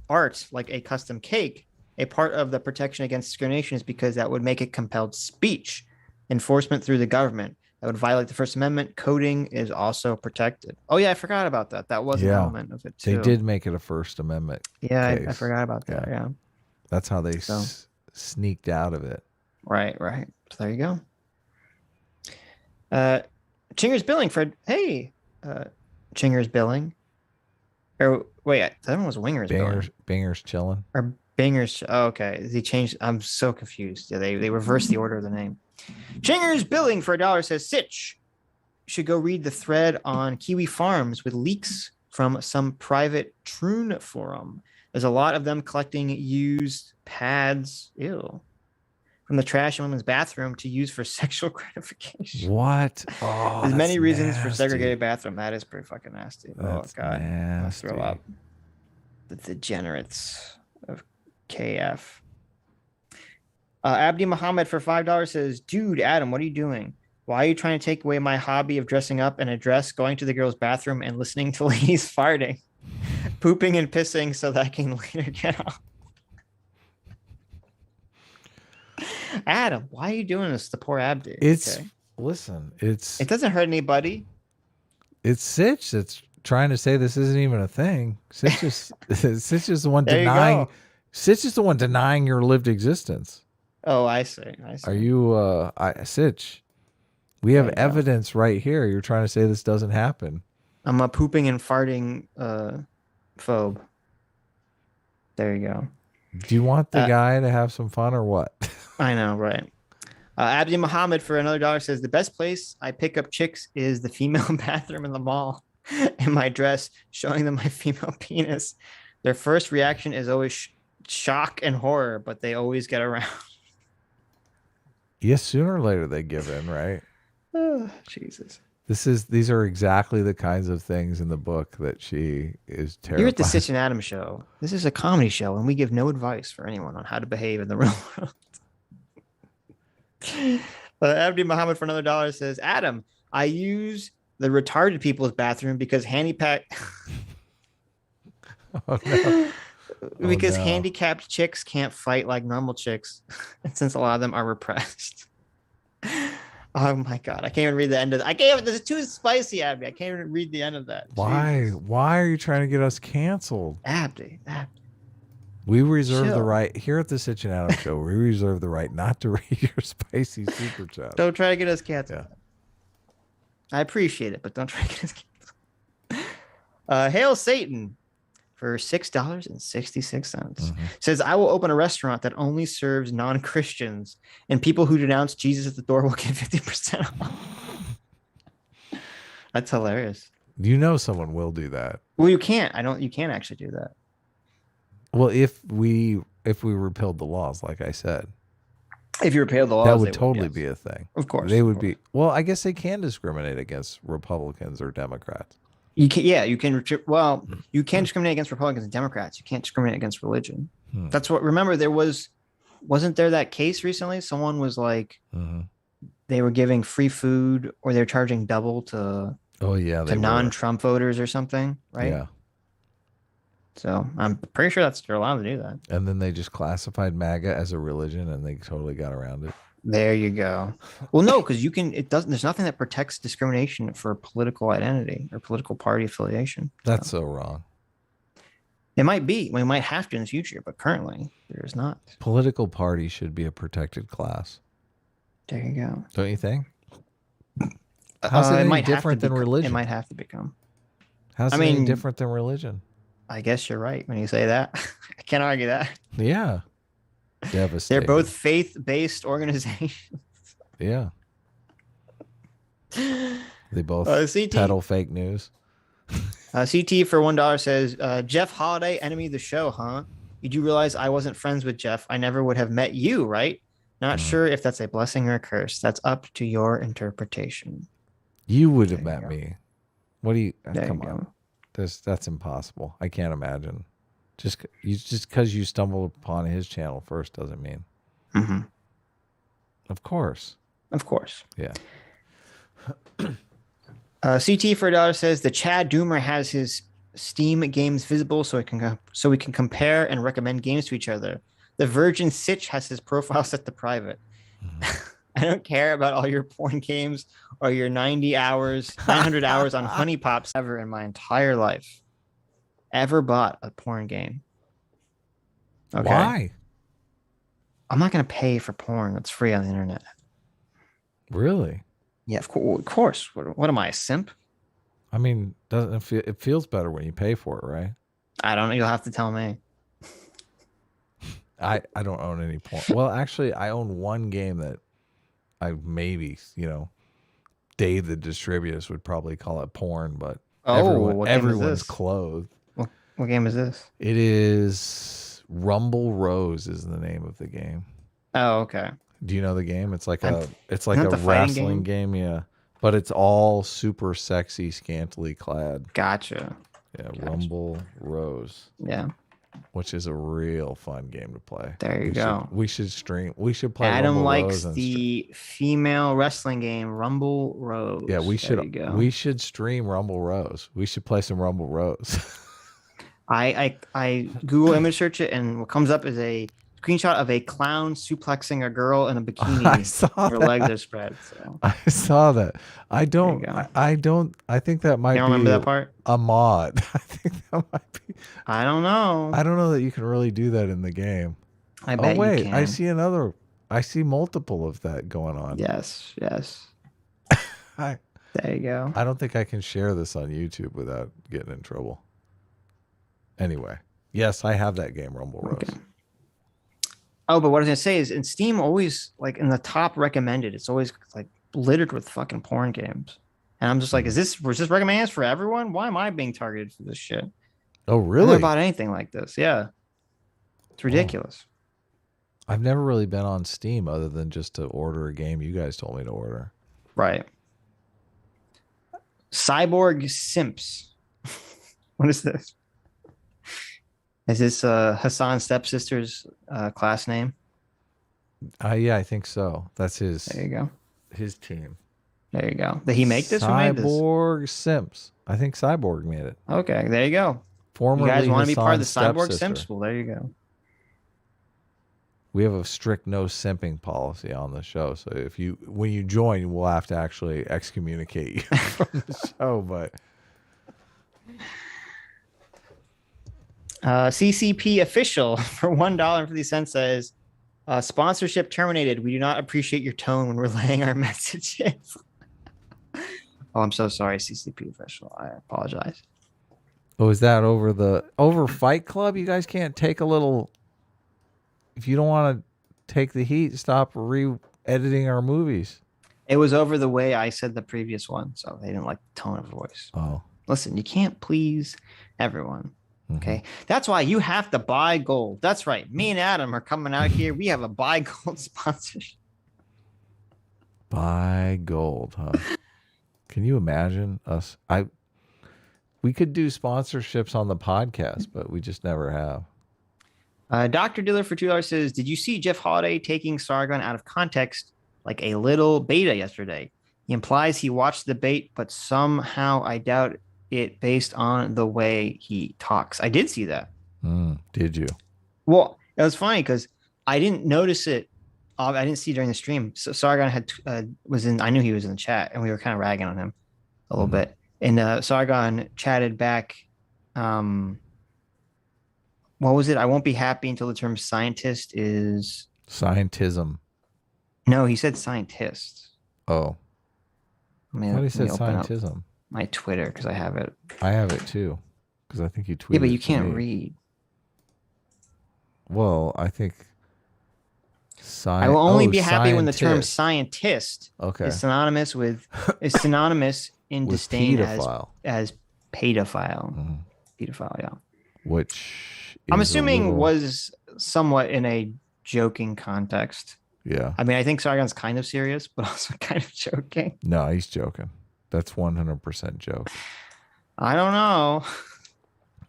art like a custom cake a part of the protection against discrimination is because that would make it compelled speech. Enforcement through the government. That would violate the First Amendment. Coding is also protected. Oh, yeah, I forgot about that. That was an element of it, too.
They did make it a First Amendment
Yeah, I forgot about that, yeah.
That's how they sneaked out of it.
Right. So there you go. Chinger's Billing for, hey, Chinger's Billing. Or wait, that one was Winger's Billing.
Binger's chilling.
Or Binger's, oh, okay. They changed, I'm so confused. Yeah, they reversed the order of the name. Chingers Billing for $1 says Sitch should go read the thread on Kiwi Farms with leaks from some private Troon forum. There's a lot of them collecting used pads, from the trash in women's bathroom to use for sexual gratification.
What? Oh,
there's many reasons
nasty.
for segregated bathroom. That is pretty fucking nasty.
That's
oh god,
nasty.
throw up. The degenerates of KF. Abdi Muhammad for $5 says, dude, Adam, what are you doing? Why are you trying to take away my hobby of dressing up in a dress, going to the girls' bathroom, and listening to ladies farting, pooping and pissing so that I can later get off? Adam, why are you doing this to poor Abdi?
Listen,
it doesn't hurt anybody.
It's Sitch that's trying to say this isn't even a thing. Sitch is the one denying. Sitch is the one denying your lived existence.
Oh, I see.
Are you Sitch? We have evidence right here. You're trying to say this doesn't happen.
I'm a pooping and farting phobe. There you go.
Do you want the guy to have some fun or what?
I know, right? Abdi Muhammad for another $1 says the best place I pick up chicks is the female bathroom in the mall. In my dress, showing them my female penis. Their first reaction is always shock and horror, but they always get around.
Yes, sooner or later they give in, right?
Oh, Jesus.
These are exactly the kinds of things in the book that she is terrified.
You're at the Sitch and Adam show. This is a comedy show, and we give no advice for anyone on how to behave in the real world. Abdi Muhammad for another $1 says, Adam, I use the retarded people's bathroom because handicapped handicapped chicks can't fight like normal chicks, and since a lot of them are repressed. Oh my god, I can't even read the end of that. This is too spicy, Abdi. I can't even read the end of that.
Why? Jesus. Why are you trying to get us canceled?
Abdi.
We reserve the right here at the Sitch and Adam show. We reserve the right not to read your spicy super chat.
Don't try to get us canceled. Yeah. I appreciate it, but don't try to get us canceled. Hail Satan for $6.66 says, I will open a restaurant that only serves non-Christians, and people who denounce Jesus at the door will get 50% off. That's hilarious.
You know someone will do that.
Well, you can't. You can't actually do that.
Well, if we repealed the laws, like I said.
If you repealed the laws,
that would totally be a thing.
Of course.
They would be. Well, I guess they can discriminate against Republicans or Democrats.
You can. Yeah, you can. Well, you can discriminate against Republicans and Democrats. You can't discriminate against religion. That's what. Remember, wasn't there that case recently? Someone was like, they were giving free food, or they're charging double to non-Trump voters or something, right? Yeah. So I'm pretty sure they're allowed to do that.
And then they just classified MAGA as a religion, and they totally got around it.
There you go. Well, no, because there's nothing that protects discrimination for political identity or political party affiliation.
That's so wrong.
It might be. We might have to in the future, but currently there is not.
Political party should be a protected class.
There you go.
Don't you think? How's it any different than religion?
It might have to become.
How's it any different than religion?
I guess you're right when you say that. I can't argue that.
Yeah. Devastating.
They're both faith-based organizations.
Yeah. They both peddle fake news.
CT for $1 says, Jeff Holiday, enemy of the show, huh? You do realize I wasn't friends with Jeff. I never would have met you, right? Not sure if that's a blessing or a curse. That's up to your interpretation.
You would have met me. What do you... come on. That's impossible. I can't imagine. Just because you stumbled upon his channel first doesn't mean. Of course. Yeah.
CT for $1 says the Chad Doomer has his Steam games visible so we can compare and recommend games to each other. The Virgin Sitch has his profile set to private. I don't care about all your porn games or your 900 hours on Honey Pops ever in my entire life. Ever bought a porn game. Okay.
Why?
I'm not going to pay for porn that's free on the internet.
Really?
Yeah, of course. What am I, a simp?
I mean, it feels better when you pay for it, right?
I don't know. You'll have to tell me.
I don't own any porn. Well, actually, I own one game that maybe, Dave the Distributist would probably call it porn, but
What game is
everyone's
this?
clothed.
What game is this?
It is Rumble Rose is the name of the game.
Oh, okay.
Do you know the game? It's like a
the
wrestling game, yeah. But it's all super sexy, scantily clad.
Gotcha.
Yeah, Rumble Rose.
Yeah.
Which is a real fun game to play.
There you go.
We should stream. We should play
Adam
Rumble
likes
Rose
the female wrestling game Rumble Rose.
Yeah, we
There you
should.
go.
We should stream Rumble Rose. We should play some Rumble Rose.
I Google image search it, and what comes up is a screenshot of a clown suplexing a girl in a bikini.
I saw
her
that.
legs are spread. So
I saw that. I don't. I don't. I think that might
you don't
be
remember that part?
a mod. I think that might be.
I don't know.
I don't know that you can really do that in the game.
I bet
wait,
you can.
I see another. I see multiple of that going on.
Yes. There you go.
I don't think I can share this on YouTube without getting in trouble. Anyway, yes, I have that game, Rumble Rose.
Okay. Oh, but what I was gonna say is, in Steam, always like in the top recommended, it's always like littered with fucking porn games, and I'm just like, was this recommended for everyone? Why am I being targeted for this shit?
Oh,
I
really?
never bought anything like this. Yeah, it's ridiculous.
I've never really been on Steam other than just to order a game you guys told me to order.
Right. Cyborg Simps. What is this? Is this Hasan's stepsister's class name?
Yeah, I think so. That's his.
There you go.
His team.
There you go. Did he make this? Who made this?
Cyborg Simps. I think Cyborg made it.
Okay, there you go.
Formerly
you guys want to be part of the
Hasan's
Cyborg
stepsister.
Simp school? There you go.
We have a strict no simping policy on the show. So when you join, we'll have to actually excommunicate you from the show. But
CCP official for $1.50 says, sponsorship terminated. We do not appreciate your tone when relaying our messages. Oh, I'm so sorry, CCP official. I apologize.
oh, is that over Fight Club? You guys can't take a little. If you don't want to take the heat, stop re-editing our movies.
It was over the way I said the previous one, so they didn't like the tone of voice.
Oh,
Listen, you can't please everyone. Okay. That's why you have to buy gold. That's right. Me and Adam are coming out here. We have a buy gold sponsorship.
Buy gold, huh? Can you imagine us? We could do sponsorships on the podcast, but we just never have.
Dr. Diller for $2 says, did you see Jeff Holiday taking Sargon out of context like a little beta yesterday? He implies he watched the debate, but somehow I doubt it based on the way he talks. I did see that.
Did you?
Well, it was funny because I didn't notice it. I didn't see it during the stream. So Sargon was in. I knew he was in the chat, and we were kind of ragging on him a little bit. And Sargon chatted back. What was it? I won't be happy until the term scientist is
Scientism.
No, he said scientist.
Oh, I thought he said scientism.
My Twitter, because I have it.
I have it too, because I think you tweeted.
Yeah, but you
it to
can't
me.
read.
Well, I think.
I will only be happy when the term scientist
is
synonymous with in
with
disdain
pedophile.
as pedophile. Pedophile, yeah.
Which
I'm
is
assuming was somewhat in a joking context.
Yeah.
I mean, I think Sargon's kind of serious, but also kind of joking.
No, he's joking. That's 100% joke.
I don't know.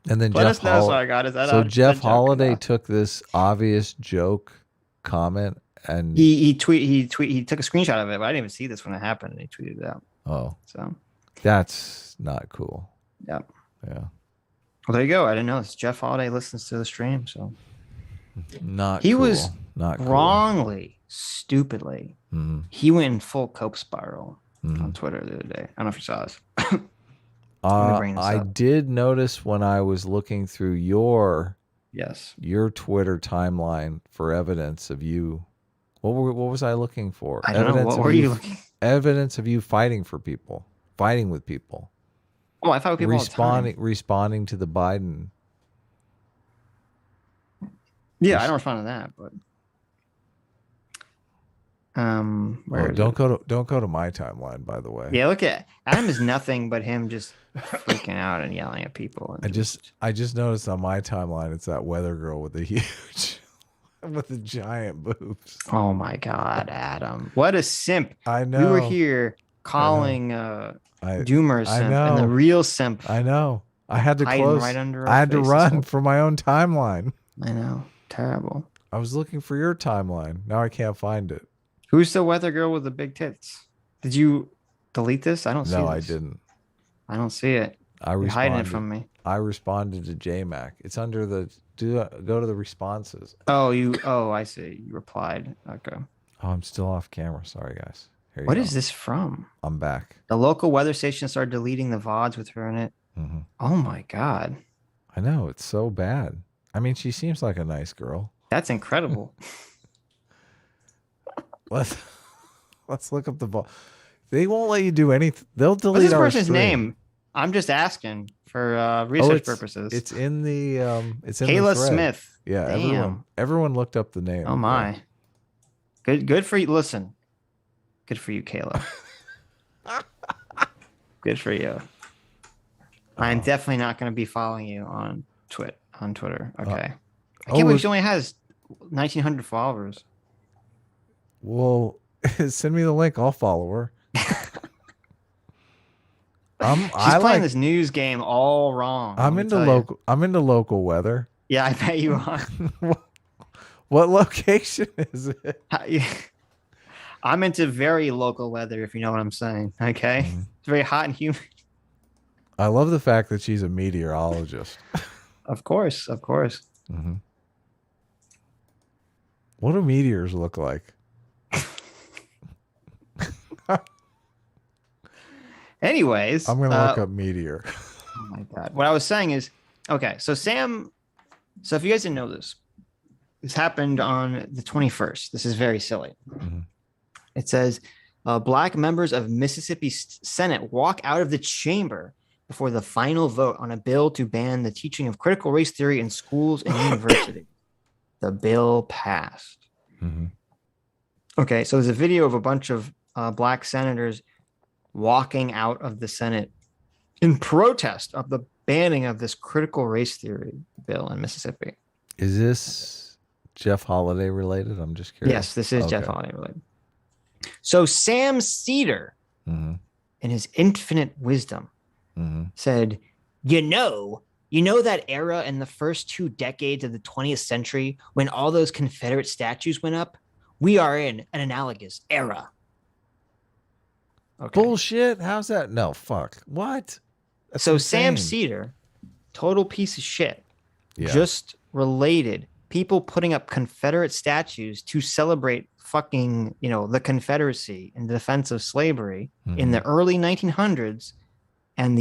And then
Let us know, Sargon. Is that
so
a
Jeff
joke
Holiday
or
took this obvious joke comment and
he took a screenshot of it, but I didn't even see this when it happened, and he tweeted it out.
Oh,
so
that's not cool.
Yeah.
Yeah.
Well, there you go. I didn't know this. Jeff Holiday listens to the stream, so
not.
He
cool.
was
not cool.
wrongly, stupidly. He went in full cope spiral on Twitter the other day. I don't know if you saw this.
I did notice when I was looking through your Twitter timeline for evidence of you. What was I looking for?
I don't know. What were you looking?
Evidence of you fighting with people.
Oh, I thought people
responding to the Biden.
Yeah, I don't respond to that, but Where is
don't
it?
don't go to my timeline, by the way.
Yeah, look at Adam is nothing but him just freaking out and yelling at people. And
I just noticed on my timeline it's that weather girl with the huge with the giant boobs.
oh my God, Adam. What a simp.
I
We were
know.
here calling
I
Doomer
I
simp and the
know.
real simp
I know. I had to
hiding
close.
right under
I
our
had to
faces.
run for my own timeline.
I know. Terrible.
I was looking for your timeline. Now I can't find it.
Who's the weather girl with the big tits? Did you delete this? I don't see
No,
this.
I didn't.
I don't see it. You're hiding it from me.
I responded to JMac. It's under the go to the responses.
Oh, I see. You replied. Okay.
Oh, I'm still off camera. Sorry, guys. Here you
What
go.
is this from?
I'm back.
The local weather station started deleting the VODs with her in it.
Mm-hmm.
Oh my God.
I know, it's so bad. I mean, she seems like a nice girl.
That's incredible.
Let's look up the ball. They won't let you do anything. They'll delete
What's this
our
person's
stream.
name? I'm just asking for research purposes.
It's in the it's in
Kayla
the thread.
Smith.
Yeah,
Damn.
everyone looked up the name.
Oh my. Good for you. Listen. Good for you, Kayla. Good for you. I'm definitely not going to be following you on Twitter. Okay. I can't believe she only has 1,900 followers.
Well, send me the link. I'll follow her.
She's playing this news game all wrong.
I'm into local weather.
Yeah, I bet you are.
What location is it?
I'm into very local weather, if you know what I'm saying. Okay. Mm-hmm. It's very hot and humid.
I love the fact that she's a meteorologist.
Of course.
Mm-hmm. What do meteors look like?
Anyways,
I'm gonna look up meteor.
Oh my God. What I was saying is, okay, so if you guys didn't know this happened on the 21st. This is very silly. Mm-hmm. It says Black members of Mississippi Senate walk out of the chamber before the final vote on a bill to ban the teaching of critical race theory in schools and universities. The bill passed. Mm-hmm. Okay, so there's a video of a bunch of Black senators walking out of the Senate in protest of the banning of this critical race theory bill in Mississippi.
Is this Jeff Holiday related? I'm just curious.
Yes, this is Jeff Holiday related. So Sam Cedar, in his infinite wisdom, said, you know that era in the first 2 decades of the 20th century when all those Confederate statues went up? We are in an analogous era.
Okay. Bullshit. How's that? No, fuck. What? That's
so
insane.
Sam Cedar, total piece of shit, just related people putting up Confederate statues to celebrate fucking, the Confederacy in defense of slavery in the early 1900s. And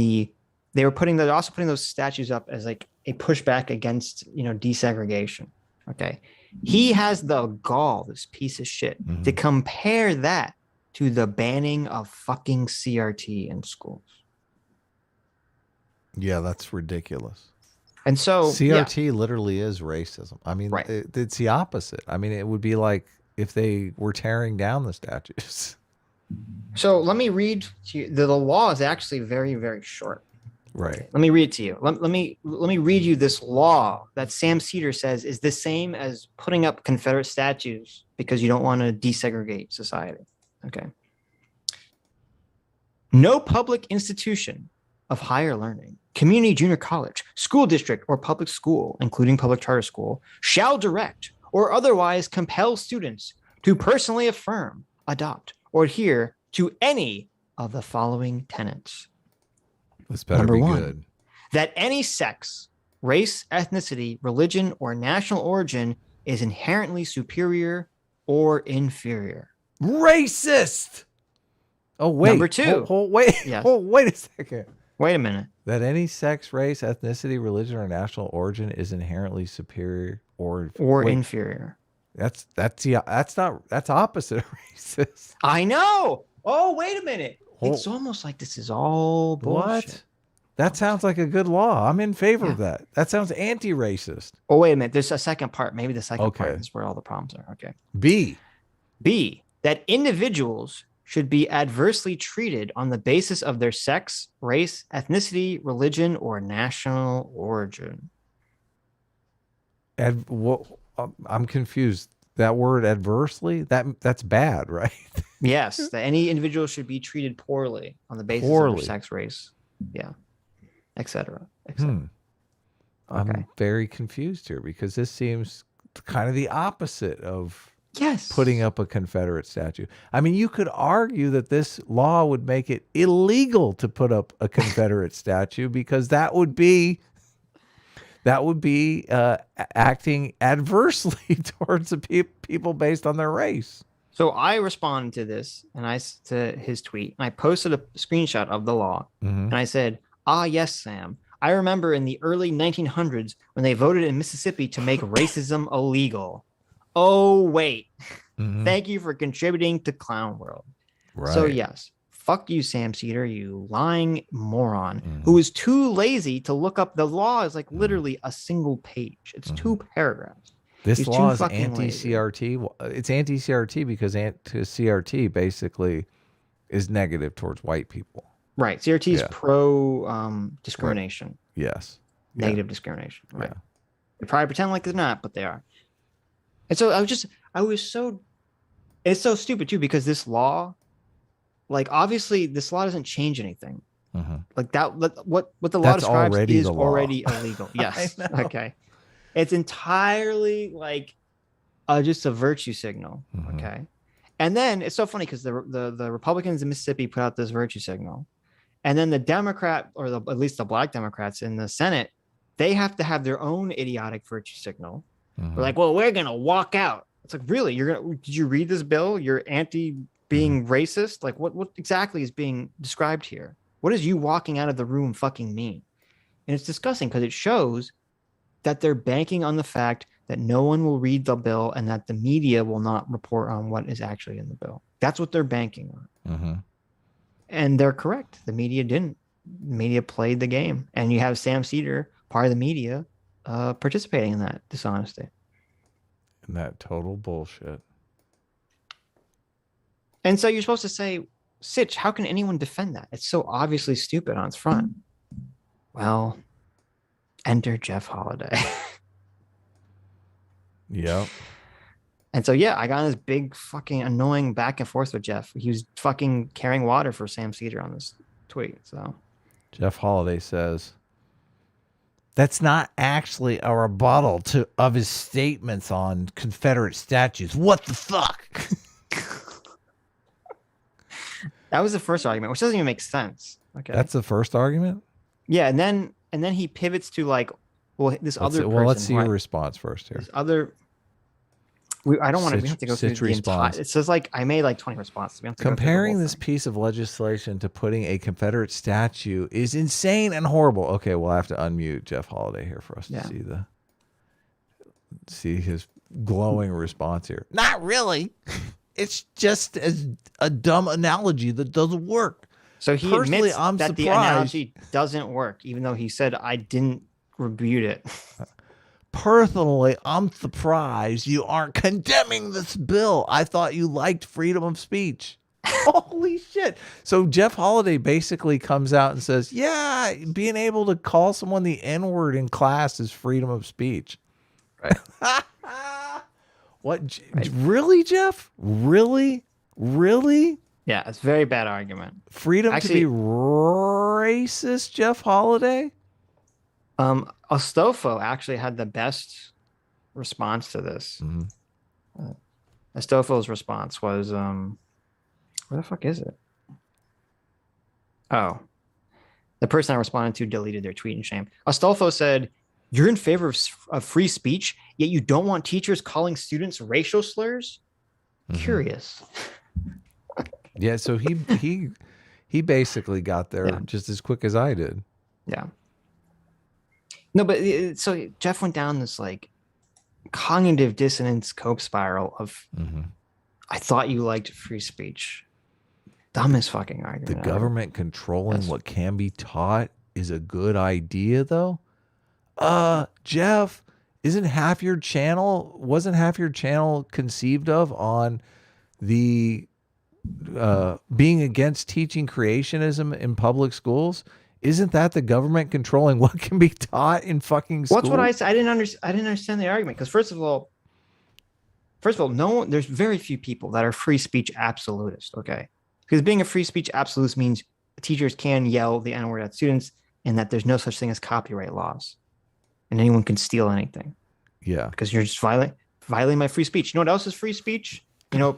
they're also putting those statues up as like a pushback against, desegregation. Okay. He has the gall, this piece of shit, to compare that to the banning of fucking CRT in schools.
Yeah, that's ridiculous.
And so
CRT literally is racism. I mean, it's the opposite. I mean, it would be like if they were tearing down the statues.
So let me read to you. The law is actually very, very short.
Right.
Okay, let me read it to you. Let me read you this law that Sam Cedar says is the same as putting up Confederate statues because you don't want to desegregate society. Okay. No public institution of higher learning, community junior college, school district, or public school, including public charter school, shall direct or otherwise compel students to personally affirm, adopt, or adhere to any of the following tenets.
This better be good.
That any sex, race, ethnicity, religion, or national origin is inherently superior or inferior.
Racist. Oh, wait.
Number 2.
Wait. Yes. Wait a second.
Wait a minute.
That any sex, race, ethnicity, religion, or national origin is inherently superior or
inferior.
That's opposite of racist.
I know. Oh, wait a minute. It's almost like this is all bullshit.
What? That sounds like a good law. I'm in favor of that. That sounds anti-racist.
Oh, wait a minute. There's a second part. Maybe the second part is where all the problems are. Okay.
B.
that individuals should be adversely treated on the basis of their sex, race, ethnicity, religion, or national origin.
I'm confused. That word adversely, that's bad, right?
Yes, that any individual should be treated poorly on the basis of their sex, race, etc.
Okay. I'm very confused here because this seems kind of the opposite of putting up a Confederate statue. I mean, you could argue that this law would make it illegal to put up a Confederate statue because that would be acting adversely towards the people based on their race.
So I responded to this to his tweet, and I posted a screenshot of the law, and I said, yes, Sam. I remember in the early 1900s when they voted in Mississippi to make racism illegal. Oh, wait. Thank you for contributing to Clown World. Right. So, yes, fuck you, Sam Cedar, you lying moron who is too lazy to look up the law. Is like literally a single page. It's 2 paragraphs.
This law is anti-CRT. It's anti-CRT because anti-CRT basically is negative towards white people.
Right. CRT is pro discrimination.
Right. Yes.
Negative discrimination. Right. Yeah. They probably pretend like they're not, but they are. And so it's so stupid too, because this law, like obviously this law doesn't change anything. Like that, what the law describes is already illegal. Yes. Okay. It's entirely like just a virtue signal. Okay. And then it's so funny because the Republicans in Mississippi put out this virtue signal. And then the Democrat, or at least the Black Democrats in the Senate, they have to have their own idiotic virtue signal. We're like, well, we're going to walk out. It's like, really? Did you read this bill? You're anti being racist? Like what exactly is being described here? What does you walking out of the room fucking mean? And it's disgusting because it shows that they're banking on the fact that no one will read the bill and that the media will not report on what is actually in the bill. That's what they're banking on. And they're correct. The media didn't. The media played the game. And you have Sam Cedar, part of the media, participating in that dishonesty.
And that total bullshit.
And so you're supposed to say, Sitch, how can anyone defend that? It's so obviously stupid on its front. Well, enter Jeff Holiday.
Yep.
And so, I got in this big fucking annoying back and forth with Jeff. He was fucking carrying water for Sam Cedar on this tweet. So
Jeff Holiday says, that's not actually a rebuttal of his statements on Confederate statues. What the fuck?
That was the first argument, which doesn't even make sense. Okay.
That's the first argument?
Yeah, and then he pivots to like, let's
see your response first here.
This other I don't want to. We have to go through the entire. It says like I made like 20 responses.
Comparing this piece of legislation to putting a Confederate statue is insane and horrible. Okay, we'll have to unmute Jeff Holiday here for us to see his glowing response here. Not really. It's just a dumb analogy that doesn't work.
So he admits that the analogy doesn't work, even though he said I didn't rebut it.
Personally, I'm surprised you aren't condemning this bill. I thought you liked freedom of speech. Holy shit. So Jeff Holiday basically comes out and says, yeah, being able to call someone the N-word in class is freedom of speech. Right. What? Right. Really, Jeff? Really?
Yeah, it's a very bad argument.
Freedom to be racist, Jeff Holiday?
Astolfo actually had the best response to this. Astolfo's response was, where the fuck is it? Oh, the person I responded to deleted their tweet in shame. Astolfo said, you're in favor of free speech, yet you don't want teachers calling students racial slurs? Curious.
Yeah, so he basically got there just as quick as I did.
Yeah. No, but so Jeff went down this like cognitive dissonance cope spiral of I thought you liked free speech. Dumbest fucking argument.
The government controlling what can be taught is a good idea, though. Jeff, wasn't half your channel conceived of on the being against teaching creationism in public schools, isn't that the government controlling what can be taught in fucking school?
What's what I said? I didn't understand the argument, because first of all, there's very few people that are free speech absolutists. Okay, because being a free speech absolutist means teachers can yell the N-word at students, and that there's no such thing as copyright laws, and anyone can steal anything.
Yeah,
because you're just violating my free speech. You know what else is free speech?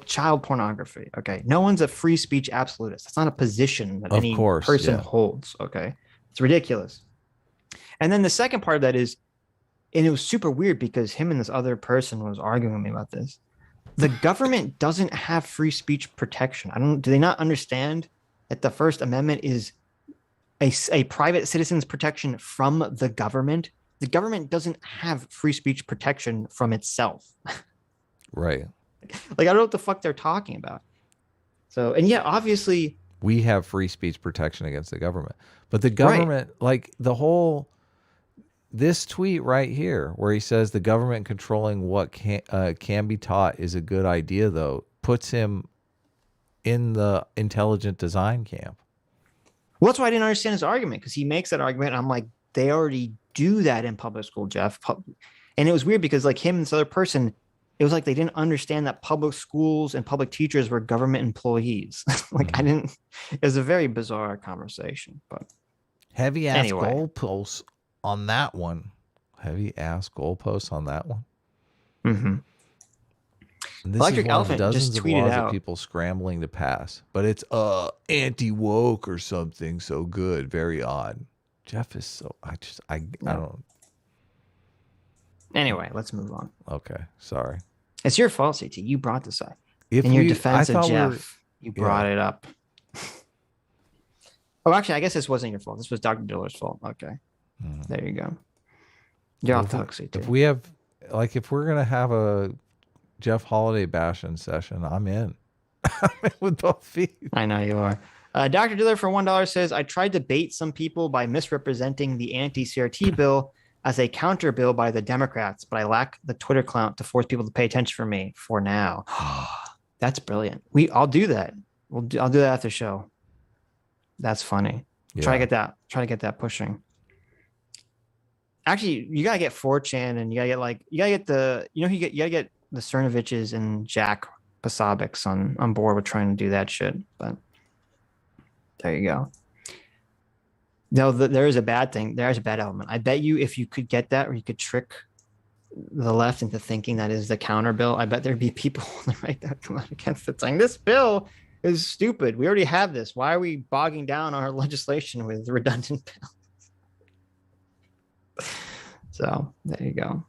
Child pornography. Okay. No one's a free speech absolutist. That's not a position that any person holds. Okay. It's ridiculous. And then the second part of that is, and it was super weird because him and this other person was arguing with me about this. The government doesn't have free speech protection. Do they not understand that the First Amendment is a private citizen's protection from the government? The government doesn't have free speech protection from itself.
Right.
Like, I don't know what the fuck they're talking about. So, and yeah, obviously
we have free speech protection against the government, but the government, like this tweet right here, where he says the government controlling what can be taught is a good idea, though, puts him in the intelligent design camp.
Well, that's why I didn't understand his argument, because he makes that argument. And I'm like, they already do that in public school, Jeff. And it was weird because like him and this other person, it was like they didn't understand that public schools and public teachers were government employees. It was a very bizarre conversation. But
heavy ass goalposts on that one. Heavy ass goalposts on that one.
Mm-hmm.
This
Electric
is one
Elephant
of dozens
just
of
tweeted
laws
out
that people scrambling to pass, but it's anti-woke or something so good, very odd. Jeff is so I don't.
Anyway, let's move on.
Okay, sorry.
It's your fault, CT. You brought this up. In your defense of Jeff, you brought it up. Oh, actually, I guess this wasn't your fault. This was Dr. Diller's fault. Okay. There you go. You're off the hook, CT.
If we have, if we're going to have a Jeff Holiday bashing session, I'm in. I'm in with both feet.
I know you are. Dr. Diller for $1 says, I tried to bait some people by misrepresenting the anti-CRT bill as a counter bill by the Democrats, but I lack the Twitter clout to force people to pay attention for me for now. That's brilliant. I'll do that. I'll do that after the show. That's funny. Yeah. Try to get that pushing. Actually, you gotta get 4chan, and you gotta get the Cernoviches and Jack Posobics on board with trying to do that shit. But there you go. No, there is a bad thing. There's a bad element. I bet you if you could get that, or you could trick the left into thinking that is the counter bill, I bet there'd be people right that come out against it saying this bill is stupid. We already have this. Why are we bogging down our legislation with redundant bills? So there you go.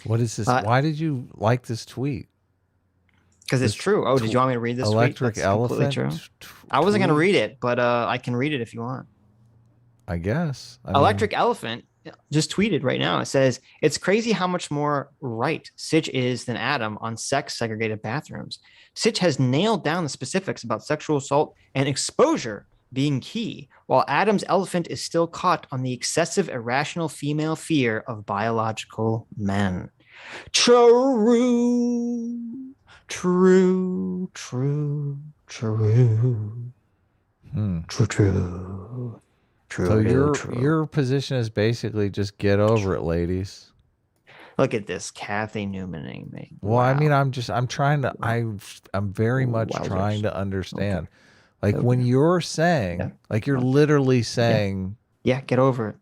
What is this? Why did you like this tweet?
Because it's true. Oh, did you want me to read this?
Electric Elephant.
True. I wasn't going to read it, but I can read it if you want.
I guess.
Electric Elephant just tweeted right now. It says, it's crazy how much more right Sitch is than Adam on sex segregated bathrooms. Sitch has nailed down the specifics about sexual assault and exposure being key, while Adam's elephant is still caught on the excessive irrational female fear of biological men. True. True.
So your position is basically just get over it, ladies.
Look at this, Kathy Newmaning me.
Well, wow. I mean, I'm very much trying to understand. Okay. Like when you're saying, like you're literally saying,
get over it.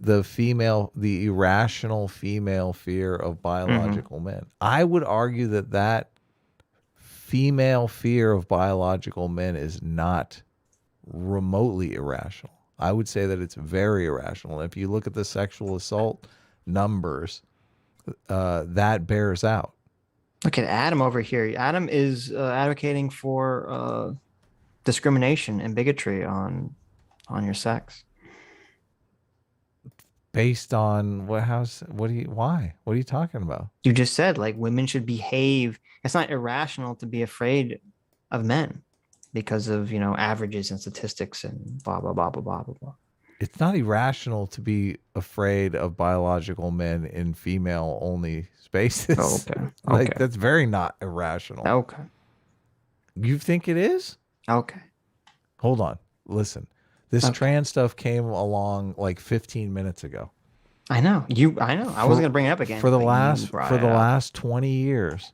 The irrational female fear of biological men. I would argue that female fear of biological men is not remotely irrational. I would say that it's very irrational. If you look at the sexual assault numbers, that bears out.
Look at Adam over here. Adam is advocating for discrimination and bigotry on your sex.
Based on why? What are you talking about?
You just said like women should behave. It's not irrational to be afraid of men because of averages and statistics and blah blah blah blah blah blah blah.
It's not irrational to be afraid of biological men in female-only spaces.
Oh, okay.
Like,
Okay.
that's very not irrational.
Okay.
You think it is?
Okay.
Hold on. Listen. This
Okay.
trans stuff came along like 15 minutes ago.
I know. I know. I wasn't gonna bring it up again.
For the
but you
last
brought it up.
last 20 years.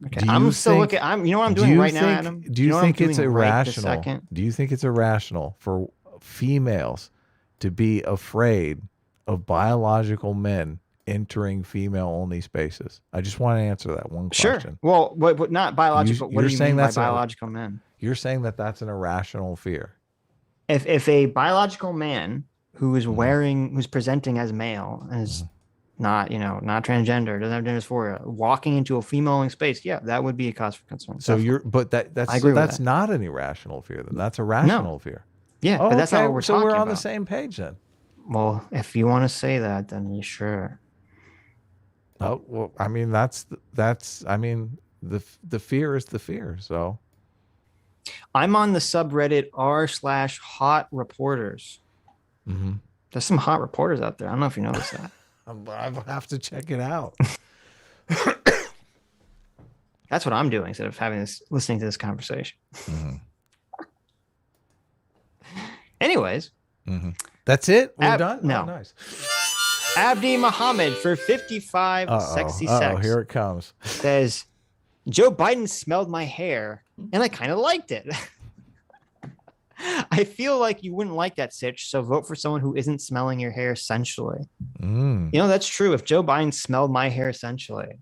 Okay. I'm still looking. You know what I'm doing right now, Adam?
Do you think it's irrational?
Right this second?
Do you think it's irrational for females to be afraid of biological men entering female-only spaces? I just want to answer that one question.
Sure. Well, what not biological? What do you mean by biological men?
You're saying that that's an irrational fear.
If a biological man who is who's presenting as male and is not transgender, doesn't have gender dysphoria, walking into a female-only space, yeah, that would be a cause for concern.
So
definitely.
that's not an irrational fear. Then that's a rational fear.
Yeah, but that's not what we're talking about.
So we're on the same page then.
Well, if you want to say that, then you sure.
Oh well, I mean the fear is the fear. So
I'm on the subreddit r/hot reporters. There's some hot reporters out there. I don't know if you noticed that.
I'll have to check it out.
That's what I'm doing instead of listening to this conversation. Anyways,
that's it. We're done.
No.
Oh, nice.
Abdi Muhammad for 55 sexy sex.
Here it comes.
Says Joe Biden smelled my hair and I kind of liked it. I feel like you wouldn't like that, Sitch. So vote for someone who isn't smelling your hair sensually. You know, that's true. If Joe Biden smelled my hair sensually,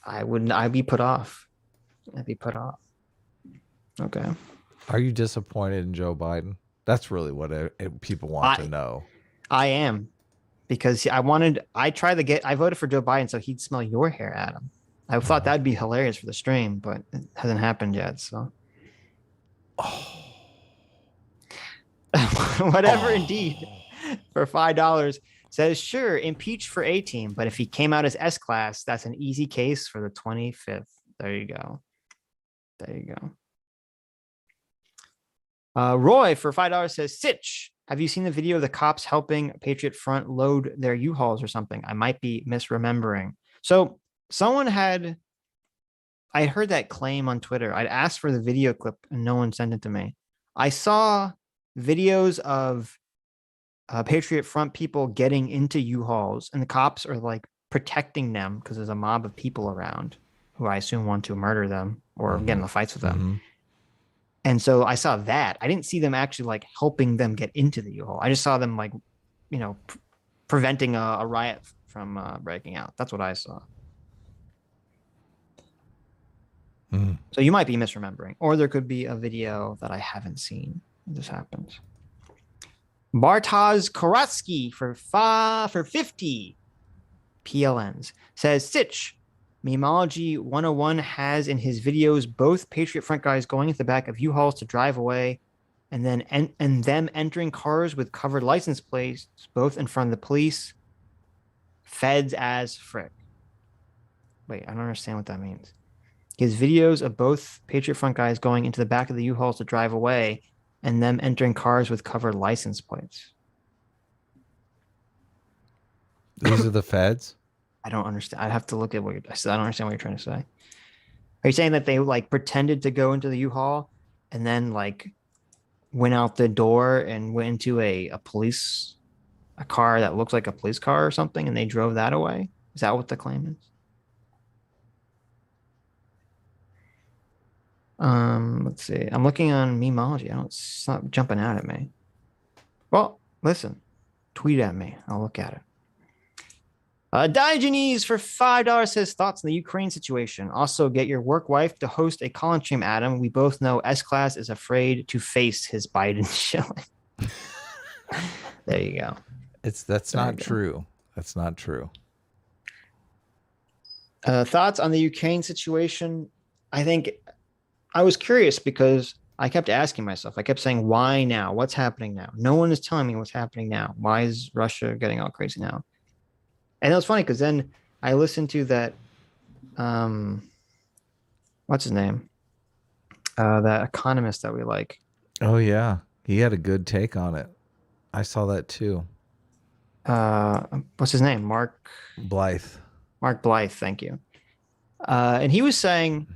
I'd be put off. I'd be put off. Okay.
Are you disappointed in Joe Biden? That's really what people want to know.
I am, because I voted for Joe Biden so he'd smell your hair, Adam. I thought that'd be hilarious for the stream, but it hasn't happened yet. So, whatever. Indeed, for $5 says sure, impeach for A team, but if he came out as S class, that's an easy case for the 25th. There you go. There you go. Roy for $5 says, Sitch, have you seen the video of the cops helping Patriot Front load their U-Hauls or something? I might be misremembering. So I heard that claim on Twitter. I'd asked for the video clip and no one sent it to me. I saw videos of Patriot Front people getting into U-Hauls and the cops are like protecting them because there's a mob of people around who I assume want to murder them or get in the fights with them. And so I saw that. I didn't see them actually like helping them get into the U-Haul. I just saw them like, preventing a riot from breaking out. That's what I saw. So you might be misremembering, or there could be a video that I haven't seen. This happens. Bartosz Koratsky for 50 PLNs says, Sitch, Memology 101 has in his videos both Patriot Front guys going into the back of U-Hauls to drive away and then them entering cars with covered license plates, both in front of the police. Feds as frick. Wait, I don't understand what that means. His videos of both Patriot Front guys going into the back of the U-Hauls to drive away and them entering cars with covered license plates.
These are the feds?
I don't understand. I'd have to look at what I don't understand what you're trying to say. Are you saying that they like pretended to go into the U-Haul and then like went out the door and went into a car that looks like a police car or something and they drove that away? Is that what the claim is? Let's see. I'm looking on Memology. It's not jumping out at me. Well, listen, tweet at me. I'll look at it. Diogenes for $5 says thoughts on the Ukraine situation. Also, get your work wife to host a call-in stream, Adam. We both know S-Class is afraid to face his Biden shilling. There you go.
That's not true. That's not true.
Thoughts on the Ukraine situation? I think I was curious because I kept asking myself, I kept saying, why now? What's happening now? No one is telling me what's happening now. Why is Russia getting all crazy now? And it was funny because then I listened to that, what's his name? That economist that we like.
Oh, yeah. He had a good take on it. I saw that too.
What's his name?
Blythe.
Mark Blythe. Thank you. And he was saying,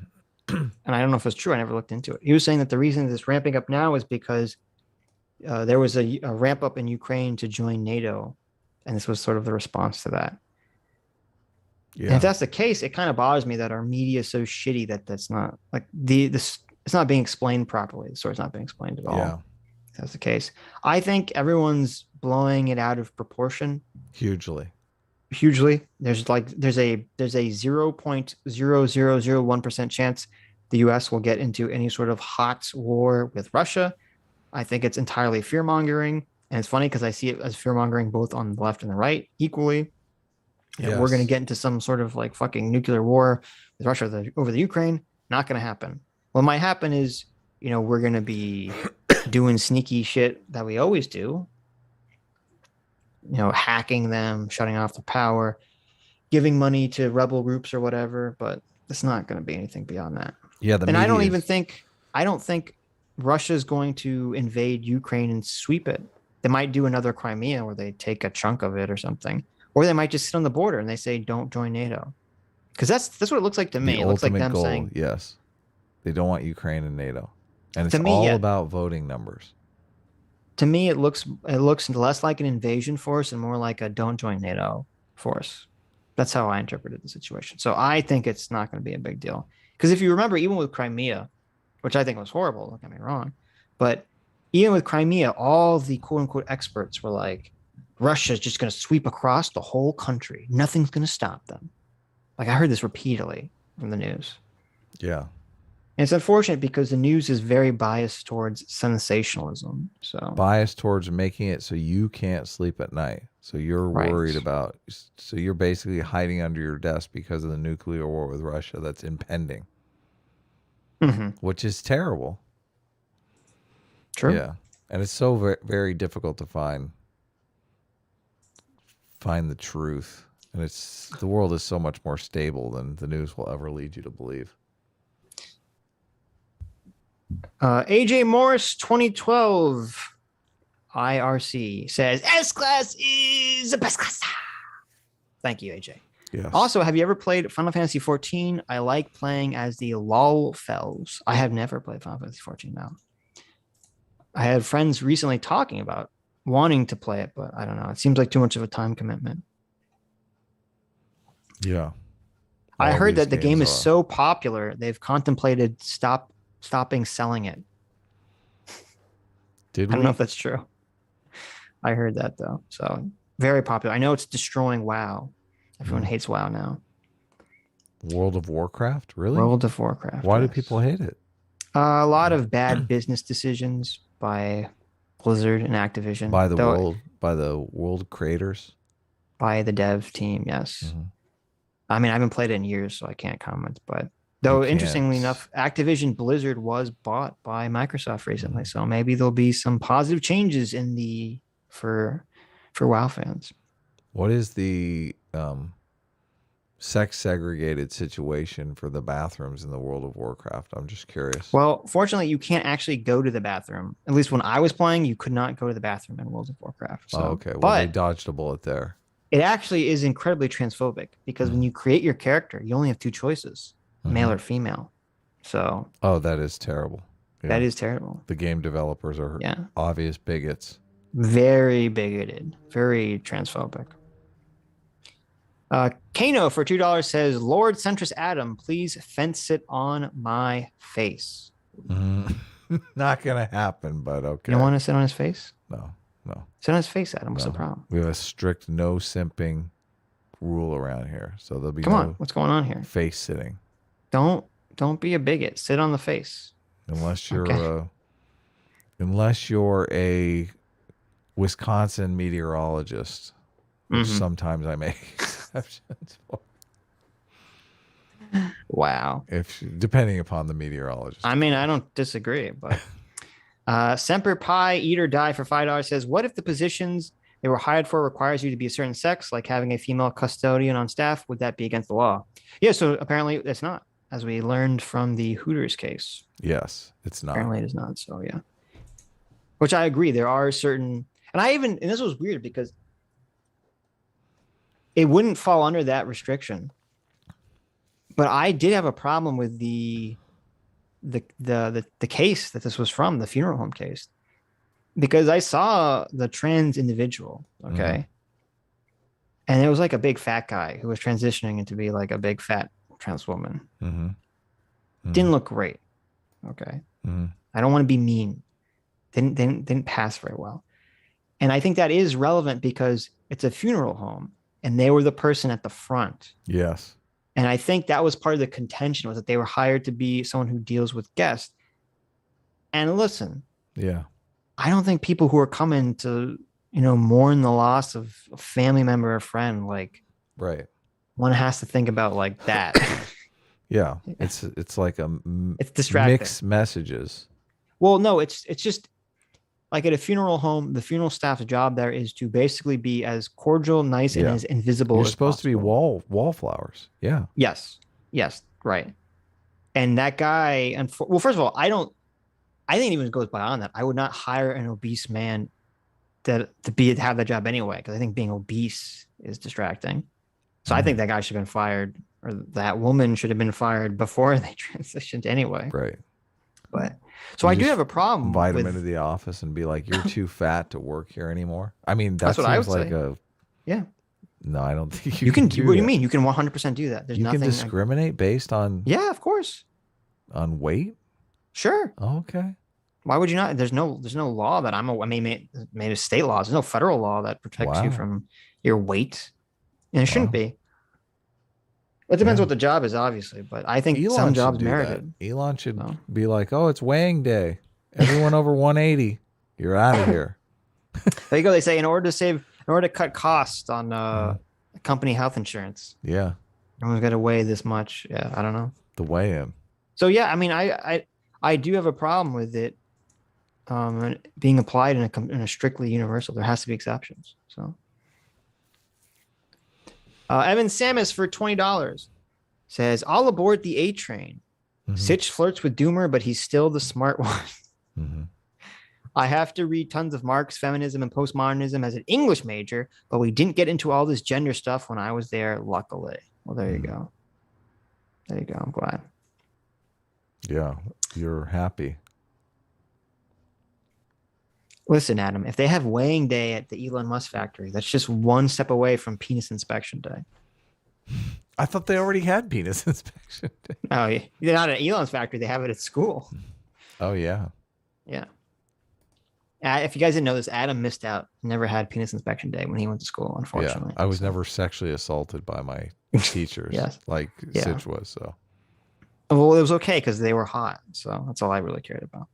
and I don't know if it's true. I never looked into it. He was saying that the reason this ramping up now is because there was a ramp up in Ukraine to join NATO, and this was sort of the response to that. Yeah. And if that's the case, it kind of bothers me that our media is so shitty that that's not like this. It's not being explained properly. The story's not being explained at all.
Yeah.
If that's the case. I think everyone's blowing it out of proportion.
Hugely. There's a 0.0001% chance the US will get into any sort of hot war with Russia. I think it's entirely fear mongering. And it's funny because I see it as fear mongering both on the left and the right equally. Yes. We're going to get into some sort of like fucking nuclear war with Russia over the Ukraine. Not going to happen. What might happen is, we're going to be doing sneaky shit that we always do. Hacking them, shutting off their power, giving money to rebel groups or whatever. But it's not going to be anything beyond that. Yeah.
And I don't think Russia's going to invade Ukraine and sweep it. They might do another Crimea where they take a chunk of it or something. Or they might just sit on the border and they say, don't join NATO. Because that's what it looks like to me. It looks like them
goal,
saying,
yes, they don't want Ukraine and NATO. And it's all about voting numbers.
To me, it looks less like an invasion force and more like a don't join NATO force. That's how I interpreted the situation. So I think it's not going to be a big deal. Because if you remember, even with Crimea, which I think was horrible, don't get me wrong, but even with Crimea, all the quote unquote experts were like, Russia's just going to sweep across the whole country. Nothing's going to stop them. Like I heard this repeatedly from the news.
Yeah.
And it's unfortunate because the news is very biased towards sensationalism. So
biased towards making it so you can't sleep at night. So you're worried about, so you're basically hiding under your desk because of the nuclear war with Russia that's impending, which is terrible.
True.
Yeah. And it's so very, very difficult to find the truth. And the world is so much more stable than the news will ever lead you to believe.
AJ Morris 2012 IRC says S-Class is the best class. Thank you, AJ.
Yes.
Also, have you ever played Final Fantasy 14? I like playing as the Lolfells. I have never played Final Fantasy 14 now. I had friends recently talking about wanting to play it, but I don't know. It seems like too much of a time commitment.
Yeah.
I heard that the game is so popular, they've contemplated stopping selling it. I don't know if that's true. I heard that though. So very popular. I know it's destroying WoW. Everyone hates WoW now.
World of Warcraft? Really?
World of Warcraft.
Why do people hate it?
A lot of bad business decisions by Blizzard and Activision.
By the world creators?
By the dev team, yes. Mm-hmm. I mean, I haven't played it in years, so I can't comment. But though, interestingly enough, Activision Blizzard was bought by Microsoft recently, so maybe there'll be some positive changes in for WoW fans.
What is the sex segregated situation for the bathrooms in the World of Warcraft? I'm just curious.
Well, fortunately, you can't actually go to the bathroom. At least when I was playing, you could not go to the bathroom in World of Warcraft. So,
okay. Well, they dodged a bullet there.
It actually is incredibly transphobic because when you create your character, you only have two choices, male or female. So.
Oh, that is terrible.
Yeah. That is terrible.
The game developers are obvious bigots.
Very bigoted. Very transphobic. Kano for $2 says, Lord Centris Adam, please fence it on my face.
Not going to happen, but okay.
You don't want to sit on his face?
No.
Sit on his face, Adam. What's the problem?
We have a strict no simping rule around here. So there'll be
Come on. What's going on here?
Face sitting.
Don't be a bigot. Sit on the face.
Unless you're a Wisconsin meteorologist, which sometimes I make exceptions for.
Wow.
Depending upon the meteorologist.
I mean, I don't disagree, but Semper Pi Eat or Die for $5 says, what if the positions they were hired for requires you to be a certain sex, like having a female custodian on staff? Would that be against the law? Yeah, so apparently it's not, as we learned from the Hooters case.
Yes, it's not.
Apparently it is not, so yeah. Which I agree. There are certain, And this was weird because it wouldn't fall under that restriction. But I did have a problem with the case that this was from, the funeral home case, because I saw the trans individual, okay, and it was like a big fat guy who was transitioning into be like a big fat trans woman. Didn't look great, okay. I don't want to be mean. Didn't pass very well, and I think that is relevant because it's a funeral home, and they were the person at the front.
Yes.
And I think that was part of the contention, was that they were hired to be someone who deals with guests. And listen,
yeah,
I don't think people who are coming to, mourn the loss of a family member or friend, like,
right,
one has to think about like that.
yeah, it's like
it's distracting.
Mixed messages.
Well, no, it's just like at a funeral home, the funeral staff's job there is to basically be as cordial, nice, and as invisible
You're
as
supposed
possible.
to be wallflowers. Yeah.
Yes, right. And that guy, well, first of all, I think it even goes beyond that. I would not hire an obese man to have that job anyway, because I think being obese is distracting. So I think that guy should have been fired, or that woman should have been fired before they transitioned anyway.
Right.
But so I do have a problem.
Invite him into the office and be like, "You're too fat to work here anymore." I mean,
that's what I would
like
say. Yeah.
No, I don't think
you can do. What do you mean? You can 100% do that. There's
you
nothing.
You can discriminate based on.
Yeah, of course.
On weight.
Sure.
Oh, okay.
Why would you not? There's no law that made a state laws. There's no federal law that protects you from your weight, and it shouldn't be. It depends what the job is, obviously, but I think some jobs merit it.
Elon should be like, "Oh, it's weighing day. Everyone over 180, you're out of here."
There you go. They say in order to cut costs on company health insurance.
Yeah.
Everyone's got to weigh this much. Yeah, I don't know.
The weigh in.
So yeah, I mean, I do have a problem with it being applied in a strictly universal. There has to be exceptions. So. Evan Samus for $20 says, "All aboard the A train. Sitch flirts with Doomer, but he's still the smart one." I have to read tons of Marx, feminism, and postmodernism as an English major, but we didn't get into all this gender stuff when I was there, luckily. Well, there you go. There you go. I'm glad.
Yeah, you're happy.
Listen, Adam, if they have weighing day at the Elon Musk factory, that's just one step away from penis inspection day.
I thought they already had penis inspection day.
Oh, yeah. They're not at Elon's factory. They have it at school.
Oh, yeah.
Yeah. If you guys didn't know this, Adam missed out. Never had penis inspection day when he went to school, unfortunately.
Yeah, I was never sexually assulted by my teachers like Sitch was. So,
well, it was okay because they were hot. So that's all I really cared about.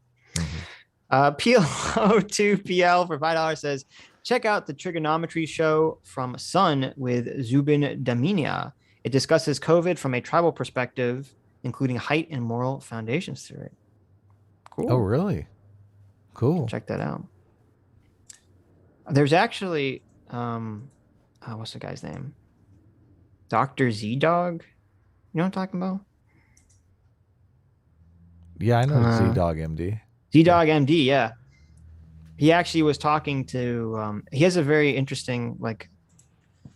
PLO2PL for $5 says, "Check out the trigonometry show from Sun with Zubin Damania. It discusses COVID from a tribal perspective, including height and moral foundations theory." Cool.
Oh, really? Cool.
Check that out. There's actually, what's the guy's name? Dr. Z-Dog. You know what I'm talking about?
Yeah, I know Z-Dog MD.
Z-Dog MD, yeah. He actually was talking to, he has a very interesting, like,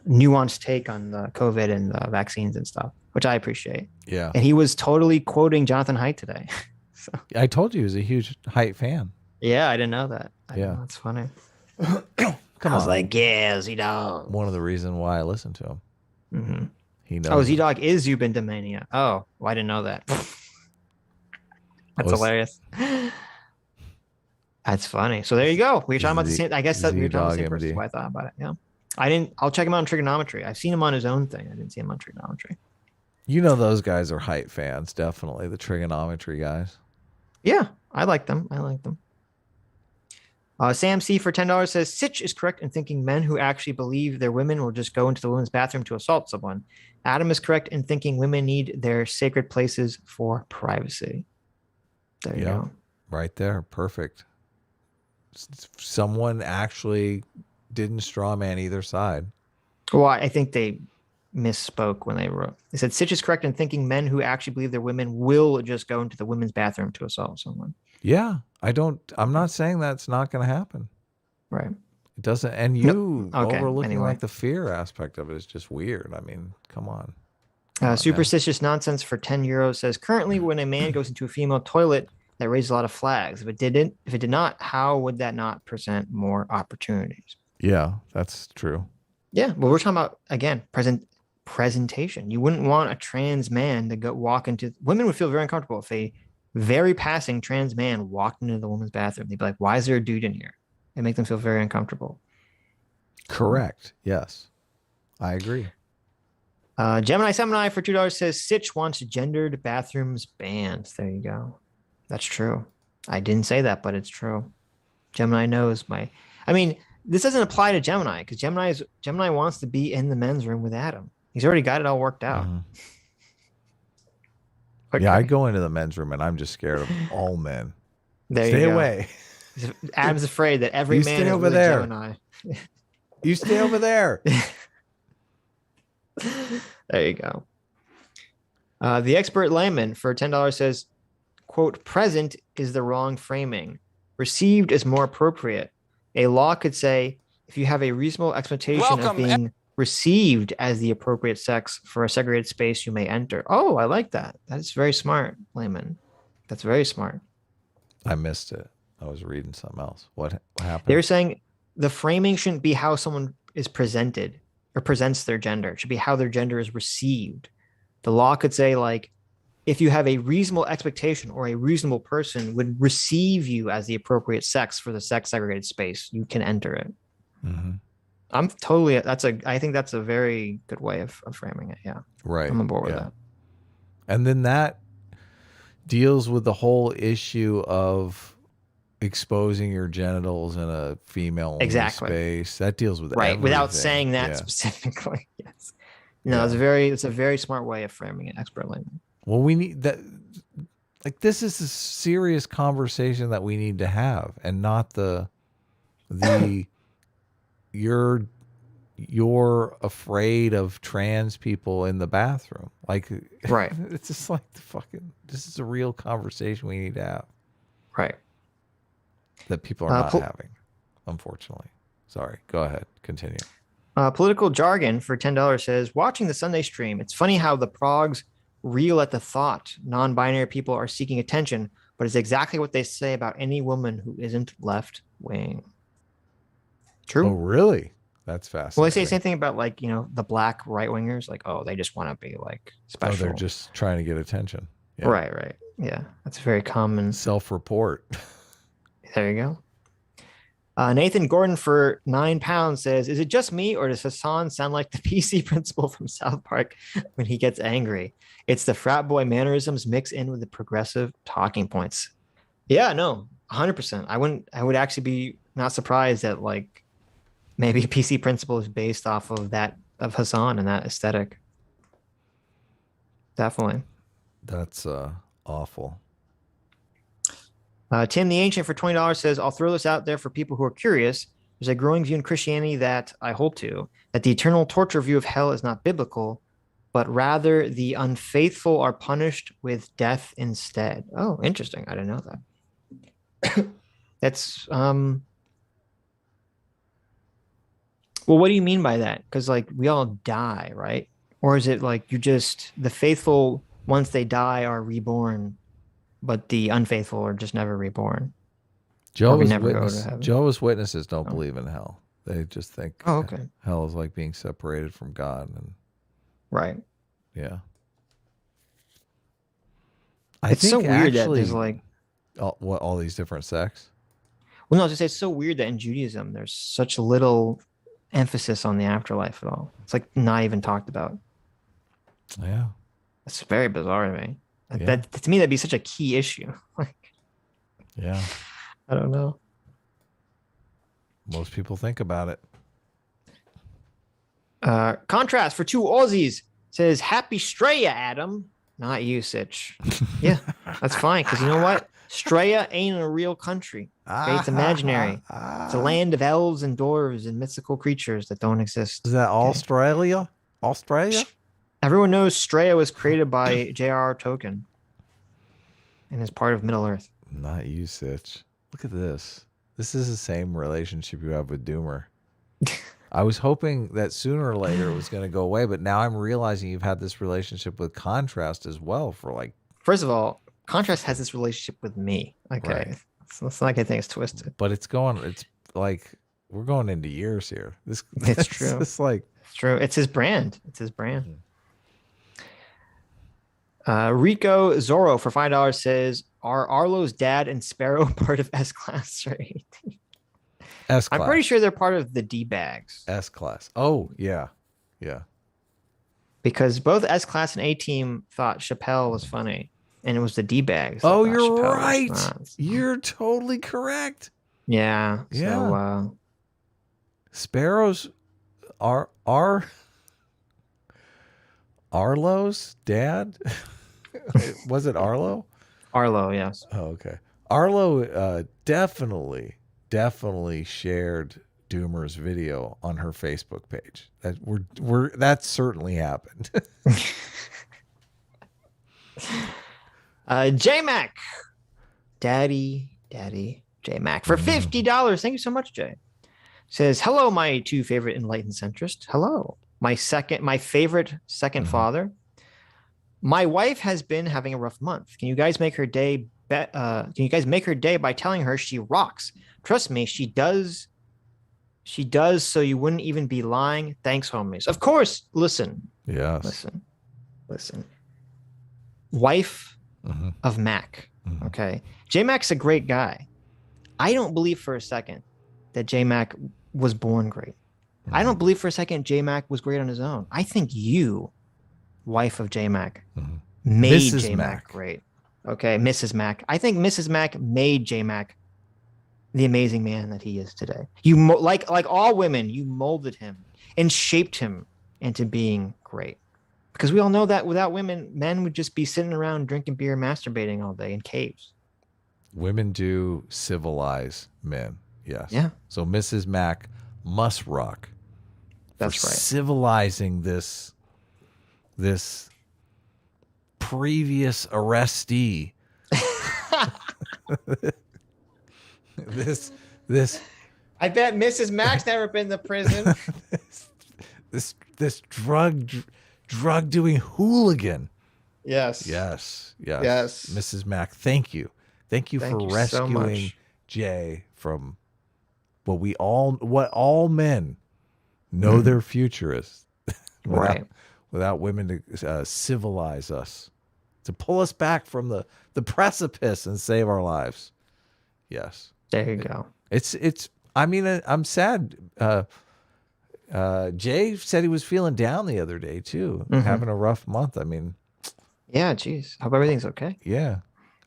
nuanced take on the COVID and the vaccines and stuff, which I appreciate.
Yeah.
And he was totally quoting Jonathan Haidt today. So.
I told you he was a huge Haidt fan.
Yeah, I didn't know that.
Yeah.
That's funny.
I
was like, yeah, Z-Dog.
One of the reasons why I listen to him. He knows.
Oh, Z-Dog is Zubin Damania. Oh, well, I didn't know that. That's hilarious. That's funny. So there you go. We were talking about the same. I guess that we were talking about the same person. Why I thought about it. Yeah. I'll check him out on trigonometry. I've seen him on his own thing. I didn't see him on trigonometry.
You know, those guys are Haidt fans, definitely. The trigonometry guys.
Yeah, I like them. Sam C for $10 says, "Sitch is correct in thinking men who actually believe their women will just go into the women's bathroom to assault someone. Adam is correct in thinking women need their sacred places for privacy." There you go.
Right there. Perfect. Someone actually didn't straw man either side.
Well, I think they misspoke when they wrote. They said, "Sitch is correct in thinking men who actually believe their women will just go into the women's bathroom to assault someone."
Yeah. I'm not saying that's not going to happen.
Right.
It doesn't, and
No. Okay.
overlooking
Anyway.
like the fear aspect of it is just weird. I mean, come on. Come on now.
Superstitious Nonsense for 10 euros says, currently when a man goes into a female toilet, that raises a lot of flags. If it did not, how would that not present more opportunities?
Yeah, that's true.
Yeah, well, we're talking about, again, presentation. You wouldn't want a trans man to walk into, women would feel very uncomfortable if a very passing trans man walked into the woman's bathroom. They'd be like, why is there a dude in here? It make them feel very uncomfortable.
Correct. Yes, I agree.
Gemini for $2 says Sitch wants gendered bathrooms banned. There you go. That's true. I didn't say that, but it's true. Gemini knows I mean, this doesn't apply to Gemini because Gemini wants to be in the men's room with Adam. He's already got it all worked out.
Mm-hmm.
Okay.
Yeah, I go into the men's room and I'm just scared of all men.
Stay
away.
Adam's afraid that every man is over there. Gemini.
You stay over there.
There you go. The expert layman for $10 says, quote, present is the wrong framing. Received is more appropriate. A law could say, if you have a reasonable expectation of being received as the appropriate sex for a segregated space, you may enter. Oh, I like that. That's very smart, layman. That's very smart.
I missed it. I was reading something else. What happened?
They were saying the framing shouldn't be how someone is presented or presents their gender. It should be how their gender is received. The law could say, like, if you have a reasonable expectation or a reasonable person would receive you as the appropriate sex for the sex segregated space, you can enter it.
Mm-hmm.
I think that's a very good way of framing it. Yeah.
Right.
I'm on board with that.
And then that deals with the whole issue of exposing your genitals in a female space. That deals with everything.
Without saying that specifically. Yes. No, it's a very smart way of framing it expertly.
Well, we need that. Like, this is a serious conversation that we need to have, and not the you're afraid of trans people in the bathroom. Like,
right.
It's just like this is a real conversation we need to have.
Right.
That people are not having, unfortunately. Sorry. Go ahead. Continue.
Political jargon for $10 says, watching the Sunday stream, it's funny how the progs reel at the thought non-binary people are seeking attention, but it's exactly what they say about any woman who isn't left wing. True.
Oh, really? That's fascinating.
Well, they say the same thing about, like, you know, the black right wingers. Like, oh, they just want to be like special.
Oh, they're just trying to get attention. Yeah.
Right. Yeah, that's very common.
Self-report.
There you go. Nathan Gordon for £9 says, is it just me or does Hasan sound like the PC principal from South Park when he gets angry? It's the frat boy mannerisms mixed in with the progressive talking points. Yeah, no, 100%. I would actually be not surprised that, like, maybe PC principal is based off of Hasan and that aesthetic. Definitely.
That's awful.
Tim the Ancient for $20 says, I'll throw this out there for people who are curious. There's a growing view in Christianity that I hold to, that the eternal torture view of hell is not biblical, but rather the unfaithful are punished with death instead. Oh, interesting. I didn't know that. That's, well, what do you mean by that? Because, like, we all die, right? Or is it like the faithful, once they die, are reborn, but the unfaithful are just never reborn?
Jehovah's Witnesses don't believe in hell. They just think hell is like being separated from God.
Right.
Yeah.
It's so weird that there's like
all these different sects.
Well, no, I was just say it's so weird that in Judaism there's such little emphasis on the afterlife at all. It's like not even talked about.
Yeah.
It's very bizarre to me. That to me that'd be such a key issue.
Yeah.
I don't know.
Most people think about it.
Contrast for 2 Aussies says, happy Straya, Adam. Not you, Sitch. Yeah, that's fine. Because you know what? Straya ain't a real country. Okay? It's imaginary. It's a land of elves and dwarves and mythical creatures that don't exist.
Is that Australia? Australia?
Everyone knows Straya was created by J.R.R. Tolkien and is part of Middle Earth.
Not you, Sitch. Look at this. This is the same relationship you have with Doomer. I was hoping that sooner or later it was going to go away, but now I'm realizing you've had this relationship with Contrast as well for like.
First of all, Contrast has this relationship with me. Okay.
Right.
So it's not like I think it's twisted.
But it's like we're going into years here.
It's true.
It's like
it's true. It's his brand. It's his brand. Rico Zorro for $5 says, "Are Arlo's dad and Sparrow part of S Class or 18?"
S Class.
I'm pretty sure they're part of the D bags.
S Class. Oh yeah, yeah.
Because both S Class and A Team thought Chappelle was funny, and it was the D bags.
Oh, you're right. You're totally correct.
Yeah.
Yeah.
So,
Sparrows are Arlo's dad. Was it Arlo?
Arlo, yes.
Oh, okay. Arlo definitely shared Doomer's video on her Facebook page. That certainly happened.
J-Mac. Daddy, J-Mac. For $50. Thank you so much, Jay. Says, "Hello, my two favorite enlightened centrists. Hello. My favorite second father. My wife has been having a rough month. Can you guys make her day by telling her she rocks? Trust me, she does. She does, so you wouldn't even be lying. Thanks, homies." Of course. Listen.
Yes.
Listen. Wife of Mac. Okay. J-Mac's a great guy. I don't believe for a second that J-Mac was born great. I don't believe for a second J-Mac was great on his own. I think you, wife of J-Mac, made
Mrs.
J-Mac
Mac.
great. Okay, Mrs. Mac. I think Mrs. Mac made J-Mac the amazing man that he is today. You like all women, you molded him and shaped him into being great. Because we all know that without women, men would just be sitting around drinking beer, masturbating all day in caves.
Women do civilize men. Yes.
Yeah.
So Mrs. Mac must rock.
That's right.
Civilizing this previous arrestee. this
I bet Mrs. Mac's never been to prison.
this drug doing hooligan.
Yes.
Mrs. Mac, thank you for rescuing Jay from what all men know their future is. Without women to civilize us, to pull us back from the precipice and save our lives. Yes.
There you go.
I mean, I'm sad. Jay said he was feeling down the other day too, having a rough month. I mean,
yeah, geez. Hope everything's okay.
Yeah.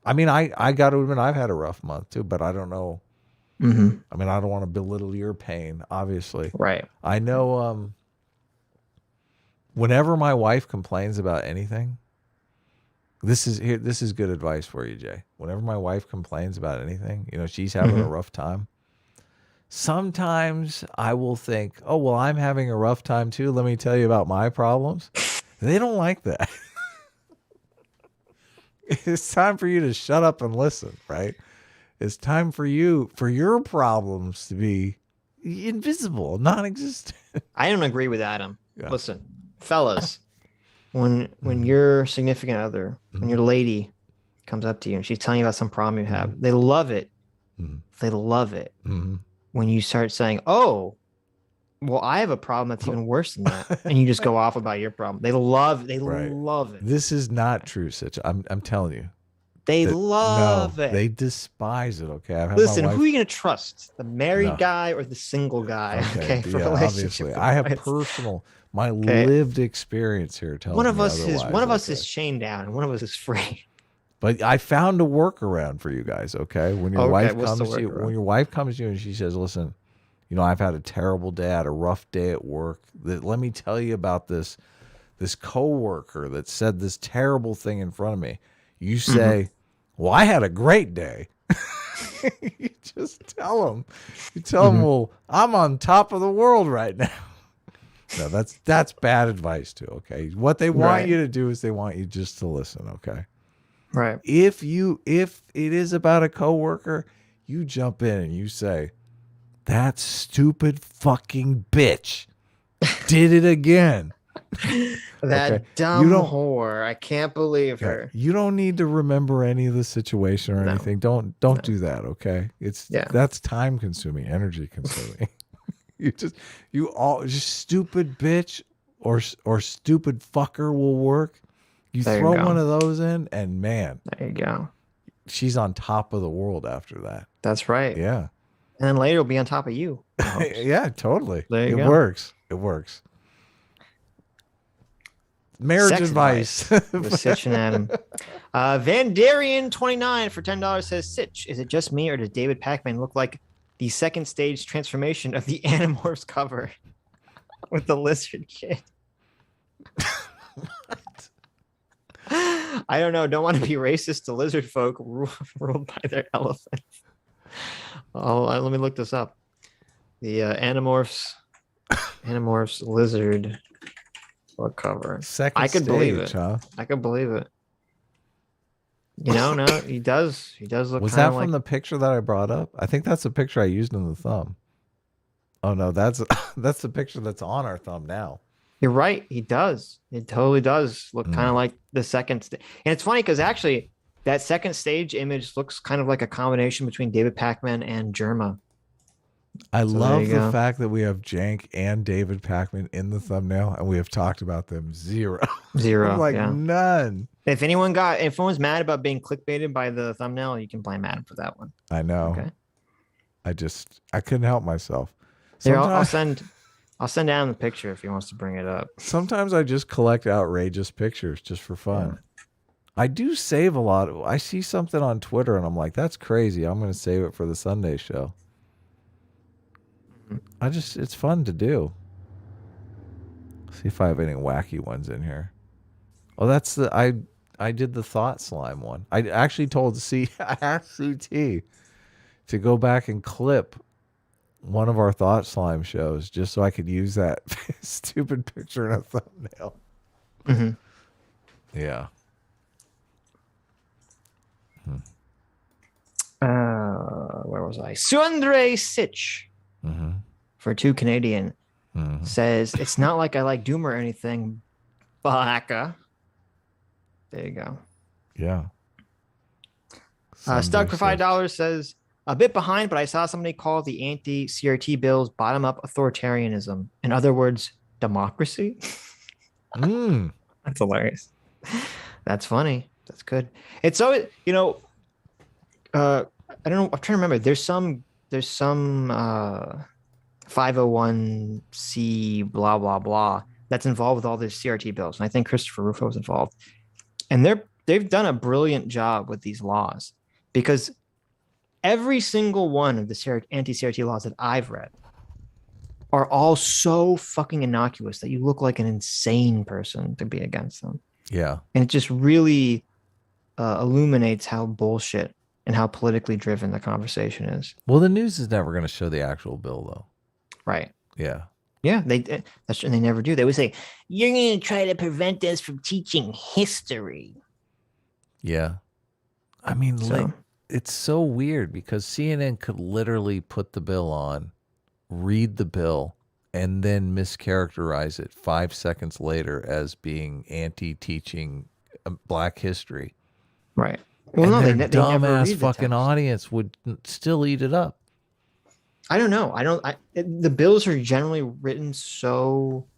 I mean, I got to admit I've had a rough month too, but I don't know. I mean, I don't want to belittle your pain, obviously.
Right.
I know whenever my wife complains about anything, this is good advice for you, Jay. Whenever my wife complains about anything, she's having a rough time. Sometimes I will think, "Oh, well, I'm having a rough time too. Let me tell you about my problems." They don't like that. It's time for you to shut up and listen, right? It's time for your problems to be invisible, non-existent.
I don't agree with Adam. Yeah. Listen, fellas, when your significant other, when your lady comes up to you and she's telling you about some problem you have, they love it. They love it when you start saying, "Oh, well, I have a problem that's even worse than that," and you just go off about your problem. They love it.
This is not true, Sitch. I'm telling you.
They love it.
They despise it. Okay.
Listen, who are you going to trust? The married guy or the single guy? Okay. For
obviously, I have my lived experience here telling
one of us is chained down and one of us is free.
But I found a workaround for you guys. Okay. When your wife comes to you and she says, "Listen, I've had a terrible day, I had a rough day at work. Let me tell you about this coworker that said this terrible thing in front of me." You say, "Well, I had a great day." You just tell them. You tell them, "Well, I'm on top of the world right now." No, that's bad advice too. Okay, what they want you to do is they want you just to listen. Okay,
right.
If it is about a coworker, you jump in and you say, that stupid fucking bitch did it again.
That dumb whore. I can't believe her.
You don't need to remember any of the situation or anything. Don't do that, okay? That's time consuming, energy consuming. just stupid bitch or stupid fucker will work. You throw one of those in and man.
There you go.
She's on top of the world after that.
That's right.
Yeah.
And then later it'll be on top of you.
Yeah, totally.
It
works. It works. Marriage
Sex
advice.
With Sitch and Adam. Vandarian29 for $10 says, Sitch, is it just me or does David Pac-Man look like the second stage transformation of the Animorphs cover with the lizard kid? I don't know. Don't want to be racist to lizard folk ruled by their elephants. Let me look this up. The Animorphs lizard book cover.
I could
believe it. Huh? I could believe it. No, he does. He does look.
Was that from the picture that I brought up? I think that's the picture I used in the thumb. Oh no, that's the picture that's on our thumb now.
You're right. He does. It totally does look kind of like the second stage. And it's funny because actually that second stage image looks kind of like a combination between David Pac-Man and Germa.
I love the fact that we have Jank and David Pac-Man in the thumbnail, and we have talked about them zero. None.
If anyone's mad about being clickbaited by the thumbnail, you can blame Adam for that one.
I know. Okay. I couldn't help myself.
Here, I'll send Adam the picture if he wants to bring it up.
Sometimes I just collect outrageous pictures just for fun. Yeah. I do save a lot. I see something on Twitter and I'm like, that's crazy. I'm going to save it for the Sunday show. It's fun to do. See if I have any wacky ones in here. Oh, that's I did the thought slime one. I actually told I asked CT to go back and clip one of our thought slime shows just so I could use that stupid picture in a thumbnail. Yeah.
Where was I? Sundre Sitch for 2 Canadian says, it's not like I like Doom or anything, Balaka. There you go.
Yeah.
Stuck for $5 says, a bit behind, but I saw somebody call the anti-CRT bills bottom-up authoritarianism. In other words, democracy. That's hilarious. That's funny. That's good. It's so, I don't know. I'm trying to remember. There's some 501c blah blah blah that's involved with all these CRT bills, and I think Christopher Rufo was involved. And they've done a brilliant job with these laws because every single one of the anti-CRT laws that I've read are all so fucking innocuous that you look like an insane person to be against them.
Yeah,
and it just really illuminates how bullshit and how politically driven the conversation is.
Well, the news is never going to show the actual bill, though.
Right.
Yeah.
Yeah, they never do. They would say, you're going to try to prevent us from teaching history.
Yeah. I mean, it's so weird because CNN could literally put the bill on, read the bill, and then mischaracterize it 5 seconds later as being anti-teaching Black history.
Right.
Well, no, they dumbass fucking audience would still eat it up.
I don't know. The bills are generally written so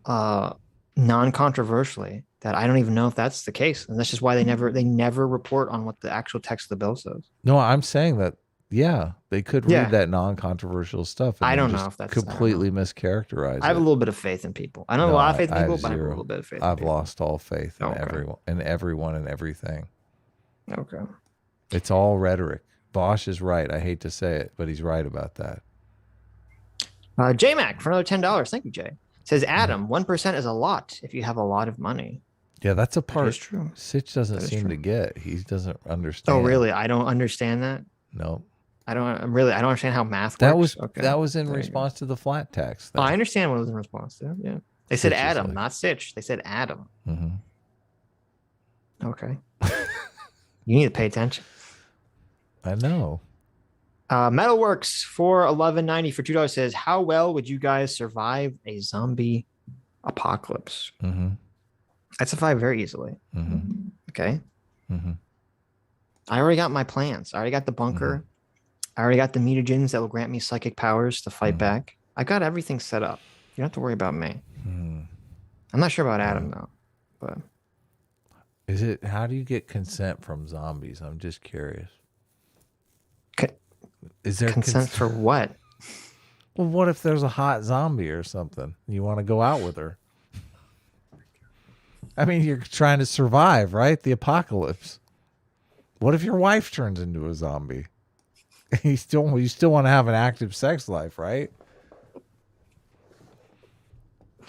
non-controversially that I don't even know if that's the case. And that's just why they never report on what the actual text of the bill says.
No, I'm saying that, yeah, they could read that non-controversial stuff. And
I don't know if that's
completely mischaracterized.
I have a little bit of faith in people. I don't have a lot of faith in people, but I have a little bit of faith.
I've lost all faith in everyone and everything.
Okay.
It's all rhetoric. Bosch is right. I hate to say it, but he's right about that.
J-Mac for another $10. Thank you, Jay. Says, Adam, 1% is a lot if you have a lot of money.
Yeah, that's a part
true.
Sitch doesn't seem to get. He doesn't understand.
Oh, really? I don't understand that?
No.
I don't understand how math works.
That was in response to the flat tax.
Oh, I understand what it was in response to. Yeah. They said Adam, not Sitch. They said Adam. Okay. You need to pay attention.
I know.
Metalworks for 11.90 for $2 says, how well would you guys survive a zombie apocalypse?
Mm-hmm.
I'd survive very easily.
Mm-hmm.
Okay.
Mm-hmm.
I already got my plans. I already got the bunker.
Mm-hmm.
I already got the mutagens that will grant me psychic powers to fight back. I got everything set up. You don't have to worry about me.
Mm-hmm.
I'm not sure about Adam though, but
how do you get consent from zombies? I'm just curious. Is there
consent for what?
Well, what if there's a hot zombie or something? You want to go out with her? I mean, you're trying to survive, right? The apocalypse. What if your wife turns into a zombie? You still want to have an active sex life, right?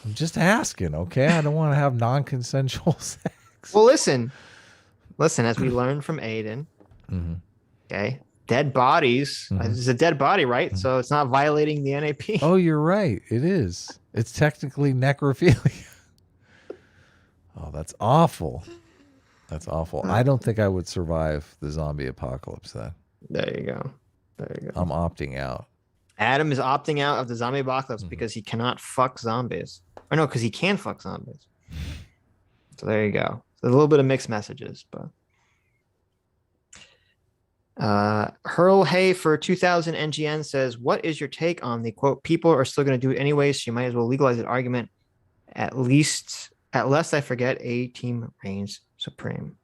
I'm just asking, okay? I don't want to have non-consensual sex.
Well, listen, as we learned from Aydin, okay, dead bodies. It's a dead body, right? So it's not violating the NAP.
Oh, you're right. It is. It's technically necrophilia. Oh, that's awful. That's awful. I don't think I would survive the zombie apocalypse then.
There you go.
I'm opting out.
Adam is opting out of the zombie apocalypse because he cannot fuck zombies. Or no, because he can fuck zombies. So there you go. So a little bit of mixed messages, but Hurl Hay for 2000 NGN says, what is your take on the quote, people are still going to do it anyways, so you might as well legalize that argument. At lest I forget, a team reigns supreme.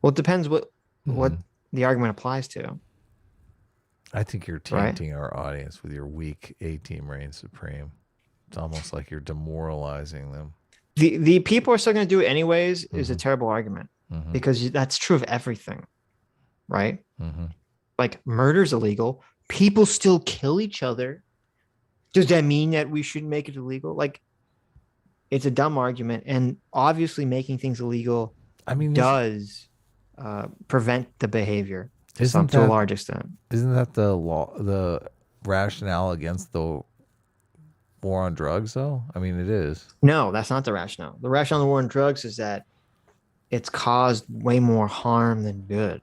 Well, it depends what the argument applies to.
I think you're tainting our audience with your weak A-team reigns supreme. It's almost like you're demoralizing them.
The people are still going to do it anyways is a terrible argument because that's true of everything, right? Like murder's illegal. People still kill each other. Does that mean that we shouldn't make it illegal? Like, it's a dumb argument, and obviously making things illegal does prevent the behavior to a large extent. Isn't
that the rationale against the war on drugs, though? I mean, it is.
No, that's not the rationale. The rationale of the war on drugs is that it's caused way more harm than good.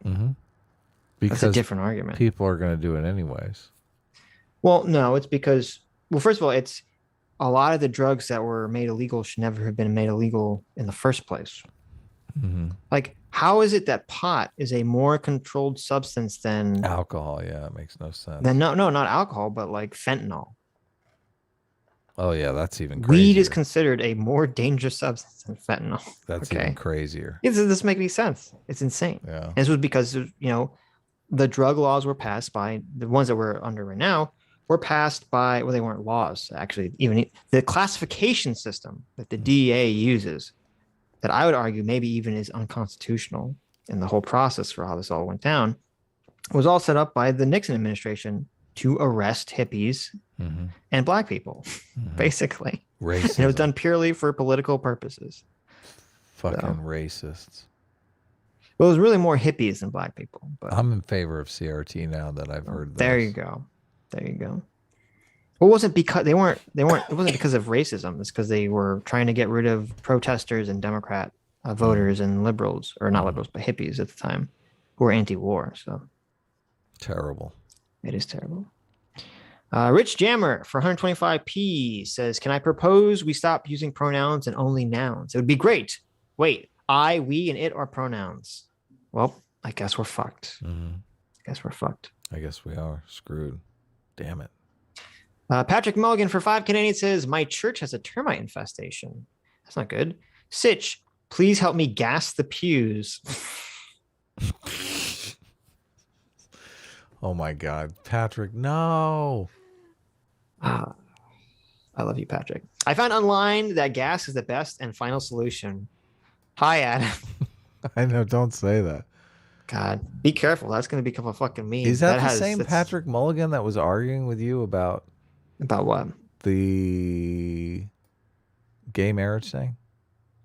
Because
that's a different argument.
People are going to do it anyways.
Well, no, it's because, well, first of all, it's a lot of the drugs that were made illegal should never have been made illegal in the first place. Like, how is it that pot is a more controlled substance than
alcohol? Yeah, it makes no sense.
Then no, not alcohol, but like fentanyl.
Oh yeah, that's even crazier.
Weed is considered a more dangerous substance than fentanyl.
That's even crazier.
It doesn't make any sense. It's insane.
Yeah.
And this was because, the drug laws were passed by the ones that we're under right now were passed by, well, they weren't laws, actually. Even the classification system that the DEA uses, that I would argue maybe even is unconstitutional in the whole process for how this all went down, was all set up by the Nixon administration to arrest hippies and black people, basically.
Racism.
And it was done purely for political purposes.
Fucking racists.
Well, it was really more hippies than black people. But
I'm in favor of CRT now that I've heard.
There you go. Well, it wasn't because it wasn't because of racism. It's because they were trying to get rid of protesters and Democrat voters and liberals, or not liberals, but hippies at the time, who were anti-war. So
terrible.
It is terrible. Rich Jammer for 125p says, can I propose we stop using pronouns and only nouns? It would be great. Wait, I, we, and it are pronouns. Well, I guess we're fucked.
I guess we are screwed. Damn it.
Patrick Mulligan for 5 Canadian says, my church has a termite infestation. That's not good. Sitch, please help me gas the pews.
Oh my God, Patrick, no.
I love you, Patrick. I found online that gas is the best and final solution. Hi, Adam.
I know, don't say that.
God, be careful. That's going to become a fucking meme.
Is that the same Patrick Mulligan that was arguing with you about
what?
The gay marriage thing?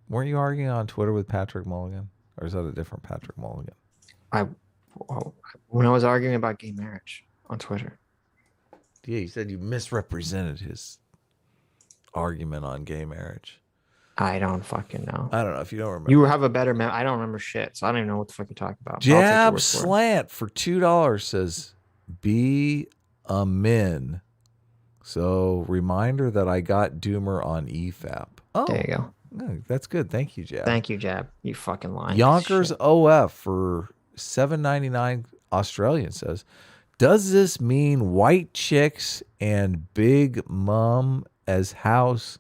Weren't you arguing on Twitter with Patrick Mulligan? Or is that a different Patrick Mulligan?
When I was arguing about gay marriage on Twitter.
Yeah, you said you misrepresented his argument on gay marriage.
I don't fucking know.
I don't know if you don't remember.
You have a better I don't remember shit, so I don't even know what the fuck you're talking about.
Jab Slant for $2 says, Be a min. So reminder that I got Doomer on EFAP. Oh,
There you go.
That's good. Thank you, Jab.
Thank you, Jab. You fucking lying.
Yonkers OF for $7.99 Australian says, does this mean white chicks and Big Mom as House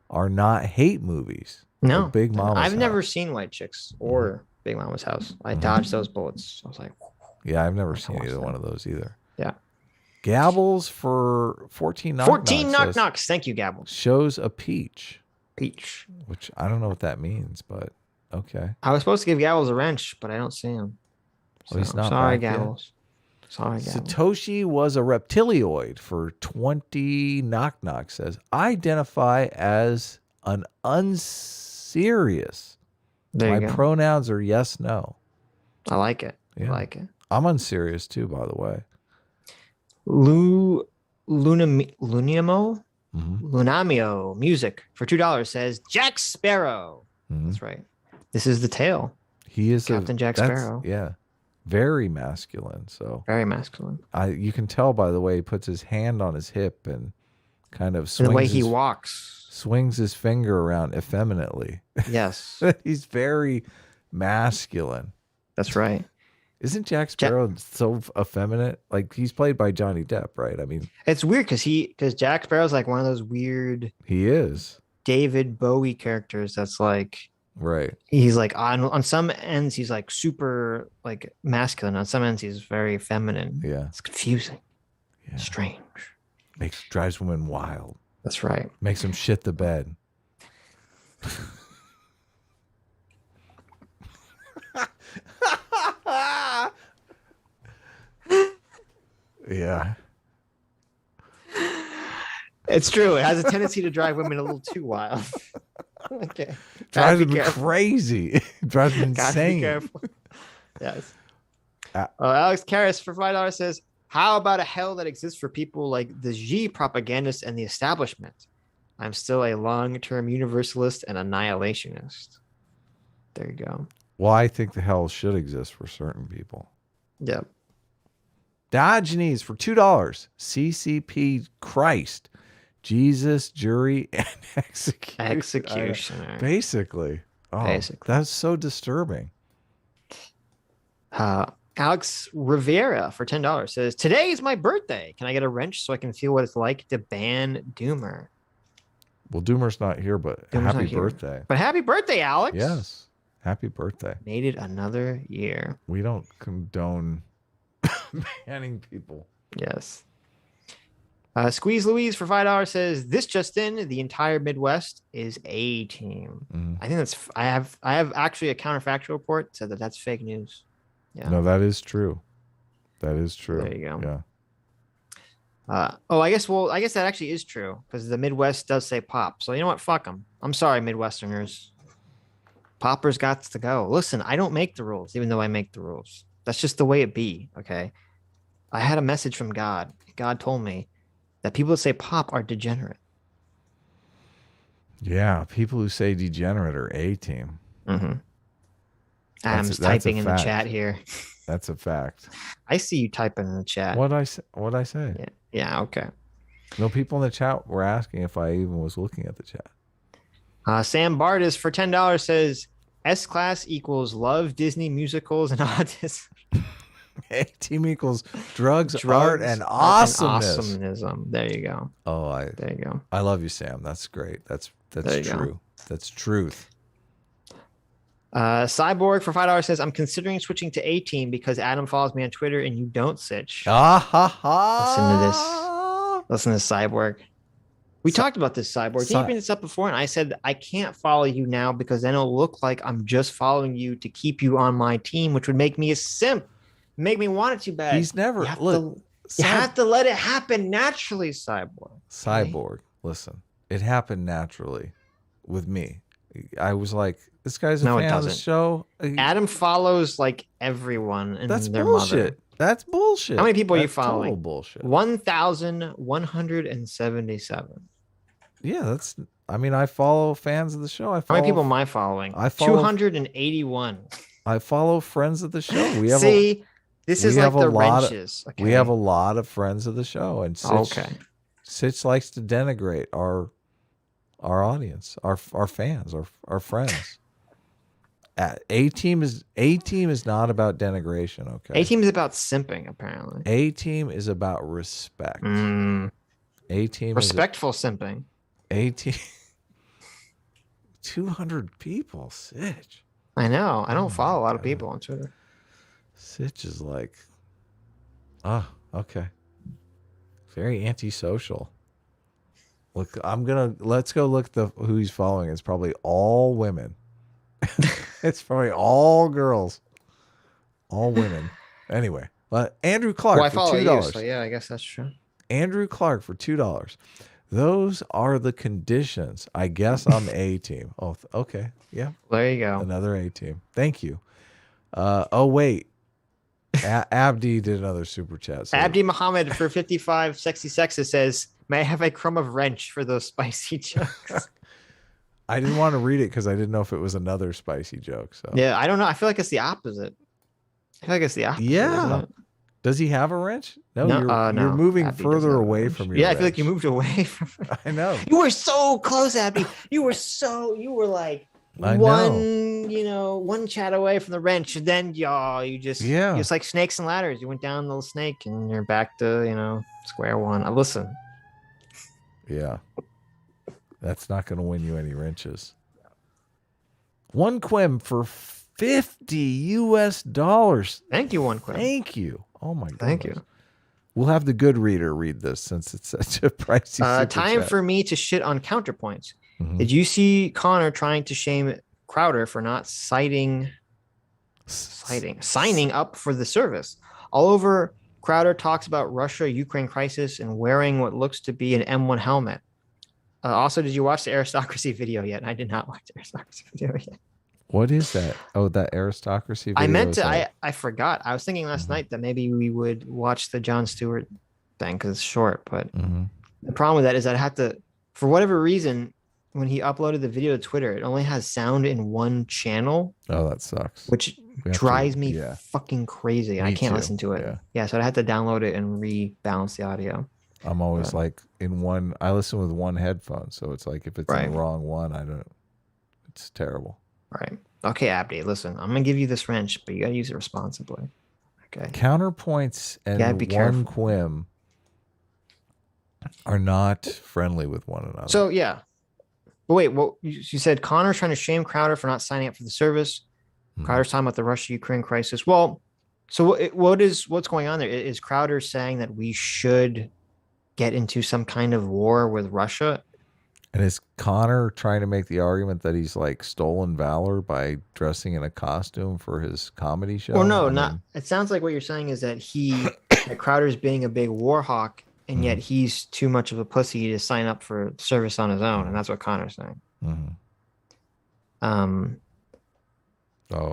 are not hate movies?
No,
Big Mama's
I've
House.
never seen White Chicks or Big Mama's House. I dodged those bullets. I was like,
yeah, I've never seen either one of those either.
Yeah.
Gabbles for 14 knock
14
knocks
knocks. Thank you, Gabbles.
shows a peach.
Peach.
Which I don't know what that means, but okay.
I was supposed to give Gabbles a wrench, but I don't see him. So,
Well, he's not
sorry,
back yet.
Gabbles. Sorry, Gabbles.
Satoshi was a reptilioid for 20 knock knock says, I identify as an unserious.
There
My
you go.
pronouns are yes, no.
I like it.
Yeah.
I like it.
I'm unserious too, by the way.
Lunamio music for $2 says Jack Sparrow. That's right. This is the tale.
He is
Captain Jack Sparrow.
Yeah. Very masculine. So
Very masculine.
you can tell by the way he puts his hand on his hip and kind of swings
And the way he walks.
swings his finger around effeminately.
Yes.
He's very masculine.
That's right.
Isn't Jack Sparrow so effeminate? Like he's played by Johnny Depp, right? I mean,
It's weird because Jack Sparrow's like one of those weird
he is.
David Bowie characters that's like
Right.
he's like on some ends he's like super like masculine. On some ends he's very feminine.
Yeah.
It's confusing.
Yeah.
Strange.
Drives women wild.
That's right.
Makes them shit the bed. Yeah.
It's true. It has a tendency to drive women a little too wild. Okay.
Drives
Gotta be
me
careful.
crazy. Drives me
Gotta be
insane.
careful. Yes. Alex Karras for $5 says, how about a hell that exists for people like the Xi propagandists and the establishment? I'm still a long-term universalist and annihilationist. There you go.
Well, I think the hell should exist for certain people.
Yep.
Diogenes for $2. CCP Christ. Jesus, jury, and
Executioner.
Basically. Oh,
Basically.
That's so disturbing.
Alex Rivera for $10 says, today is my birthday. Can I get a wrench so I can feel what it's like to ban Doomer?
Well, Doomer's not here, but
Doomer's
happy
not here.
birthday.
But happy birthday, Alex.
Yes. Happy birthday.
Made it another year.
We don't condone banning people.
Yes. Squeeze Louise for $5 says, this just in, the entire Midwest is a team. I think that's I have actually a counterfactual report said that that's fake news. Yeah.
No, that is true. That is true.
There you go.
Yeah.
I guess that actually is true because the Midwest does say pop. So you know what? Fuck them. I'm sorry, Midwesterners. Poppers got to go. Listen, I don't make the rules, even though I make the rules. That's just the way it be. Okay. I had a message from God. God told me that people that say pop are degenerate.
Yeah. People who say degenerate are a team.
Mm-hmm. Adam's typing in the chat here.
That's a fact.
I see you typing in the chat.
What'd I say?
Yeah. Okay.
No, people in the chat were asking if I even was looking at the chat.
Sam Bardis for $10 says S-Class equals love Disney musicals and autism.
A team equals drugs, art, and awesomeness.
Awesomeism. There you go.
There
you go.
I love you, Sam. That's great. That's true.
Go.
That's truth.
Cyborg for $5 says, I'm considering switching to A Team because Adam follows me on Twitter and you don't, Sitch. Listen to this. Listen to Cyborg. We talked about this, Cyborg. Didn't you bring this up before? And I said, I can't follow you now because then it'll look like I'm just following you to keep you on my team, which would make me a simp. Make me want it too bad.
He's never
you have to let it happen naturally, Cyborg.
Cyborg, listen. It happened naturally with me. I was like, this guy's a fan of the show.
Adam follows like everyone and their
bullshit.
Mother.
That's bullshit.
How many people are you
That's
following?
Total bullshit.
1,177.
Yeah, I follow fans of the show.
How many people am I following?
I follow
281.
I follow friends of the show.
This is like the wrenches.
Okay. We have a lot of friends of the show, and Sitch likes to denigrate our audience, our fans, our friends. A team is not about denigration. Okay.
A team is about simping, apparently.
A team is about respect. A team
respectful simping.
A team. 200 people, Sitch.
I know. I don't follow a lot of people on Twitter.
Sitch is like, okay. Very antisocial. Look, let's go look who he's following. It's probably all women. It's probably all girls. All women. Anyway, Andrew Clark for $2.
So yeah, I guess that's true.
Andrew Clark for $2. Those are the conditions. I guess I'm A team. Oh, okay. Yeah.
There you go.
Another A team. Thank you. Wait. Abdi did another super chat. So.
Abdi Muhammad for 55 sexy sexist says, "May I have a crumb of wrench for those spicy jokes?"
I didn't want to read it because I didn't know if it was another spicy joke. So
yeah, I don't know. I feel like it's the opposite.
Yeah. Does he have a wrench? No, you're moving
Abdi
further away from your wrench.
I feel like you moved away from it.
I know.
You were so close, Abdi. You were like one chat away from the wrench, and then you just it's like snakes and ladders. You went down the snake and you're back to, square one. Listen.
Yeah. That's not going to win you any wrenches. One Quim for $50.
Thank you, One Quim.
Thank you. Oh my god.
Thank you.
We'll have the good reader read this since it's such a pricey.
Time for me to shit on counterpoints. Mm-hmm. Did you see Connor trying to shame Crowder for not signing up for the service? All over, Crowder talks about Russia-Ukraine crisis and wearing what looks to be an M1 helmet. Also, did you watch the aristocracy video yet? I did not watch the aristocracy video yet.
What is that? Oh, that aristocracy video.
I meant to. I forgot. I was thinking last night that maybe we would watch the Jon Stewart thing because it's short. But the problem with that is that I have to, for whatever reason, when he uploaded the video to Twitter, it only has sound in one channel.
Oh, that sucks.
Which drives me fucking crazy. And I can't listen to it. Yeah, so I had to download it and rebalance the audio.
I'm always like I listen with one headphone. So it's like if it's in the wrong one, it's terrible.
Right. Okay, Abdi, listen, I'm going to give you this wrench, but you got to use it responsibly. Okay.
Counterpoints and One Quim are not friendly with one another.
So, yeah. But wait, you said Connor's trying to shame Crowder for not signing up for the service. Crowder's talking about the Russia-Ukraine crisis. Well, so what's going on there? Is Crowder saying that we should get into some kind of war with Russia?
And is Connor trying to make the argument that he's like stolen valor by dressing in a costume for his comedy show?
Well, no, not. It sounds like what you're saying is that that Crowder's being a big war hawk, and yet he's too much of a pussy to sign up for service on his own, and that's what Connor's saying.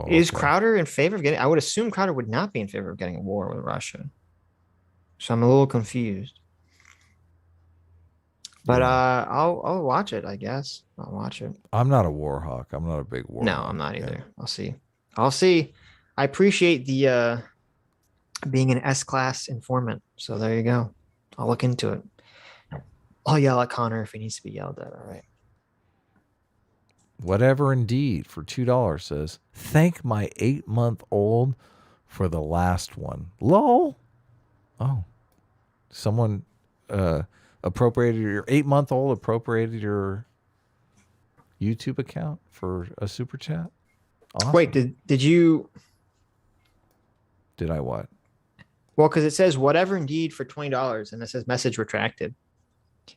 Is Crowder in favor of getting? I would assume Crowder would not be in favor of getting a war with Russia. So I'm a little confused. But I'll watch it, I guess. I'll watch it.
I'm not a war hawk. I'm not a big war hawk.
No, I'm not either. Yeah. I'll see. I appreciate the being an S-class informant. So there you go. I'll look into it. I'll yell at Connor if he needs to be yelled at. All right.
Whatever Indeed for $2 says, thank my 8-month-old for the last one. Lol. Oh. Someone appropriated your 8-month-old appropriated your YouTube account for a super chat. Awesome.
Wait, did you?
Did I what?
Well, because it says whatever Indeed for $20, and it says message retracted.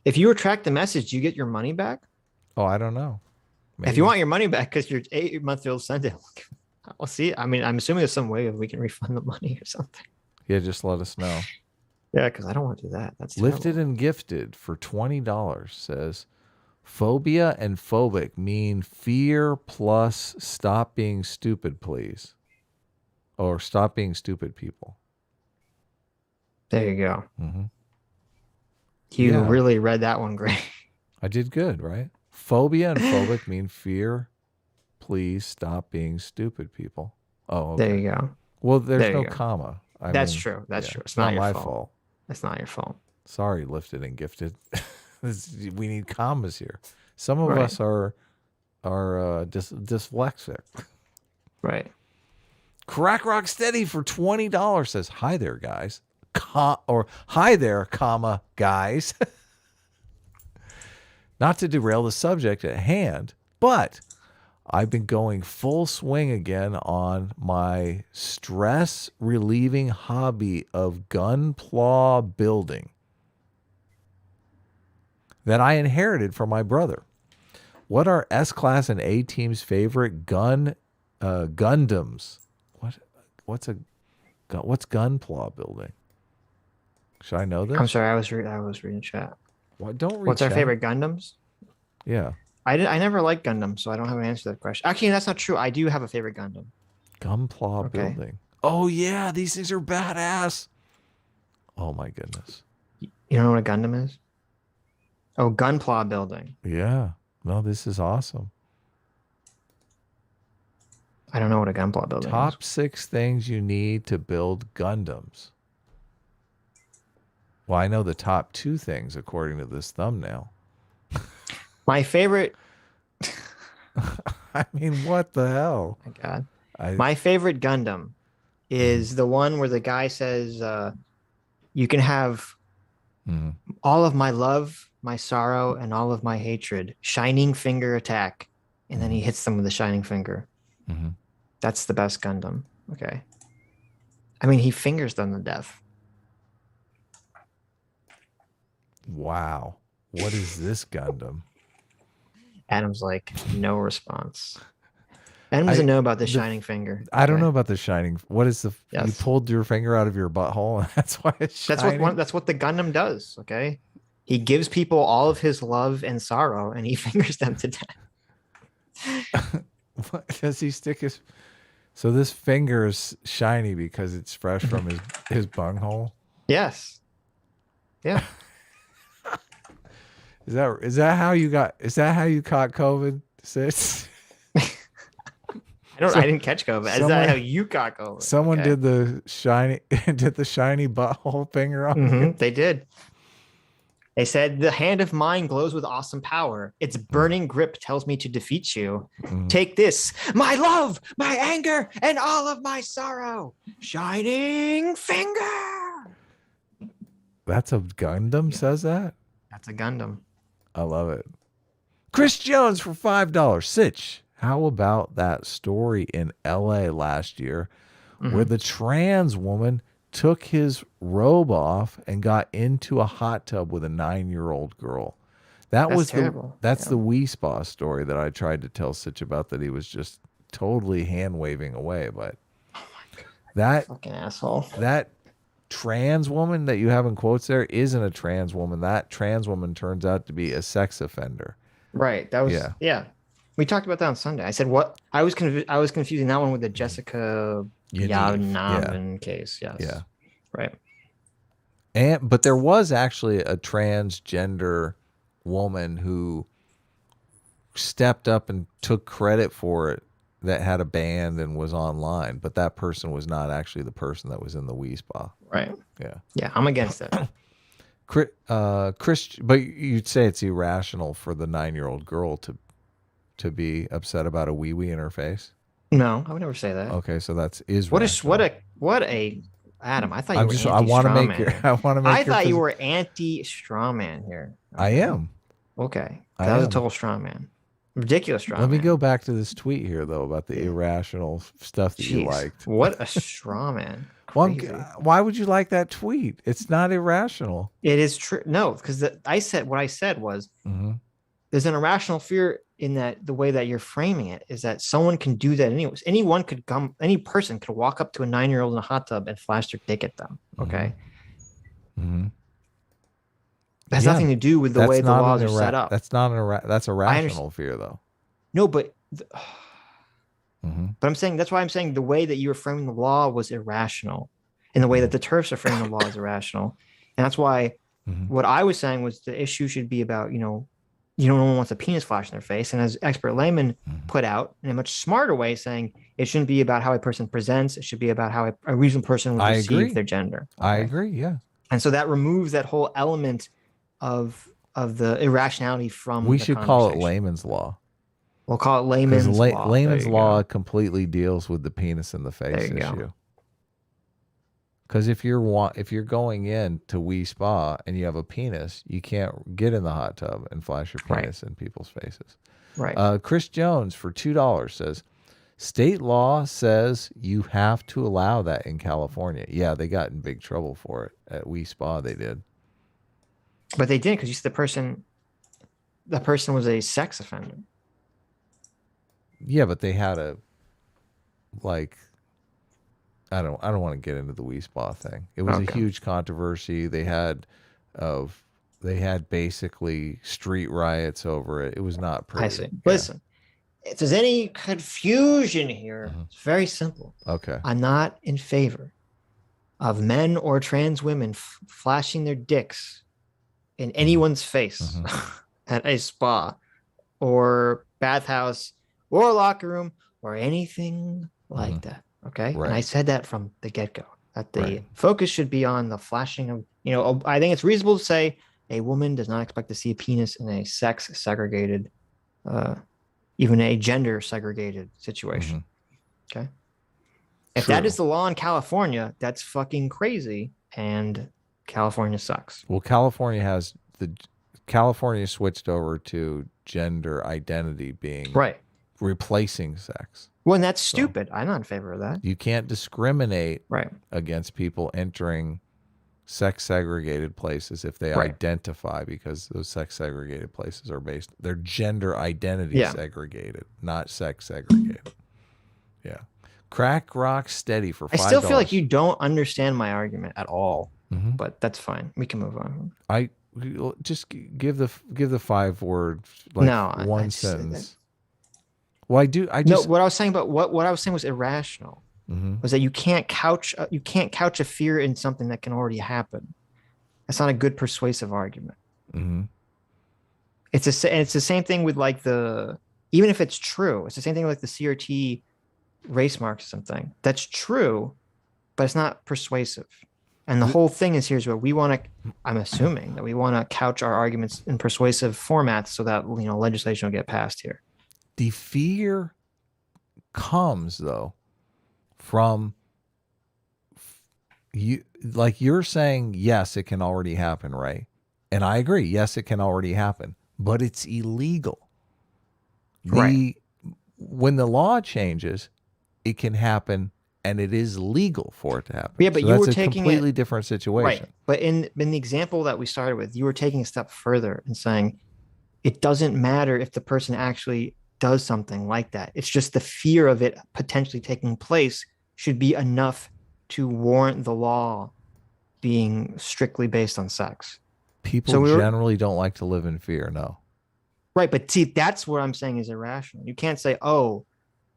If you retract the message, do you get your money back?
Oh, I don't know. Maybe.
If you want your money back because your 8-month-old sent it, we'll see. I mean, I'm assuming there's some way we can refund the money or something.
Yeah, just let us know.
Yeah, because I don't want to do that. That's
Lifted and Gifted for $20 says, phobia and phobic mean fear plus stop being stupid, please. Or stop being stupid, people.
There you go. You really read that one great.
I did good, right? Phobia and phobic mean fear. Please stop being stupid, people. Oh, okay.
There you go.
Well, there's no comma.
That's true. That's true. It's not your
my
fault. It's not your fault.
Sorry, lifted and gifted. We need commas here. Some of us are dyslexic.
Right.
Crack Rock Steady for $20 says, "Hi there, guys." Or "Hi there, comma, guys." Not to derail the subject at hand, but I've been going full swing again on my stress relieving hobby of gunpla building that I inherited from my brother. What are S-Class and A-Team's favorite Gundams? What's gunpla building? Should I know this?
I'm sorry, I was reading chat.
What? Don't read
What's
chat.
our favorite Gundams?
Yeah.
I never liked Gundam, so I don't have an answer to that question. Actually, that's not true. I do have a favorite Gundam.
Gunpla building. Oh yeah, these things are badass. Oh my goodness.
You don't know what a Gundam is? Oh, Gunpla building.
Yeah. No, this is awesome.
I don't know what a Gunpla building is.
Top 6 things you need to build Gundams. Well, I know the top 2 things according to this thumbnail.
My favorite.
I mean, what the hell?
Oh my God. My favorite Gundam is the one where the guy says, "You can have all of my love, my sorrow, and all of my hatred. Shining finger attack," and then he hits them with a shining finger. That's the best Gundam. Okay. I mean, he fingers them to death.
Wow. What is this Gundam?
Adam's like, no response. Adam doesn't know about the shining finger.
I don't know about the shining. What is the?
Yes.
You pulled your finger out of your butthole, and that's why it's shining.
That's what the Gundam does. Okay, he gives people all of his love and sorrow, and he fingers them to death.
What does he stick his? So this finger is shiny because it's fresh from his bunghole.
Yes. Yeah.
Is that how you caught COVID, Sitch?
I didn't catch COVID. Is that how you got COVID?
Someone did the shiny butthole finger on you?
They did. They said, "The hand of mine glows with awesome power. Its burning grip tells me to defeat you. Take this, my love, my anger, and all of my sorrow. Shining finger."
That's a Gundam says that?
That's a Gundam.
I love it. Chris Jones for $5. Sitch, how about that story in LA last year where the trans woman took his robe off and got into a hot tub with a 9-year-old girl? That's terrible. That's the Wii Spa story that I tried to tell Sitch about, that he was just totally hand waving away. But that
fucking asshole.
That trans woman that you have in quotes there isn't a trans woman. That trans woman turns out to be a sex offender.
Right. That was yeah. We talked about that on Sunday. I said what I was confusing that one with the Jessica Yavnavin case. Yes.
Yeah.
Right.
But there was actually a transgender woman who stepped up and took credit for it, that had a band and was online, but that person was not actually the person that was in the Wii Spa.
Right.
Yeah.
Yeah, I'm against it.
But you'd say it's irrational for the 9-year-old girl to be upset about a wee in her face?
No, I would never say that.
Okay, so that's rational.
What a Adam. I thought you were anti
I want to make
I thought you were anti strawman here. Okay.
I am.
Okay. That was a total strawman. Ridiculous strawman.
Let me go back to this tweet here though about the irrational stuff that you liked.
What a strawman.
Well, why would you like that tweet? It's not irrational.
It is true. No, because what I said was there's an irrational fear in that the way that you're framing it is that someone can do that anyways. Any person could walk up to a 9-year-old in a hot tub and flash their dick at them. Okay. That has nothing to do with the way the laws are set up.
That's not that's a rational fear though.
No, but I'm saying that's why I'm saying the way that you were framing the law was irrational, and the way that the TERFs are framing the law is irrational, and that's why what I was saying was the issue should be about no one wants a penis flash in their face. And as expert layman put out in a much smarter way, saying it shouldn't be about how a person presents. It should be about how a reasonable person would receive their gender. Okay?
I agree. Yeah.
And so that removes that whole element of the irrationality from
We
the
should call it layman's law.
We'll call it layman's law.
Layman's law completely deals with the penis in the face issue. Because if you're going in to Wii Spa and you have a penis, you can't get in the hot tub and flash your penis in people's faces.
Right.
Chris Jones for $2 says, state law says you have to allow that in California. Yeah, they got in big trouble for it at Wii Spa. They did,
but they didn't because you said the person was a sex offender.
Yeah, but they had a I don't want to get into the Wii Spa thing. It was a huge controversy. They had basically street riots over it. It was not pretty.
I see. Yeah. Listen, if there's any confusion here, it's very simple.
Okay.
I'm not in favor of men or trans women flashing their dicks in anyone's face at a spa or bathhouse or locker room or anything like that. Okay. Right. And I said that from the get-go, that the focus should be on the flashing of, I think it's reasonable to say a woman does not expect to see a penis in a sex segregated, even a gender segregated situation. Okay. If that is the law in California, that's fucking crazy. And California sucks.
Well, California switched over to gender identity being replacing sex.
Well, and that's stupid. I'm not in favor of that.
You can't discriminate against people entering sex segregated places if they identify, because those sex segregated places are they're gender identity segregated, not sex segregated. Yeah. Crack Rock Steady for $5.
I still feel like you don't understand my argument at all, but that's fine. We can move on.
I just give the 5 words, one sentence. Well,
what I was saying, but what I was saying was irrational. Was that you can't couch a fear in something that can already happen. That's not a good persuasive argument. It's the same thing with even if it's true, it's the same thing with the CRT race Marxism thing. That's true, but it's not persuasive. And the whole thing is here's what we want to. I'm assuming that we want to couch our arguments in persuasive formats so that legislation will get passed here.
The fear comes though from you, you're saying, yes, it can already happen, right? And I agree, yes, it can already happen, but it's illegal. When the law changes, it can happen, and it is legal for it to happen.
Yeah, but
so
you
that's
were
a
taking
completely different situation.
Right. But in the example that we started with, you were taking a step further and saying it doesn't matter if the person actually does something like that. It's just the fear of it potentially taking place should be enough to warrant the law being strictly based on sex.
People generally don't like to live in fear, no.
Right, but see, that's what I'm saying is irrational. You can't say, oh,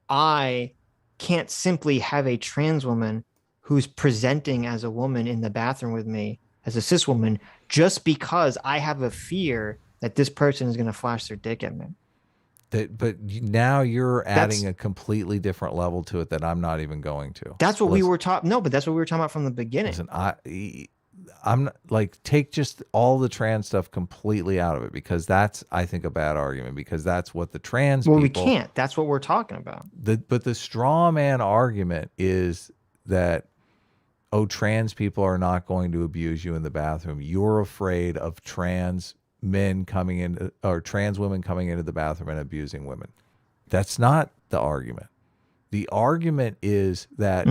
I can't simply have a trans woman who's presenting as a woman in the bathroom with me as a cis woman just because I have a fear that this person is going to flash their dick at me.
But now you're adding a completely different level to it that I'm not even going to.
That's what we were talking. No, but that's what we were talking about from the beginning.
Listen, I'm not, take just all the trans stuff completely out of it, because that's, I think, a bad argument, because that's what the trans people.
Well, we can't. That's what we're talking about.
But the straw man argument is that, trans people are not going to abuse you in the bathroom. You're afraid of trans men coming in, or trans women coming into the bathroom and abusing women. That's not the argument. The argument is that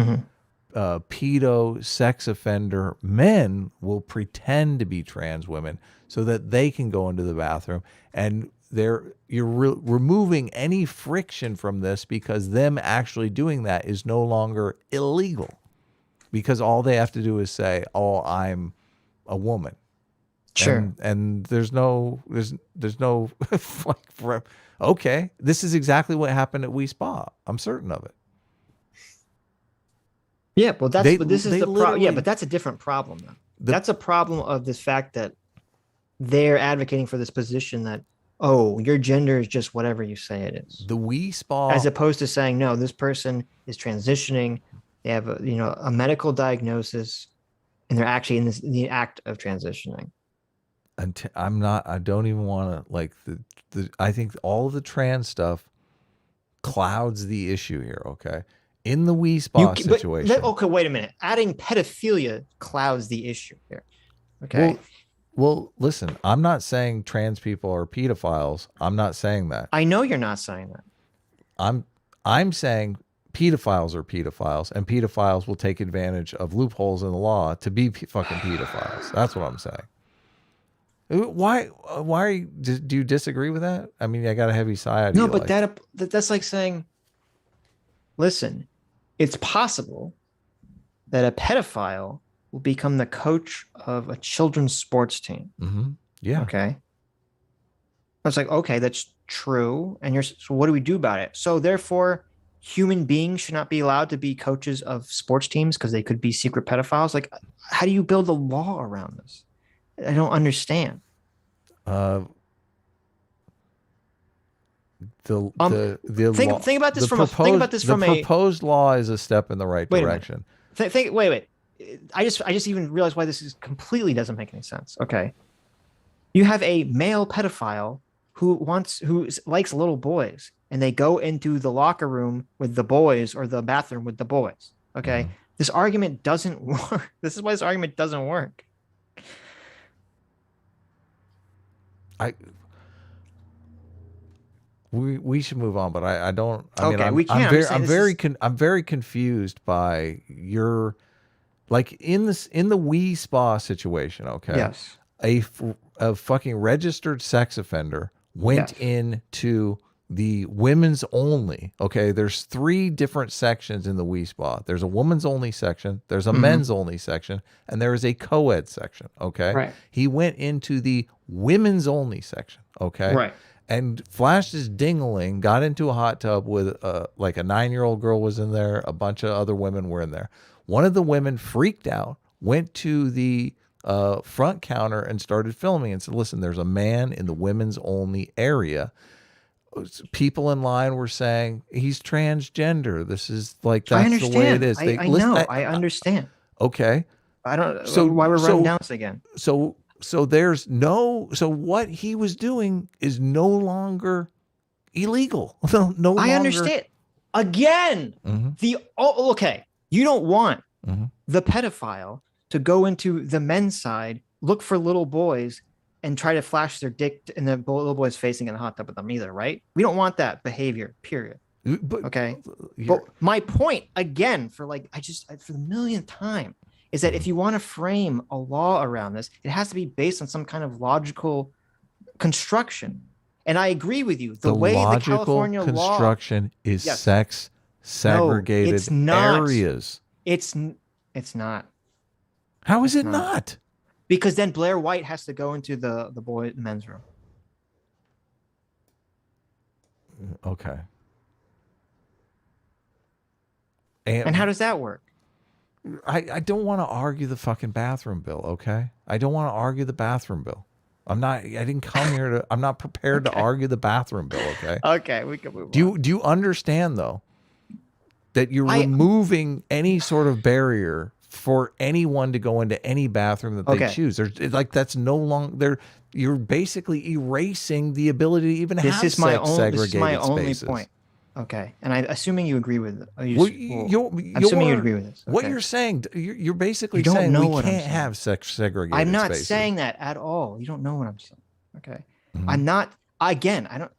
pedo sex offender men will pretend to be trans women so that they can go into the bathroom, and you're removing any friction from this, because them actually doing that is no longer illegal, because all they have to do is say, "Oh, I'm a woman."
Sure.
And there's no okay, this is exactly what happened at Wii Spa. I'm certain of it.
Yeah, well, this is the problem. Yeah, but that's a different problem, though. That's a problem of this fact that they're advocating for this position that, oh, your gender is just whatever you say it is.
The Wii Spa,
As opposed to saying, no, this person is transitioning. They have a medical diagnosis, and they're actually in the act of transitioning.
I don't even want to like I think all of the trans stuff clouds the issue here. Okay. In the Wii Spa situation.
Okay, wait a minute. Adding pedophilia clouds the issue here. Okay.
Well, listen, I'm not saying trans people are pedophiles. I'm not saying that.
I know you're not saying that.
I'm saying pedophiles are pedophiles, and pedophiles will take advantage of loopholes in the law to be fucking pedophiles. That's what I'm saying. Why are you, do you disagree with that? I mean, I got a heavy sigh.
No, but that's like saying, listen, it's possible that a pedophile will become the coach of a children's sports team.
Mm-hmm. Yeah.
Okay. I was like, okay, that's true. And so what do we do about it? So therefore, human beings should not be allowed to be coaches of sports teams because they could be secret pedophiles. Like, how do you build a law around this? I don't understand.
Think about
this
the proposed law is a step in the right direction.
Wait. I just even realized why this completely doesn't make any sense. Okay. You have a male pedophile who likes little boys, and they go into the locker room with the boys or the bathroom with the boys. Okay. Mm-hmm. This argument doesn't work. This is why this argument doesn't work.
We should move on, but I don't. I'm very confused by your, like, in the Wii Spa situation. Okay.
Yes.
A fucking registered sex offender went into the women's only. Okay. There's 3 different sections in the Wii Spa. There's a women's only section. There's a men's only section, and there is a co-ed section. Okay.
Right.
He went into the women's only section. Okay.
Right.
And flashed his dingling, got into a hot tub with like a 9-year-old girl was in there. A bunch of other women were in there. One of the women freaked out, went to the front counter and started filming and said, listen, there's a man in the women's only area. People in line were saying he's transgender. This is like, that's the way it is.
I understand.
Okay.
I don't. So why we're running down this again?
So what he was doing is no longer illegal. No
I understand. Again, okay. You don't want the pedophile to go into the men's side, look for little boys, and try to flash their dick in the little boys facing in the hot tub with them either, right? We don't want that behavior, period. Okay. But my point, again, for the millionth time, is that if you want to frame a law around this, it has to be based on some kind of logical construction. And I agree with you. The way the California
construction is sex segregated areas.
It's not.
How is it not?
Because then Blair White has to go into the men's room.
Okay.
And how does that work?
I don't want to argue the fucking bathroom bill, okay? I don't want to argue the bathroom bill. I didn't come here to, I'm not prepared to argue the bathroom bill, okay?
Okay, we can move on.
Do you understand, though, that you're removing any sort of barrier for anyone to go into any bathroom that they choose? There's that's no longer, you're basically erasing the ability to even have sex segregated spaces. This is my only point.
Okay, and I'm assuming you agree with.
I'm assuming
you agree with this. Okay.
What you're saying, you're basically saying we can't have sex segregated.
I'm not
spaces.
saying that at all. You don't know what I'm saying. Okay, I'm not. Again, I don't.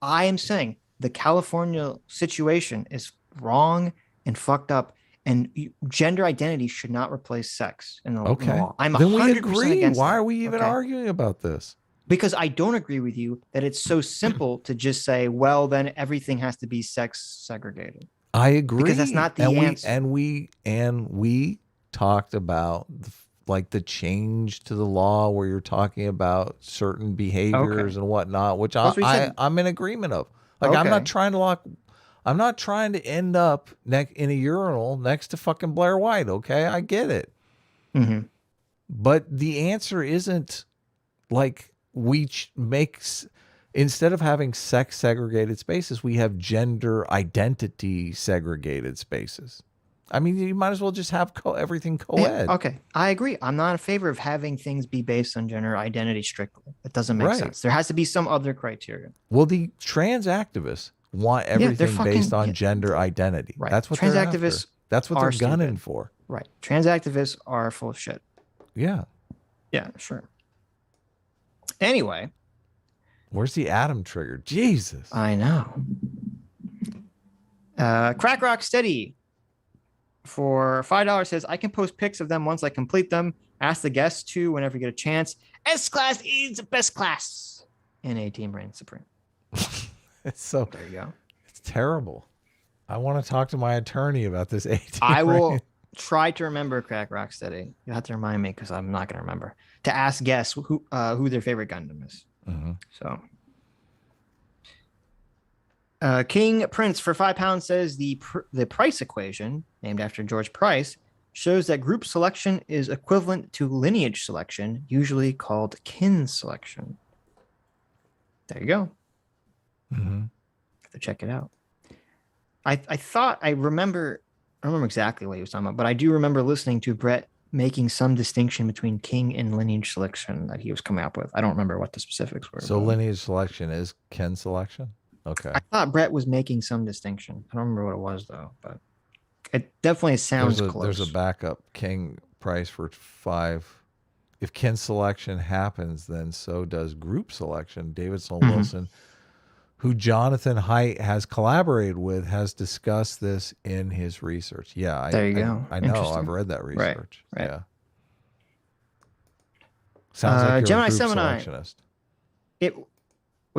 I am saying the California situation is wrong and fucked up, and gender identity should not replace sex in the law. I'm 100% against.
Why are we even arguing about this?
Because I don't agree with you that it's so simple to just say, well, then everything has to be sex segregated.
I agree.
Because that's not the answer.
And we talked about the change to the law where you're talking about certain behaviors and whatnot, which I'm in agreement of. I'm not trying to end up in a urinal next to fucking Blair White. Okay. I get it.
Mm-hmm.
But the answer isn't like, Instead of having sex segregated spaces, we have gender identity segregated spaces. I mean, you might as well just have everything co-ed.
Okay, I agree. I'm not in favor of having things be based on gender identity strictly. It doesn't make
Right.
sense. There has to be some other criteria.
Well, the trans activists want everything based on gender identity.
Right.
That's what
trans
they're
activists
after. That's what they're gunning for.
Right. Trans activists are full of shit.
Yeah.
Yeah, sure. Anyway.
Where's the atom trigger? Jesus.
I know. Crack Rock Steady for $5 says, I can post pics of them once I complete them. Ask the guests to whenever you get a chance. S-Class is the best class. And A-Team reigns supreme.
It's so...
There you go.
It's terrible. I want to talk to my attorney about this A-Team
I will try to remember Crack Rock Steady. You'll have to remind me because I'm not going to remember. To ask guests who their favorite Gundam is. So, King Prince for £5 says the price equation, named after George Price, shows that group selection is equivalent to lineage selection, usually called kin selection. There you go. Have to check it out. I thought I don't remember exactly what he was talking about, but I do remember listening to Brett making some distinction between king and lineage selection that he was coming up with. I don't remember what the specifics were.
So lineage selection is kin selection? Okay.
I thought Brett was making some distinction. I don't remember what it was, though, but it definitely sounds close.
There's a backup. King price for 5. If kin selection happens, then so does group selection. David Sloan Wilson, who Jonathan Haidt has collaborated with, has discussed this in his research. Yeah,
there you go.
I know. I've read that research.
Right.
Yeah. Sounds like you're
Gemini
a group
Gemini.
selectionist.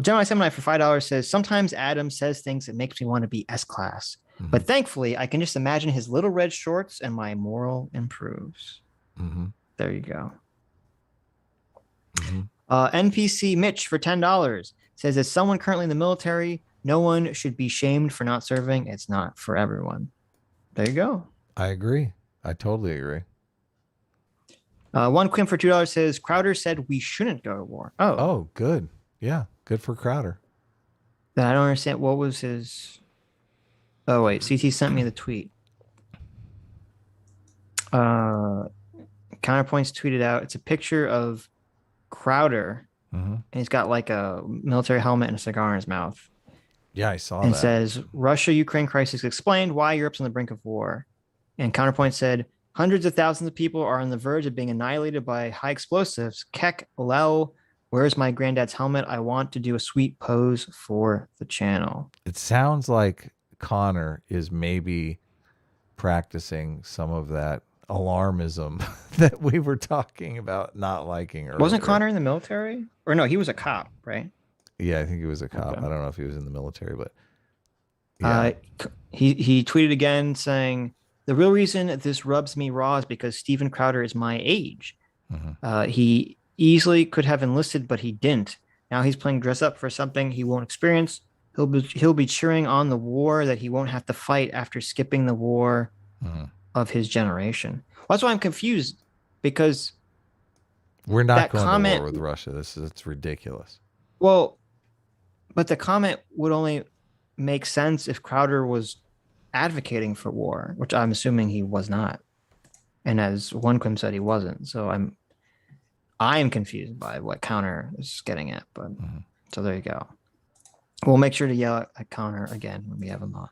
Gemini Gemini for $5 says, sometimes Adam says things that makes me want to be S-Class. But thankfully, I can just imagine his little red shorts and my moral improves. There you go. NPC Mitch for $10 says, as someone currently in the military, no one should be shamed for not serving. It's not for everyone. There you go.
I agree. I totally agree.
One Quim for $2 says, Crowder said we shouldn't go to war.
Oh, good. Yeah, good for Crowder.
Then I don't understand. What was his... Oh, wait. CT sent me the tweet. Counterpoints tweeted out. It's a picture of Crowder, and he's got like a military helmet and a cigar in his mouth.
Yeah, I saw that.
And says, Russia-Ukraine crisis explained why Europe's on the brink of war. And Counterpoint said, hundreds of thousands of people are on the verge of being annihilated by high explosives. Kek, lel, where's my granddad's helmet? I want to do a sweet pose for the channel.
It sounds like Connor is maybe practicing some of that alarmism that we were talking about not liking earlier.
Wasn't Connor in the military? Or no, he was a cop, right?
Yeah, I think he was a cop.
Okay.
I don't know if he was in the military, but yeah.
He tweeted again saying, the real reason this rubs me raw is because Steven Crowder is my age. He easily could have enlisted, but he didn't. Now he's playing dress up for something he won't experience. He'll be cheering on the war that he won't have to fight after skipping the war of his generation. Well, that's why I'm confused, because
we're not going to war with Russia. It's ridiculous.
Well, but the comment would only make sense if Crowder was advocating for war, which I'm assuming he was not. And as OneQuim said, he wasn't. So I'm confused by what Counter is getting at. But so there you go. We'll make sure to yell at Counter again when we have him on.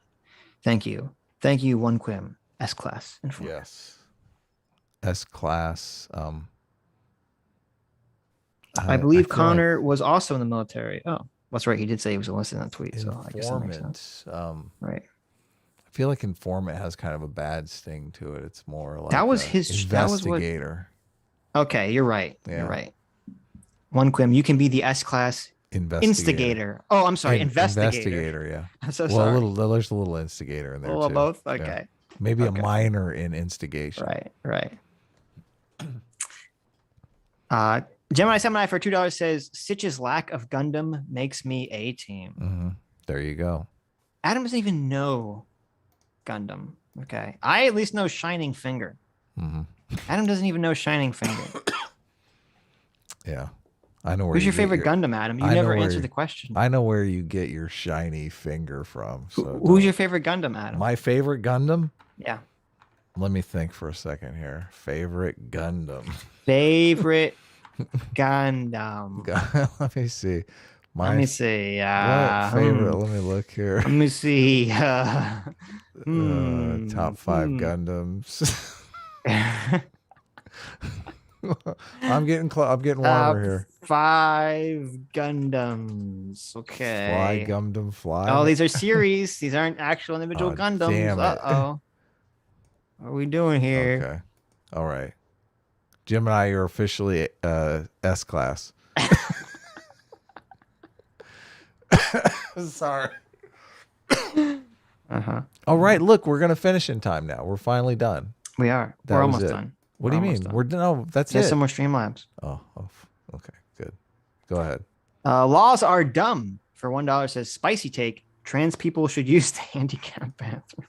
Thank you. Thank you, OneQuim, S-Class.
Yes. S-Class.
I believe Connor was also in the military. Oh, that's right. He did say he was enlisted in that tweet. So I guess that makes sense. Right.
I feel like informant has kind of a bad sting to it. It's more like
that was his
investigator.
Okay, you're right. Yeah. You're right. OneQuim, you can be the S-Class instigator. Oh, I'm sorry, investigator.
Yeah.
I'm so sorry.
There's a little instigator in there.
A little
too.
Both. Okay.
Yeah. Maybe a minor in instigation.
Right. Gemini Samurai for $2 says, Sitch's lack of Gundam makes me A-Team.
There you go.
Adam doesn't even know Gundam. Okay. I at least know Shining Finger. Adam doesn't even know Shining Finger.
Yeah. I know where
Who's
you
your
get
favorite Gundam, Adam? You
I know
never
where
answered the question.
I know where you get your shiny finger from. So
Who's your favorite Gundam, Adam?
my favorite Gundam?
Yeah.
Let me think for a second here. Favorite Gundam.
Favorite Gundam.
Let me see.
Let me see.
What favorite? Let me look here.
Let me see.
Top 5 Gundams. I'm getting warmer here.
5 Gundams. Okay.
Fly Gundam Fly.
Oh, these are series. These aren't actual individual Gundams.
Damn it.
Uh-oh. What are we doing here?
Okay. All right. Jim and I are officially S class. Sorry. All right. Look, we're gonna finish in time now. We're finally done.
We are.
That
We're
was
almost
it.
done.
What do you mean?
done.
We're no. That's
There's
it.
some more Streamlabs.
Oh. Okay. Good. Go ahead.
Laws are dumb. For $1 says spicy take. Trans people should use the handicap bathroom.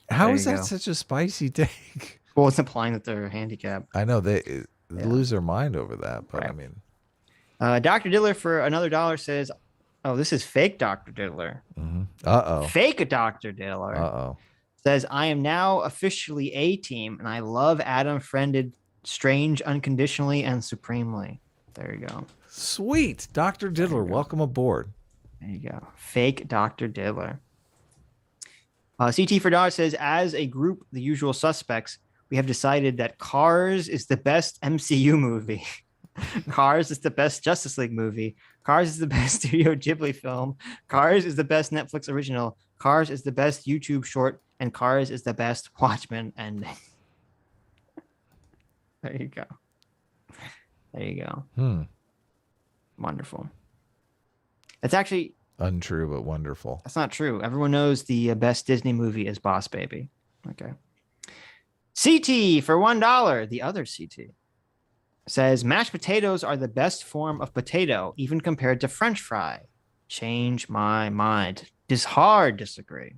How is that such a spicy take?
Well, it's implying that they're handicapped.
I know they lose their mind over that, but
Right.
I mean,
Dr. Diddler for another $1 says, "Oh, this is fake Dr. Diddler." Fake Dr. Diddler. Says, "I am now officially A team, and I love Adam friended Strange unconditionally and supremely." There you go.
Sweet, Dr. Diddler, welcome aboard.
There you go. Fake Dr. Diddler. CT for Dollar says, "As a group, the usual suspects, we have decided that Cars is the best MCU movie. Cars is the best Justice League movie. Cars is the best Studio Ghibli film. Cars is the best Netflix original. Cars is the best YouTube short. And Cars is the best Watchmen ending." There you go. There you go. Wonderful. It's actually
untrue, but wonderful.
That's not true. Everyone knows the best Disney movie is Boss Baby. Okay. CT for $1. The other CT says, "Mashed potatoes are the best form of potato, even compared to French fry. Change my mind." Hard disagree.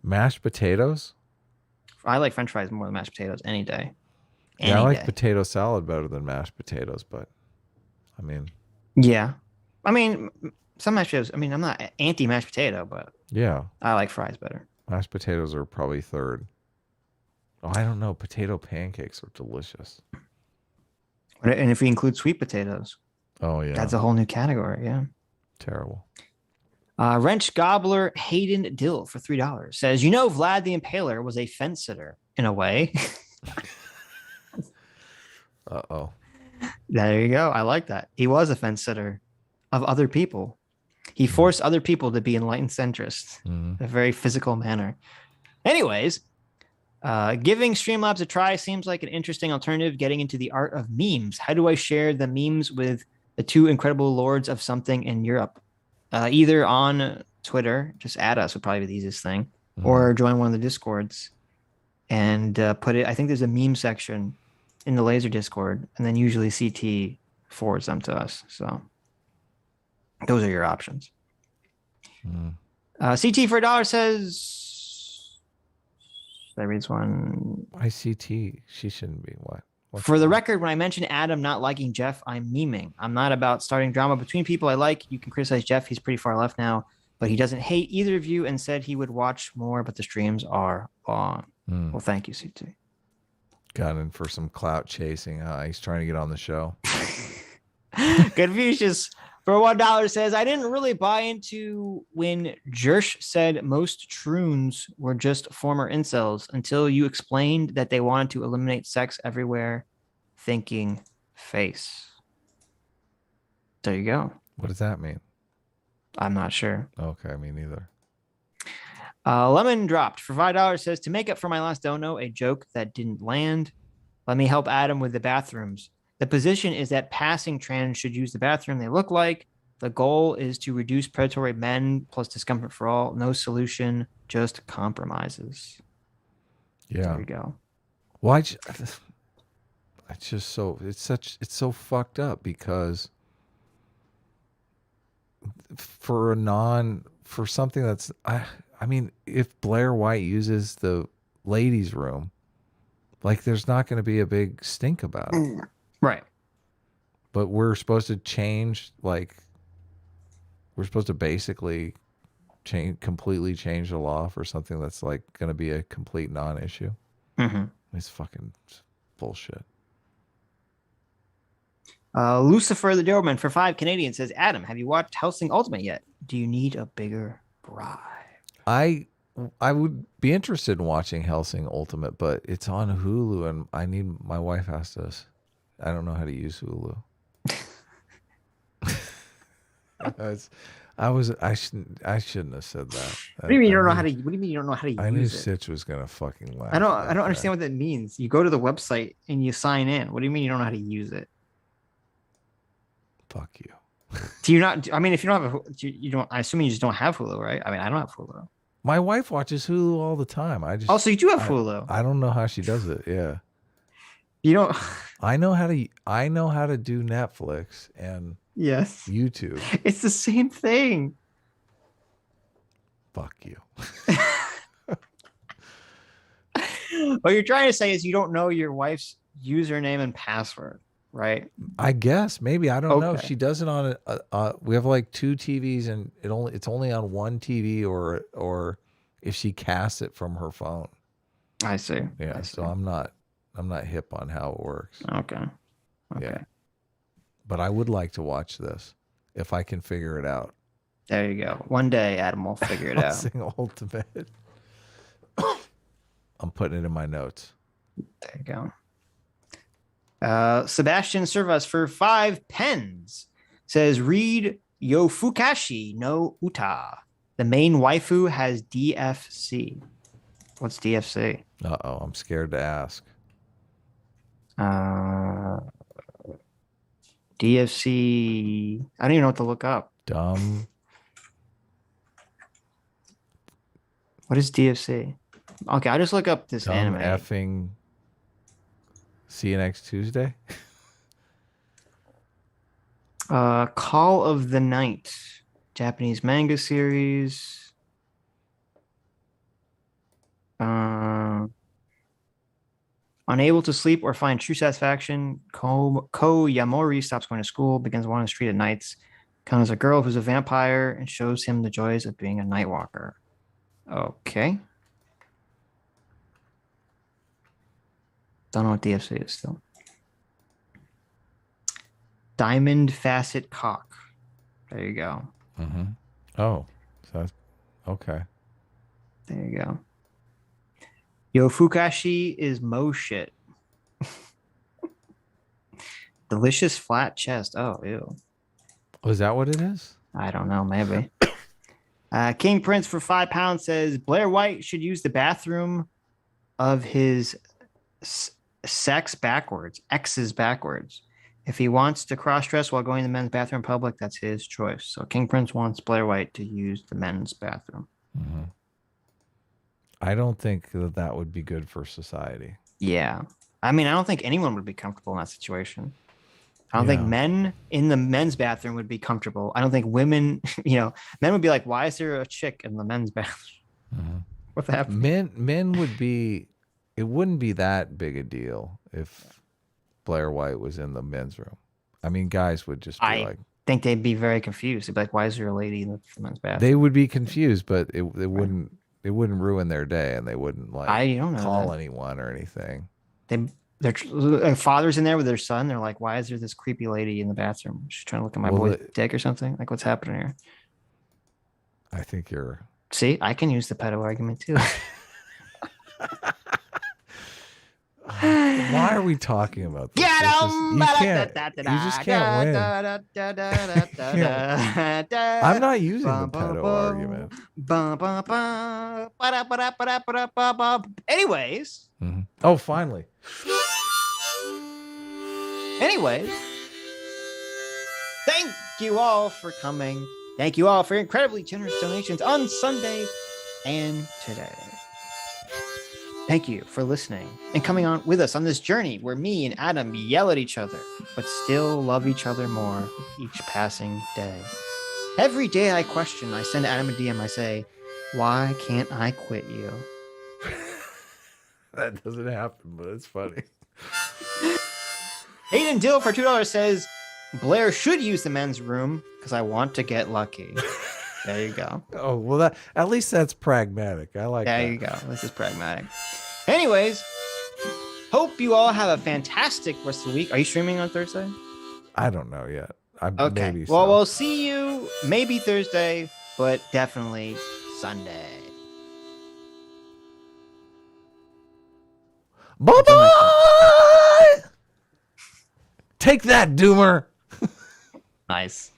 Mashed potatoes?
I like French fries more than mashed potatoes any day.
I like potato salad better than mashed potatoes, but I mean.
Yeah. I mean, some mashed potatoes, I'm not anti mashed potato, but
yeah,
I like fries better.
Mashed potatoes are probably third. Oh, I don't know. Potato pancakes are delicious.
And if we include sweet potatoes.
Oh, yeah.
That's a whole new category. Yeah.
Terrible.
Wrench Gobbler Hayden Dill for $3 says, Vlad the Impaler was a fence sitter in a way.
Uh-oh.
There you go. I like that. He was a fence sitter of other people. He forced other people to be enlightened centrists in a very physical manner. Anyways, giving Streamlabs a try seems like an interesting alternative getting into the art of memes. How do I share the memes with the two incredible lords of something in Europe? Either on Twitter, just add us would probably be the easiest thing, or join one of the Discords and put it. I think there's a meme section in the Laser Discord, and then usually CT forwards them to us. So those are your options. CT for $1 says, that reads one.
Why CT? She shouldn't be. What?
For the record, when I mention Adam not liking Jeff, I'm memeing. I'm not about starting drama between people I like. You can criticize Jeff. He's pretty far left now, but he doesn't hate either of you and said he would watch more, but the streams are on. Well, thank you, CT.
Got in for some clout chasing. He's trying to get on the show.
Confucius for $1 says, I didn't really buy into when Jersh said most troons were just former incels until you explained that they wanted to eliminate sex everywhere. Thinking face. There you go.
What does that mean?
I'm not sure.
Okay, me neither.
Lemon dropped for $5 says, to make up for my last dono, a joke that didn't land. Let me help Adam with the bathrooms. The position is that passing trans should use the bathroom they look like. The goal is to reduce predatory men plus discomfort for all. No solution, just compromises.
Yeah.
There you go.
Why? It's just so it's so fucked up because for something that's I mean, if Blair White uses the ladies' room, like there's not going to be a big stink about it.
Right.
But we're supposed to change, like, we're supposed to basically completely change the law for something that's like going to be a complete non-issue.
Mm-hmm.
It's fucking bullshit.
Lucifer the Doorman for 5 Canadian says, Adam, have you watched Hellsing Ultimate yet? Do you need a bigger bribe?
I would be interested in watching Hellsing Ultimate, but it's on Hulu, and my wife asked us. I don't know how to use Hulu. I shouldn't have said that.
What do you mean you don't know how to? What do you mean you don't know how to use it?
I knew Sitch was gonna fucking laugh.
I don't understand what that means. You go to the website and you sign in. What do you mean you don't know how to use it?
Fuck you.
Do you not? I mean, if you don't have you don't. I assume you just don't have Hulu, right? I mean, I don't have Hulu.
My wife watches Hulu all the time.
Also, you do have Hulu.
I don't know how she does it. Yeah.
You don't.
I know how to do Netflix and
yes,
YouTube.
It's the same thing.
Fuck you.
What you're trying to say is you don't know your wife's username and password, right?
I guess maybe I don't know. She does it on we have like 2 TVs, and it's only on one TV, or if she casts it from her phone.
I see.
Yeah,
I see.
so I'm not hip on how it works.
Okay.
Yeah. But I would like to watch this if I can figure it out.
There you go. One day, Adam will figure it out.
Sing Ultimate. I'm putting it in my notes.
There you go. Sebastian Servas for 5 pens says, read Yofukashi no Uta. The main waifu has DFC. What's DFC?
Uh-oh, I'm scared to ask.
DFC. I don't even know what to look up.
Dumb.
What is DFC? Okay, I'll just look up this
Dumb
anime.
Effing. See you next Tuesday.
Call of the Night, Japanese manga series. Unable to sleep or find true satisfaction, Ko Yamori stops going to school, begins wandering the street at nights, encounters a girl who's a vampire, and shows him the joys of being a night walker. Okay. Don't know what DFC is still. Diamond Facet Cock. There you go.
Mm-hmm. Oh, so that's okay.
There you go. Yofukashi is mo shit. Delicious flat chest. Oh, ew.
Was that what it is?
I don't know. Maybe. King Prince for £5 says Blair White should use the bathroom of his sex backwards. X's backwards. If he wants to cross-dress while going to the men's bathroom in public, that's his choice. So King Prince wants Blair White to use the men's bathroom.
Mm-hmm. I don't think that would be good for society.
Yeah. I mean, I don't think anyone would be comfortable in that situation. I don't think men in the men's bathroom would be comfortable. I don't think women, men would be like, why is there a chick in the men's bathroom?
Mm-hmm.
What's happening?
Men would be, it wouldn't be that big a deal if Blair White was in the men's room. I mean, guys would just be I
think they'd be very confused. They'd be like, why is there a lady in the men's bathroom?
They would be confused, but it wouldn't ruin their day, and they wouldn't call anyone or anything.
Their father's in there with their son. They're like, why is there this creepy lady in the bathroom? She's trying to look at my boy's dick or something. Like, what's happening here?
I think you're...
See, I can use the pedo argument too.
Why are we talking about this? You just can't win. I'm not using the pedo argument.
Anyways.
Mm-hmm. Oh, finally.
Anyways. Thank you all for coming. Thank you all for your incredibly generous donations on Sunday and today. Thank you for listening and coming on with us on this journey where me and Adam yell at each other, but still love each other more each passing day. Every day I question, I send Adam a DM, I say, why can't I quit you?
That doesn't happen, but it's funny.
Aydin Dill for $2 says, Blair should use the men's room because I want to get lucky. There you go.
Oh, well, that at least that's pragmatic. I like that.
There you go. This is pragmatic. Anyways, hope you all have a fantastic rest of the week. Are you streaming on Thursday?
I don't know yet.
Okay.
Maybe
Well,
so.
we'll see you maybe Thursday, but definitely Sunday.
Bye-bye! Take that, Doomer.
Nice.